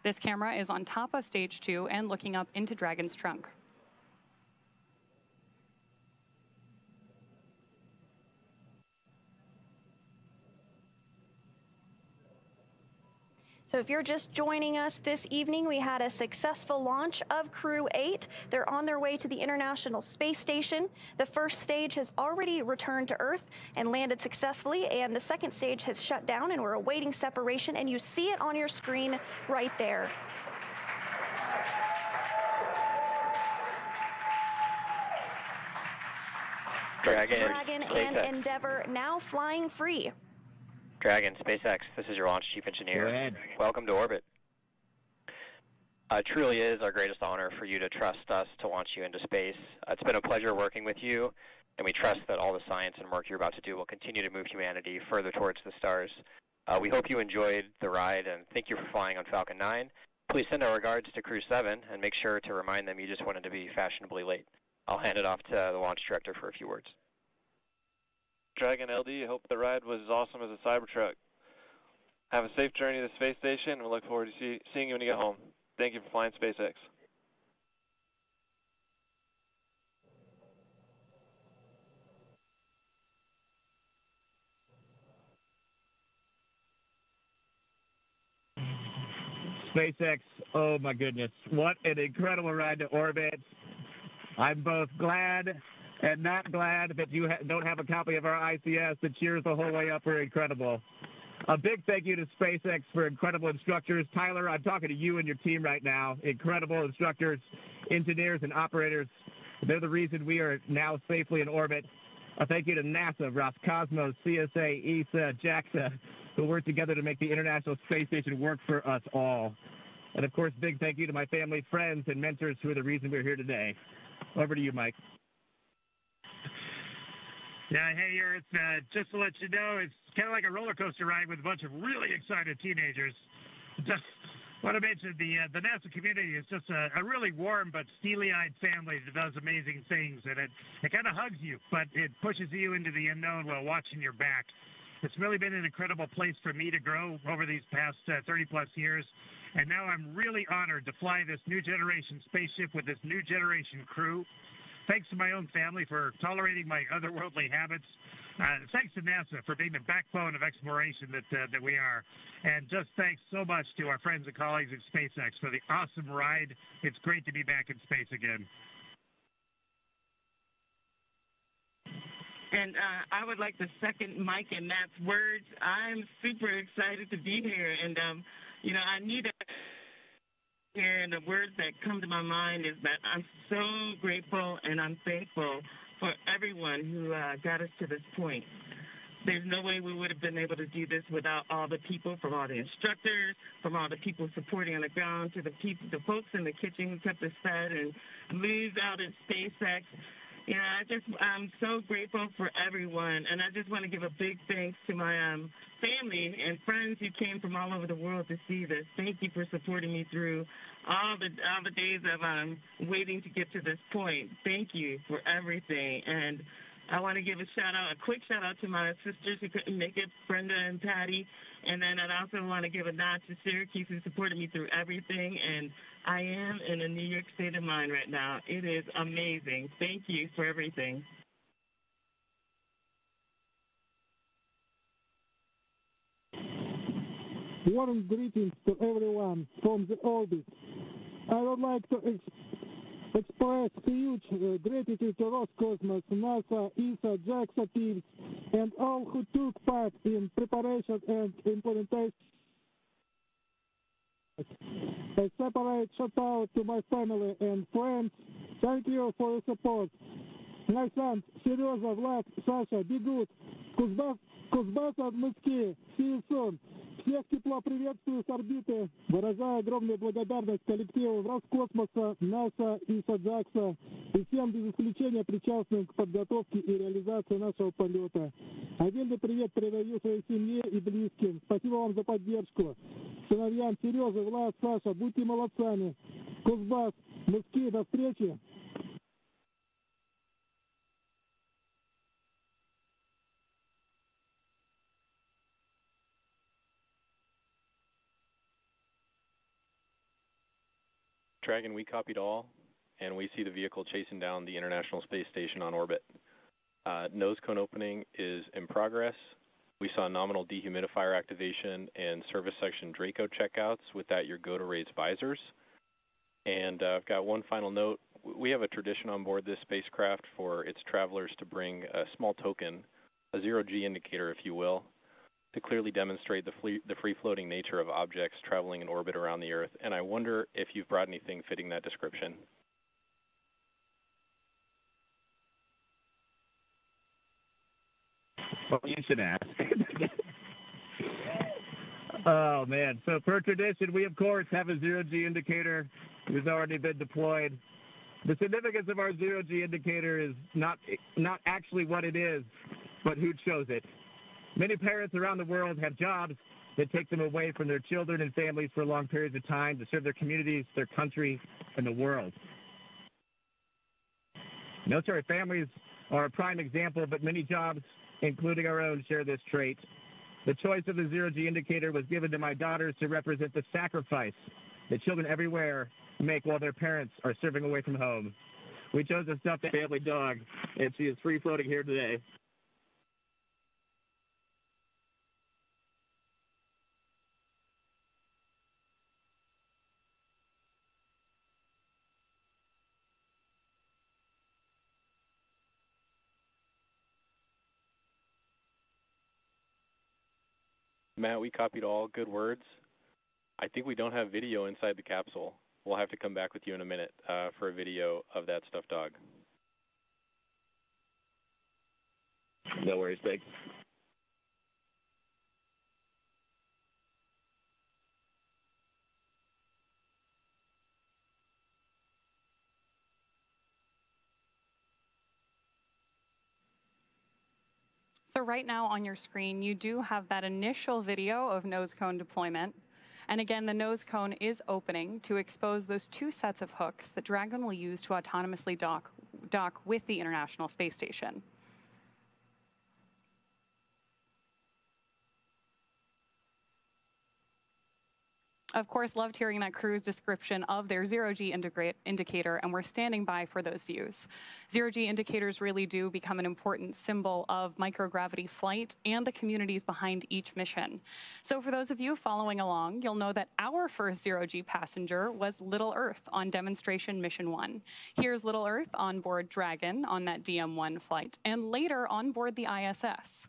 This camera is on top of stage 2 and looking up into Dragon's trunk. So if you're just joining us this evening, we had a successful launch of Crew 8. They're on their way to the International Space Station. The first stage has already returned to Earth and landed successfully, and the second stage has shut down, and we're awaiting separation, and you see it on your screen right there. Dragon and Endeavour now flying free. Dragon, SpaceX, this is your launch chief engineer. Go ahead. Welcome to orbit. It truly is our greatest honor for you to trust us to launch you into space. It's been a pleasure working with you, and we trust that all the science and work you're about to do will continue to move humanity further towards the stars. We hope you enjoyed the ride, and thank you for flying on Falcon 9. Please send our regards to Crew 7, and make sure to remind them you just wanted to be fashionably late. I'll hand it off to the launch director for a few words. Dragon LD, hope the ride was as awesome as a Cybertruck. Have a safe journey to the space station, and we look forward to seeing you when you get home. Thank you for flying SpaceX. SpaceX, oh my goodness, what an incredible ride to orbit. I'm both glad and not glad that you don't have a copy of our ICS. The cheers the whole way up are incredible. A big thank you to SpaceX for incredible instructors. Tyler, I'm talking to you and your team right now. Incredible instructors, engineers, and operators. They're the reason we are now safely in orbit. A thank you to NASA, Roscosmos, CSA, ESA, JAXA, who work together to make the International Space Station work for us all. And, of course, big thank you to my family, friends, and mentors who are the reason we're here today. Over to you, Mike. Yeah, hey, Earth, just to let you know, it's kind of like a roller coaster ride with a bunch of really excited teenagers. Just want to mention the NASA community is just a really warm but steely-eyed family that does amazing things, and it kind of hugs you, but it pushes you into the unknown while watching your back. It's really been an incredible place for me to grow over these past 30-plus years, and now I'm really honored to fly this new generation spaceship with this new generation crew. Thanks to my own family for tolerating my otherworldly habits. Thanks to NASA for being the backbone of exploration that we are. And just thanks so much to our friends and colleagues at SpaceX for the awesome ride. It's great to be back in space again. And I would like to second Mike and Matt's words. I'm super excited to be here. And, I need and the words that come to my mind is that I'm so grateful and I'm thankful for everyone who got us to this point. There's no way we would have been able to do this without all the people, from all the instructors, from all the people supporting on the ground, to the folks in the kitchen who kept us fed, and moves out at SpaceX. I'm so grateful for everyone, and I just want to give a big thanks to my family and friends who came from all over the world to see this. Thank you for supporting me through all the days of waiting to get to this point. Thank you for everything, and I want to give a quick shout out to my sisters who couldn't make it, Brenda and Patty, and then I also want to give a nod to Syracuse who supported me through everything, and I am in a New York state of mind right now. It is amazing. Thank you for everything. Warm greetings to everyone from the orbit. I would like to express huge gratitude to Roscosmos, NASA, ESA, JAXA teams, and all who took part in preparation and implementation. A separate shout out to my family and friends. Thank you for your support. My sons, Serежа, Vlad, Sasha, be good. Кузбасс от Москвы. See you soon. Всех тепло приветствую с орбиты. Выражаю огромную благодарность коллективу Роскосмоса, НАСА и САДЖАКСа и всем без исключения причастным к подготовке и реализации нашего полета. Отдельный привет передаю своей семье и близким. Спасибо вам за поддержку. Сыновьям Сережа, Влад, Саша, будьте молодцами. Кузбасс, Москве, до встречи. Dragon, we copied all, and we see the vehicle chasing down the International Space Station on orbit. Nose cone opening is in progress. We saw nominal dehumidifier activation and service section Draco checkouts. With that, your go to raise visors. And I've got one final note. We have a tradition on board this spacecraft for its travelers to bring a small token, a zero-G indicator, if you will, to clearly demonstrate the free-floating nature of objects traveling in orbit around the Earth. And I wonder if you've brought anything fitting that description. Well, you should ask. Oh, man. So per tradition, we, of course, have a zero-G indicator. It's already been deployed. The significance of our zero-G indicator is not actually what it is, but who chose it. Many parents around the world have jobs that take them away from their children and families for long periods of time to serve their communities, their country, and the world. Military families are a prime example, but many jobs, including our own, share this trait. The choice of the zero-G indicator was given to my daughters to represent the sacrifice that children everywhere make while their parents are serving away from home. We chose a stuffed family dog, and she is free-floating here today. Matt, we copied all good words. I think we don't have video inside the capsule. We'll have to come back with you in a minute for a video of that stuffed dog. No worries, Big. So right now on your screen, you do have that initial video of nose cone deployment. And again, the nose cone is opening to expose those two sets of hooks that Dragon will use to autonomously dock with the International Space Station. Of course, loved hearing that crew's description of their zero-G indicator, and we're standing by for those views. Zero-G indicators really do become an important symbol of microgravity flight and the communities behind each mission. So for those of you following along, you'll know that our first zero-G passenger was Little Earth on demonstration mission 1. Here's Little Earth on board Dragon on that DM-1 flight, and later on board the ISS.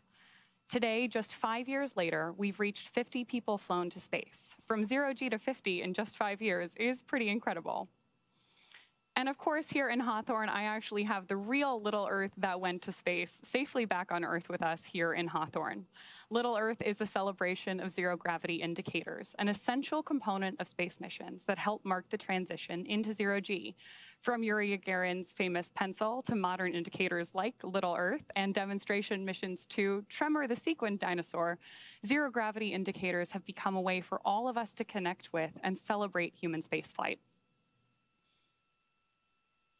Today, just 5 years later, we've reached 50 people flown to space. From 0G to 50 in just 5 years is pretty incredible. And of course, here in Hawthorne, I actually have the real Little Earth that went to space safely back on Earth with us here in Hawthorne. Little Earth is a celebration of zero-gravity indicators, an essential component of space missions that help mark the transition into zero-G. From Yuri Gagarin's famous pencil to modern indicators like Little Earth and demonstration missions to Tremor the sequin dinosaur, zero-gravity indicators have become a way for all of us to connect with and celebrate human spaceflight.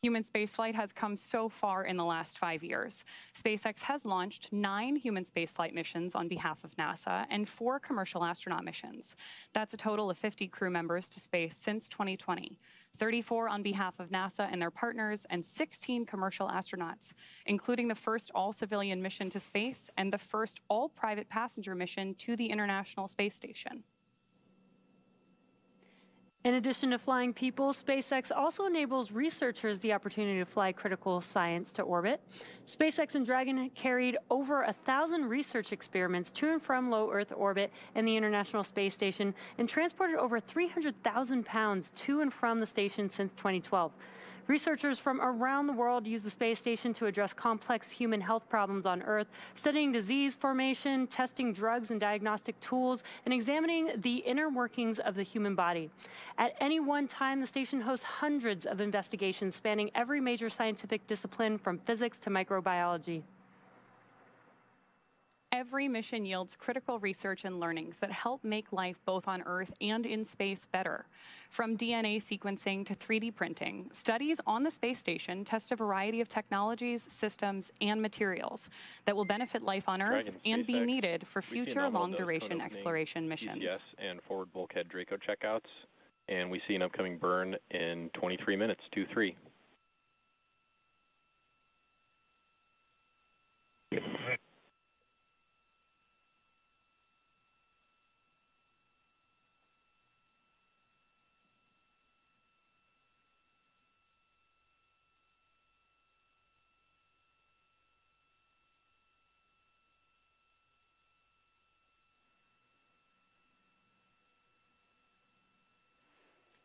Human spaceflight has come so far in the last 5 years. SpaceX has launched 9 human spaceflight missions on behalf of NASA and 4 commercial astronaut missions. That's a total of 50 crew members to space since 2020. 34 on behalf of NASA and their partners, and 16 commercial astronauts, including the first all-civilian mission to space and the first all-private passenger mission to the International Space Station. In addition to flying people, SpaceX also enables researchers the opportunity to fly critical science to orbit. SpaceX and Dragon carried over 1,000 research experiments to and from low Earth orbit and the International Space Station, and transported over 300,000 pounds to and from the station since 2012. Researchers from around the world use the space station to address complex human health problems on Earth, studying disease formation, testing drugs and diagnostic tools, and examining the inner workings of the human body. At any one time, the station hosts hundreds of investigations spanning every major scientific discipline from physics to microbiology. Every mission yields critical research and learnings that help make life both on Earth and in space better. From DNA sequencing to 3D printing, studies on the space station test a variety of technologies, systems, and materials that will benefit life on Earth and be needed for future long-duration exploration missions. ETS and forward bulkhead Draco checkouts, and we see an upcoming burn in 23 minutes, 2-3.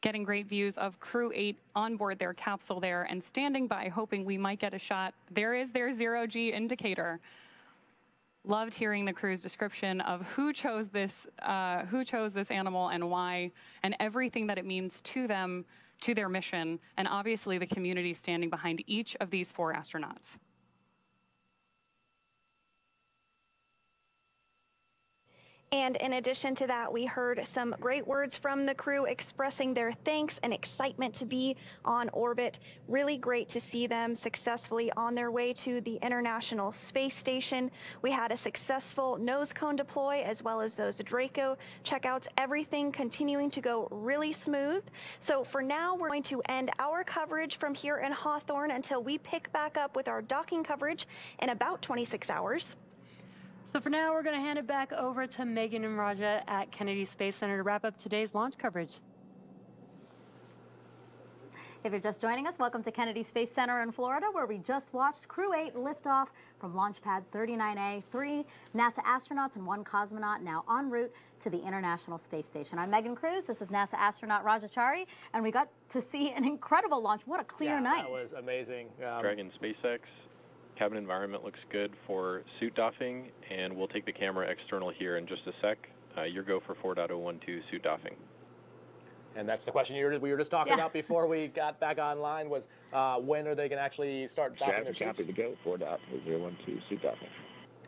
getting great views of Crew 8 on board their capsule there and standing by hoping we might get a shot. There is their zero-G indicator. Loved hearing the crew's description of who chose this animal and why, and everything that it means to them, to their mission, and obviously the community standing behind each of these 4 astronauts. And in addition to that, we heard some great words from the crew expressing their thanks and excitement to be on orbit. Really great to see them successfully on their way to the International Space Station. We had a successful nose cone deploy as well as those Draco checkouts, everything continuing to go really smooth. So for now, we're going to end our coverage from here in Hawthorne until we pick back up with our docking coverage in about 26 hours. So for now, we're going to hand it back over to Megan and Raja at Kennedy Space Center to wrap up today's launch coverage. If you're just joining us, welcome to Kennedy Space Center in Florida, where we just watched Crew 8 lift off from Launch Pad 39A. 3 NASA astronauts and 1 cosmonaut now en route to the International Space Station. I'm Megan Cruz. This is NASA astronaut Rajachari, and we got to see an incredible launch. What a clear night. That was amazing. Dragon SpaceX. Cabin environment looks good for suit doffing, and we'll take the camera external here in just a sec. Your go for 4.012 suit doffing. And that's the question we were just talking about before we got back online was when are they going to actually start doffing their suits? Copy to go, 4.012 suit doffing.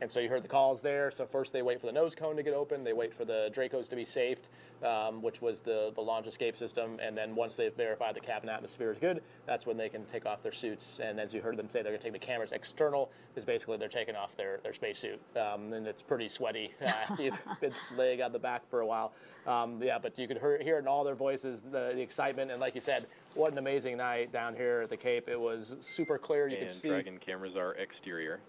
And so you heard the calls there. So first they wait for the nose cone to get open. They wait for the Dracos to be safed, which was the launch escape system. And then once they've verified the cabin atmosphere is good, that's when they can take off their suits. And as you heard them say, they're going to take the cameras external, because basically they're taking off their spacesuit. And it's pretty sweaty. You've been laying on the back for a while. Yeah, but you could hear in all their voices the excitement. And like you said, what an amazing night down here at the Cape. It was super clear. You could see. Dragon cameras are exterior.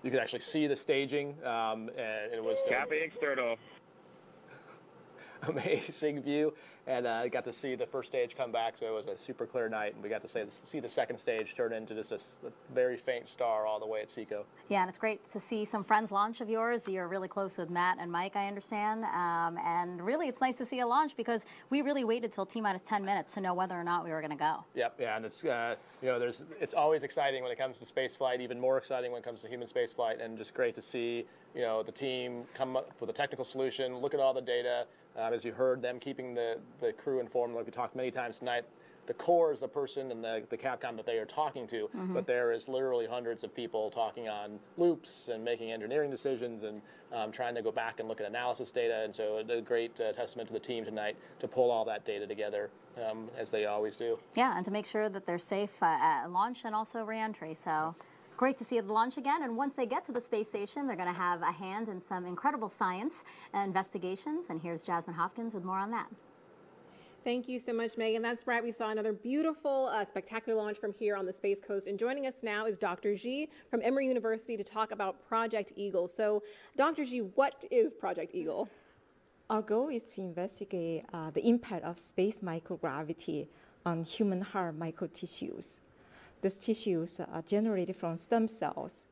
You could actually see the staging, and it was Copy external. Amazing view, and got to see the first stage come back, so it was a super clear night, and we got to see the second stage turn into just a very faint star all the way at Seco. Yeah, and it's great to see some friends launch of yours. You're really close with Matt and Mike, I understand, and really it's nice to see a launch because we really waited till T-minus 10 minutes to know whether or not we were going to go. Yep, yeah, and it's it's always exciting when it comes to space flight, even more exciting when it comes to human space flight, and just great to see the team come up with a technical solution, look at all the data. As you heard, them keeping the crew informed, like we talked many times tonight. The core is the person and the Capcom that they are talking to, but there is literally hundreds of people talking on loops and making engineering decisions and trying to go back and look at analysis data. And so a great testament to the team tonight to pull all that data together, as they always do. Yeah, and to make sure that they're safe at launch and also re-entry. So great to see the launch again, and once they get to the space station, they're going to have a hand in some incredible science and investigations, and here's Jasmine Hopkins with more on that. Thank you so much, Megan. That's right. We saw another beautiful, spectacular launch from here on the Space Coast, and joining us now is Dr. Ji from Emory University to talk about Project Eagle. So, Dr. Ji, what is Project Eagle? Our goal is to investigate the impact of space microgravity on human heart microtissues. These tissues are generated from stem cells,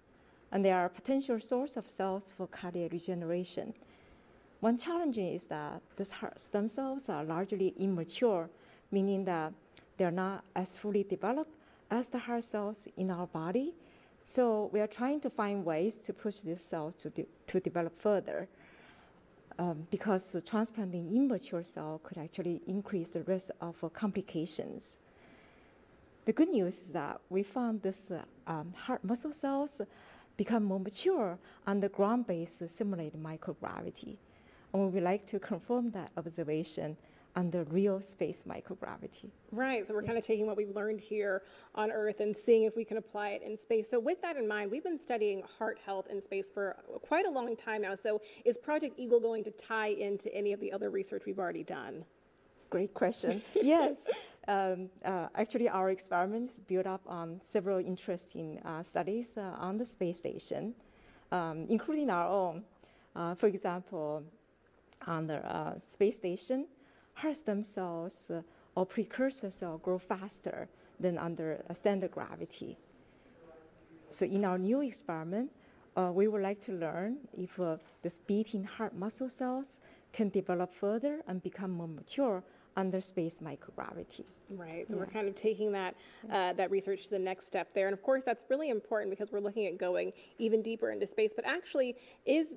and they are a potential source of cells for cardiac regeneration. One challenge is that these heart stem cells are largely immature, meaning that they're not as fully developed as the heart cells in our body. So we are trying to find ways to push these cells to develop further, because transplanting immature cells could actually increase the risk of complications. The good news is that we found this heart muscle cells become more mature under ground-based simulated microgravity. And we would like to confirm that observation under real space microgravity. Right, so we're kind of taking what we've learned here on Earth and seeing if we can apply it in space. So with that in mind, we've been studying heart health in space for quite a long time now. So is Project Eagle going to tie into any of the other research we've already done? Great question. Yes. Actually, our experiment is built up on several interesting studies on the space station, including our own. For example, on the space station, heart stem cells or precursor cells grow faster than under standard gravity. So in our new experiment, we would like to learn if these beating heart muscle cells can develop further and become more mature under space microgravity. Right, so we're kind of taking that that research to the next step there, and of course that's really important because we're looking at going even deeper into space. But actually, is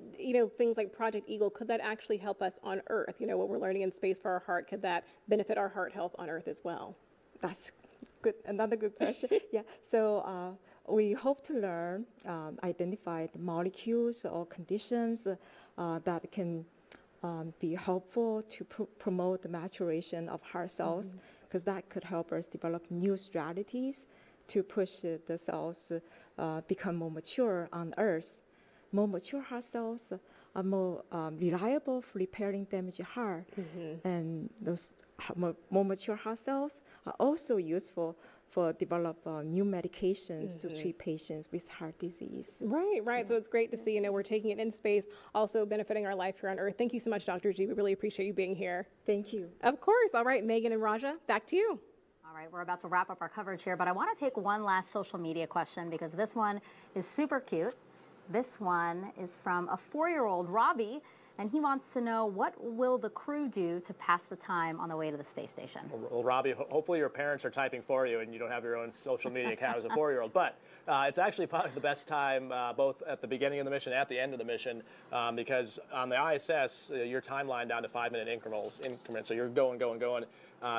things like Project Eagle, could that actually help us on Earth? What we're learning in space for our heart, could that benefit our heart health on Earth as well? That's good. Another good question. Yeah. So we hope to learn, identify the molecules or conditions that can be helpful to promote the maturation of heart cells, because that could help us develop new strategies to push the cells become more mature on Earth. More mature heart cells are more reliable for repairing damaged heart, and those more mature heart cells are also useful for develop new medications to treat patients with heart disease. Right. Yeah. So it's great to see, we're taking it in space, also benefiting our life here on Earth. Thank you so much, Dr. G. We really appreciate you being here. Thank you. Of course. All right, Megan and Raja, back to you. All right, we're about to wrap up our coverage here, but I want to take one last social media question because this one is super cute. This one is from a 4-year-old, Robbie, and he wants to know, what will the crew do to pass the time on the way to the space station? Well, Robbie, hopefully your parents are typing for you and you don't have your own social media account as a 4-year-old. But it's actually probably the best time, both at the beginning of the mission and at the end of the mission, because on the ISS, your timeline down to 5-minute increments. So you're going.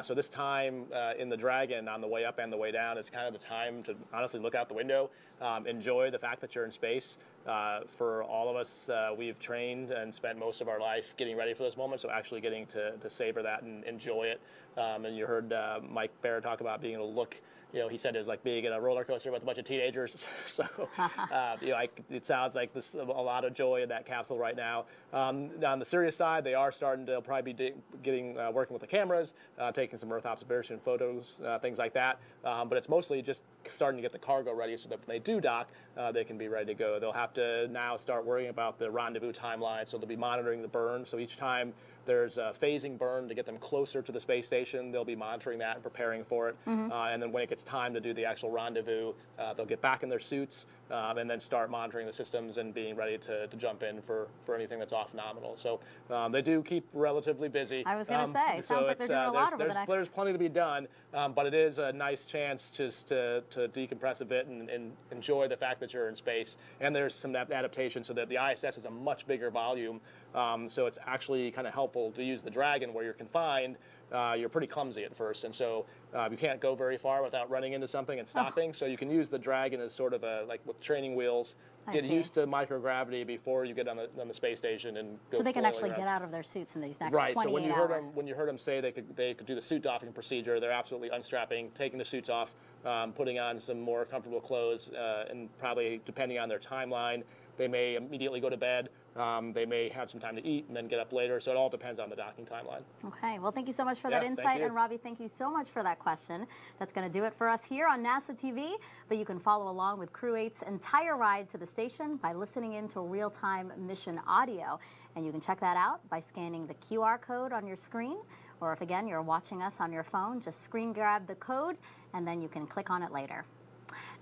So this time in the Dragon on the way up and the way down is kind of the time to honestly look out the window, enjoy the fact that you're in space. For all of us, we've trained and spent most of our life getting ready for those moments, so actually getting to savor that and enjoy it. And you heard Mike Barrett talk about being able to look, he said it was like being in a roller coaster with a bunch of teenagers. So, it sounds like there's a lot of joy in that capsule right now. On the serious side, they are starting to probably be working with the cameras, taking some Earth observation photos, things like that. But it's mostly just starting to get the cargo ready so that when they do dock, they can be ready to go. They'll have to now start worrying about the rendezvous timeline, so they'll be monitoring the burn. So each time there's a phasing burn to get them closer to the space station, they'll be monitoring that and preparing for it. And then when it gets time to do the actual rendezvous, they'll get back in their suits and then start monitoring the systems and being ready to jump in for anything that's off nominal. So they do keep relatively busy. I was going to say, sounds like they're doing a lot over the next... There's plenty to be done, but it is a nice chance just to decompress a bit and enjoy the fact that you're in space. And there's some adaptation so that the ISS is a much bigger volume. So it's actually kind of helpful to use the Dragon where you're confined. You're pretty clumsy at first, and so you can't go very far without running into something and stopping. So you can use the Dragon as sort of like with training wheels, get used to microgravity before you get on the space station and go. So they can actually get out of their suits in these next 28 hours. So when you heard them say they could do the suit doffing procedure, they're absolutely unstrapping, taking the suits off, putting on some more comfortable clothes, and probably depending on their timeline, they may immediately go to bed. They may have some time to eat and then get up later. So it all depends on the docking timeline. Okay. Well, thank you so much for that insight. And Robbie, thank you so much for that question. That's going to do it for us here on NASA TV. But you can follow along with Crew 8's entire ride to the station by listening in to real-time mission audio. And you can check that out by scanning the QR code on your screen. Or if, again, you're watching us on your phone, just screen grab the code, and then you can click on it later.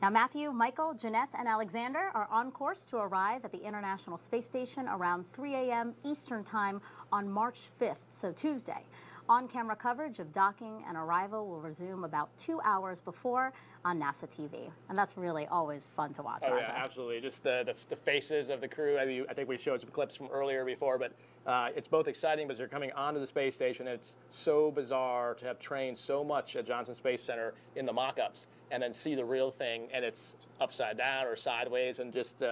Now, Matthew, Michael, Jeanette, and Alexander are on course to arrive at the International Space Station around 3 a.m. Eastern Time on March 5th, so Tuesday. On-camera coverage of docking and arrival will resume about 2 hours before on NASA TV. And that's really always fun to watch. Oh, yeah, absolutely. Just the faces of the crew. I think we showed some clips from earlier before, but it's both exciting because they're coming onto the space station. It's so bizarre to have trained so much at Johnson Space Center in the mock-ups and then see the real thing, and it's upside down or sideways, and just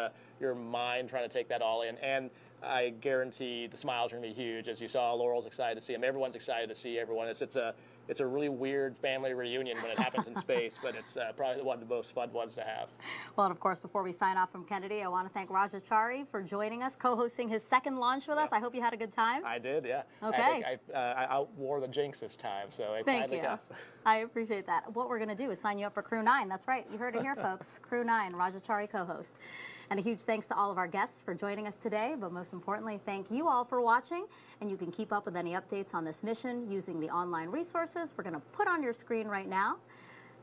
your mind trying to take that all in. And I guarantee the smiles are going to be huge. As you saw, Laurel's excited to see him. Everyone's excited to see everyone. It's a really weird family reunion when it happens in space, but it's probably one of the most fun ones to have. Well, and of course, before we sign off from Kennedy, I want to thank Rajachari for joining us, co-hosting his second launch with us. I hope you had a good time. I did, yeah. Okay. I outwore the jinx this time, so I thank you. I appreciate that. What we're going to do is sign you up for Crew 9. That's right. You heard it here, folks. Crew 9, Rajachari co-host. And a huge thanks to all of our guests for joining us today, but most importantly, thank you all for watching. And you can keep up with any updates on this mission using the online resources we're going to put on your screen right now.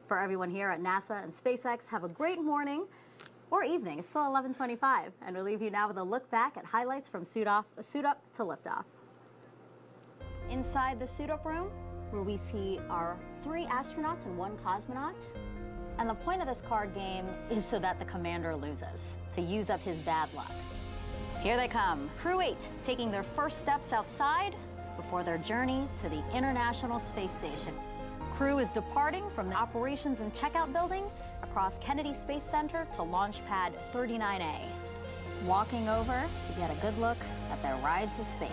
For everyone here at NASA and SpaceX, have a great morning or evening. It's still 11:25, and we'll leave you now with a look back at highlights from suit up to liftoff. Inside the suit up room, where we see our 3 astronauts and 1 cosmonaut. And the point of this card game is so that the commander loses, to use up his bad luck. Here they come, Crew 8, taking their first steps outside before their journey to the International Space Station. Crew is departing from the Operations and Checkout Building across Kennedy Space Center to Launch Pad 39A. Walking over to get a good look at their ride to space.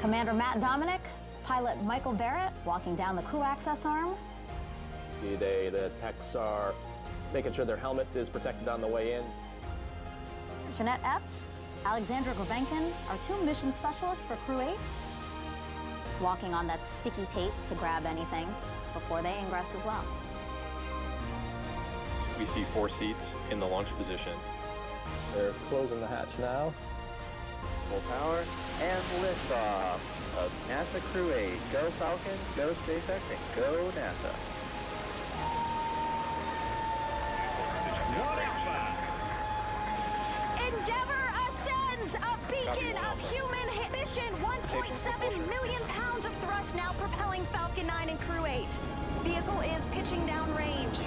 Commander Matt Dominic, pilot Michael Barrett walking down the crew access arm. See, the techs are making sure their helmet is protected on the way in. Jeanette Epps, Alexandra Gravenkin are 2 mission specialists for Crew 8, walking on that sticky tape to grab anything before they ingress as well. We see 4 seats in the launch position. They're closing the hatch now. Full power and liftoff of NASA Crew 8. Go Falcon, go SpaceX, and go NASA. Endeavour ascends, a beacon of human mission. 1.7 million pounds of thrust now propelling Falcon 9 and Crew 8. Vehicle is pitching down range.